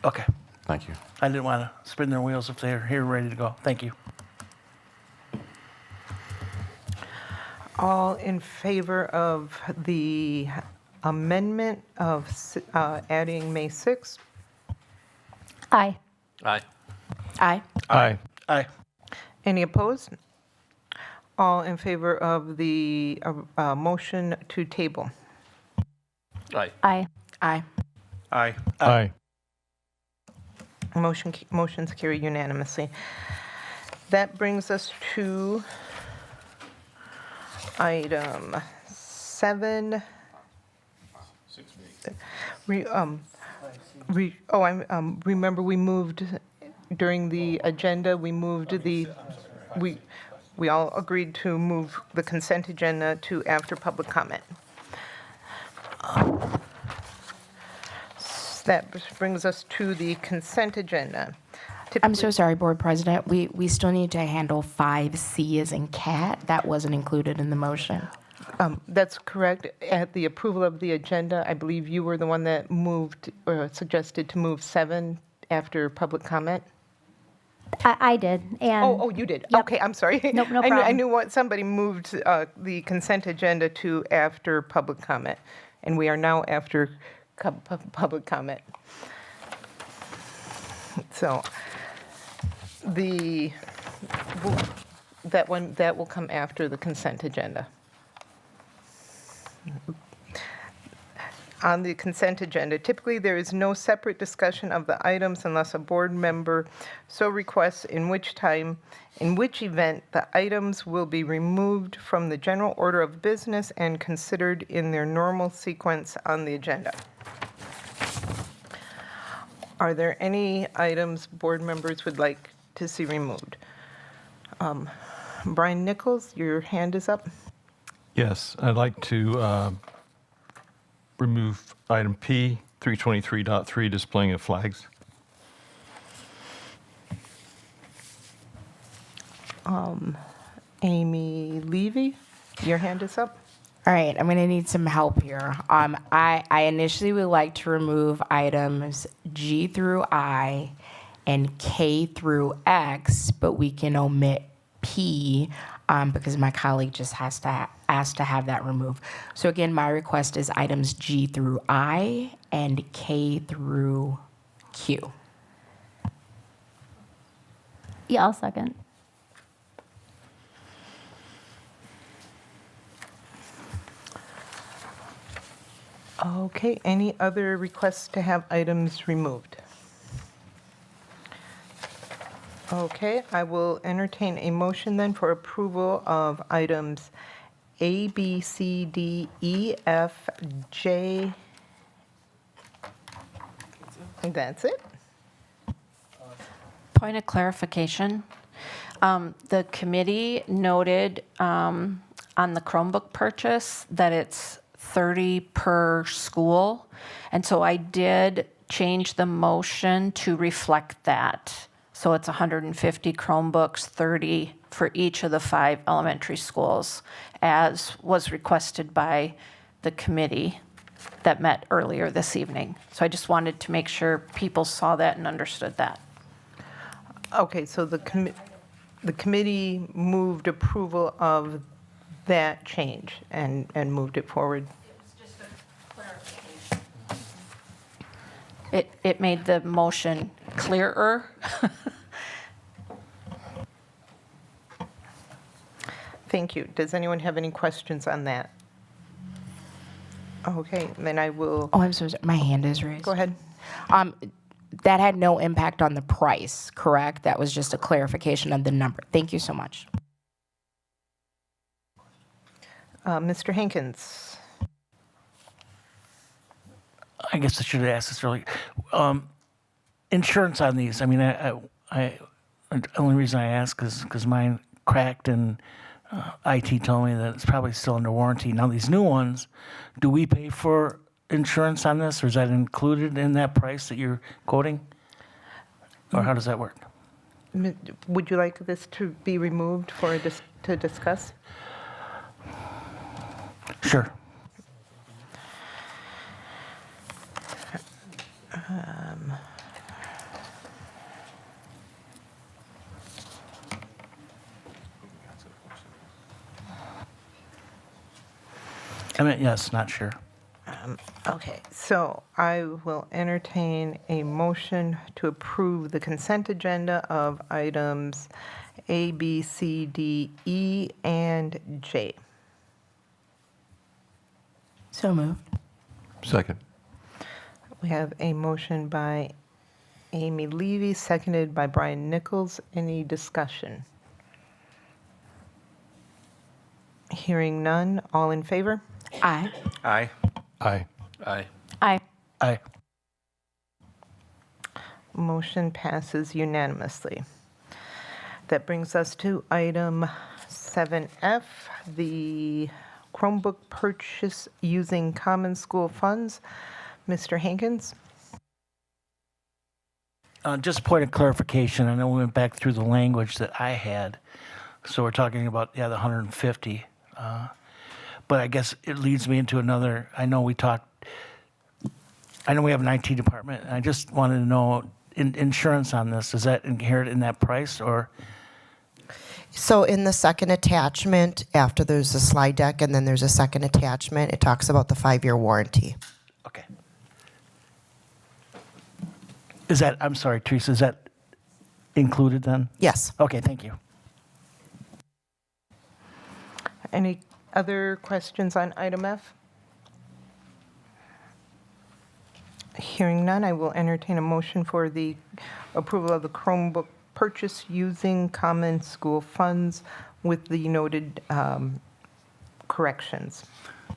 Okay.
Thank you.
I didn't want to spin their wheels if they're here ready to go. Thank you.
All in favor of the amendment of adding May 6th?
Aye.
Aye.
Aye.
Aye.
Aye.
Any opposed? All in favor of the motion to table?
Aye.
Aye.
Aye.
Aye.
Aye.
Motion's carried unanimously. That brings us to item 7. Remember we moved during the agenda, we all agreed to move the consent agenda to after public comment. That brings us to the consent agenda.
I'm so sorry, Board President. We still need to handle 5C as in cat. That wasn't included in the motion.
That's correct. At the approval of the agenda, I believe you were the one that moved or suggested to move 7 after public comment.
I did. And
Oh, you did. Okay, I'm sorry.
Nope, no
I
problem.
knew what somebody moved the consent agenda to after public comment, and we are now after public comment. So that will come after the consent agenda. On the consent agenda, typically there is no separate discussion of the items unless a board member so requests, in which event the items will be removed from the general order of business and considered in their normal sequence on the agenda. Are there any items board members would like to see removed? Brian Nichols, your hand is up.
Yes, I'd like to remove item P, 323.3, displaying of flags.
Amy Levy, your hand is up.
All right, I'm going to need some help here. I initially would like to remove items G through I and K through X, but we can omit P because my colleague just has to ask to have that removed. So again, my request is items G through I and K through Q.
Yeah, I'll second.
Okay, any other requests to have items removed? Okay, I will entertain a motion then for approval of items A, B, C, D, E, F, J. And that's it?
Point of clarification. The committee noted on the Chromebook purchase that it's 30 per school. And so I did change the motion to reflect that. So it's 150 Chromebooks, 30 for each of the 5 elementary schools, as was requested by the committee that met earlier this evening. So I just wanted to make sure people saw that and understood that.
Okay, so the committee moved approval of that change and moved it forward.
It made the motion clearer.
Thank you. Does anyone have any questions on that? Okay, then I will.
Oh, I'm so sorry. My hand is raised.
Go ahead.
That had no impact on the price, correct? That was just a clarification of the number. Thank you so much.
Mr. Hankins.
I guess I should have asked this earlier. Insurance on these, I mean, the only reason I ask is because mine cracked and IT told me that it's probably still under warranty. Now, these new ones, do we pay for insurance on this, or is that included in that price that you're quoting? Or how does that work?
Would you like this to be removed to discuss?
Sure. I mean, yes, not sure.
Okay, so I will entertain a motion to approve the consent agenda of items A, B, C, D, E, and J.
So moved.
Second.
We have a motion by Amy Levy, seconded by Brian Nichols. Any discussion? Hearing none, all in favor?
Aye.
Aye.
Aye.
Aye.
Aye.
Aye.
Motion passes unanimously. That brings us to item 7F, the Chromebook purchase using common school funds. Mr. Hankins?
Just a point of clarification. I know we went back through the language that I had. So we're talking about, the 150. But I guess it leads me into another, I know we have an IT department, and I just wanted to know, insurance on this, is that inherent in that price, or?
So in the second attachment, after there's a slide deck and then there's a second attachment, it talks about the 5-year warranty.
Okay. Is that, I'm sorry, Teresa, is that included then?
Yes.
Okay, thank you.
Any other questions on item F? Hearing none, I will entertain a motion for the approval of the Chromebook purchase using common school funds with the noted corrections.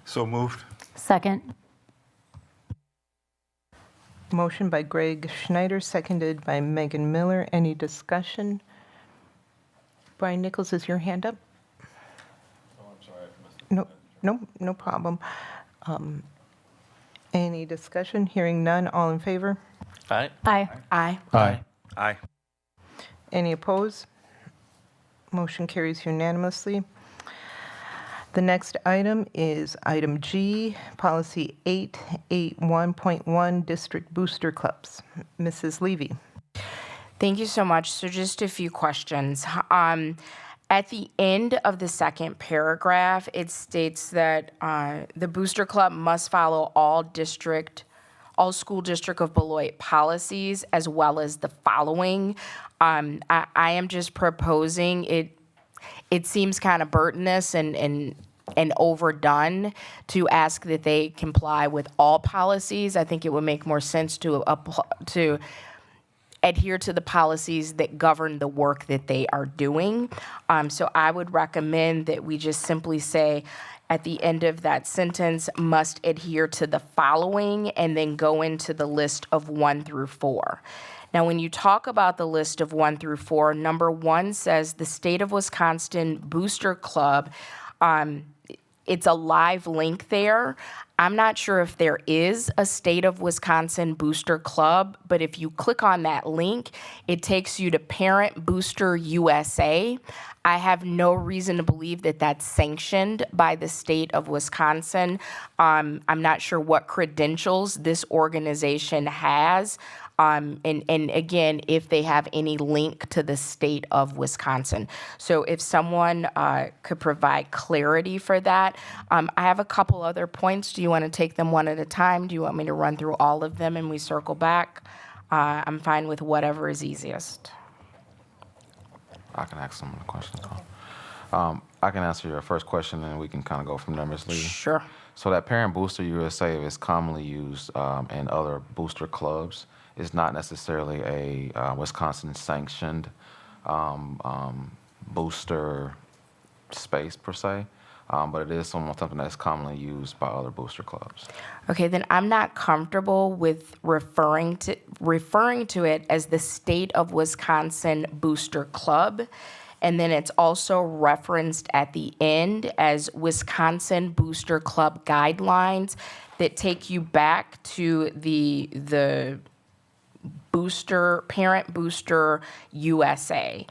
So moved.
Second.
Motion by Greg Schneider, seconded by Megan Miller. Any discussion? Brian Nichols, is your hand up? No problem. Any discussion? Hearing none, all in favor?
Aye.
Aye.
Aye.
Aye.
Aye.
Any opposed? Motion carries unanimously. The next item is item G, policy 881.1, district booster clubs. Mrs. Levy.
Thank you so much. So just a few questions. At the end of the second paragraph, it states that the booster club must follow all school district of Beloit policies, as well as the following. I am just proposing it. It seems kind of burdenous and and overdone to ask that they comply with all policies. I think it would make more sense to adhere to the policies that govern the work that they are doing. So I would recommend that we just simply say at the end of that sentence, must adhere to the following, and then go into the list of 1 through 4. Now, when you talk about the list of 1 through 4, number 1 says the State of Wisconsin Booster Club. It's a live link there. I'm not sure if there is a State of Wisconsin Booster Club, but if you click on that link, it takes you to Parent Booster USA. I have no reason to believe that that's sanctioned by the state of Wisconsin. I'm not sure what credentials this organization has. And again, if they have any link to the state of Wisconsin. So if someone could provide clarity for that. I have a couple other points. Do you want to take them one at a time? Do you want me to run through all of them and we circle back? I'm fine with whatever is easiest.
I can ask some of the questions. I can answer your first question, and we can kind of go from there, Ms. Levy.
Sure.
So that Parent Booster USA is commonly used in other booster clubs. It's not necessarily a Wisconsin-sanctioned booster space per se, but it is something that's commonly used by other booster clubs.
Okay, then I'm not comfortable with referring to it as the State of Wisconsin Booster Club. And then it's also referenced at the end as Wisconsin Booster Club guidelines that take you back to the Parent Booster USA.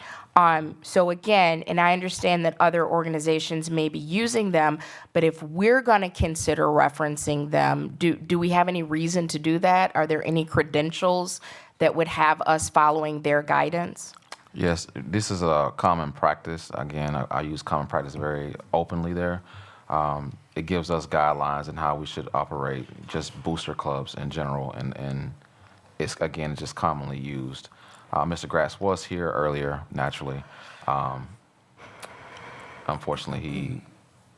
So again, and I understand that other organizations may be using them, but if we're going to consider referencing them, do we have any reason to do that? Are there any credentials that would have us following their guidance?
Yes, this is a common practice. Again, I use common practice very openly there. It gives us guidelines on how we should operate just booster clubs in general, and it's, again, just commonly used. Mr. Grass was here earlier, naturally. Unfortunately,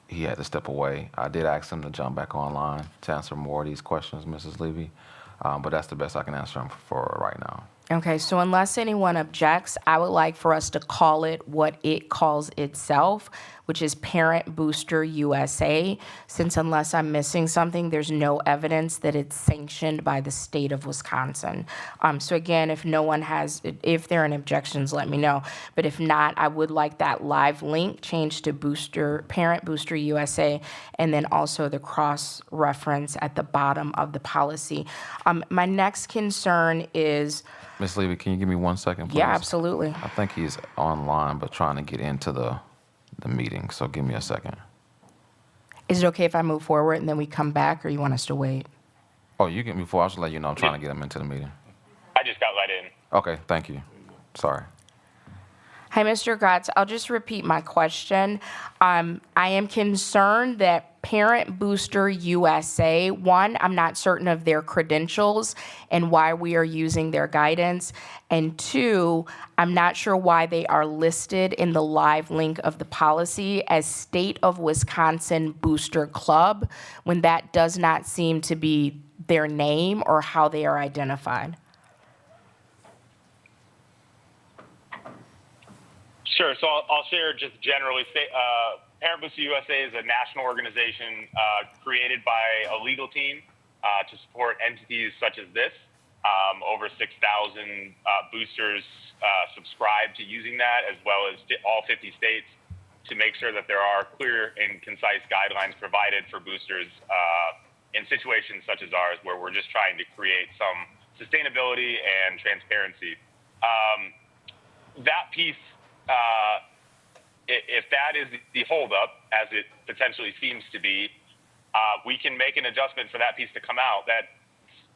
he had to step away. I did ask him to jump back online to answer more of these questions, Mrs. Levy, but that's the best I can answer him for right now.
Okay, so unless anyone objects, I would like for us to call it what it calls itself, which is Parent Booster USA, since unless I'm missing something, there's no evidence that it's sanctioned by the state of Wisconsin. So again, if there are any objections, let me know. But if not, I would like that live link changed to Parent Booster USA, and then also the cross-reference at the bottom of the policy. My next concern is...
Ms. Levy, can you give me 1 second, please?
Yeah, absolutely.
I think he's online, but trying to get into the meeting, so give me a second.
Is it okay if I move forward and then we come back, or you want us to wait?
Oh, you get me before. I'll just let you know I'm trying to get him into the meeting.
I just got let in.
Okay, thank you. Sorry.
Hi, Mr. Gratz. I'll just repeat my question. I am concerned that Parent Booster USA, one, I'm not certain of their credentials and why we are using their guidance. And two, I'm not sure why they are listed in the live link of the policy as State of Wisconsin Booster Club, when that does not seem to be their name or how they are identified.
Sure. So I'll share just generally. Parent Booster USA is a national organization created by a legal team to support entities such as this. Over 6,000 boosters subscribe to using that, as well as all 50 states, to make sure that there are clear and concise guidelines provided for boosters in situations such as ours, where we're just trying to create some sustainability and transparency. That piece, if that is the holdup, as it potentially seems to be, we can make an adjustment for that piece to come out. That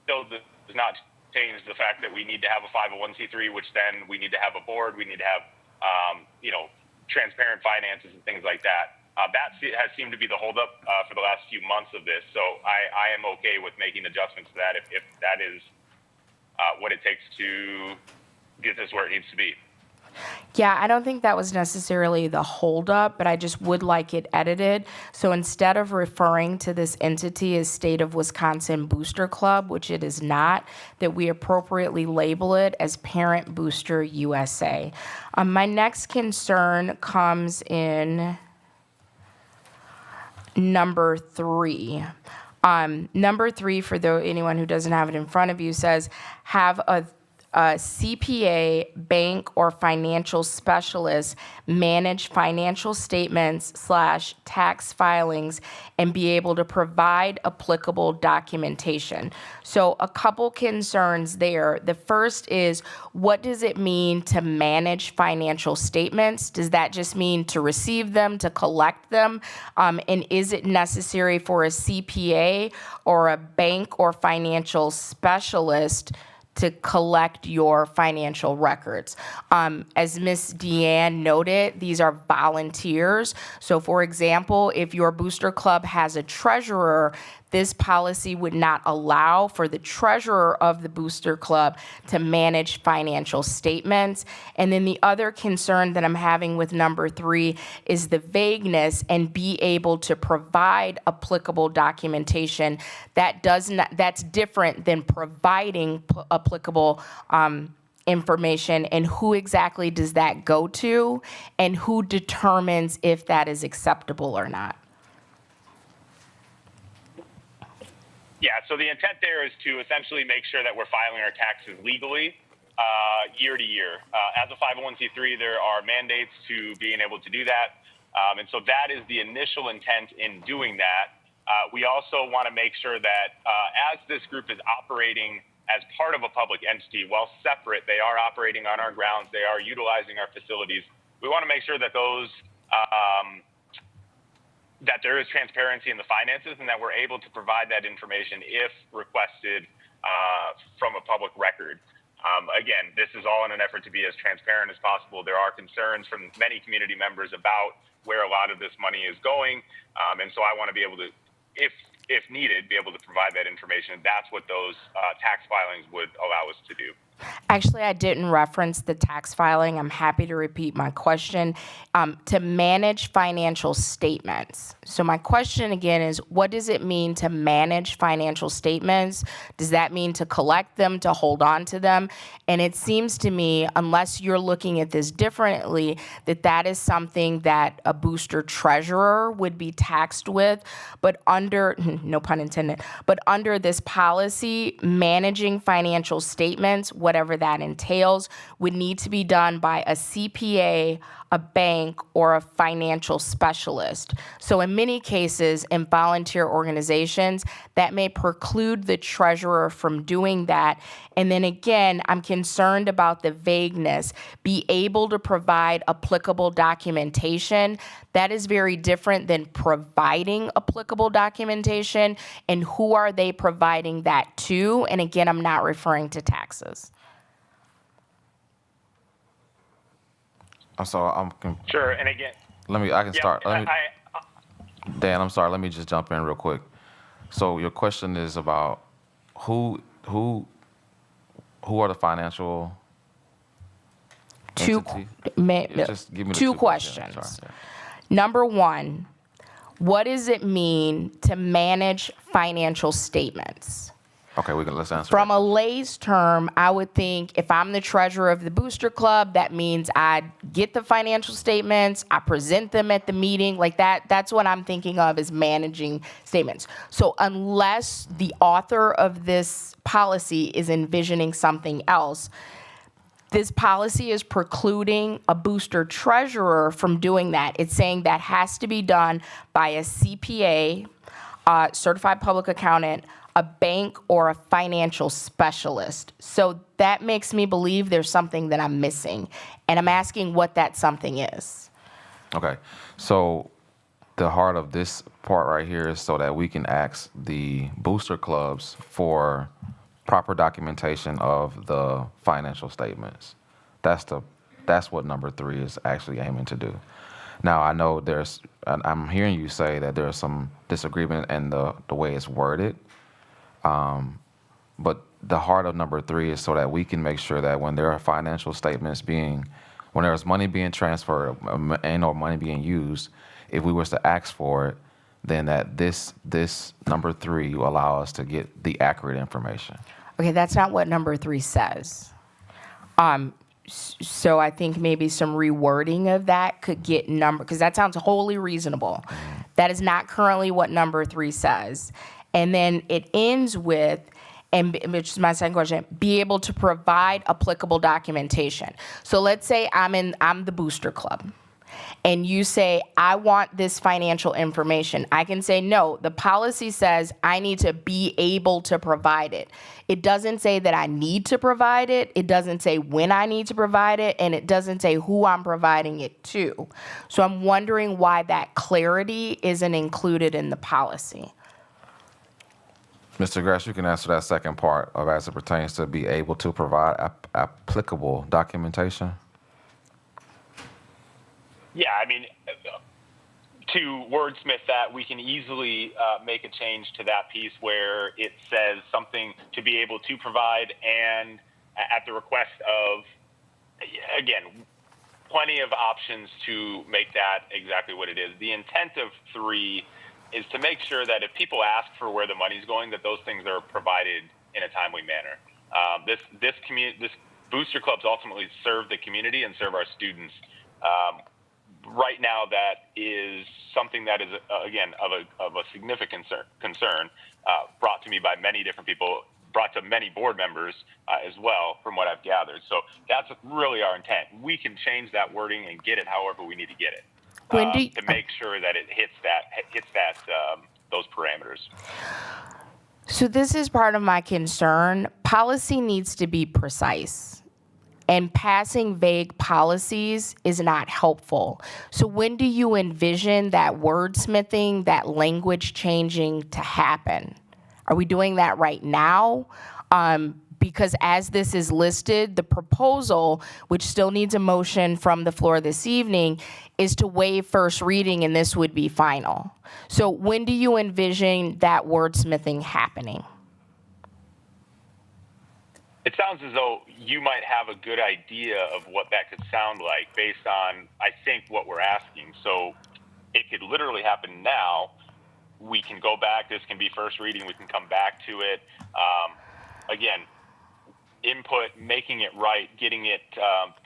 still does not change the fact that we need to have a 501c3, which then we need to have a board, we need to have, transparent finances and things like that. That has seemed to be the holdup for the last few months of this. So I am okay with making adjustments to that if that is what it takes to get this where it needs to be.
Yeah, I don't think that was necessarily the holdup, but I just would like it edited. So instead of referring to this entity as State of Wisconsin Booster Club, which it is not, that we appropriately label it as Parent Booster USA. My next concern comes in number 3. Number 3, for anyone who doesn't have it in front of you, says have a CPA, bank, or financial specialist manage financial statements / tax filings and be able to provide applicable documentation. So a couple concerns there. The first is, what does it mean to manage financial statements? Does that just mean to receive them, to collect them? And is it necessary for a CPA or a bank or financial specialist to collect your financial records? As Ms. Deanne noted, these are volunteers. So for example, if your booster club has a treasurer, this policy would not allow for the treasurer of the booster club to manage financial statements. And then the other concern that I'm having with number 3 is the vagueness and be able to provide applicable documentation. That's different than providing applicable information, and who exactly does that go to, and who determines if that is acceptable or not?
Yeah, so the intent there is to essentially make sure that we're filing our taxes legally year to year. As a 501c3, there are mandates to being able to do that. And so that is the initial intent in doing that. We also want to make sure that as this group is operating as part of a public entity, while separate, they are operating on our grounds, they are utilizing our facilities. We want to make sure that those that there is transparency in the finances and that we're able to provide that information if requested from a public record. Again, this is all in an effort to be as transparent as possible. There are concerns from many community members about where a lot of this money is going. And so I want to be able to, if needed, be able to provide that information. That's what those tax filings would allow us to do.
Actually, I didn't reference the tax filing. I'm happy to repeat my question. To manage financial statements. So my question again is, what does it mean to manage financial statements? Does that mean to collect them, to hold on to them? And it seems to me, unless you're looking at this differently, that is something that a booster treasurer would be taxed with. But under, no pun intended, but under this policy, managing financial statements, whatever that entails, would need to be done by a CPA, a bank, or a financial specialist. So in many cases, in volunteer organizations, that may preclude the treasurer from doing that. And then again, I'm concerned about the vagueness. Be able to provide applicable documentation. That is very different than providing applicable documentation. And who are they providing that to? And again, I'm not referring to taxes.
Sure, and again,
I can start. Dan, I'm sorry. Let me just jump in real quick. So your question is about who are the financial entity? Just give me the
two questions.
Sorry.
Number one, what does it mean to manage financial statements?
Okay, let's answer
From
that.
a lay's term, I would think if I'm the treasurer of the booster club, that means I get the financial statements, I present them at the meeting, like that. That's what I'm thinking of as managing statements. So unless the author of this policy is envisioning something else, this policy is precluding a booster treasurer from doing that. It's saying that has to be done by a CPA, certified public accountant, a bank, or a financial specialist. So that makes me believe there's something that I'm missing. And I'm asking what that something is.
Okay, so the heart of this part right here is so that we can ask the booster clubs for proper documentation of the financial statements. That's what number 3 is actually aiming to do. Now, I know I'm hearing you say that there's some disagreement in the way it's worded. But the heart of number 3 is so that we can make sure that when there are financial statements being when there's money being transferred and or money being used, if we was to ask for it, then that this number 3 will allow us to get the accurate information.
Okay, that's not what number 3 says. So I think maybe some rewording of that could get number, because that sounds wholly reasonable. That is not currently what number 3 says. And then it ends with, and which is my second question, be able to provide applicable documentation. So let's say I'm the booster club, and you say, I want this financial information. I can say, no, the policy says I need to be able to provide it. It doesn't say that I need to provide it. It doesn't say when I need to provide it, and it doesn't say who I'm providing it to. So I'm wondering why that clarity isn't included in the policy.
Mr. Grass, you can answer that second part of as it pertains to be able to provide applicable documentation.
Yeah, I mean, to wordsmith that, we can easily make a change to that piece where it says something to be able to provide, and at the request of, again, plenty of options to make that exactly what it is. The intent of 3 is to make sure that if people ask for where the money's going, that those things are provided in a timely manner. This booster clubs ultimately serve the community and serve our students. Right now, that is something that is, again, of a significant concern, brought to me by many different people, brought to many board members as well, from what I've gathered. So that's really our intent. We can change that wording and get it however we need to get it, to make sure that it hits those parameters.
So this is part of my concern. Policy needs to be precise. And passing vague policies is not helpful. So when do you envision that wordsmithing, that language changing to happen? Are we doing that right now? Because as this is listed, the proposal, which still needs a motion from the floor this evening, is to waive first reading, and this would be final. So when do you envision that wordsmithing happening?
It sounds as though you might have a good idea of what that could sound like based on, I think, what we're asking. So it could literally happen now. We can go back. This can be first reading. We can come back to it. Again, input, making it right, getting it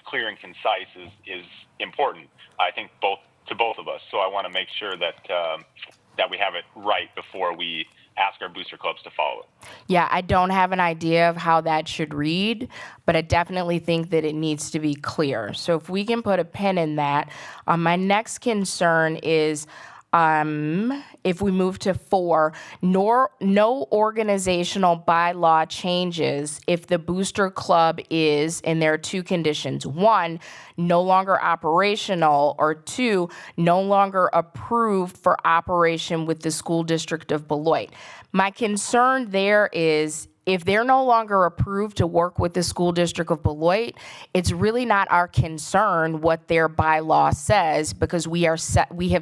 clear and concise is important, I think, to both of us. So I want to make sure that we have it right before we ask our booster clubs to follow it.
Yeah, I don't have an idea of how that should read, but I definitely think that it needs to be clear. So if we can put a pin in that. My next concern is if we move to 4, no organizational bylaw changes if the booster club is, and there are 2 conditions. 1, no longer operational, or 2, no longer approved for operation with the school district of Beloit. My concern there is if they're no longer approved to work with the school district of Beloit, it's really not our concern what their bylaw says, because we have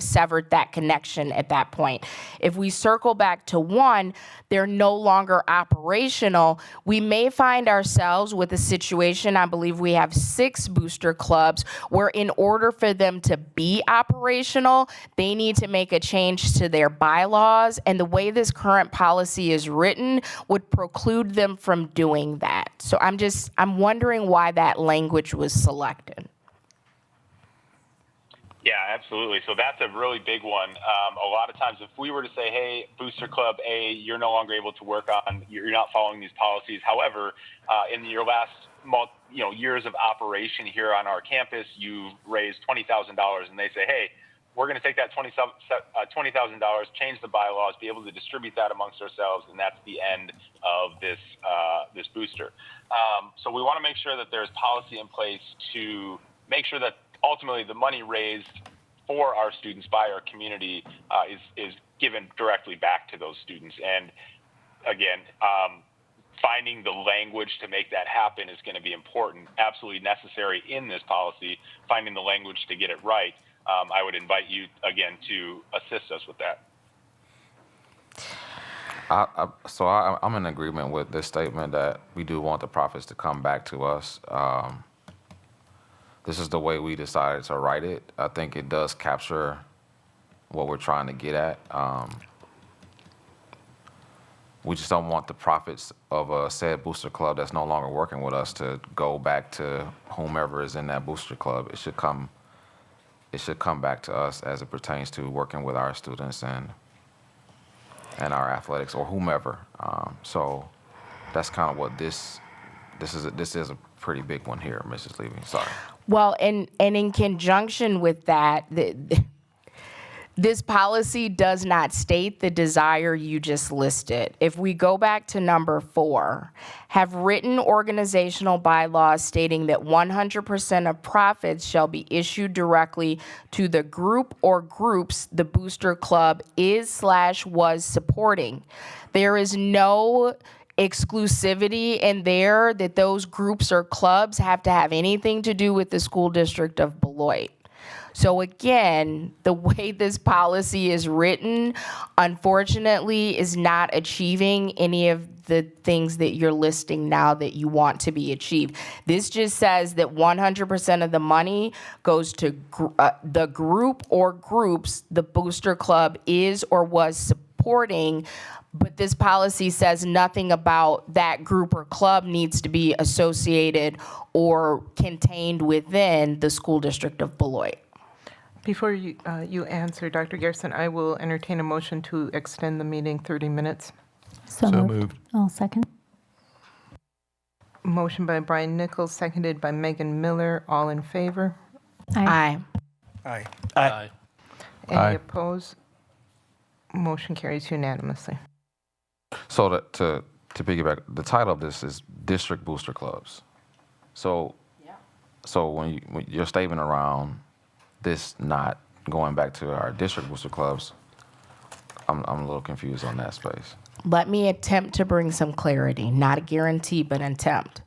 severed that connection at that point. If we circle back to 1, they're no longer operational, we may find ourselves with a situation, I believe we have 6 booster clubs, where in order for them to be operational, they need to make a change to their bylaws, and the way this current policy is written would preclude them from doing that. So I'm wondering why that language was selected.
Yeah, absolutely. So that's a really big one. A lot of times, if we were to say, hey, Booster Club A, you're no longer able to work on, you're not following these policies. However, in your last years of operation here on our campus, you've raised $20,000, and they say, hey, we're going to take that $20,000, change the bylaws, be able to distribute that amongst ourselves, and that's the end of this booster. So we want to make sure that there's policy in place to make sure that ultimately the money raised for our students by our community is given directly back to those students. And again, finding the language to make that happen is going to be important, absolutely necessary in this policy, finding the language to get it right. I would invite you, again, to assist us with that.
I'm in agreement with this statement that we do want the profits to come back to us. this is the way we decided to write it. I think it does capture what we're trying to get at. We just don't want the profits of a said booster club that's no longer working with us to go back to whomever is in that booster club. It should come back to us as it pertains to working with our students and our athletics or whomever. So that's kind of what this is a pretty big one here, Mrs. Levy. Sorry.
Well, and in conjunction with that, this policy does not state the desire you just listed. If we go back to number 4, have written organizational bylaws stating that 100% of profits shall be issued directly to the group or groups the booster club is/was supporting. There is no exclusivity in there that those groups or clubs have to have anything to do with the school district of Beloit. So again, the way this policy is written, unfortunately, is not achieving any of the things that you're listing now that you want to be achieved. This just says that 100% of the money goes to the group or groups the booster club is or was supporting, but this policy says nothing about that group or club needs to be associated or contained within the school district of Beloit.
Before you answer, Dr. Garrison, I will entertain a motion to extend the meeting 30 minutes.
So moved. I'll second.
Motion by Brian Nichols, seconded by Megan Miller. All in favor?
Aye.
Aye.
Aye.
Any opposed? Motion carries unanimously.
So to piggyback, the title of this is District Booster Clubs. So when your statement around this not going back to our district booster clubs, I'm a little confused on that space.
Let me attempt to bring some clarity, not a guarantee, but an attempt.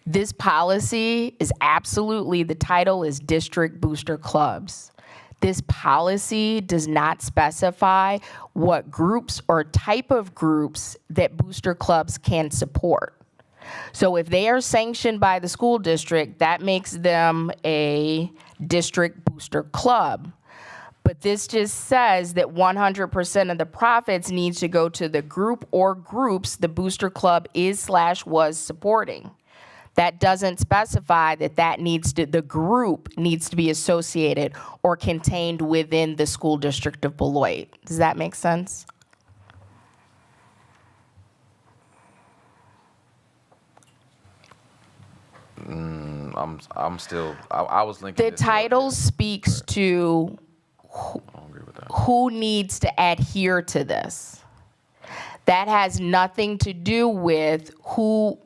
This policy is absolutely, the title is District Booster Clubs. This policy does not specify what groups or type of groups that booster clubs can support. So if they are sanctioned by the school district, that makes them a district booster club. But this just says that 100% of the profits needs to go to the group or groups the booster club is/was supporting. That doesn't specify that the group needs to be associated or contained within the school district of Beloit. Does that make sense?
I'm still. I was linking.
The title speaks to who needs to adhere to this. That has nothing to do with who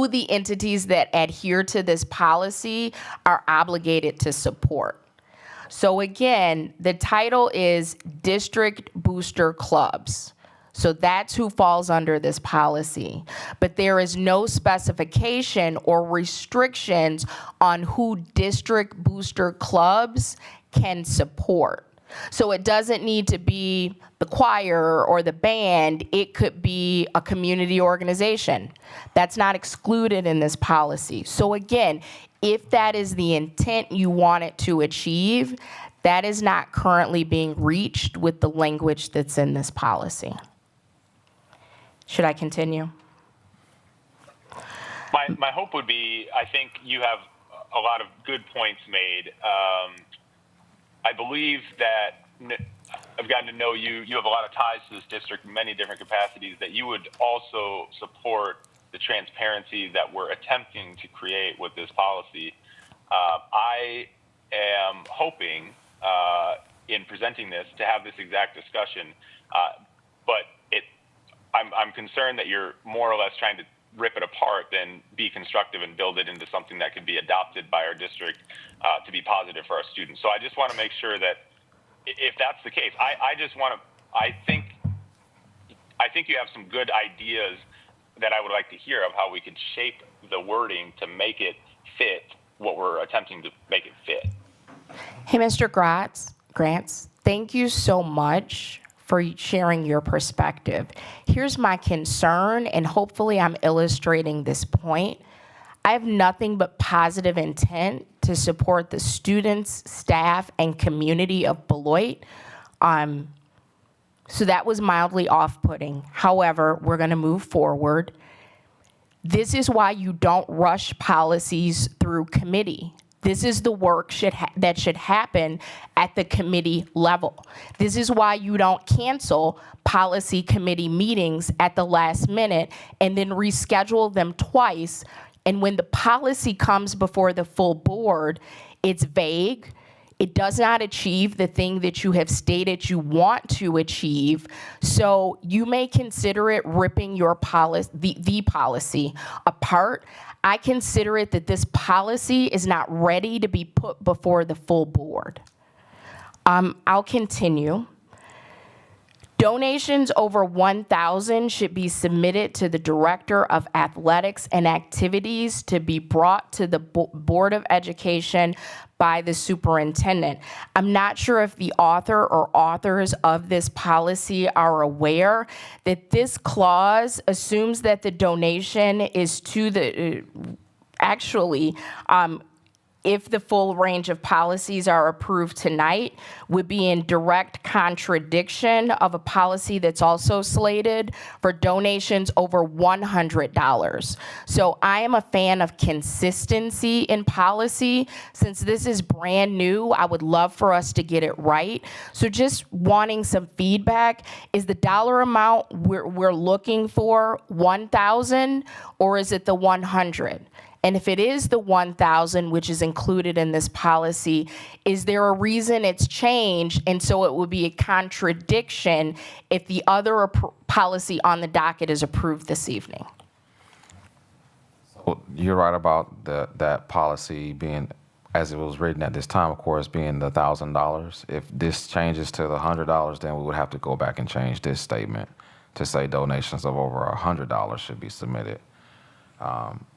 the entities that adhere to this policy are obligated to support. So again, the title is District Booster Clubs. So that's who falls under this policy. But there is no specification or restrictions on who district booster clubs can support. So it doesn't need to be the choir or the band. It could be a community organization. That's not excluded in this policy. So again, if that is the intent you want it to achieve, that is not currently being reached with the language that's in this policy. Should I continue?
My hope would be, I think you have a lot of good points made. I believe that I've gotten to know you. You have a lot of ties to this district in many different capacities, that you would also support the transparency that we're attempting to create with this policy. I am hoping in presenting this to have this exact discussion, but I'm concerned that you're more or less trying to rip it apart than be constructive and build it into something that could be adopted by our district to be positive for our students. So I just want to make sure that if that's the case, I think you have some good ideas that I would like to hear of how we could shape the wording to make it fit what we're attempting to make it fit.
Hey, Mr. Grants, thank you so much for sharing your perspective. Here's my concern, and hopefully I'm illustrating this point. I have nothing but positive intent to to support the students, staff, and community of Beloit. So that was mildly off-putting. However, we're going to move forward. This is why you don't rush policies through committee. This is the work that should happen at the committee level. This is why you don't cancel policy committee meetings at the last minute and then reschedule them twice. And when the policy comes before the full board, it's vague. It does not achieve the thing that you have stated you want to achieve. So you may consider it ripping your the policy apart. I consider it that this policy is not ready to be put before the full board. I'll continue. Donations over $1,000 should be submitted to the Director of Athletics and Activities to be brought to the Board of Education by the superintendent. I'm not sure if the author or authors of this policy are aware that this clause assumes that the donation is to the, if the full range of policies are approved tonight, would be in direct contradiction of a policy that's also slated for donations over $100. So I am a fan of consistency in policy. Since this is brand new, I would love for us to get it right. So just wanting some feedback, is the dollar amount we're looking for $1,000 or is it the 100? And if it is the 1,000, which is included in this policy, is there a reason it's changed? And so it would be a contradiction if the other policy on the docket is approved this evening.
Well, you're right about that policy being, as it was written at this time, of course, being the $1,000. If this changes to the $100, then we would have to go back and change this statement to say donations of over $100 should be submitted,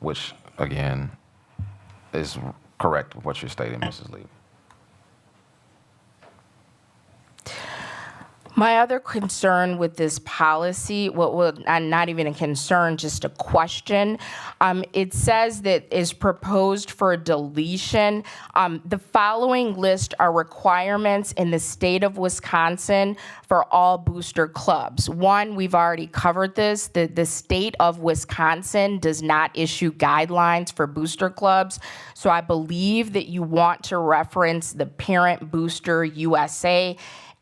which, again, is correct with what you're stating, Mrs. Levy.
My other concern with this policy, not even a concern, just a question. It says that is proposed for deletion. The following list are requirements in the state of Wisconsin for all booster clubs. One, we've already covered this. The state of Wisconsin does not issue guidelines for booster clubs. So I believe that you want to reference the Parent Booster USA.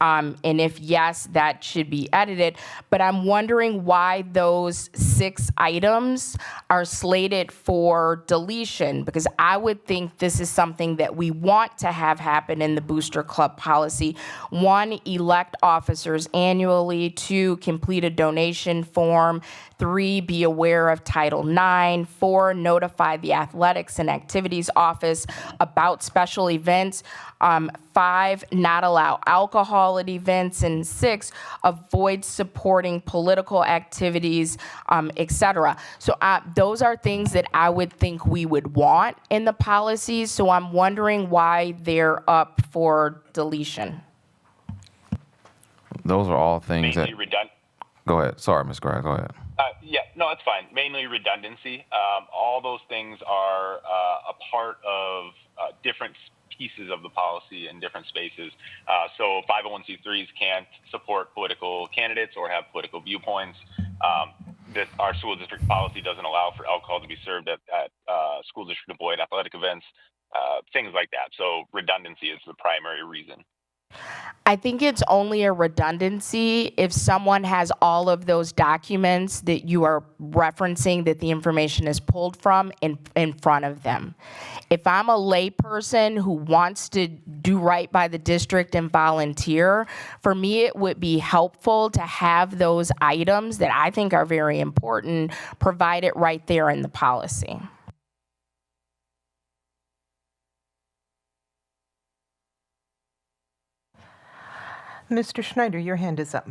And if yes, that should be edited. But I'm wondering why those 6 items are slated for deletion, because I would think this is something that we want to have happen in the booster club policy. 1, elect officers annually. 2, complete a donation form. 3, be aware of Title IX. 4, notify the Athletics and Activities Office about special events. 5, not allow alcohol at events. And 6, avoid supporting political activities, etc. So those are things that I would think we would want in the policies. So I'm wondering why they're up for deletion.
Those are all things
Mainly
that...
redundant.
Go ahead. Sorry, Ms. Gray, go ahead.
Yeah, no, it's fine. Mainly redundancy. All those things are a part of different pieces of the policy in different spaces. So 501c3s can't support political candidates or have political viewpoints. Our school district policy doesn't allow for alcohol to be served at school district employed athletic events, things like that. So redundancy is the primary reason.
I think it's only a redundancy if someone has all of those documents that you are referencing that the information is pulled from in front of them. If I'm a layperson who wants to do right by the district and volunteer, for me it would be helpful to have those items that I think are very important provided right there in the policy.
Mr. Schneider, your hand is up.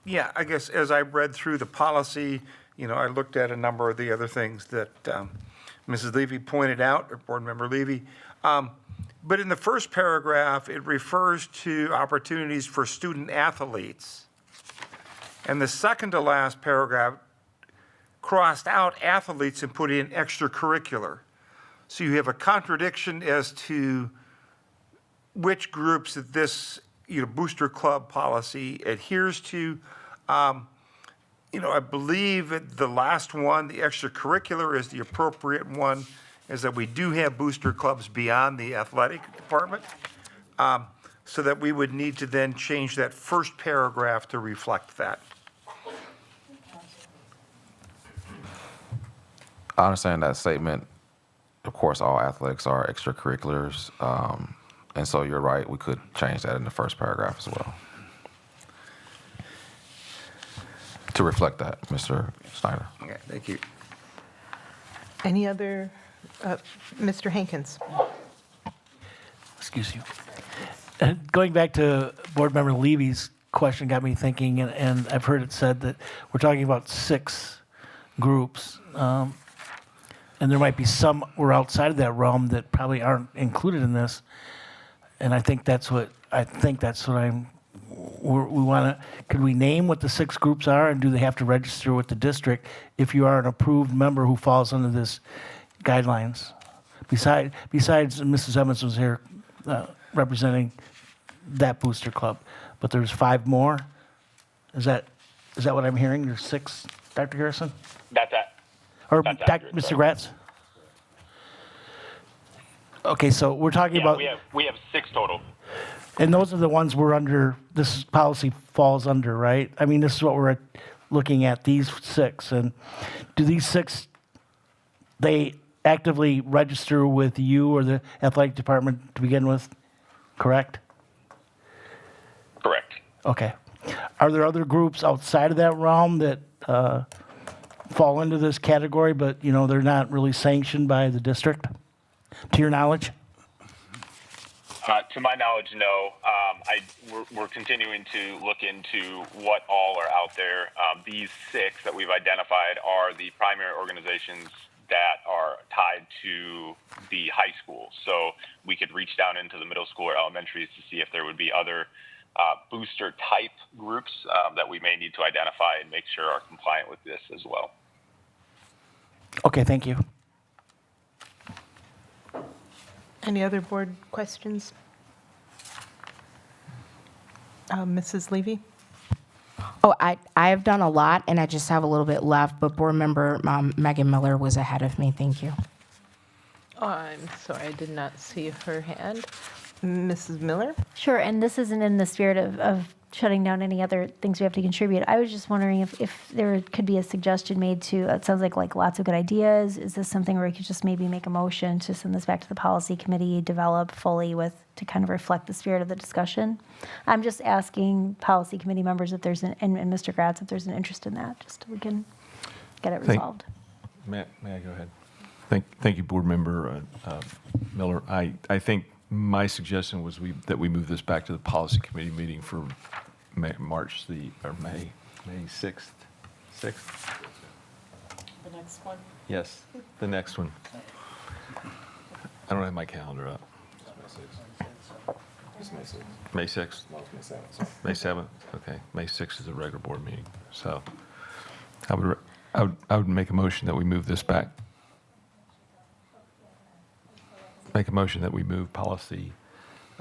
Yeah, I guess as I read through the policy, I looked at a number of the other things that Mrs. Levy pointed out, or Board Member Levy. But in the first paragraph, it refers to opportunities for student athletes. And the second to last paragraph crossed out athletes and put in extracurricular. So you have a contradiction as to which groups that this, booster club policy adheres to. I believe that the last one, the extracurricular, is the appropriate one, is that we do have booster clubs beyond the athletic department. So that we would need to then change that first paragraph to reflect that.
I understand that statement. Of course, all athletics are extracurriculars. And so you're right, we could change that in the first paragraph as well. To reflect that, Mr. Snyder.
Okay, thank you.
Any other, Mr. Hankins?
Excuse you. Going back to Board Member Levy's question got me thinking, and I've heard it said that we're talking about 6 groups, and there might be some we're outside of that realm that probably aren't included in this. And I think that's what we want to. Could we name what the 6 groups are, and do they have to register with the district if you are an approved member who falls under this guidelines? Besides, Mrs. Evans was here representing that booster club, but there's 5 more. Is that what I'm hearing? There's 6, Dr. Garrison?
That's that.
Or
That's accurate,
Mr.
sir.
Gratz? Okay, so we're talking
Yeah,
about,
we have 6 total.
and those are the ones we're under, this policy falls under, right? I mean, this is what we're looking at, these 6. And do these 6, they actively register with you or the athletic department to begin with, correct?
Correct.
Okay. Are there other groups outside of that realm that fall into this category, but, they're not really sanctioned by the district, to your knowledge?
To my knowledge, no. We're continuing to look into what all are out there. These 6 that we've identified are the primary organizations that are tied to the high school. So we could reach down into the middle school or elementaries to see if there would be other booster type groups that we may need to identify and make sure are compliant with this as well.
Okay, thank you.
Any other board questions? Mrs. Levy?
Oh, I have done a lot, and I just have a little bit left, but Board Member Megan Miller was ahead of me. Thank you.
Oh, I'm sorry, I did not see her hand. Mrs. Miller?
Sure, and this isn't in the spirit of shutting down any other things we have to contribute. I was just wondering if there could be a suggestion made to, it sounds like lots of good ideas. Is this something where we could just maybe make a motion to send this back to the policy committee, develop fully to kind of reflect the spirit of the discussion? I'm just asking policy committee members if there's and Mr. Gratz if there's an interest in that, just so we can get it resolved.
May I go ahead? Thank you, Board Member Miller. I think my suggestion was that we move this back to the policy committee meeting for May 6th.
The next one?
Yes, the next one. I don't have my calendar up. May 6th? May 7th? Okay, May 6th is a regular board meeting. So I would make a motion that we move this back. Make a motion that we move policy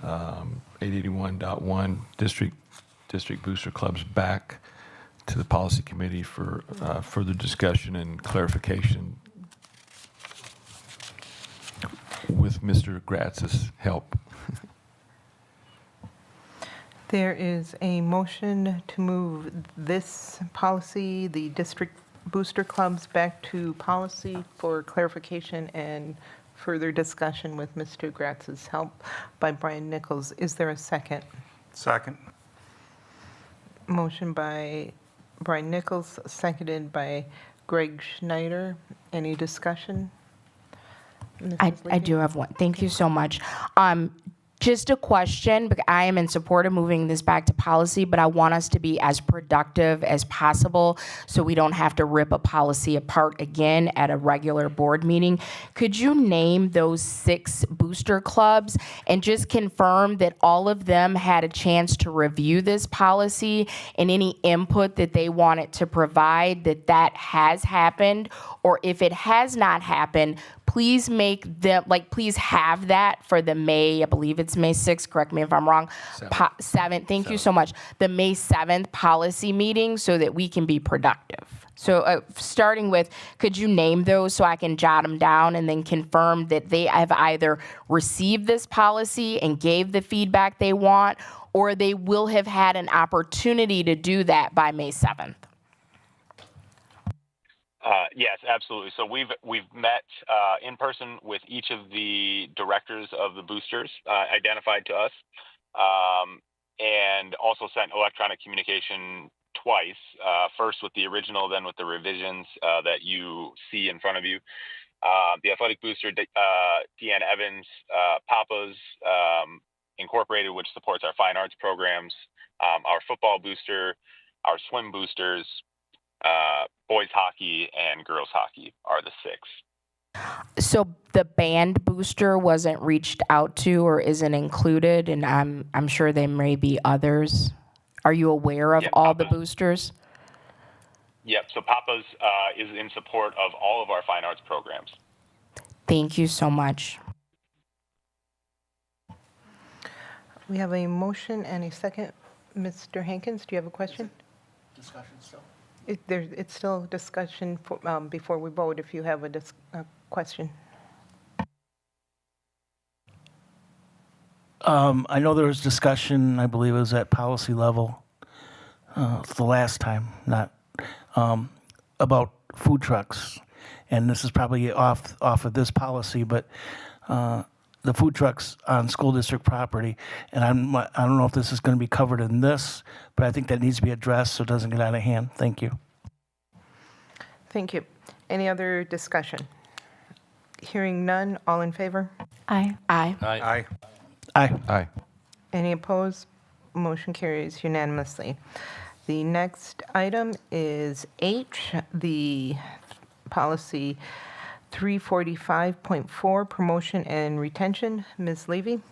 881.1 district booster clubs back to the policy committee for further discussion and clarification with Mr. Gratz's help.
There is a motion to move this policy, the district booster clubs, back to policy for clarification and further discussion with Mr. Gratz's help by Brian Nichols. Is there a second?
Second.
Motion by Brian Nichols, seconded by Greg Schneider. Any discussion?
I do have one. Thank you so much. Just a question, because I am in support of moving this back to policy, but I want us to be as productive as possible so we don't have to rip a policy apart again at a regular board meeting. Could you name those 6 booster clubs and just confirm that all of them had a chance to review this policy and any input that they wanted to provide, that has happened? Or if it has not happened, please make them, please have that for the May, I believe it's May 6th, correct me if I'm wrong. 7th, thank you so much. The May 7th policy meeting so that we can be productive. So starting with, could you name those so I can jot them down and then confirm that they have either received this policy and gave the feedback they want, or they will have had an opportunity to do that by May 7th?
Yes, absolutely. So we've met in person with each of the directors of the boosters identified to us, and also sent electronic communication twice. First with the original, then with the revisions that you see in front of you. The athletic booster, Deanne Evans, Papa's Incorporated, which supports our fine arts programs, our football booster, our swim boosters. Boys hockey and girls hockey are the 6.
So the band booster wasn't reached out to or isn't included, and I'm sure there may be others. Are you aware of all the boosters?
Yep. So Papa's is in support of all of our fine arts programs.
Thank you so much.
We have a motion and a second. Mr. Hankins, do you have a question?
Discussion still.
It's still discussion before we vote if you have a question.
I know there was discussion, I believe it was at policy level, the last time, not, about food trucks. And this is probably off of this policy, but the food trucks on school district property. And I don't know if this is going to be covered in this, but I think that needs to be addressed so it doesn't get out of hand. Thank you.
Thank you. Any other discussion? Hearing none, all in favor?
Aye.
Aye.
Aye.
Aye.
Aye.
Any opposed? Motion carries unanimously. The next item is H, the policy 345.4, promotion and retention. Ms. Levy?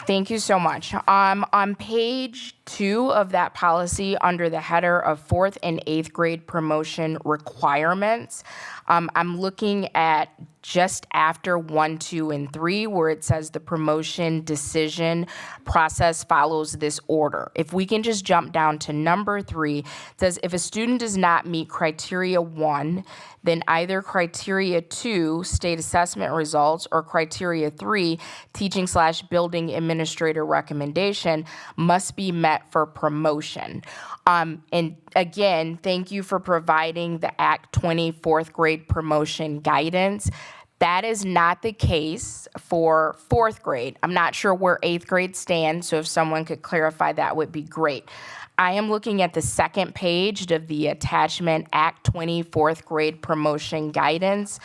Thank you so much. On page 2 of that policy, under the header of 4th and 8th grade promotion requirements, I'm looking at just after 1, 2, and 3, where it says the promotion decision process follows this order. If we can just jump down to number 3, it says if a student does not meet criteria 1, then either criteria 2, state assessment results, or criteria 3, teaching/building administrator recommendation, must be met for promotion. And again, thank you for providing the Act 20 4th grade promotion guidance. That is not the case for 4th grade. I'm not sure where 8th grade stands, so if someone could clarify, that would be great. I am looking at the second page of the attachment Act 20 4th grade promotion guidance.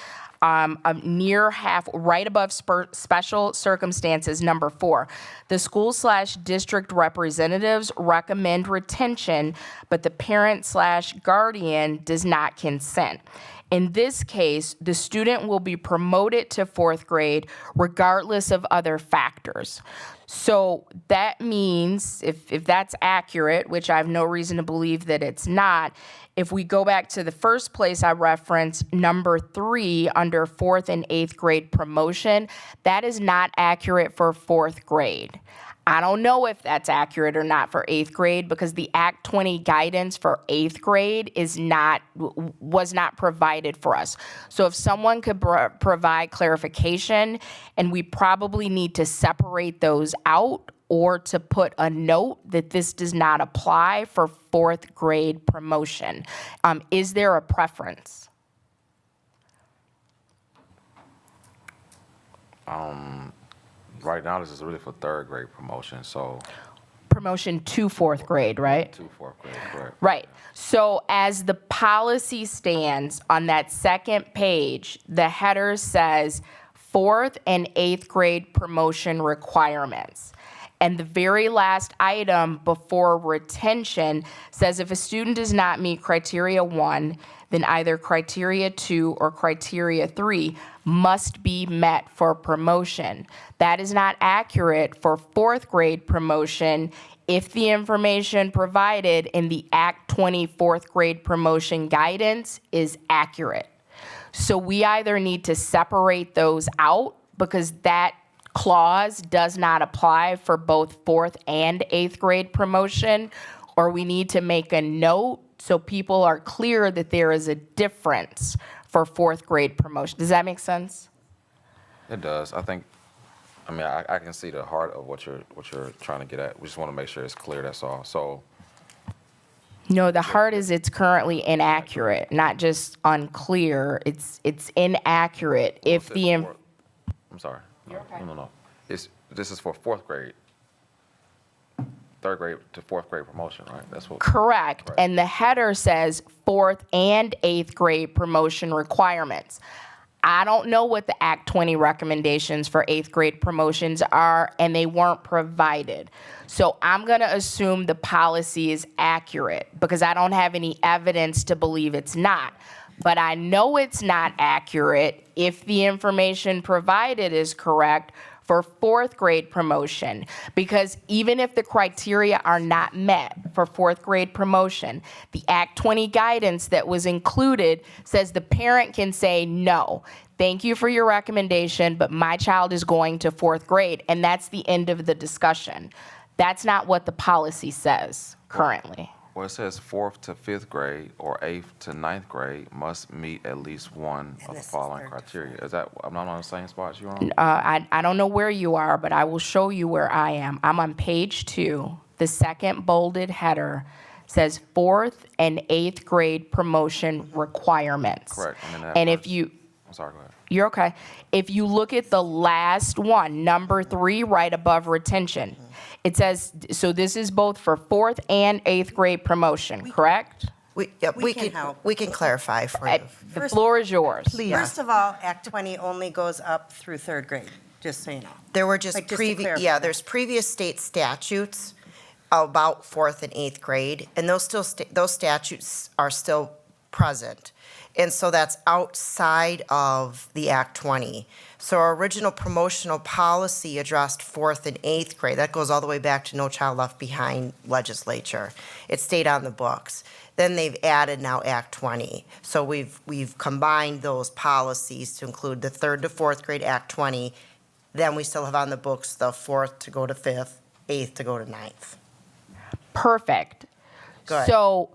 Near half, right above special circumstances, number 4. The school/district representatives recommend retention, but the parent/guardian does not consent. In this case, the student will be promoted to 4th grade regardless of other factors. So that means, if that's accurate, which I have no reason to believe that it's not, if we go back to the first place I referenced, number 3 under 4th and 8th grade promotion, that is not accurate for 4th grade. I don't know if that's accurate or not for 8th grade because the Act 20 guidance for 8th grade was not provided for us. So if someone could provide clarification, and we probably need to separate those out or to put a note that this does not apply for 4th grade promotion. Is there a preference?
Right now, this is really for 3rd grade promotion, so.
Promotion to 4th grade, right?
To 4th grade, correct.
Right. So as the policy stands on that second page, the header says 4th and 8th grade promotion requirements. And the very last item before retention says if a student does not meet criteria 1, then either criteria 2 or criteria 3 must be met for promotion. That is not accurate for 4th grade promotion if the information provided in the Act 20 4th grade promotion guidance is accurate. So we either need to separate those out because that clause does not apply for both 4th and 8th grade promotion, or we need to make a note so people are clear that there is a difference for 4th grade promotion. Does that make sense?
It does. I can see the heart of what you're trying to get at. We just want to make sure it's clear, that's all. So,
No, the heart is it's currently inaccurate, not just unclear. It's inaccurate if the
I'm sorry. No. This is for 4th grade. 3rd grade to 4th grade promotion, right? That's what.
correct. And the header says 4th and 8th grade promotion requirements. I don't know what the Act 20 recommendations for 8th grade promotions are, and they weren't provided. So I'm going to assume the policy is accurate because I don't have any evidence to believe it's not. But I know it's not accurate if the information provided is correct for 4th grade promotion, because even if the criteria are not met for 4th grade promotion, the Act 20 guidance that was included says the parent can say, no, thank you for your recommendation, but my child is going to 4th grade, and that's the end of the discussion. That's not what the policy says currently.
Well, it says 4th to 5th grade or 8th to 9th grade must meet at least one of the following criteria. Is that, I'm not on the same spot you're on?
I don't know where you are, but I will show you where I am. I'm on page 2. The second bolded header says 4th and 8th grade promotion requirements.
Correct.
And if you,
I'm sorry, go ahead.
you're okay. If you look at the last one, number 3, right above retention, it says, so this is both for 4th and 8th grade promotion, correct?
We can clarify for you.
The floor is yours.
First of all, Act 20 only goes up through 3rd grade, just so you know.
There were just
Like, just to
previous,
clarify.
there's previous state statutes about 4th and 8th grade, and those statutes are still present. And so that's outside of the Act 20. So our original promotional policy addressed 4th and 8th grade. That goes all the way back to No Child Left Behind legislature. It stayed on the books. Then they've added now Act 20. So we've combined those policies to include the 3rd to 4th grade Act 20. Then we still have on the books the 4th to go to 5th, 8th to go to 9th.
Perfect.
Good.
So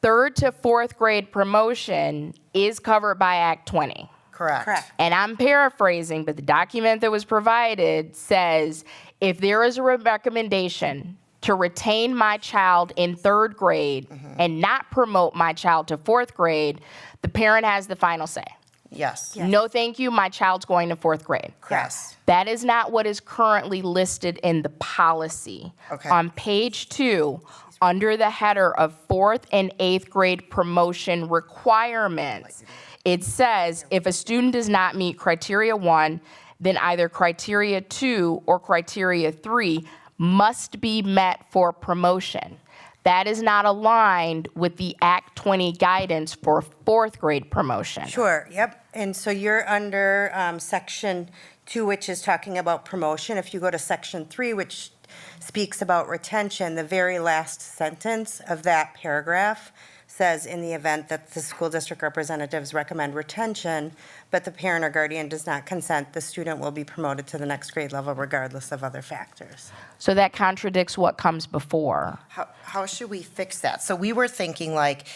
3rd to 4th grade promotion is covered by Act 20.
Correct.
And I'm paraphrasing, but the document that was provided says if there is a recommendation to retain my child in 3rd grade and not promote my child to 4th grade, the parent has the final say.
Yes.
No, thank you, my child's going to 4th grade.
Yes.
That is not what is currently listed in the policy.
Okay.
On page 2, under the header of 4th and 8th grade promotion requirements, it says if a student does not meet criteria 1, then either criteria 2 or criteria 3 must be met for promotion. That is not aligned with the Act 20 guidance for 4th grade promotion.
Sure, yep. And so you're under Section 2, which is talking about promotion. If you go to Section 3, which speaks about retention, the very last sentence of that paragraph says, in the event that the school district representatives recommend retention, but the parent or guardian does not consent, the student will be promoted to the next grade level regardless of other factors.
So that contradicts what comes before.
How should we fix that? So we were thinking like,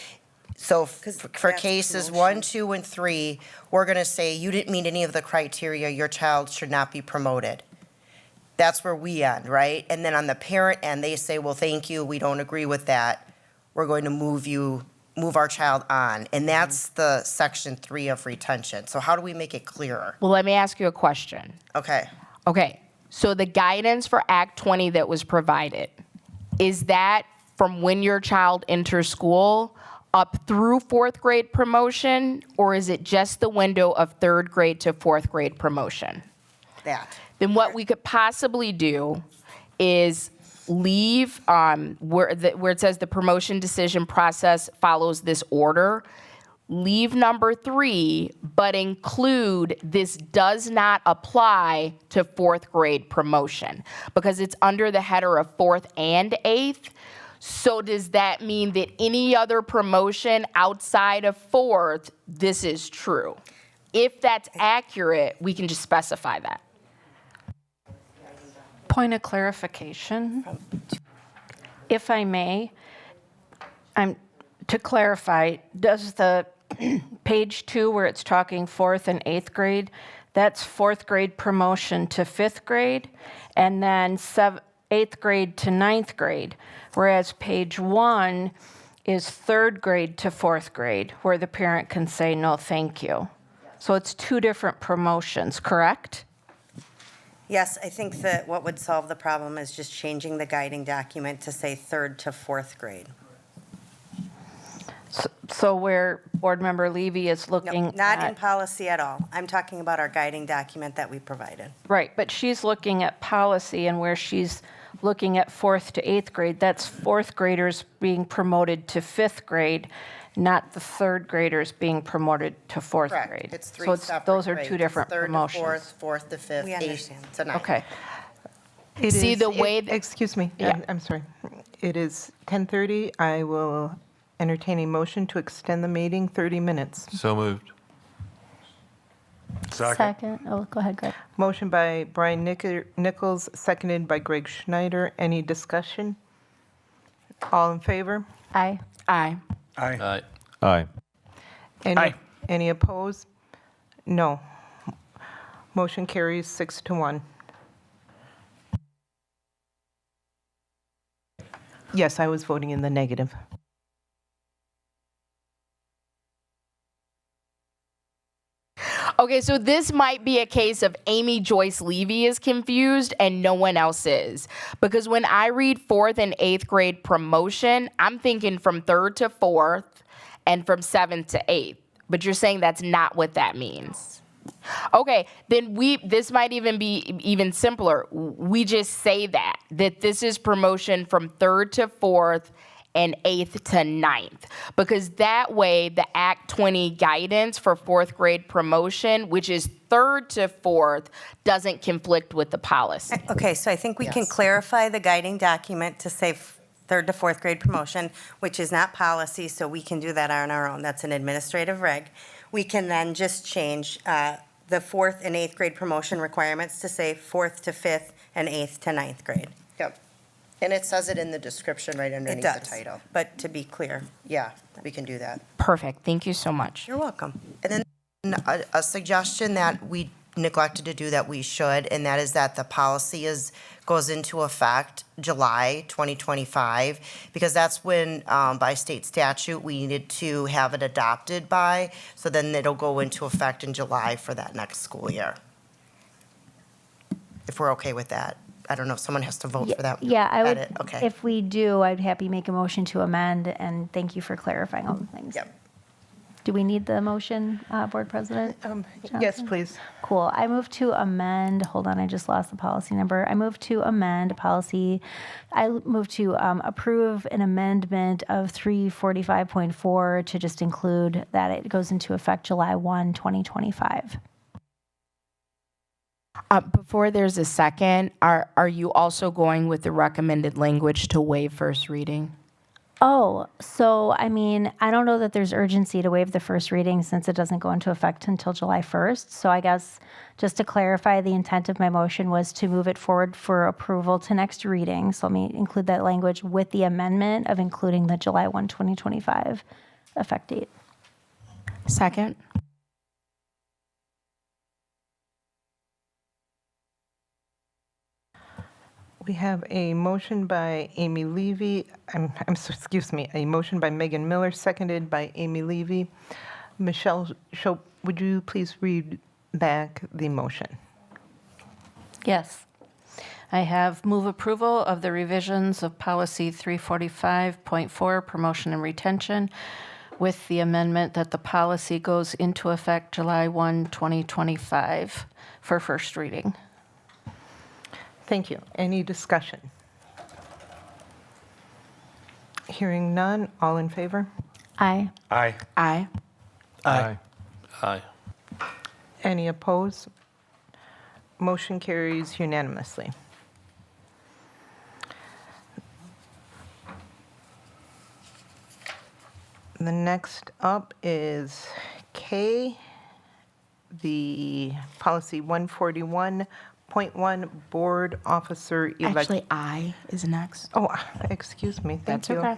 for cases 1, 2, and 3, we're going to say you didn't meet any of the criteria, your child should not be promoted. That's where we end, right? And then on the parent end, they say, well, thank you, we don't agree with that. We're going to move our child on. And that's the Section 3 of retention. So how do we make it clearer?
Well, let me ask you a question.
Okay.
Okay, so the guidance for Act 20 that was provided, is that from when your child enters school up through fourth grade promotion, or is it just the window of third grade to fourth grade promotion?
That.
Then what we could possibly do is leave where it says the promotion decision process follows this order. Leave number 3, but include this does not apply to fourth grade promotion because it's under the header of fourth and eighth. So does that mean that any other promotion outside of fourth, this is true? If that's accurate, we can just specify that.
Point of clarification, if I may, to clarify, does the page 2 where it's talking fourth and eighth grade, that's fourth grade promotion to fifth grade, and then eighth grade to ninth grade, whereas page 1 is third grade to fourth grade, where the parent can say no thank you. So it's 2 different promotions, correct?
Yes, I think that what would solve the problem is just changing the guiding document to say third to fourth grade.
So where Board Member Levy is looking
No, not in
at,
policy at all. I'm talking about our guiding document that we provided.
right, but she's looking at policy, and where she's looking at fourth to eighth grade, that's fourth graders being promoted to fifth grade, not the third graders being promoted to fourth
Correct.
grade.
It's 3
So
separate
those are
grades.
2 different
Third
promotions.
to fourth, fourth to fifth,
We
eighth
understand.
to ninth.
Okay.
See the way
Excuse me,
Yeah.
I'm sorry. It is 10:30. I will entertain a motion to extend the meeting 30 minutes.
So moved.
Second. Oh, go ahead, Greg.
Motion by Brian Nichols, seconded by Greg Schneider. Any discussion? All in favor?
Aye.
Aye.
Aye. Aye.
Any opposed? No. Motion carries 6-1. Yes, I was voting in the negative.
Okay, so this might be a case of Amy Joyce Levy is confused and no one else is. Because when I read fourth and eighth grade promotion, I'm thinking from third to fourth and from seventh to eighth. But you're saying that's not what that means. Okay, then this might even be even simpler. We just say that this is promotion from third to fourth and eighth to ninth. Because that way, the Act 20 guidance for fourth grade promotion, which is third to fourth, doesn't conflict with the policy.
Okay, so I think we can clarify the guiding document to say third to fourth grade promotion, which is not policy, so we can do that on our own. That's an administrative reg. We can then just change the fourth and eighth grade promotion requirements to say fourth to fifth and eighth to ninth grade.
Yep. And it says it in the description right
It
underneath the
does,
title.
but to be clear.
Yeah, we can do that.
Perfect. Thank you so much.
You're welcome.
And then a suggestion that we neglected to do that we should, and that is that the policy goes into effect July 2025, because that's when, by state statute, we needed to have it adopted by, so then it'll go into effect in July for that next school year. If we're okay with that. I don't know if someone has to vote for that.
Yeah, I would,
edit. Okay.
if we do, I'd happy make a motion to amend, and thank you for clarifying all the things.
Yep.
Do we need the motion, Board President?
Yes,
Johnson?
please.
Cool. I move to amend, hold on, I just lost the policy number. I move to amend policy, I move to approve an amendment of 345.4 to just include that it goes into effect July 1, 2025.
Before there's a second, are you also going with the recommended language to waive first reading?
Oh, so I mean, I don't know that there's urgency to waive the first reading since it doesn't go into effect until July 1st. So I guess just to clarify, the intent of my motion was to move it forward for approval to next reading. So let me include that language with the amendment of including the July 1, 2025 effect date.
Second.
We have a motion by Amy Levy, excuse me, a motion by Megan Miller, seconded by Amy Levy. Michelle Shope, would you please read back the motion?
Yes. I have move approval of the revisions of policy 345.4, promotion and retention, with the amendment that the policy goes into effect July 1, 2025 for first reading.
Thank you. Any discussion? Hearing none, all in favor?
Aye.
Aye.
Aye.
Aye.
Aye.
Any opposed? Motion carries unanimously. The next up is K, the policy 141.1 board officer elect.
Actually, I is next.
Oh, excuse me. Thank
That's
you.
okay.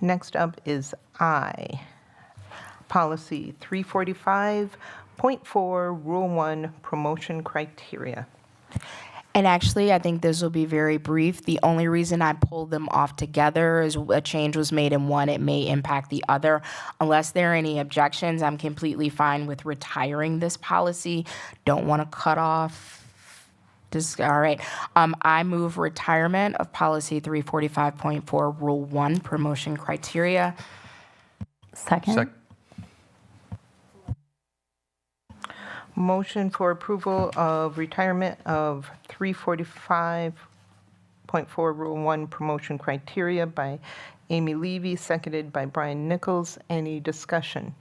Next up is I, policy 345.4, Rule 1, promotion criteria.
And actually, I think this will be very brief. The only reason I pulled them off together is a change was made in one. It may impact the other. Unless there are any objections, I'm completely fine with retiring this policy. Don't want to cut off. All right. I move retirement of policy 345.4, Rule 1, promotion criteria.
Second?
Motion for approval of retirement of 345.4 Rule 1 promotion criteria by Amy Levy, seconded by Brian Nichols. Any discussion?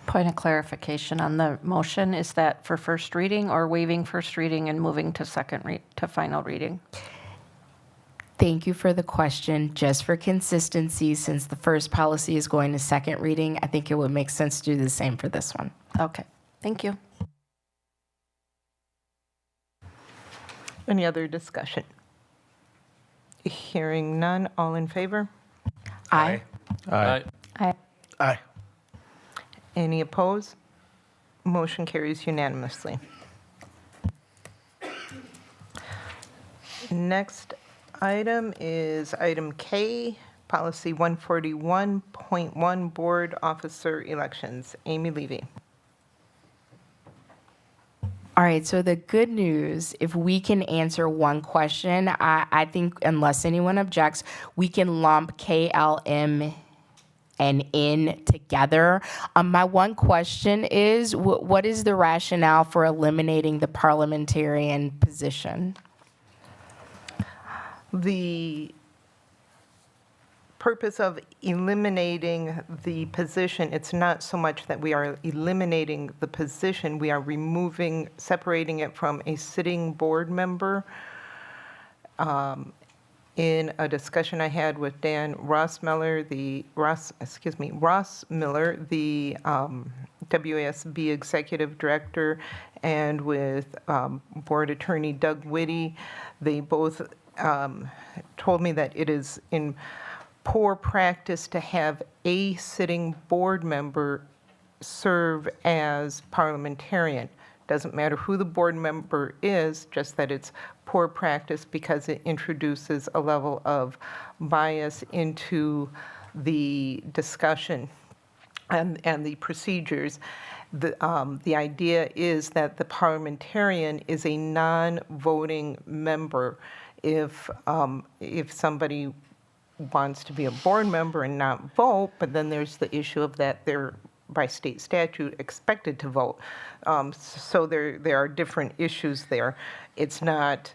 Point of clarification on the motion, is that for first reading or waiving first reading and moving to to final reading?
Thank you for the question. Just for consistency, since the first policy is going to second reading, I think it would make sense to do the same for this one.
Okay, thank you.
Any other discussion? Hearing none, all in favor?
Aye.
Aye.
Aye.
Aye.
Any opposed? Motion carries unanimously. Next item is item K, policy 141.1, board officer elections. Amy Levy.
All right, so the good news, if we can answer one question, I think unless anyone objects, we can lump KLM and N together. My one question is, what is the rationale for eliminating the parliamentarian position?
The purpose of eliminating the position, it's not so much that we are eliminating the position, we are separating it from a sitting board member. In a discussion I had with Ross Miller, the WASB Executive Director, and with Board Attorney Doug Whitty, they both told me that it is in poor practice to have a sitting board member serve as parliamentarian. Doesn't matter who the board member is, just that it's poor practice because it introduces a level of bias into the discussion and the procedures. The idea is that the parliamentarian is a non-voting member. If somebody wants to be a board member and not vote, but then there's the issue of that they're by state statute expected to vote. So there are different issues there. It's nothing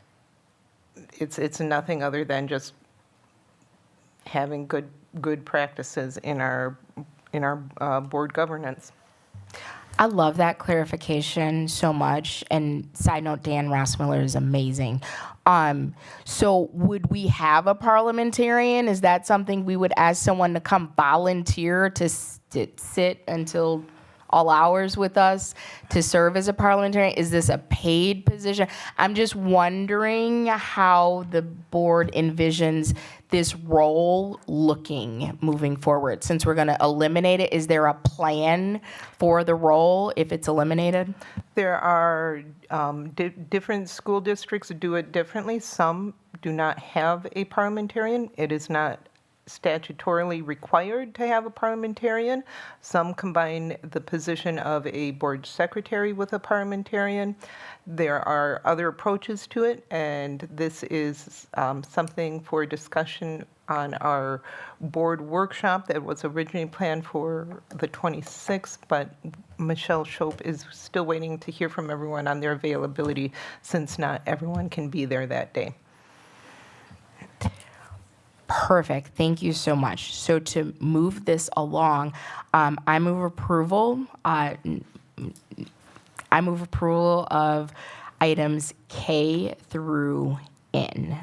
other than just having good practices in our board governance.
I love that clarification so much. And side note, Dan Rossmiller is amazing. So would we have a parliamentarian? Is that something we would ask someone to come volunteer to sit until all hours with us to serve as a parliamentarian? Is this a paid position? I'm just wondering how the board envisions this role looking moving forward. Since we're going to eliminate it, is there a plan for the role if it's eliminated?
There are different school districts do it differently. Some do not have a parliamentarian. It is not statutorily required to have a parliamentarian. Some combine the position of a board secretary with a parliamentarian. There are other approaches to it, and this is something for discussion on our board workshop that was originally planned for the 26th, but Michelle Shope is still waiting to hear from everyone on their availability since not everyone can be there that day.
Perfect. Thank you so much. So to move this along, I move approval. I move approval of items K through N.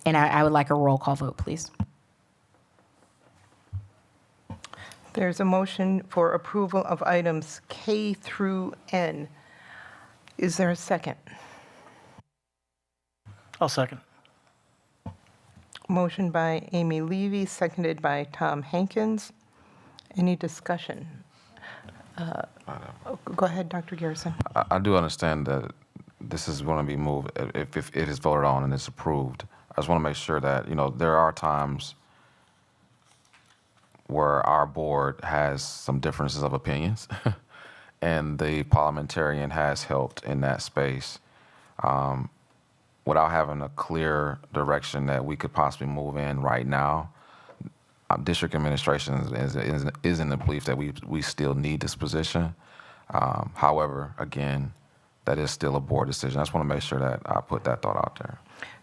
And I would like a roll call vote, please.
There's a motion for approval of items K through N. Is there a second?
I'll second.
Motion by Amy Levy, seconded by Tom Hankins. Any discussion? Go ahead, Dr. Garrison.
I do understand that this is going to be moved if it is voted on and it's approved. I just want to make sure that, there are times where our board has some differences of opinions, and the parliamentarian has helped in that space. Without having a clear direction that we could possibly move in right now, district administration is in the belief that we still need this position. However, again, that is still a board decision. I just want to make sure that I put that thought out there.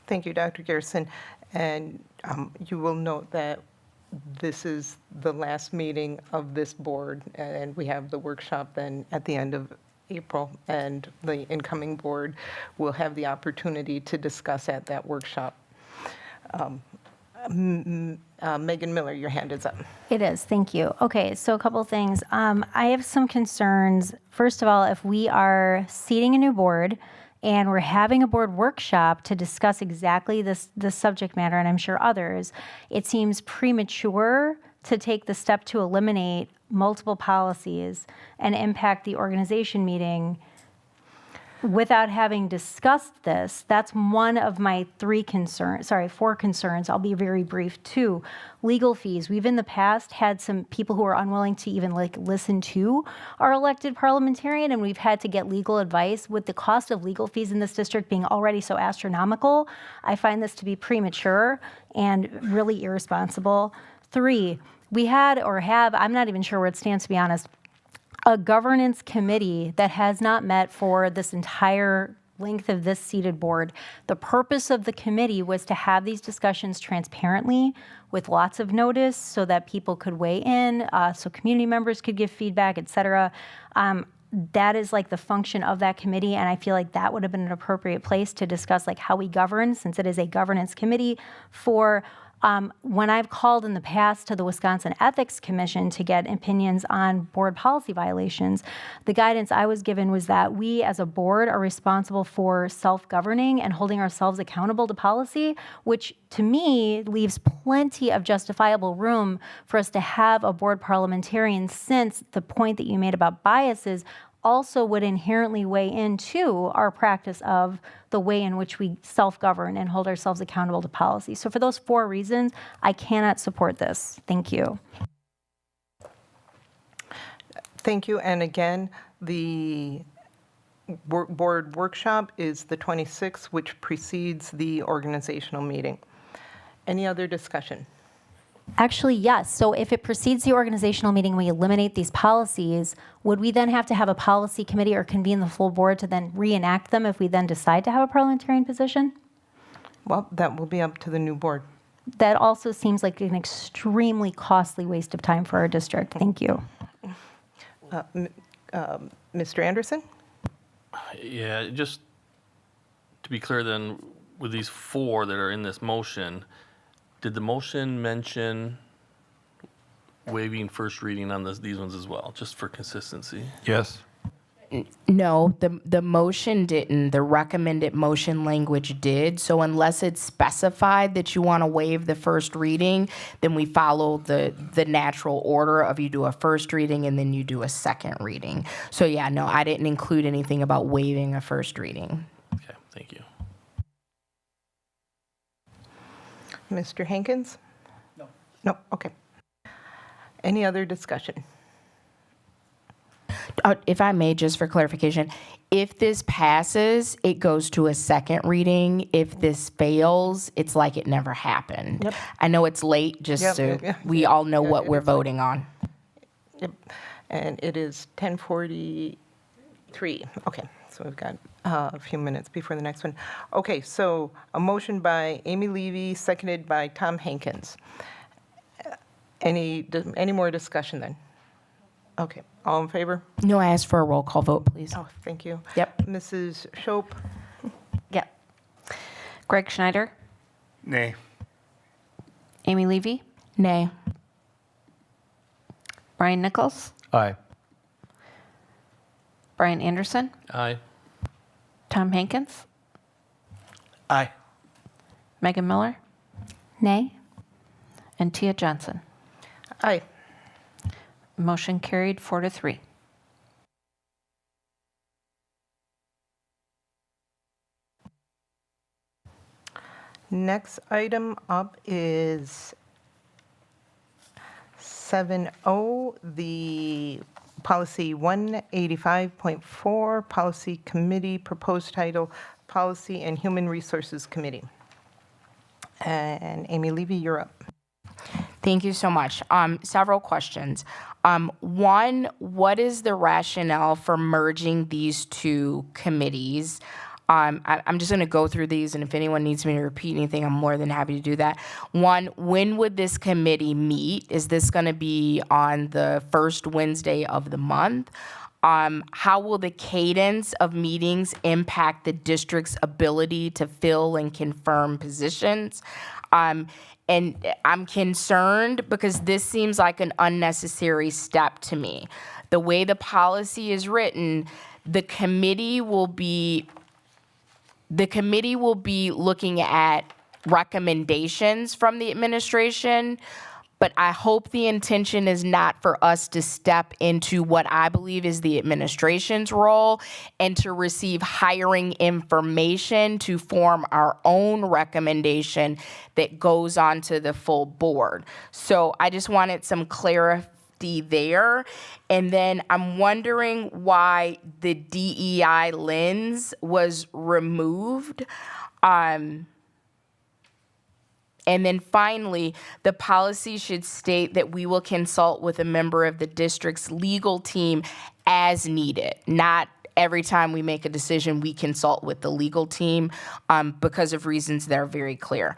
Thank you, Dr. Garrison. And you will note that this is the last meeting of this board, and we have the workshop then at the end of April, and the incoming board will have the opportunity to discuss at that workshop. Megan Miller, your hand is up.
It is, thank you. Okay, so a couple things. I have some concerns. First of all, if we are seating a new board and we're having a board workshop to discuss exactly this subject matter, and I'm sure others, it seems premature to take the step to eliminate multiple policies and impact the organization meeting without having discussed this. That's one of my four concerns. I'll be very brief. 2, legal fees. We've in the past had some people who are unwilling to even listen to our elected parliamentarian, and we've had to get legal advice. With the cost of legal fees in this district being already so astronomical, I find this to be premature and really irresponsible. 3, we had or have, I'm not even sure where it stands to be honest, a governance committee that has not met for this entire length of this seated board. The purpose of the committee was to have these discussions transparently with lots of notice so that people could weigh in, so community members could give feedback, et cetera. That is like the function of that committee, and I feel like that would have been an appropriate place to discuss like how we govern, since it is a governance committee for when I've called in the past to the Wisconsin Ethics Commission to get opinions on board policy violations, the guidance I was given was that we as a board are responsible for self-governing and holding ourselves accountable to policy, which to me leaves plenty of justifiable room for us to have a board parliamentarian, since the point that you made about biases also would inherently weigh into our practice of the way in which we self-govern and hold ourselves accountable to policy. So for those 4 reasons, I cannot support this. Thank you.
Thank you. And again, the board workshop is the 26th, which precedes the organizational meeting. Any other discussion?
Actually, yes. So if it precedes the organizational meeting, we eliminate these policies, would we then have to have a policy committee or convene the full board to then reenact them if we then decide to have a parliamentarian position?
Well, that will be up to the new board.
That also seems like an extremely costly waste of time for our district. Thank you.
Mr. Anderson?
Yeah, just to be clear then, with these 4 that are in this motion, did the motion mention waiving first reading on these ones as well, just for consistency?
Yes.
No, the motion didn't. The recommended motion language did. So unless it's specified that you want to waive the first reading, then we follow the natural order of you do a first reading and then you do a second reading. So yeah, no, I didn't include anything about waiving a first reading.
Okay, thank you.
Mr. Hankins? No. No, okay. Any other discussion?
If I may, just for clarification, If this passes, it goes to a second reading. If this fails, it's like it never happened.
Yep.
I know it's late, just
Yep,
so
yep, yep.
we all know
Yeah,
what
it
we're
is late.
voting on.
Yep. And it is 10:43. Okay, so we've got a few minutes before the next one. Okay, so a motion by Amy Levy, seconded by Tom Hankins. Any more discussion then? Okay, all in favor?
No, I asked for a roll call vote, please.
Oh, thank you.
Yep.
Mrs. Shope?
Yep. Greg Schneider,
Nay.
Amy Levy,
Nay.
Brian Nichols,
Aye.
Brian Anderson,
Aye.
Tom Hankins,
Aye.
Megan Miller,
Nay?
and Tia Johnson.
Aye.
Motion carried 4-3.
Next item up is 7O, the policy 185.4, policy committee, proposed title, Policy and Human Resources Committee. And Amy Levy, you're up.
Thank you so much. Several questions. One, what is the rationale for merging these two committees? I'm just going to go through these, and if anyone needs me to repeat anything, I'm more than happy to do that. One, when would this committee meet? Is this going to be on the first Wednesday of the month? How will the cadence of meetings impact the district's ability to fill and confirm positions? And I'm concerned because this seems like an unnecessary step to me. The way the policy is written, the committee will be looking at recommendations from the administration, but I hope the intention is not for us to step into what I believe is the administration's role and to receive hiring information to form our own recommendation that goes on to the full board. So I just wanted some clarity there. And then I'm wondering why the DEI lens was removed. And then finally, the policy should state that we will consult with a member of the district's legal team as needed, not every time we make a decision, we consult with the legal team because of reasons that are very clear.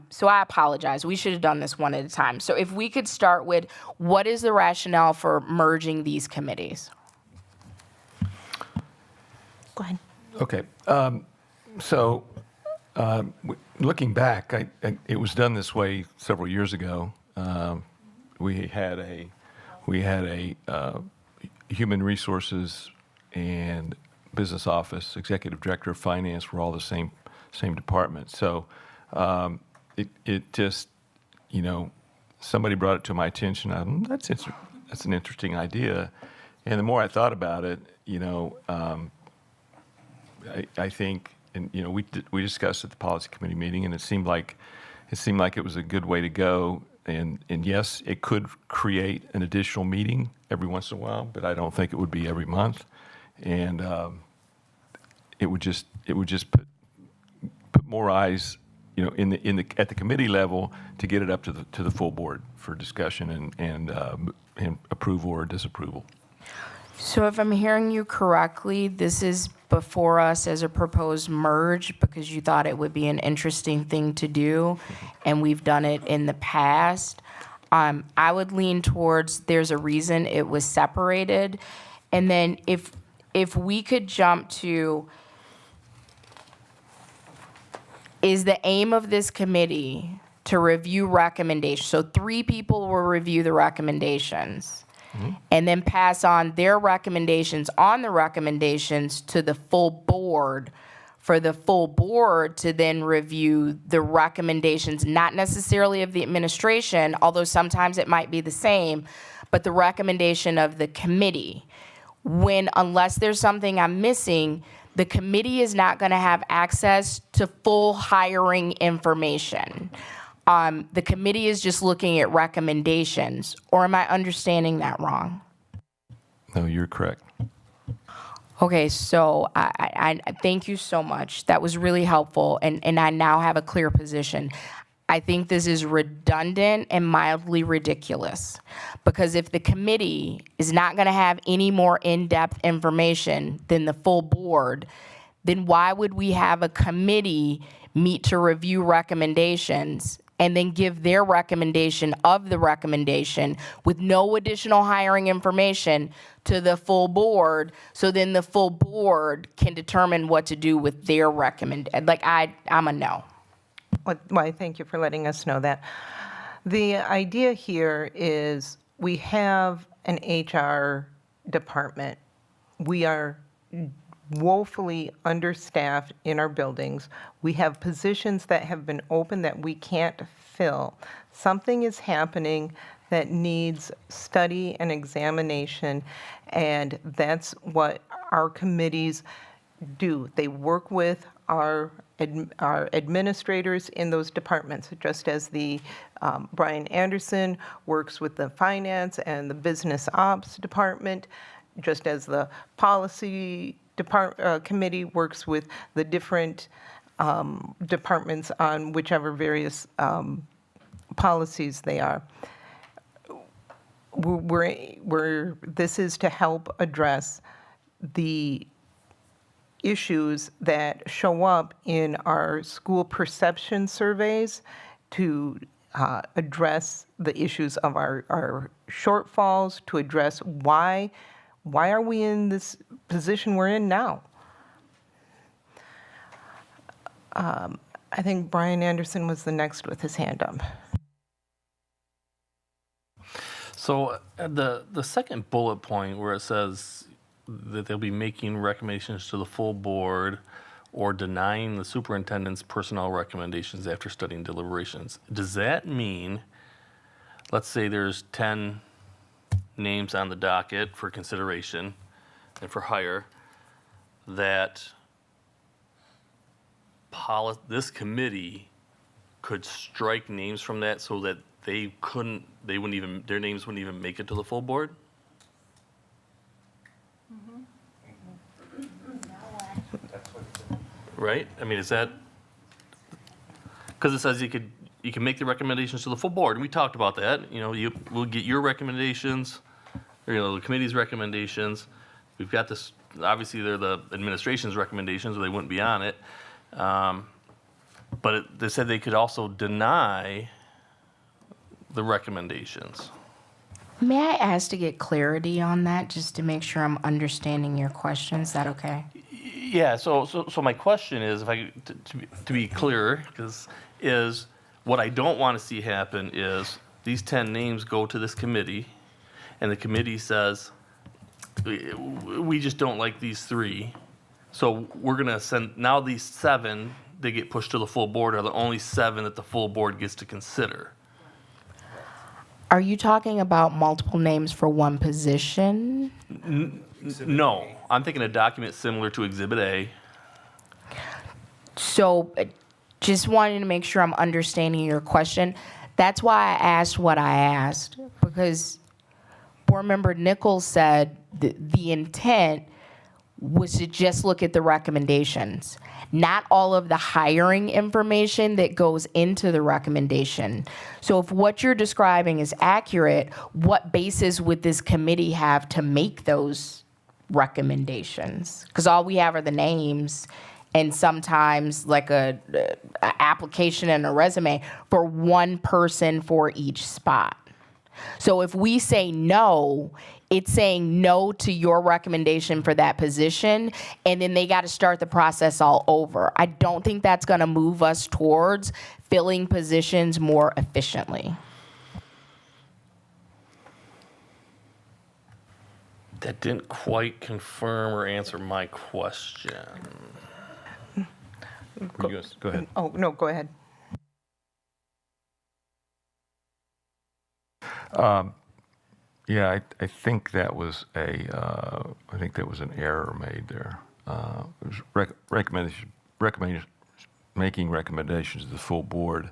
So I apologize. We should have done this one at a time. So if we could start with, what is the rationale for merging these committees?
Go ahead.
Okay. Looking back, it was done this way several years ago. We had a human resources and business office, executive director of finance were all the same department. So it just, somebody brought it to my attention. That's an interesting idea. And the more I thought about it, I think, and we discussed at the policy committee meeting, and it seemed like it was a good way to go. And yes, it could create an additional meeting every once in a while, but I don't think it would be every month. And it would just put more eyes, at the committee level to get it up to the full board for discussion and approval or disapproval.
So if I'm hearing you correctly, this is before us as a proposed merge because you thought it would be an interesting thing to do, and we've done it in the past. I would lean towards there's a reason it was separated. And then if we could jump to, is the aim of this committee to review recommendations? So 3 people will review the recommendations. And then pass on their recommendations on the recommendations to the full board for the full board to then review the recommendations, not necessarily of the administration, although sometimes it might be the same, but the recommendation of the committee. Unless there's something I'm missing, the committee is not going to have access to full hiring information. The committee is just looking at recommendations, or am I understanding that wrong?
No, you're correct.
Okay, so I thank you so much. That was really helpful, and I now have a clear position. I think this is redundant and mildly ridiculous, because if the committee is not going to have any more in-depth information than the full board, then why would we have a committee meet to review recommendations and then give their recommendation of the recommendation with no additional hiring information to the full board, so then the full board can determine what to do with their I'm a no.
Well, I thank you for letting us know that. The idea here is we have an HR department. We are woefully understaffed in our buildings. We have positions that have been open that we can't fill. Something is happening that needs study and examination, and that's what our committees do. They work with our administrators in those departments, just as the Brian Anderson works with the finance and the business ops department, just as the policy committee works with the different departments on whichever various policies they are. This is to help address the issues that show up in our school perception surveys, to address the issues of our shortfalls, to address why are we in this position we're in now. I think Brian Anderson was the next with his hand up.
So the second bullet point where it says that they'll be making recommendations to the full board or denying the superintendent's personnel recommendations after studying deliberations. Does that mean, let's say there's 10 names on the docket for consideration and for hire, that this committee could strike names from that so that their names wouldn't even make it to the full board? Right? I mean, is that, because it says you can make the recommendations to the full board, and we talked about that. We'll get your recommendations, or, the committee's recommendations. We've got this, obviously they're the administration's recommendations, or they wouldn't be on it. But they said they could also deny the recommendations.
May I ask to get clarity on that, just to make sure I'm understanding your question? Is that okay?
Yeah, so my question is, if to be clear, is what I don't want to see happen is these 10 names go to this committee, and the committee says, we just don't like these 3, so we're going to send, now these 7, they get pushed to the full board, are the only 7 that the full board gets to consider.
Are you talking about multiple names for one position?
No, I'm thinking a document similar to Exhibit A.
So just wanting to make sure I'm understanding your question. That's why I asked what I asked, because Board Member Nichols said the intent was to just look at the recommendations, not all of the hiring information that goes into the recommendation. So if what you're describing is accurate, what basis would this committee have to make those recommendations? Because all we have are the names, and sometimes like a application and a resume for one person for each spot. So if we say no, it's saying no to your recommendation for that position, and then they got to start the process all over. I don't think that's going to move us towards filling positions more efficiently.
That didn't quite confirm or answer my question.
Go ahead.
Oh, no, go ahead.
Yeah, I think that was an error made there. It was making recommendations to the full board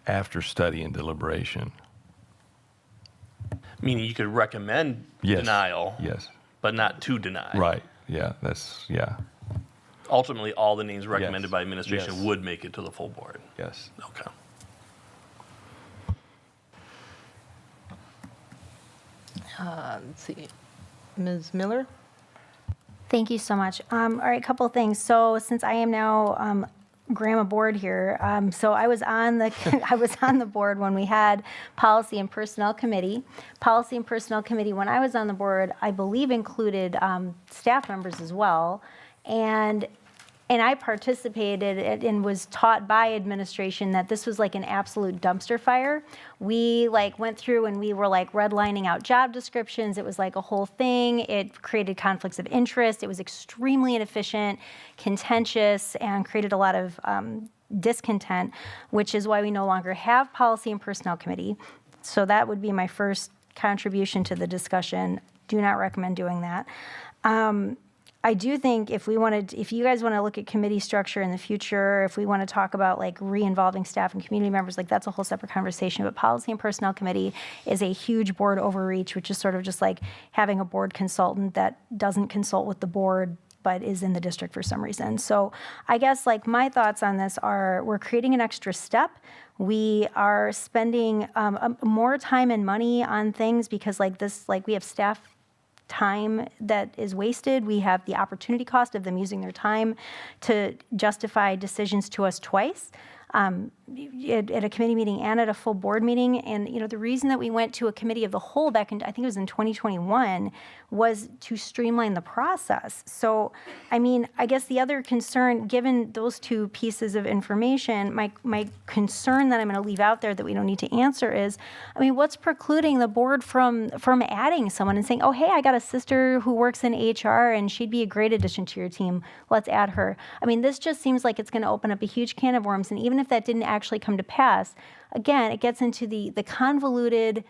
after study and deliberation.
Meaning you could recommend
Yes.
denial,
Yes.
but not to deny.
Right. Yeah, that's, yeah.
Ultimately, all the names recommended
Yes.
by administration
Yes.
would make it to the full board.
Yes.
Okay.
Let's see. Ms. Miller?
Thank you so much. All right, couple of things. So since I am now grandma board here, so I was on the I was on the board when we had policy and personnel committee. Policy and personnel committee, when I was on the board, I believe included staff members as well, and I participated and was taught by administration that this was like an absolute dumpster fire. We like went through and we were like redlining out job descriptions. It was like a whole thing. It created conflicts of interest. It was extremely inefficient, contentious, and created a lot of discontent, which is why we no longer have policy and personnel committee. So that would be my first contribution to the discussion. Do not recommend doing that. I do think if you guys want to look at committee structure in the future, if we want to talk about like re-involving staff and community members, like that's a whole separate conversation. But policy and personnel committee is a huge board overreach, which is sort of just like having a board consultant that doesn't consult with the board but is in the district for some reason. So I guess like my thoughts on this are we're creating an extra step. We are spending more time and money on things because like this, like we have staff time that is wasted. We have the opportunity cost of them using their time to justify decisions to us twice. At a committee meeting and at a full board meeting. And, you know, the reason that we went to a committee of the whole back in, I think it was in 2021, was to streamline the process. So, I mean, I guess the other concern, given those two pieces of information, my concern that I'm going to leave out there that we don't need to answer is, I mean, what's precluding the board from adding someone and saying, oh, hey, I got a sister who works in HR and she'd be a great addition to your team. Let's add her. I mean, this just seems like it's going to open up a huge can of worms. And even if that didn't actually come to pass, again, it gets into the convoluted,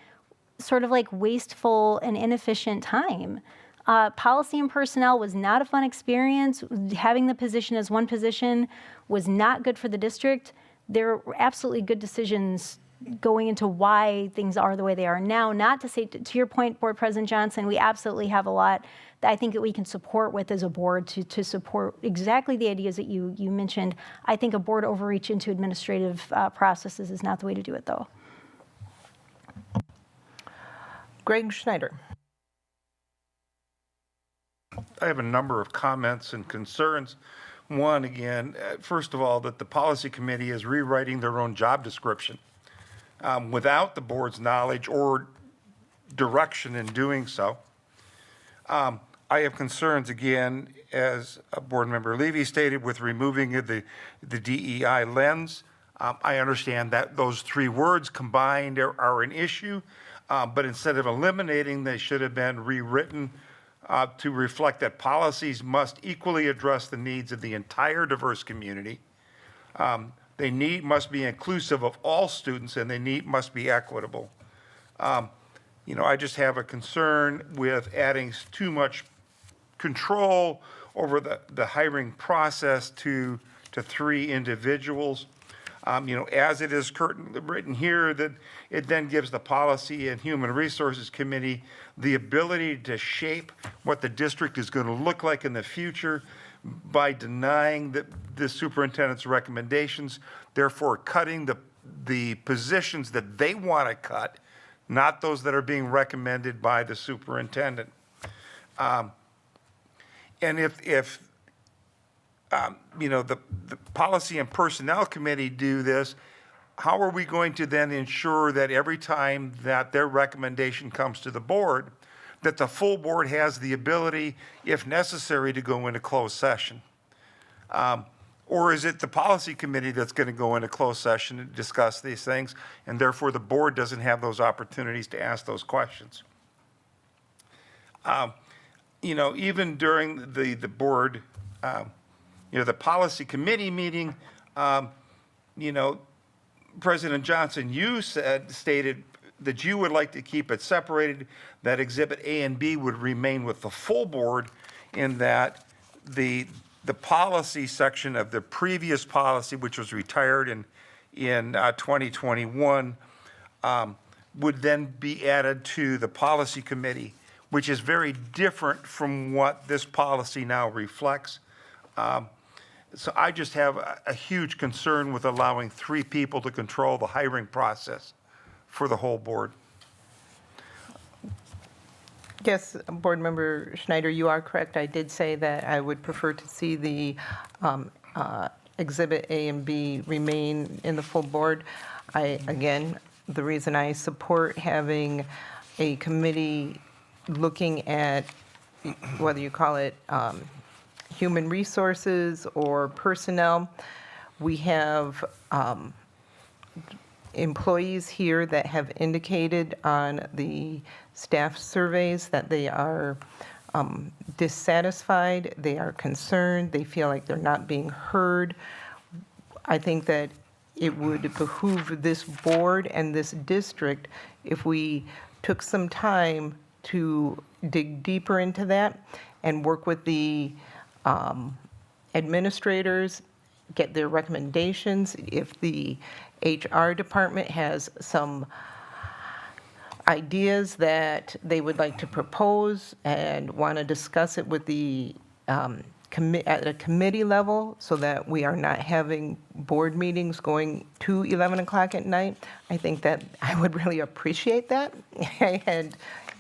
sort of like wasteful and inefficient time. Policy and personnel was not a fun experience. Having the position as one position was not good for the district. There were absolutely good decisions going into why things are the way they are now. Not to say, to your point, Board President Johnson, we absolutely have a lot that I think that we can support with as a board to support exactly the ideas that you mentioned. I think a board overreach into administrative processes is not the way to do it, though.
Greg Schneider.
I have a number of comments and concerns. One, again, first of all, that the policy committee is rewriting their own job description without the board's knowledge or direction in doing so. I have concerns, again, as Board Member Levy stated, with removing the DEI lens. I understand that those three words combined are an issue, but instead of eliminating, they should have been rewritten to reflect that policies must equally address the needs of the entire diverse community. They must be inclusive of all students, and they must be equitable. You know, I just have a concern with adding too much control over the hiring process to three individuals. You know, as it is written here, that it then gives the Policy and Human Resources Committee the ability to shape what the district is going to look like in the future by denying the superintendent's recommendations, therefore cutting the positions that they want to cut, not those that are being recommended by the superintendent. And if you know, the Policy and Personnel Committee do this, how are we going to then ensure that every time that their recommendation comes to the board, that the full board has the ability, if necessary, to go into closed session? Or is it the policy committee that's going to go into closed session and discuss these things, and therefore the board doesn't have those opportunities to ask those questions? You know, even during the board, you know, the policy committee meeting, you know, President Johnson, you stated that you would like to keep it separated, that Exhibit A and B would remain with the full board, in that the policy section of the previous policy, which was retired in 2021, would then be added to the policy committee, which is very different from what this policy now reflects. So I just have a huge concern with allowing 3 people to control the hiring process for the whole board.
Yes, Board Member Schneider, you are correct. I did say that I would prefer to see the Exhibit A and B remain in the full board. Again, the reason I support having a committee looking at, whether you call it human resources or personnel, we have employees here that have indicated on the staff surveys that they are dissatisfied, they are concerned, they feel like they're not being heard. I think that it would behoove this board and this district if we took some time to dig deeper into that and work with the administrators, get their recommendations. If the HR department has some ideas that they would like to propose and want to discuss it with the at a committee level so that we are not having board meetings going to 11 o'clock at night, I think that I would really appreciate that.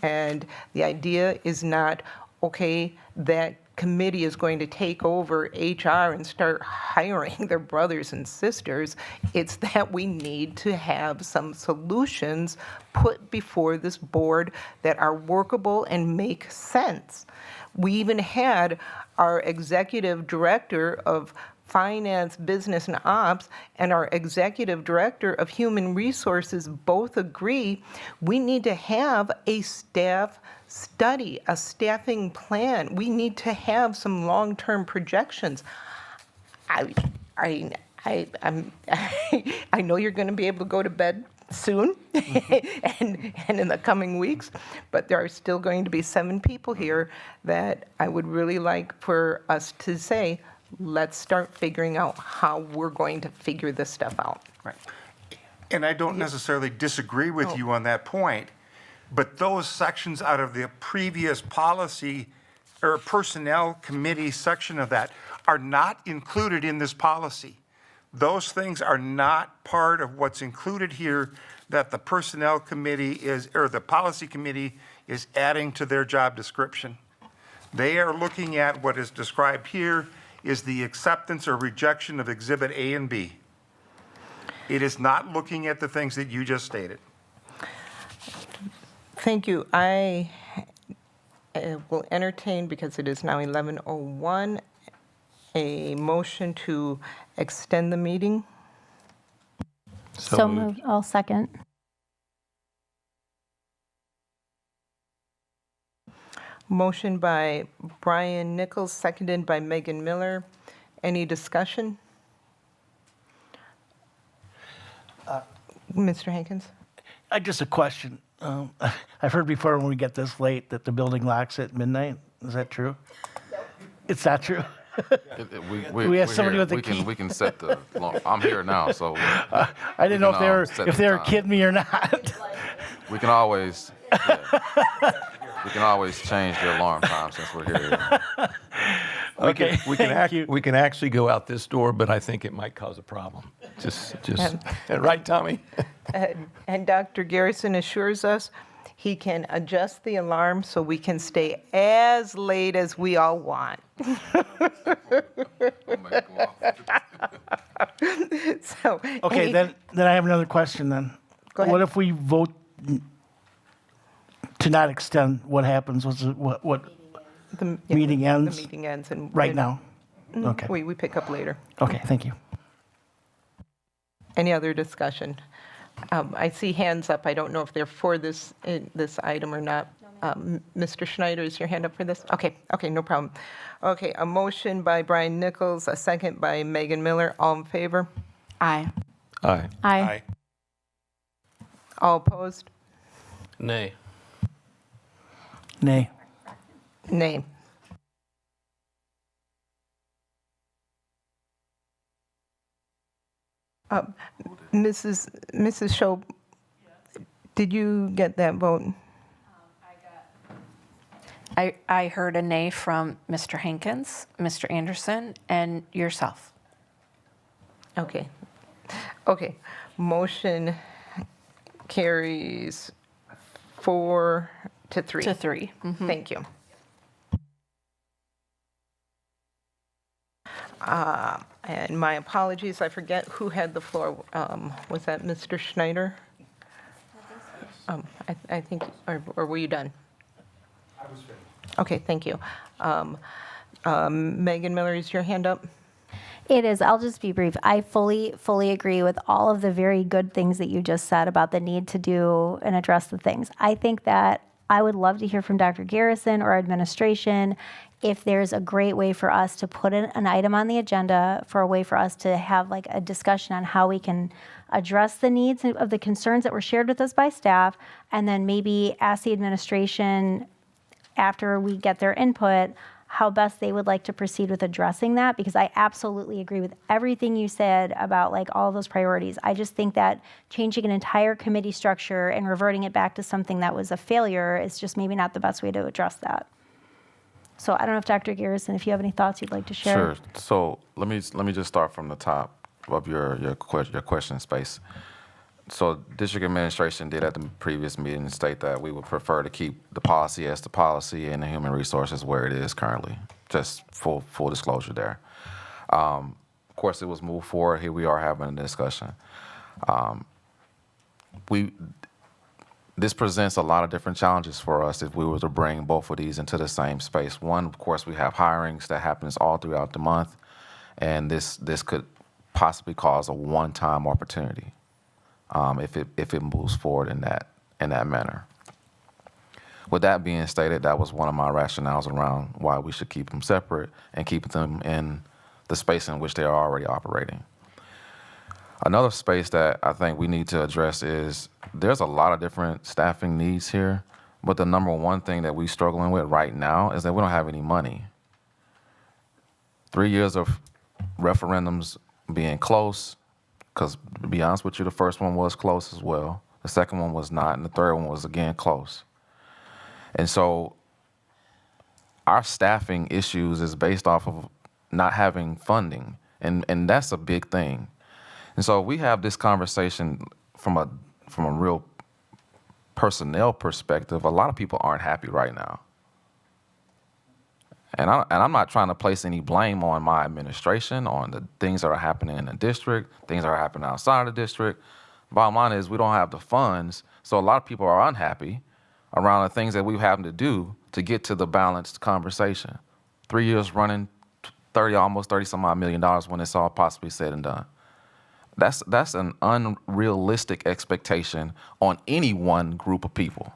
And the idea is not, okay, that committee is going to take over HR and start hiring their brothers and sisters. It's that we need to have some solutions put before this board that are workable and make sense. We even had our executive director of finance, business, and ops, and our executive director of human resources both agree we need to have a staff study, a staffing plan. We need to have some long-term projections. I know you're going to be able to go to bed soon and in the coming weeks, but there are still going to be 7 people here that I would really like for us to say, let's start figuring out how we're going to figure this stuff out.
Right. And I don't necessarily disagree with you on that point, but those sections out of the previous policy or personnel committee section of that are not included in this policy. Those things are not part of what's included here that the personnel committee is, or the policy committee is adding to their job description. They are looking at what is described here is the acceptance or rejection of Exhibit A and B. It is not looking at the things that you just stated.
Thank you. I will entertain, because it is now 11:01, a motion to extend the meeting.
So moved. I'll second.
Motion by Brian Nichols, seconded by Megan Miller. Any discussion? Mr. Hankins?
Just a question. I've heard before when we get this late that the building locks at midnight. Is that true? It's not true? We have somebody with a key.
We can set the. I'm here now, so.
I didn't know if they were kidding me or not.
We can always. We can always change the alarm time since we're here.
Okay,
we can actually go out this door, but I think it might cause a problem. Just right, Tommy?
And Dr. Garrison assures us he can adjust the alarm so we can stay as late as we all want. So,
Okay, then I have another question then.
Go ahead.
What if we vote to not extend? What happens? What meeting ends?
The meeting ends.
Right now? Okay.
We pick up later.
Okay, thank you.
Any other discussion? I see hands up. I don't know if they're for this item or not. Mr. Schneider, is your hand up for this? Okay, no problem. Okay, a motion by Brian Nichols, a second by Megan Miller. All in favor?
Aye.
Aye.
Aye.
All opposed?
Nay.
Nay.
Nay. Mrs. Shope, did you get that vote?
I heard a nay from Mr. Hankins, Mr. Anderson, and yourself.
Okay. Okay. Motion carries 4 to 3.
To 3. Mhm.
Thank you. And my apologies, I forget who had the floor. Was that Mr. Schneider? I think, or were you done? I was finished. Okay, thank you. Megan Miller, is your hand up?
It is. I'll just be brief. I fully agree with all of the very good things that you just said about the need to do and address the things. I think that I would love to hear from Dr. Garrison or administration if there's a great way for us to put an item on the agenda for a way for us to have like a discussion on how we can address the needs of the concerns that were shared with us by staff, and then maybe ask the administration after we get their input how best they would like to proceed with addressing that, because I absolutely agree with everything you said about like all those priorities. I just think that changing an entire committee structure and reverting it back to something that was a failure is just maybe not the best way to address that. So I don't know if Dr. Garrison, if you have any thoughts you'd like to share.
Sure. So let me just start from the top of your question space. So district administration did at the previous meeting state that we would prefer to keep the policy as the policy and the human resources where it is currently. Just full disclosure there. Of course, it was moved forward. Here we are having a discussion. This presents a lot of different challenges for us if we were to bring both of these into the same space. One, of course, we have hirings that happens all throughout the month, and this could possibly cause a one-time opportunity. If it moves forward in that manner. With that being stated, that was one of my rationales around why we should keep them separate and keep them in the space in which they are already operating. Another space that I think we need to address is there's a lot of different staffing needs here, but the number one thing that we're struggling with right now is that we don't have any money. 3 years of referendums being close, because to be honest with you, the first one was close as well. The second one was not, and the third one was again close. And so our staffing issues is based off of not having funding, and that's a big thing. And so we have this conversation from a real personnel perspective. A lot of people aren't happy right now. And I'm not trying to place any blame on my administration, on the things that are happening in the district, things that are happening outside of the district. Bottom line is we don't have the funds, so a lot of people are unhappy around the things that we're having to do to get to the balanced conversation. 3 years running, almost 30 some odd $30 million when it's all possibly said and done. That's an unrealistic expectation on any one group of people.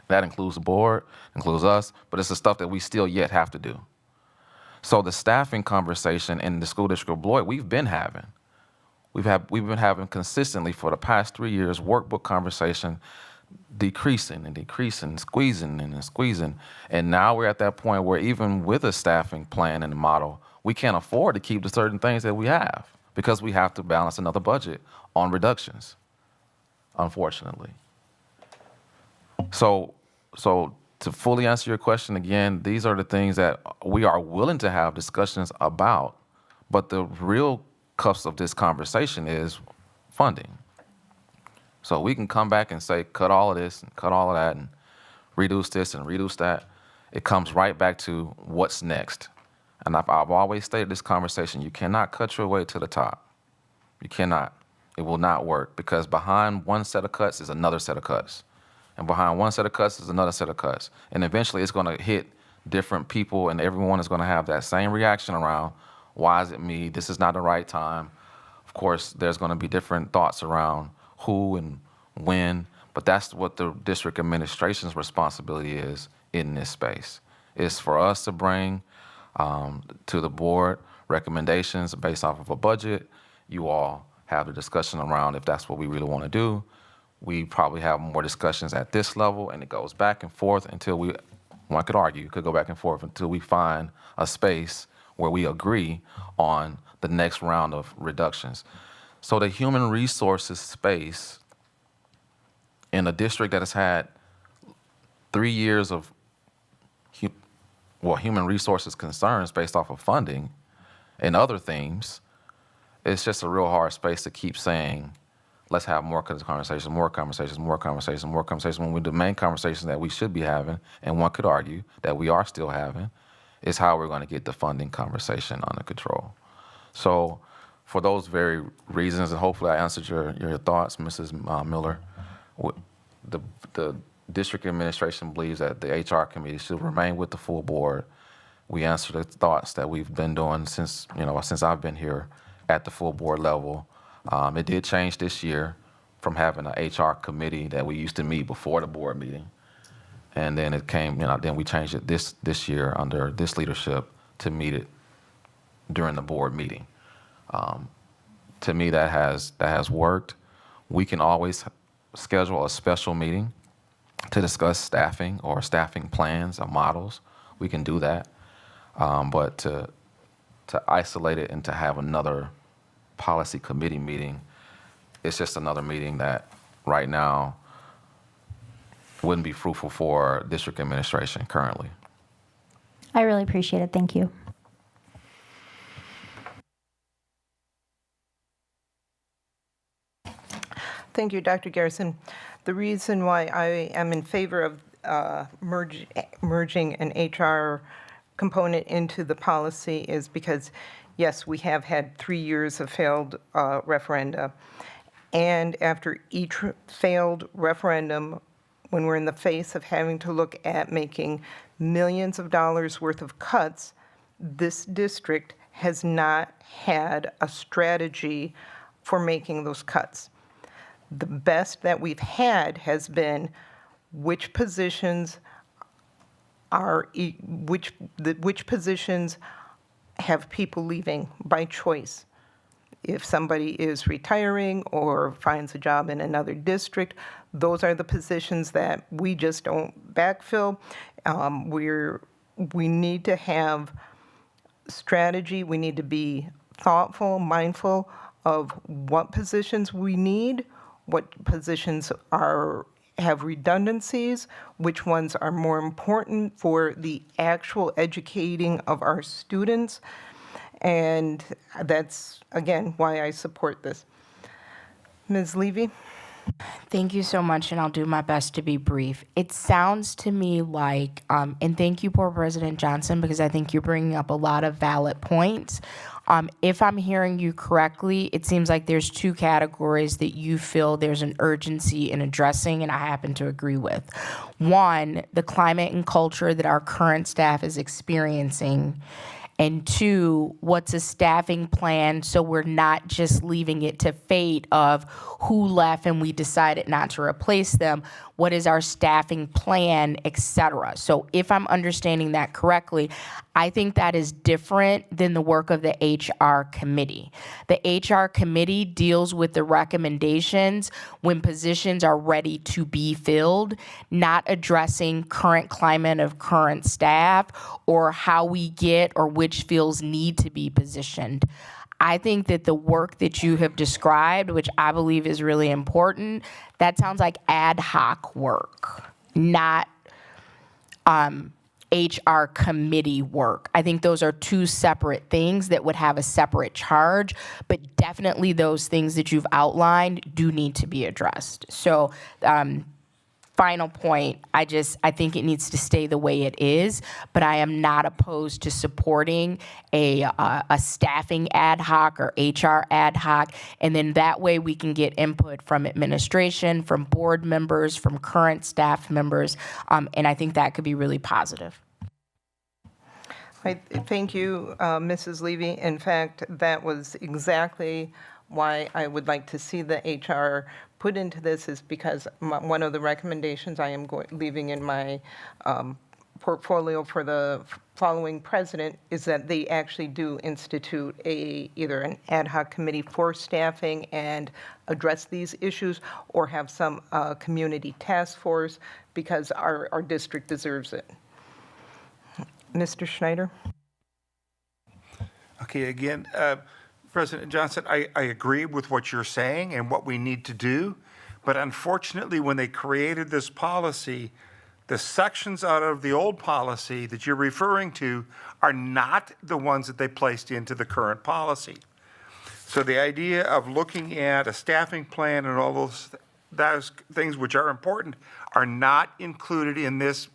That includes the board, includes us, but it's the stuff that we still yet have to do. So the staffing conversation in the school district of Beloit, we've been having. We've been having consistently for the past 3 years workbook conversation, decreasing and decreasing, squeezing and squeezing. And now we're at that point where even with a staffing plan and model, we can't afford to keep the certain things that we have because we have to balance another budget on reductions, unfortunately. So to fully answer your question again, these are the things that we are willing to have discussions about, but the real crux of this conversation is funding. So we can come back and say, cut all of this and cut all of that and reduce this and reduce that. It comes right back to what's next. And I've always stated this conversation, you cannot cut your way to the top. You cannot. It will not work because behind one set of cuts is another set of cuts. And behind one set of cuts is another set of cuts. And eventually it's going to hit different people and everyone is going to have that same reaction around, why is it me? This is not the right time. Of course, there's going to be different thoughts around who and when, but that's what the district administration's responsibility is in this space. It's for us to bring to the board recommendations based off of a budget. You all have the discussion around if that's what we really want to do. We probably have more discussions at this level, and it goes back and forth until one could argue, could go back and forth until we find a space where we agree on the next round of reductions. So the human resources space in a district that has had 3 years of human resources concerns based off of funding and other themes, it's just a real hard space to keep saying, let's have more conversations, when the main conversation that we should be having, and one could argue that we are still having, is how we're going to get the funding conversation under control. So for those very reasons, and hopefully I answered your thoughts, Mrs. Miller, the district administration believes that the HR committee should remain with the full board. We answer the thoughts that we've been doing since I've been here at the full board level. It did change this year from having an HR committee that we used to meet before the board meeting. And then it came, then we changed it this year under this leadership to meet it during the board meeting. To me, that has worked. We can always schedule a special meeting to discuss staffing or staffing plans or models. We can do that. But to isolate it and to have another policy committee meeting, it's just another meeting that right now wouldn't be fruitful for district administration currently.
I really appreciate it. Thank you.
Thank you, Dr. Garrison. The reason why I am in favor of merging an HR component into the policy is because, yes, we have had 3 years of failed referenda. And after each failed referendum, when we're in the face of having to look at making millions of dollars worth of cuts, this district has not had a strategy for making those cuts. The best that we've had has been which positions have people leaving by choice. If somebody is retiring or finds a job in another district, those are the positions that we just don't backfill. We need to have strategy. We need to be thoughtful, mindful of what positions we need, what positions have redundancies, which ones are more important for the actual educating of our students. And that's, again, why I support this. Ms. Levy?
Thank you so much, and I'll do my best to be brief. It sounds to me like, and thank you, Board President Johnson, because I think you're bringing up a lot of valid points. If I'm hearing you correctly, it seems like there's 2 categories that you feel there's an urgency in addressing, and I happen to agree with. 1, the climate and culture that our current staff is experiencing. And 2, what's a staffing plan so we're not just leaving it to fate of who left and we decided not to replace them? What is our staffing plan, et cetera? So if I'm understanding that correctly, I think that is different than the work of the HR committee. The HR committee deals with the recommendations when positions are ready to be filled, not addressing current climate of current staff or how we get or which fields need to be positioned. I think that the work that you have described, which I believe is really important, that sounds like ad hoc work, not HR committee work. I think those are 2 separate things that would have a separate charge, but definitely those things that you've outlined do need to be addressed. So, final point, I think it needs to stay the way it is, but I am not opposed to supporting a staffing ad hoc or HR ad hoc, and then that way we can get input from administration, from board members, from current staff members, and I think that could be really positive.
Thank you, Mrs. Levy. In fact, that was exactly why I would like to see the HR put into this, is because one of the recommendations I am leaving in my portfolio for the following president is that they actually do institute either an ad hoc committee for staffing and address these issues, or have some community task force, because our district deserves it. Mr. Schneider?
Okay, again, President Johnson, I agree with what you're saying and what we need to do, but unfortunately, when they created this policy, The sections out of the old policy that you're referring to are not the ones that they placed into the current policy. So the idea of looking at a staffing plan and all those things which are important are not included in this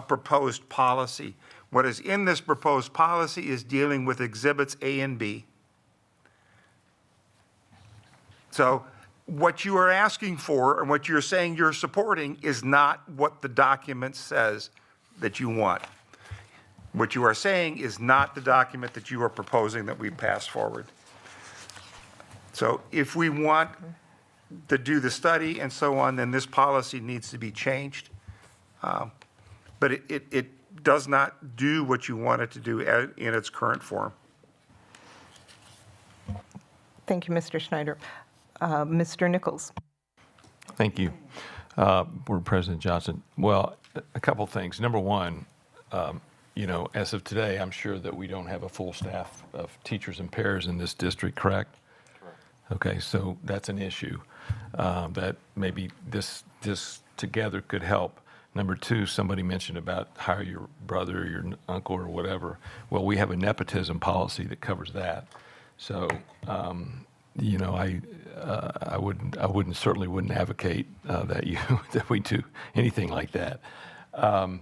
proposed policy. What is in this proposed policy is dealing with exhibits A and B. So what you are asking for and what you're saying you're supporting is not what the document says that you want. What you are saying is not the document that you are proposing that we pass forward. So if we want to do the study and so on, then this policy needs to be changed. But it does not do what you want it to do in its current form.
Thank you, Mr. Schneider. Mr. Nichols.
Thank you, Board President Johnson. Well, a couple things. Number one, as of today, I'm sure that we don't have a full staff of teachers and pairs in this district, correct? Correct. Okay, so that's an issue that maybe this together could help. Number two, somebody mentioned about hire your brother or your uncle or whatever. Well, we have a nepotism policy that covers that. So, I certainly wouldn't advocate that we do anything like that. I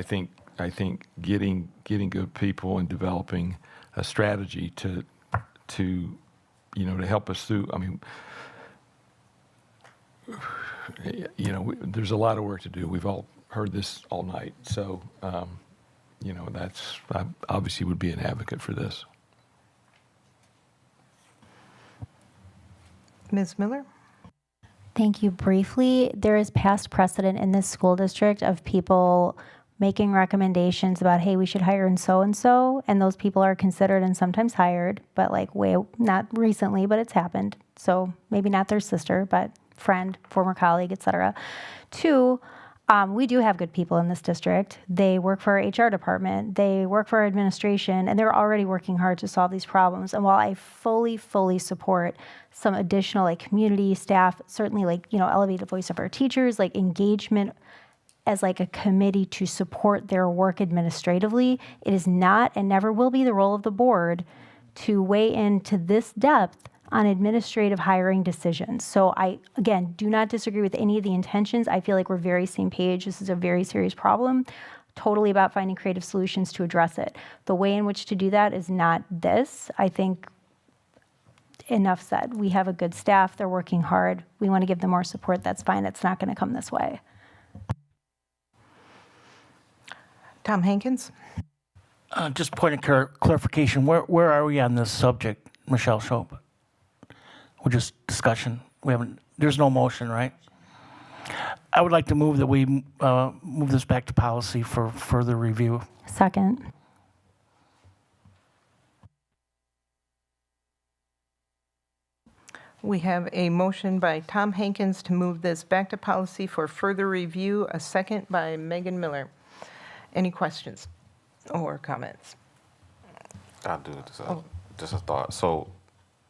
think getting good people and developing a strategy to help us through. I mean, there's a lot of work to do. We've all heard this all night. So, I obviously would be an advocate for this.
Ms. Miller?
Thank you. Briefly, there is past precedent in this school district of people making recommendations about, hey, we should hire and so, and those people are considered and sometimes hired, but not recently, but it's happened. So maybe not their sister, but friend, former colleague, et cetera. Two, we do have good people in this district. They work for our HR department. They work for our administration, and they're already working hard to solve these problems. And while I fully support some additional community staff, certainly elevate the voice of our teachers, engagement as a committee to support their work administratively, it is not and never will be the role of the board to weigh into this depth on administrative hiring decisions. So I, again, do not disagree with any of the intentions. I feel like we're very same page. This is a very serious problem, totally about finding creative solutions to address it. The way in which to do that is not this. I think enough said. We have a good staff. They're working hard. We want to give them more support. That's fine. It's not going to come this way.
Tom Hankins?
Just point of clarification. Where are we on this subject, Michelle Shope? We're just discussion. There's no motion, right? I would like to move that we move this back to policy for further review.
Second.
We have a motion by Tom Hankins to move this back to policy for further review, a second by Megan Miller. Any questions or comments?
I'll do it. Just a thought. So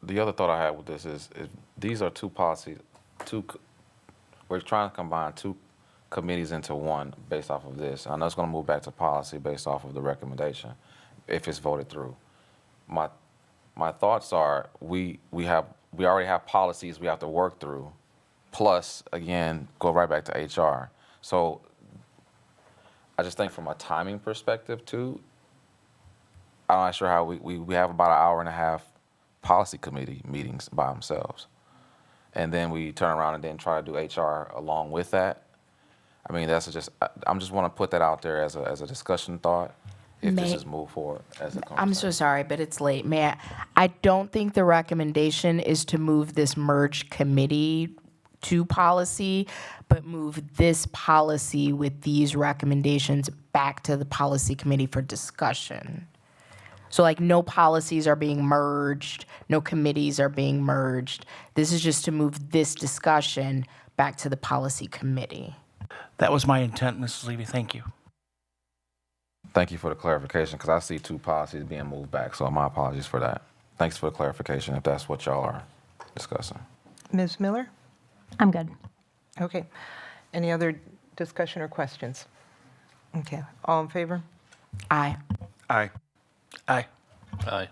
the other thought I had with this is these are two policies, we're trying to combine two committees into one based off of this. I know it's going to move back to policy based off of the recommendation if it's voted through. My thoughts are we already have policies we have to work through, plus, again, go right back to HR. So I just think from a timing perspective, too, I'm not sure how we have about an hour and a half policy committee meetings by themselves. And then we turn around and then try to do HR along with that. I mean, I'm just want to put that out there as a discussion thought. If this is moved forward as a conversation.
I'm so sorry, but it's late. I don't think the recommendation is to move this merged committee to policy, but move this policy with these recommendations back to the policy committee for discussion. So no policies are being merged, no committees are being merged. This is just to move this discussion back to the policy committee.
That was my intent, Mrs. Levy. Thank you.
Thank you for the clarification, because I see two policies being moved back, so my apologies for that. Thanks for the clarification if that's what y'all are discussing.
Ms. Miller?
I'm good.
Okay. Any other discussion or questions? Okay. All in favor?
Aye.
Aye.
Aye.
Aye.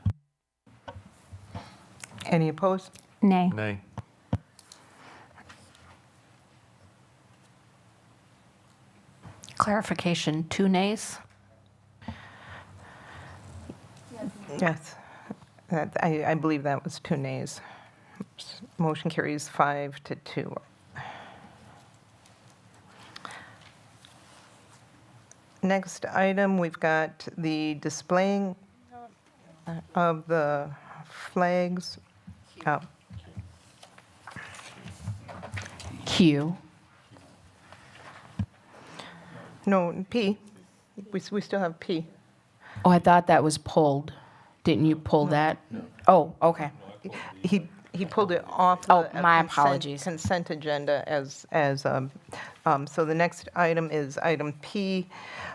Any opposed?
Nay.
Nay.
Clarification, 2 nays?
Yes. I believe that was 2 nays. Motion carries 5-2. Next item, we've got the displaying of the flags. Oh,
Q.
no, P. We still have P.
Oh, I thought that was pulled. Didn't you pull that? Oh, okay.
He pulled it off
Oh,
the
my apologies.
consent agenda so the next item is item P,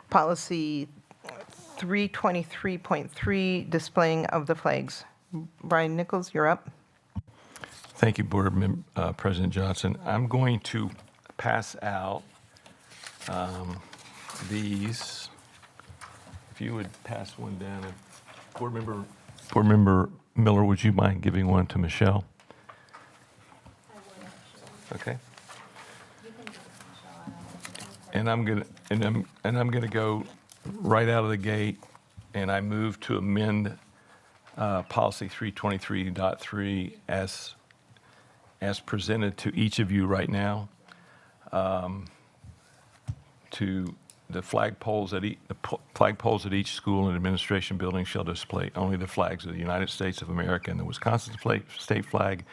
policy 323.3, displaying of the flags. Brian Nichols, you're up.
Thank you, President Johnson. I'm going to pass out these. If you would pass one down. Board Member Miller, would you mind giving one to Michelle? Okay. And I'm gonna go right out of the gate, and I move to amend policy 323.3 as presented to each of you right now, to the flagpoles at each school and administration building shall display only the flags of the United States of America and the Wisconsin state flag,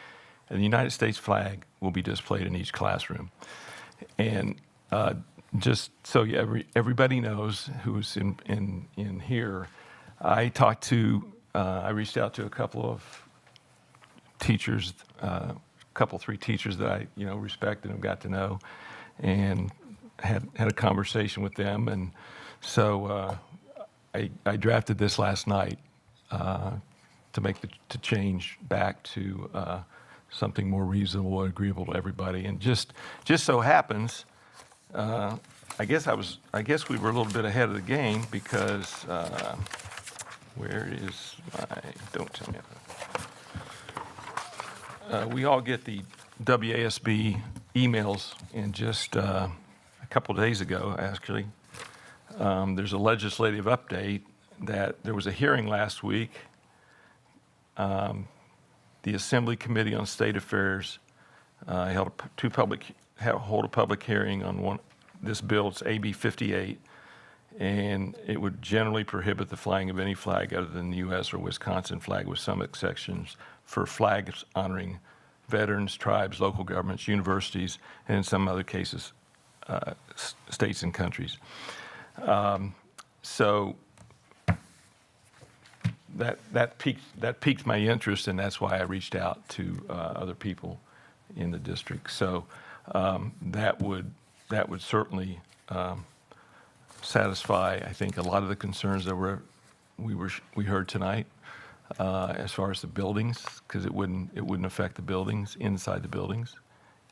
and the United States flag will be displayed in each classroom. And just so everybody knows who's in here, I reached out to a couple of teachers, three teachers that I respect and have got to know, and had a conversation with them, and so I drafted this last night to make the change back to something more reasonable and agreeable to everybody. And just so happens, I guess we were a little bit ahead of the game because where is my? Don't tell me. We all get the WASB emails, and just a couple days ago, actually, there's a legislative update that there was a hearing last week. The Assembly Committee on State Affairs hold a public hearing on this bill. It's AB 58, and it would generally prohibit the flying of any flag other than the U.S. or Wisconsin flag, with some exceptions for flags honoring veterans, tribes, local governments, universities, and in some other cases, states and countries. So that piqued my interest, and that's why I reached out to other people in the district. So that would certainly satisfy, I think, a lot of the concerns that we heard tonight as far as the buildings, because it wouldn't affect the buildings inside the buildings.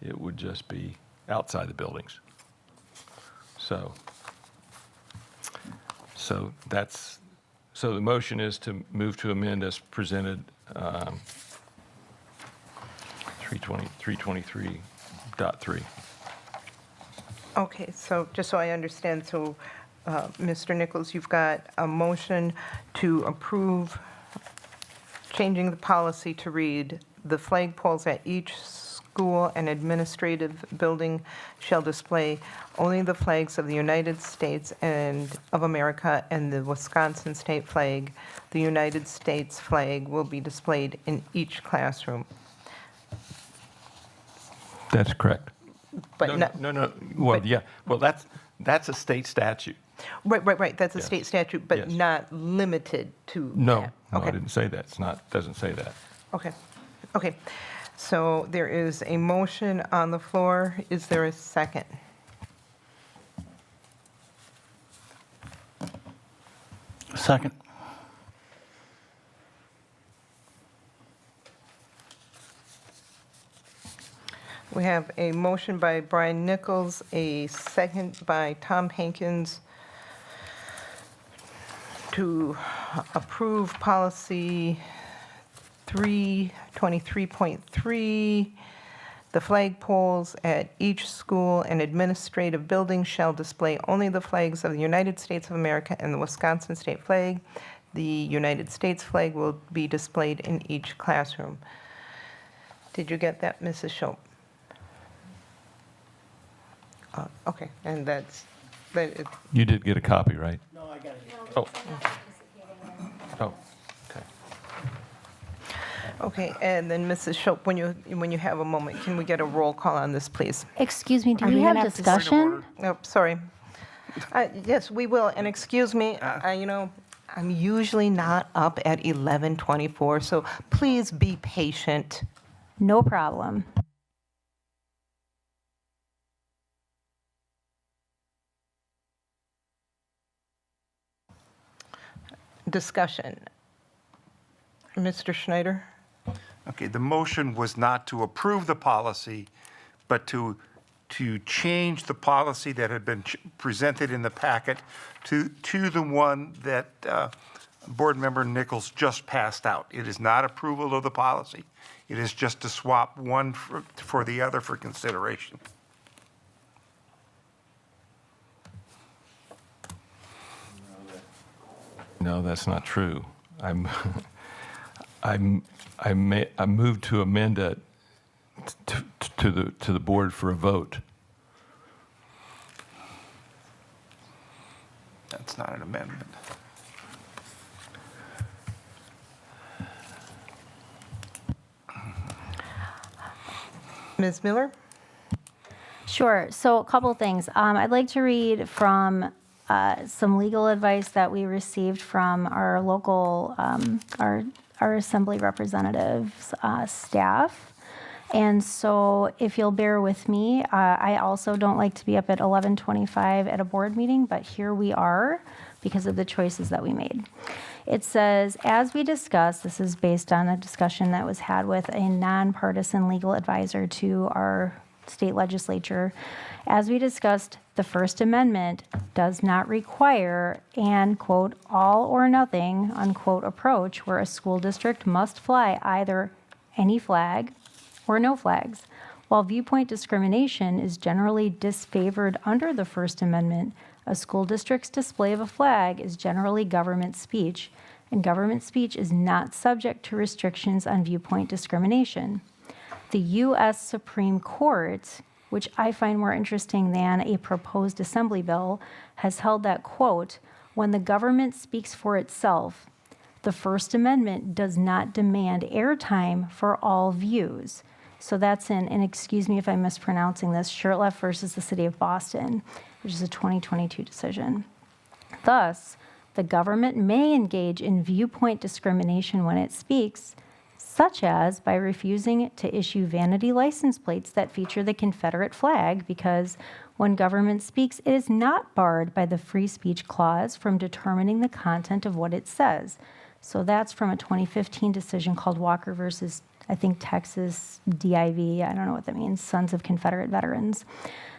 It would just be outside the buildings. So the motion is to move to amend as presented 323.3.
Okay, so just so I understand, so Mr. Nichols, you've got a motion to approve changing the policy to read, the flagpoles at each school and administrative building shall display only the flags of the United States and of America and the Wisconsin state flag. The United States flag will be displayed in each classroom.
That's correct.
But
No. Well, yeah. Well, that's a state statute.
Right. That's a
Yes.
state statute, but
Yes.
not limited to
No,
that.
no, I
Okay.
didn't say that. Doesn't say that.
Okay. So there is a motion on the floor. Is there a second?
Second.
We have a motion by Brian Nichols, a second by Tom Hankins to approve policy 323.3. The flagpoles at each school and administrative building shall display only the flags of the United States of America and the Wisconsin state flag. The United States flag will be displayed in each classroom. Did you get that, Mrs. Schopp? Okay, and that.
You did get a copy, right?
No, I got it.
Oh. Oh, okay.
Okay, and then Mrs. Schopp, when you have a moment, can we get a roll call on this, please?
Excuse me, do
Are
we
we
have
gonna have to-
discussion?
Oh, sorry. Yes, we will, and excuse me, I'm usually not up at 11:24, so please be patient.
No problem.
Discussion. Mr. Schneider?
Okay, the motion was not to approve the policy, but to change the policy that had been presented in the packet to the one that Board Member Nichols just passed out. It is not approval of the policy. It is just to swap one for the other for consideration.
No, that's not true. I moved to amend it to the board for a vote.
That's not an amendment.
Ms. Miller?
Sure. So a couple things. I'd like to read from some legal advice that we received from our local, our assembly representatives staff. And so if you'll bear with me, I also don't like to be up at 11:25 at a board meeting, but here we are because of the choices that we made. It says, as we discussed, this is based on a discussion that was had with a nonpartisan legal advisor to our state legislature. As we discussed, the First Amendment does not require an, quote, all or nothing, unquote, approach where a school district must fly either any flag or no flags. While viewpoint discrimination is generally disfavored under the First Amendment, a school district's display of a flag is generally government speech, and government speech is not subject to restrictions on viewpoint discrimination. The U.S. Supreme Court, which I find more interesting than a proposed assembly bill, has held that, quote, when the government speaks for itself, the First Amendment does not demand airtime for all views. So that's in, and excuse me if I'm mispronouncing this, Shurtleff versus the City of Boston, which is a 2022 decision. Thus, the government may engage in viewpoint discrimination when it speaks, such as by refusing to issue vanity license plates that feature the Confederate flag, because when government speaks, it is not barred by the free speech clause from determining the content of what it says. So that's from a 2015 decision called Walker versus, I think, Texas DIV, I don't know what that means, Sons of Confederate Veterans.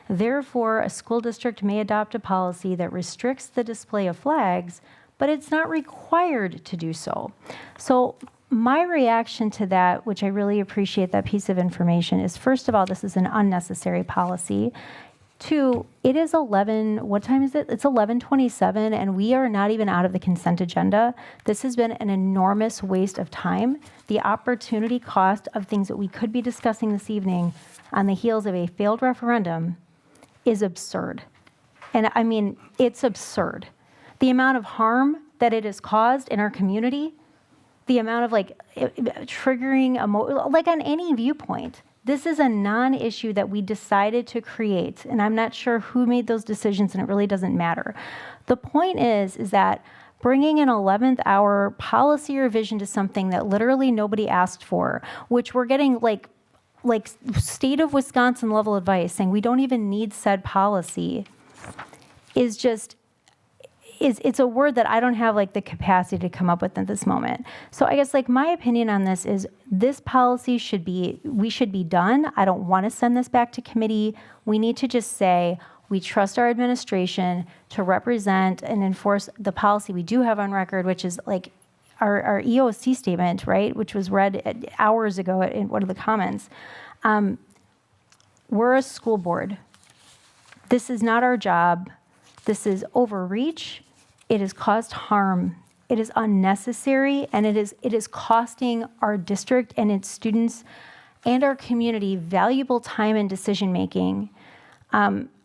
Therefore, a school district may adopt a policy that restricts the display of flags, but it's not required to do so. So my reaction to that, which I really appreciate that piece of information, is first of all, this is an unnecessary policy. Two, it is what time is it? It's 11:27, and we are not even out of the consent agenda. This has been an enormous waste of time. The opportunity cost of things that we could be discussing this evening on the heels of a failed referendum is absurd. And I mean, it's absurd. The amount of harm that it has caused in our community, the amount of triggering, like on any viewpoint. This is a non-issue that we decided to create, and I'm not sure who made those decisions, and it really doesn't matter. The point is that bringing an 11th hour policy revision to something that literally nobody asked for, which we're getting like state of Wisconsin level advice saying we don't even need said policy, is just, it's a word that I don't have like the capacity to come up with at this moment. So I guess like my opinion on this is this policy we should be done. I don't want to send this back to committee. We need to just say, we trust our administration to represent and enforce the policy we do have on record, which is like our EOC statement, right, which was read hours ago in one of the comments. We're a school board. This is not our job. This is overreach. It has caused harm. It is unnecessary, and it is costing our district and its students and our community valuable time and decision-making.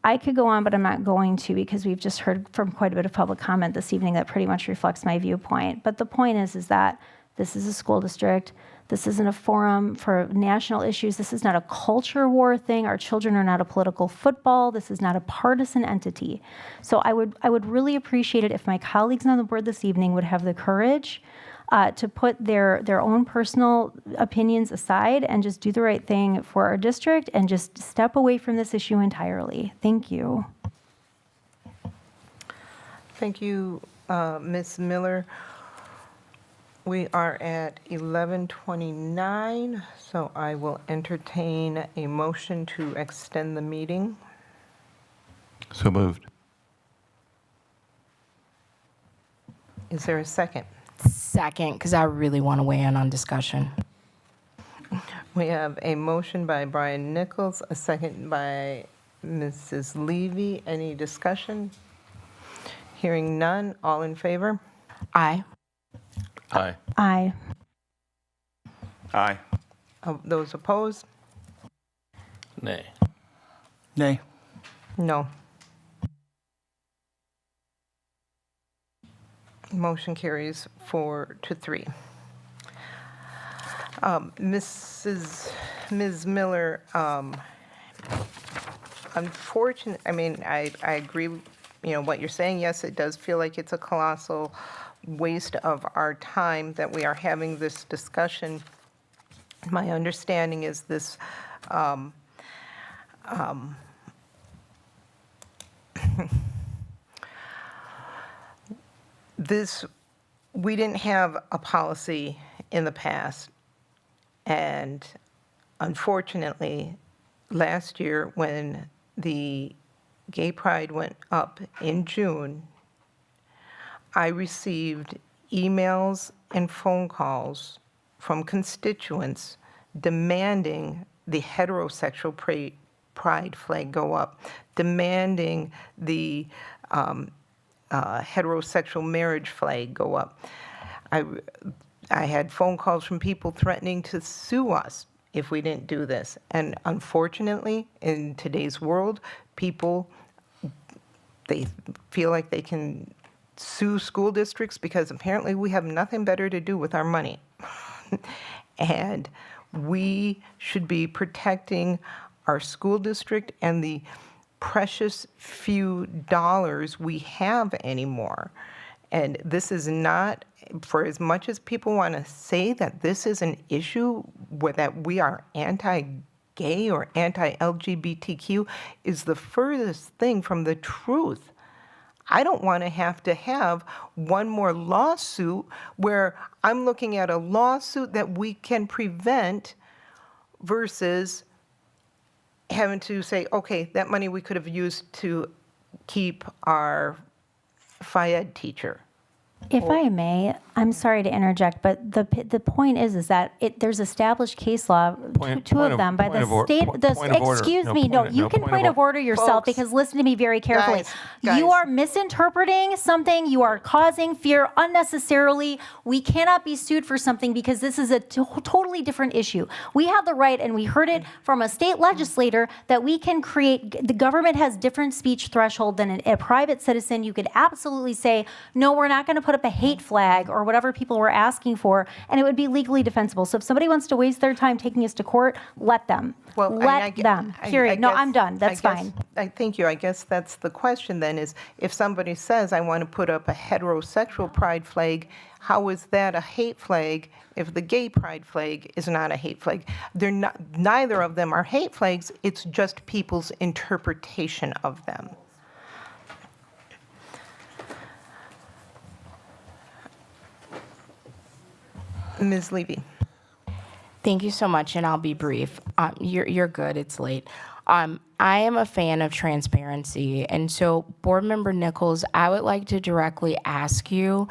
I could go on, but I'm not going to because we've just heard from quite a bit of public comment this evening that pretty much reflects my viewpoint. But the point is that this is a school district. This isn't a forum for national issues. This is not a culture war thing. Our children are not a political football. This is not a partisan entity. So I would really appreciate it if my colleagues on the board this evening would have the courage to put their own personal opinions aside and just do the right thing for our district and just step away from this issue entirely. Thank you.
Thank you, Ms. Miller. We are at 11:29, so I will entertain a motion to extend the meeting.
So moved.
Is there a second?
Second, because I really want to weigh in on discussion.
We have a motion by Brian Nichols, a second by Mrs. Levy. Any discussion? Hearing none, all in favor?
Aye.
Aye.
Aye.
Aye.
Those opposed?
Nay.
Nay.
No. Motion carries 4-3. Ms. Miller, unfortunate, I mean, I agree, what you're saying. Yes, it does feel like it's a colossal waste of our time that we are having this discussion. My understanding is this, we didn't have a policy in the past. And unfortunately, last year when the Gay Pride went up in June, I received emails and phone calls from constituents demanding the heterosexual pride flag go up, demanding the heterosexual marriage flag go up. I had phone calls from people threatening to sue us if we didn't do this. And unfortunately, in today's world, people, they feel like they can sue school districts because apparently we have nothing better to do with our money. And we should be protecting our school district and the precious few dollars we have anymore. And this is not, for as much as people want to say that this is an issue that we are anti-gay or anti-LGBTQ, is the furthest thing from the truth. I don't want to have one more lawsuit where I'm looking at a lawsuit that we can prevent versus having to say, okay, that money we could have used to keep our Phi-Ed teacher.
If I may, I'm sorry to interject, but the point is that there's established case law, two of them by the state. Excuse me, no, you can point of order yourself because listen to me very carefully.
Guys.
You are misinterpreting something. You are causing fear unnecessarily. We cannot be sued for something because this is a totally different issue. We have the right, and we heard it from a state legislator, that we can create. The government has different speech threshold than a private citizen. You could absolutely say, no, we're not going to put up a hate flag or whatever people were asking for, and it would be legally defensible. So if somebody wants to waste their time taking us to court, let them. Let them. Period. No, I'm done. That's fine.
Thank you. I guess that's the question then is, if somebody says, I want to put up a heterosexual pride flag, how is that a hate flag if the gay pride flag is not a hate flag? They're not, neither of them are hate flags. It's just people's interpretation of them. Ms. Levy.
Thank you so much, and I'll be brief. You're good. It's late. I am a fan of transparency, and so, Board Member Nichols, I would like to directly ask you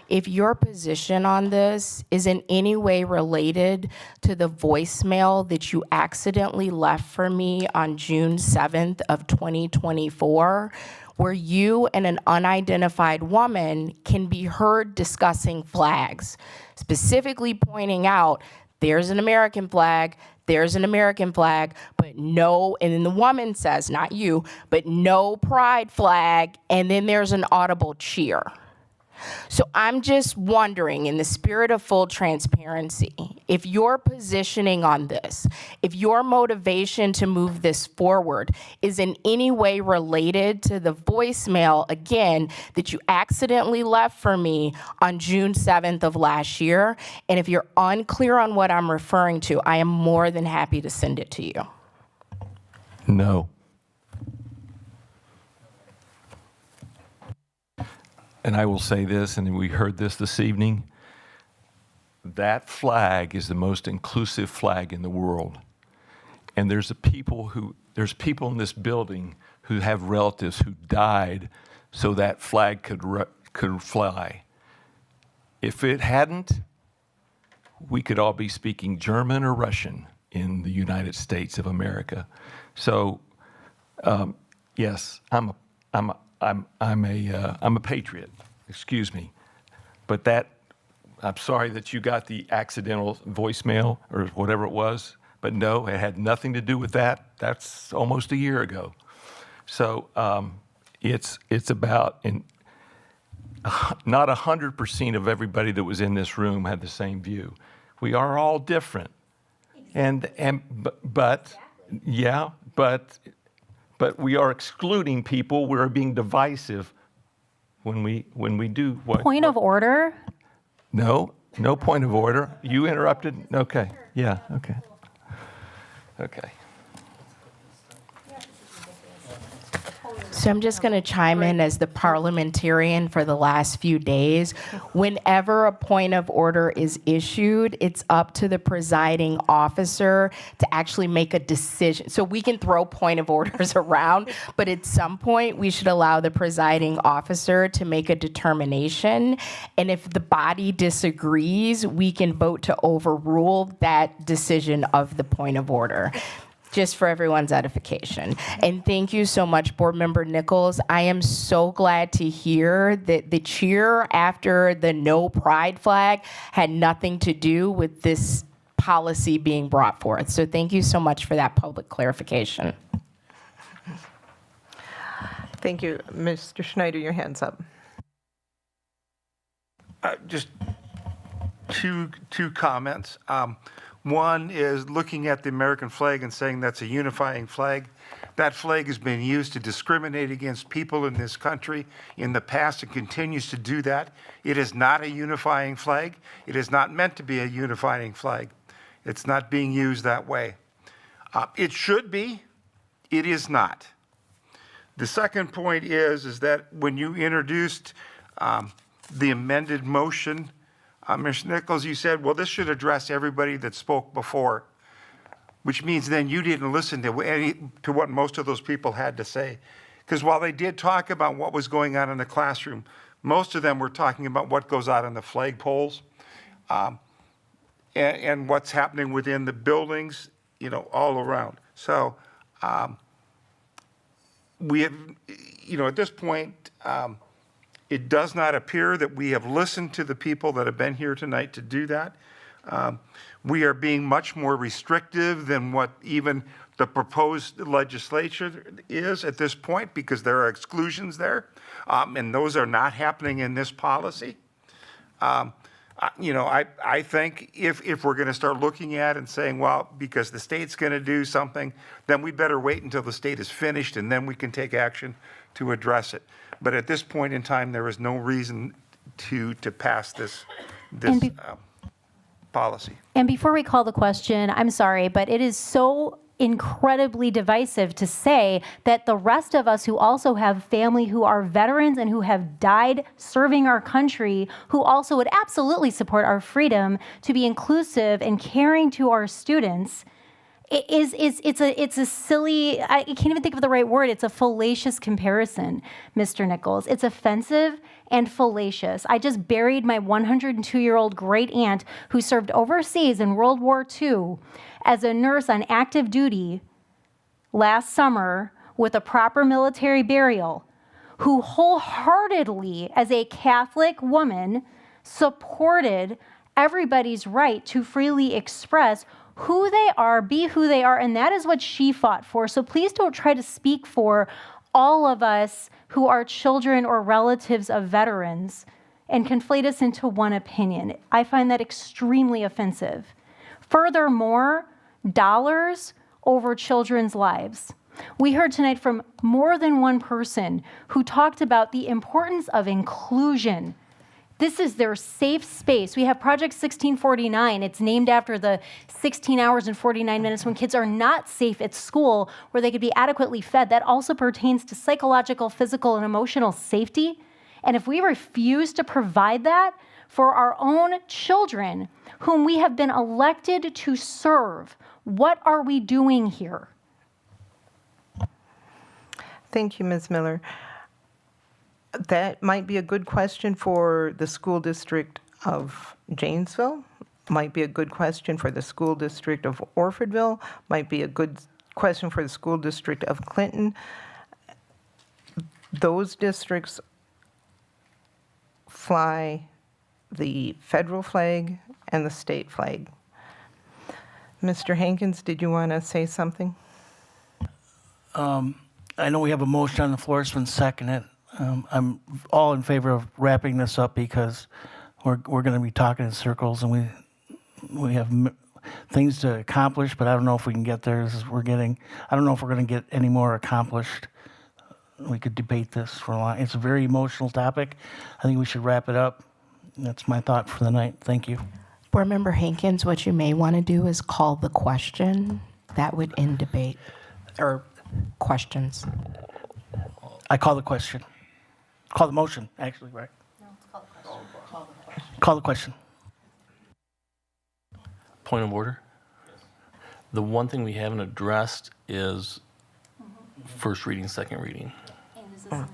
if your position on this is in any way related to the voicemail that you accidentally left for me on June 7th of 2024, where you and an unidentified woman can be heard discussing flags, specifically pointing out there's an American flag, there's an American flag, but no, and then the woman says, not you, but no pride flag, and then there's an audible cheer. So I'm just wondering, in the spirit of full transparency, if your positioning on this, if your motivation to move this forward is in any way related to the voicemail, again, that you accidentally left for me on June 7th of last year, and if you're unclear on what I'm referring to, I am more than happy to send it to you.
No. And I will say this, and we heard this evening, that flag is the most inclusive flag in the world. And there's people in this building who have relatives who died so that flag could fly. If it hadn't, we could all be speaking German or Russian in the United States of America. So, yes, I'm a patriot. Excuse me, but I'm sorry that you got the accidental voicemail or whatever it was. But no, it had nothing to do with that. That's almost a year ago. So it's about not 100% of everybody that was in this room had the same view. We are all different, but we are excluding people. We are being divisive when we do what.
Point of order?
No point of order. You interrupted? Okay. Yeah, okay. Okay.
So I'm just going to chime in as the parliamentarian for the last few days. Whenever a point of order is issued, it's up to the presiding officer to actually make a decision. So we can throw point of orders around, but at some point we should allow the presiding officer to make a determination. And if the body disagrees, we can vote to overrule that decision of the point of order. Just for everyone's edification. And thank you so much, Board Member Nichols. I am so glad to hear that the cheer after the no pride flag had nothing to do with this policy being brought forth. So thank you so much for that public clarification.
Thank you. Mr. Schneider, your hand's up.
Just two comments. One is looking at the American flag and saying that's a unifying flag. That flag has been used to discriminate against people in this country in the past and continues to do that. It is not a unifying flag. It is not meant to be a unifying flag. It's not being used that way. It should be. It is not. The second point is that when you introduced the amended motion, Mr. Nichols, you said, well, this should address everybody that spoke before, which means then you didn't listen to what most of those people had to say. Because while they did talk about what was going on in the classroom, most of them were talking about what goes on in the flagpoles and what's happening within the buildings, all around. So we have, at this point, it does not appear that we have listened to the people that have been here tonight to do that. We are being much more restrictive than what even the proposed legislation is at this point because there are exclusions there, and those are not happening in this policy. I think if we're going to start looking at and saying, well, because the state's going to do something, then we better wait until the state is finished and then we can take action to address it. But at this point in time, there is no reason to pass this policy.
And before we call the question, I'm sorry, but it is so incredibly divisive to say that the rest of us who also have family who are veterans and who have died serving our country, who also would absolutely support our freedom to be inclusive and caring to our students, it's a silly, I can't even think of the right word. It's a fallacious comparison, Mr. Nichols. It's offensive and fallacious. I just buried my 102-year-old great aunt who served overseas in World War II as a nurse on active duty last summer with a proper military burial, who wholeheartedly, as a Catholic woman, supported everybody's right to freely express who they are, be who they are, and that is what she fought for. So please don't try to speak for all of us who are children or relatives of veterans and conflate us into one opinion. I find that extremely offensive. Furthermore, dollars over children's lives. We heard tonight from more than one person who talked about the importance of inclusion. This is their safe space. We have Project 1649. It's named after the 16 hours and 49 minutes when kids are not safe at school, where they could be adequately fed. That also pertains to psychological, physical, and emotional safety. And if we refuse to provide that for our own children, whom we have been elected to serve, what are we doing here?
Thank you, Ms. Miller. That might be a good question for the school district of Janesville, might be a good question for the school district of Orfordville, might be a good question for the school district of Clinton. Those districts fly the federal flag and the state flag. Mr. Hankins, did you want to say something?
I know we have a motion on the floor, it's been seconded. I'm all in favor of wrapping this up because we're going to be talking in circles and we have things to accomplish, but I don't know if we can get there. I don't know if we're going to get any more accomplished. We could debate this for a long. It's a very emotional topic. I think we should wrap it up. That's my thought for the night. Thank you.
Board Member Hankins, what you may want to do is call the question. That would end debate or questions.
I call the question. Call the motion, actually, right? No, it's called the question. Call the question.
Point of order. The one thing we haven't addressed is first reading, second reading.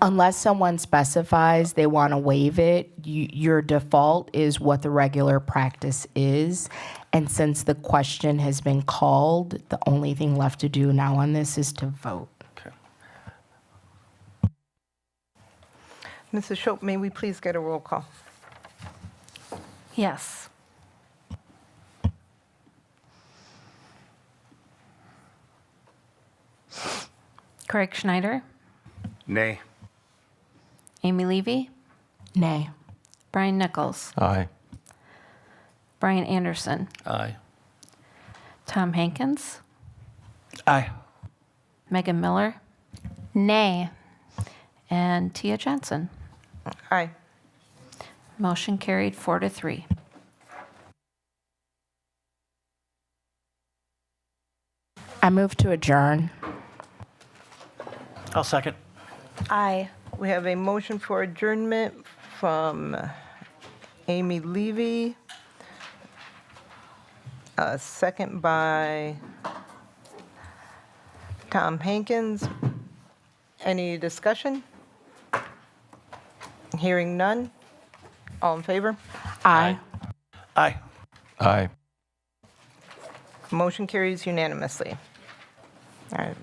Unless someone specifies they want to waive it, your default is what the regular practice is. And since the question has been called, the only thing left to do now on this is to vote.
Mrs. Shope, may we please get a roll call?
Yes. Craig Schneider,
Nay.
Amy Levy,
Nay.
Brian Nichols,
Aye.
Brian Anderson,
Aye.
Tom Hankins,
Aye.
Megan Miller, nay, and Tia Johnson.
Aye.
Motion carried 4-3.
I move to adjourn.
I'll second.
Aye.
We have a motion for adjournment from Amy Levy, a second by Tom Hankins. Any discussion? Hearing none. All in favor?
Aye.
Aye.
Aye.
Motion carries unanimously. All right.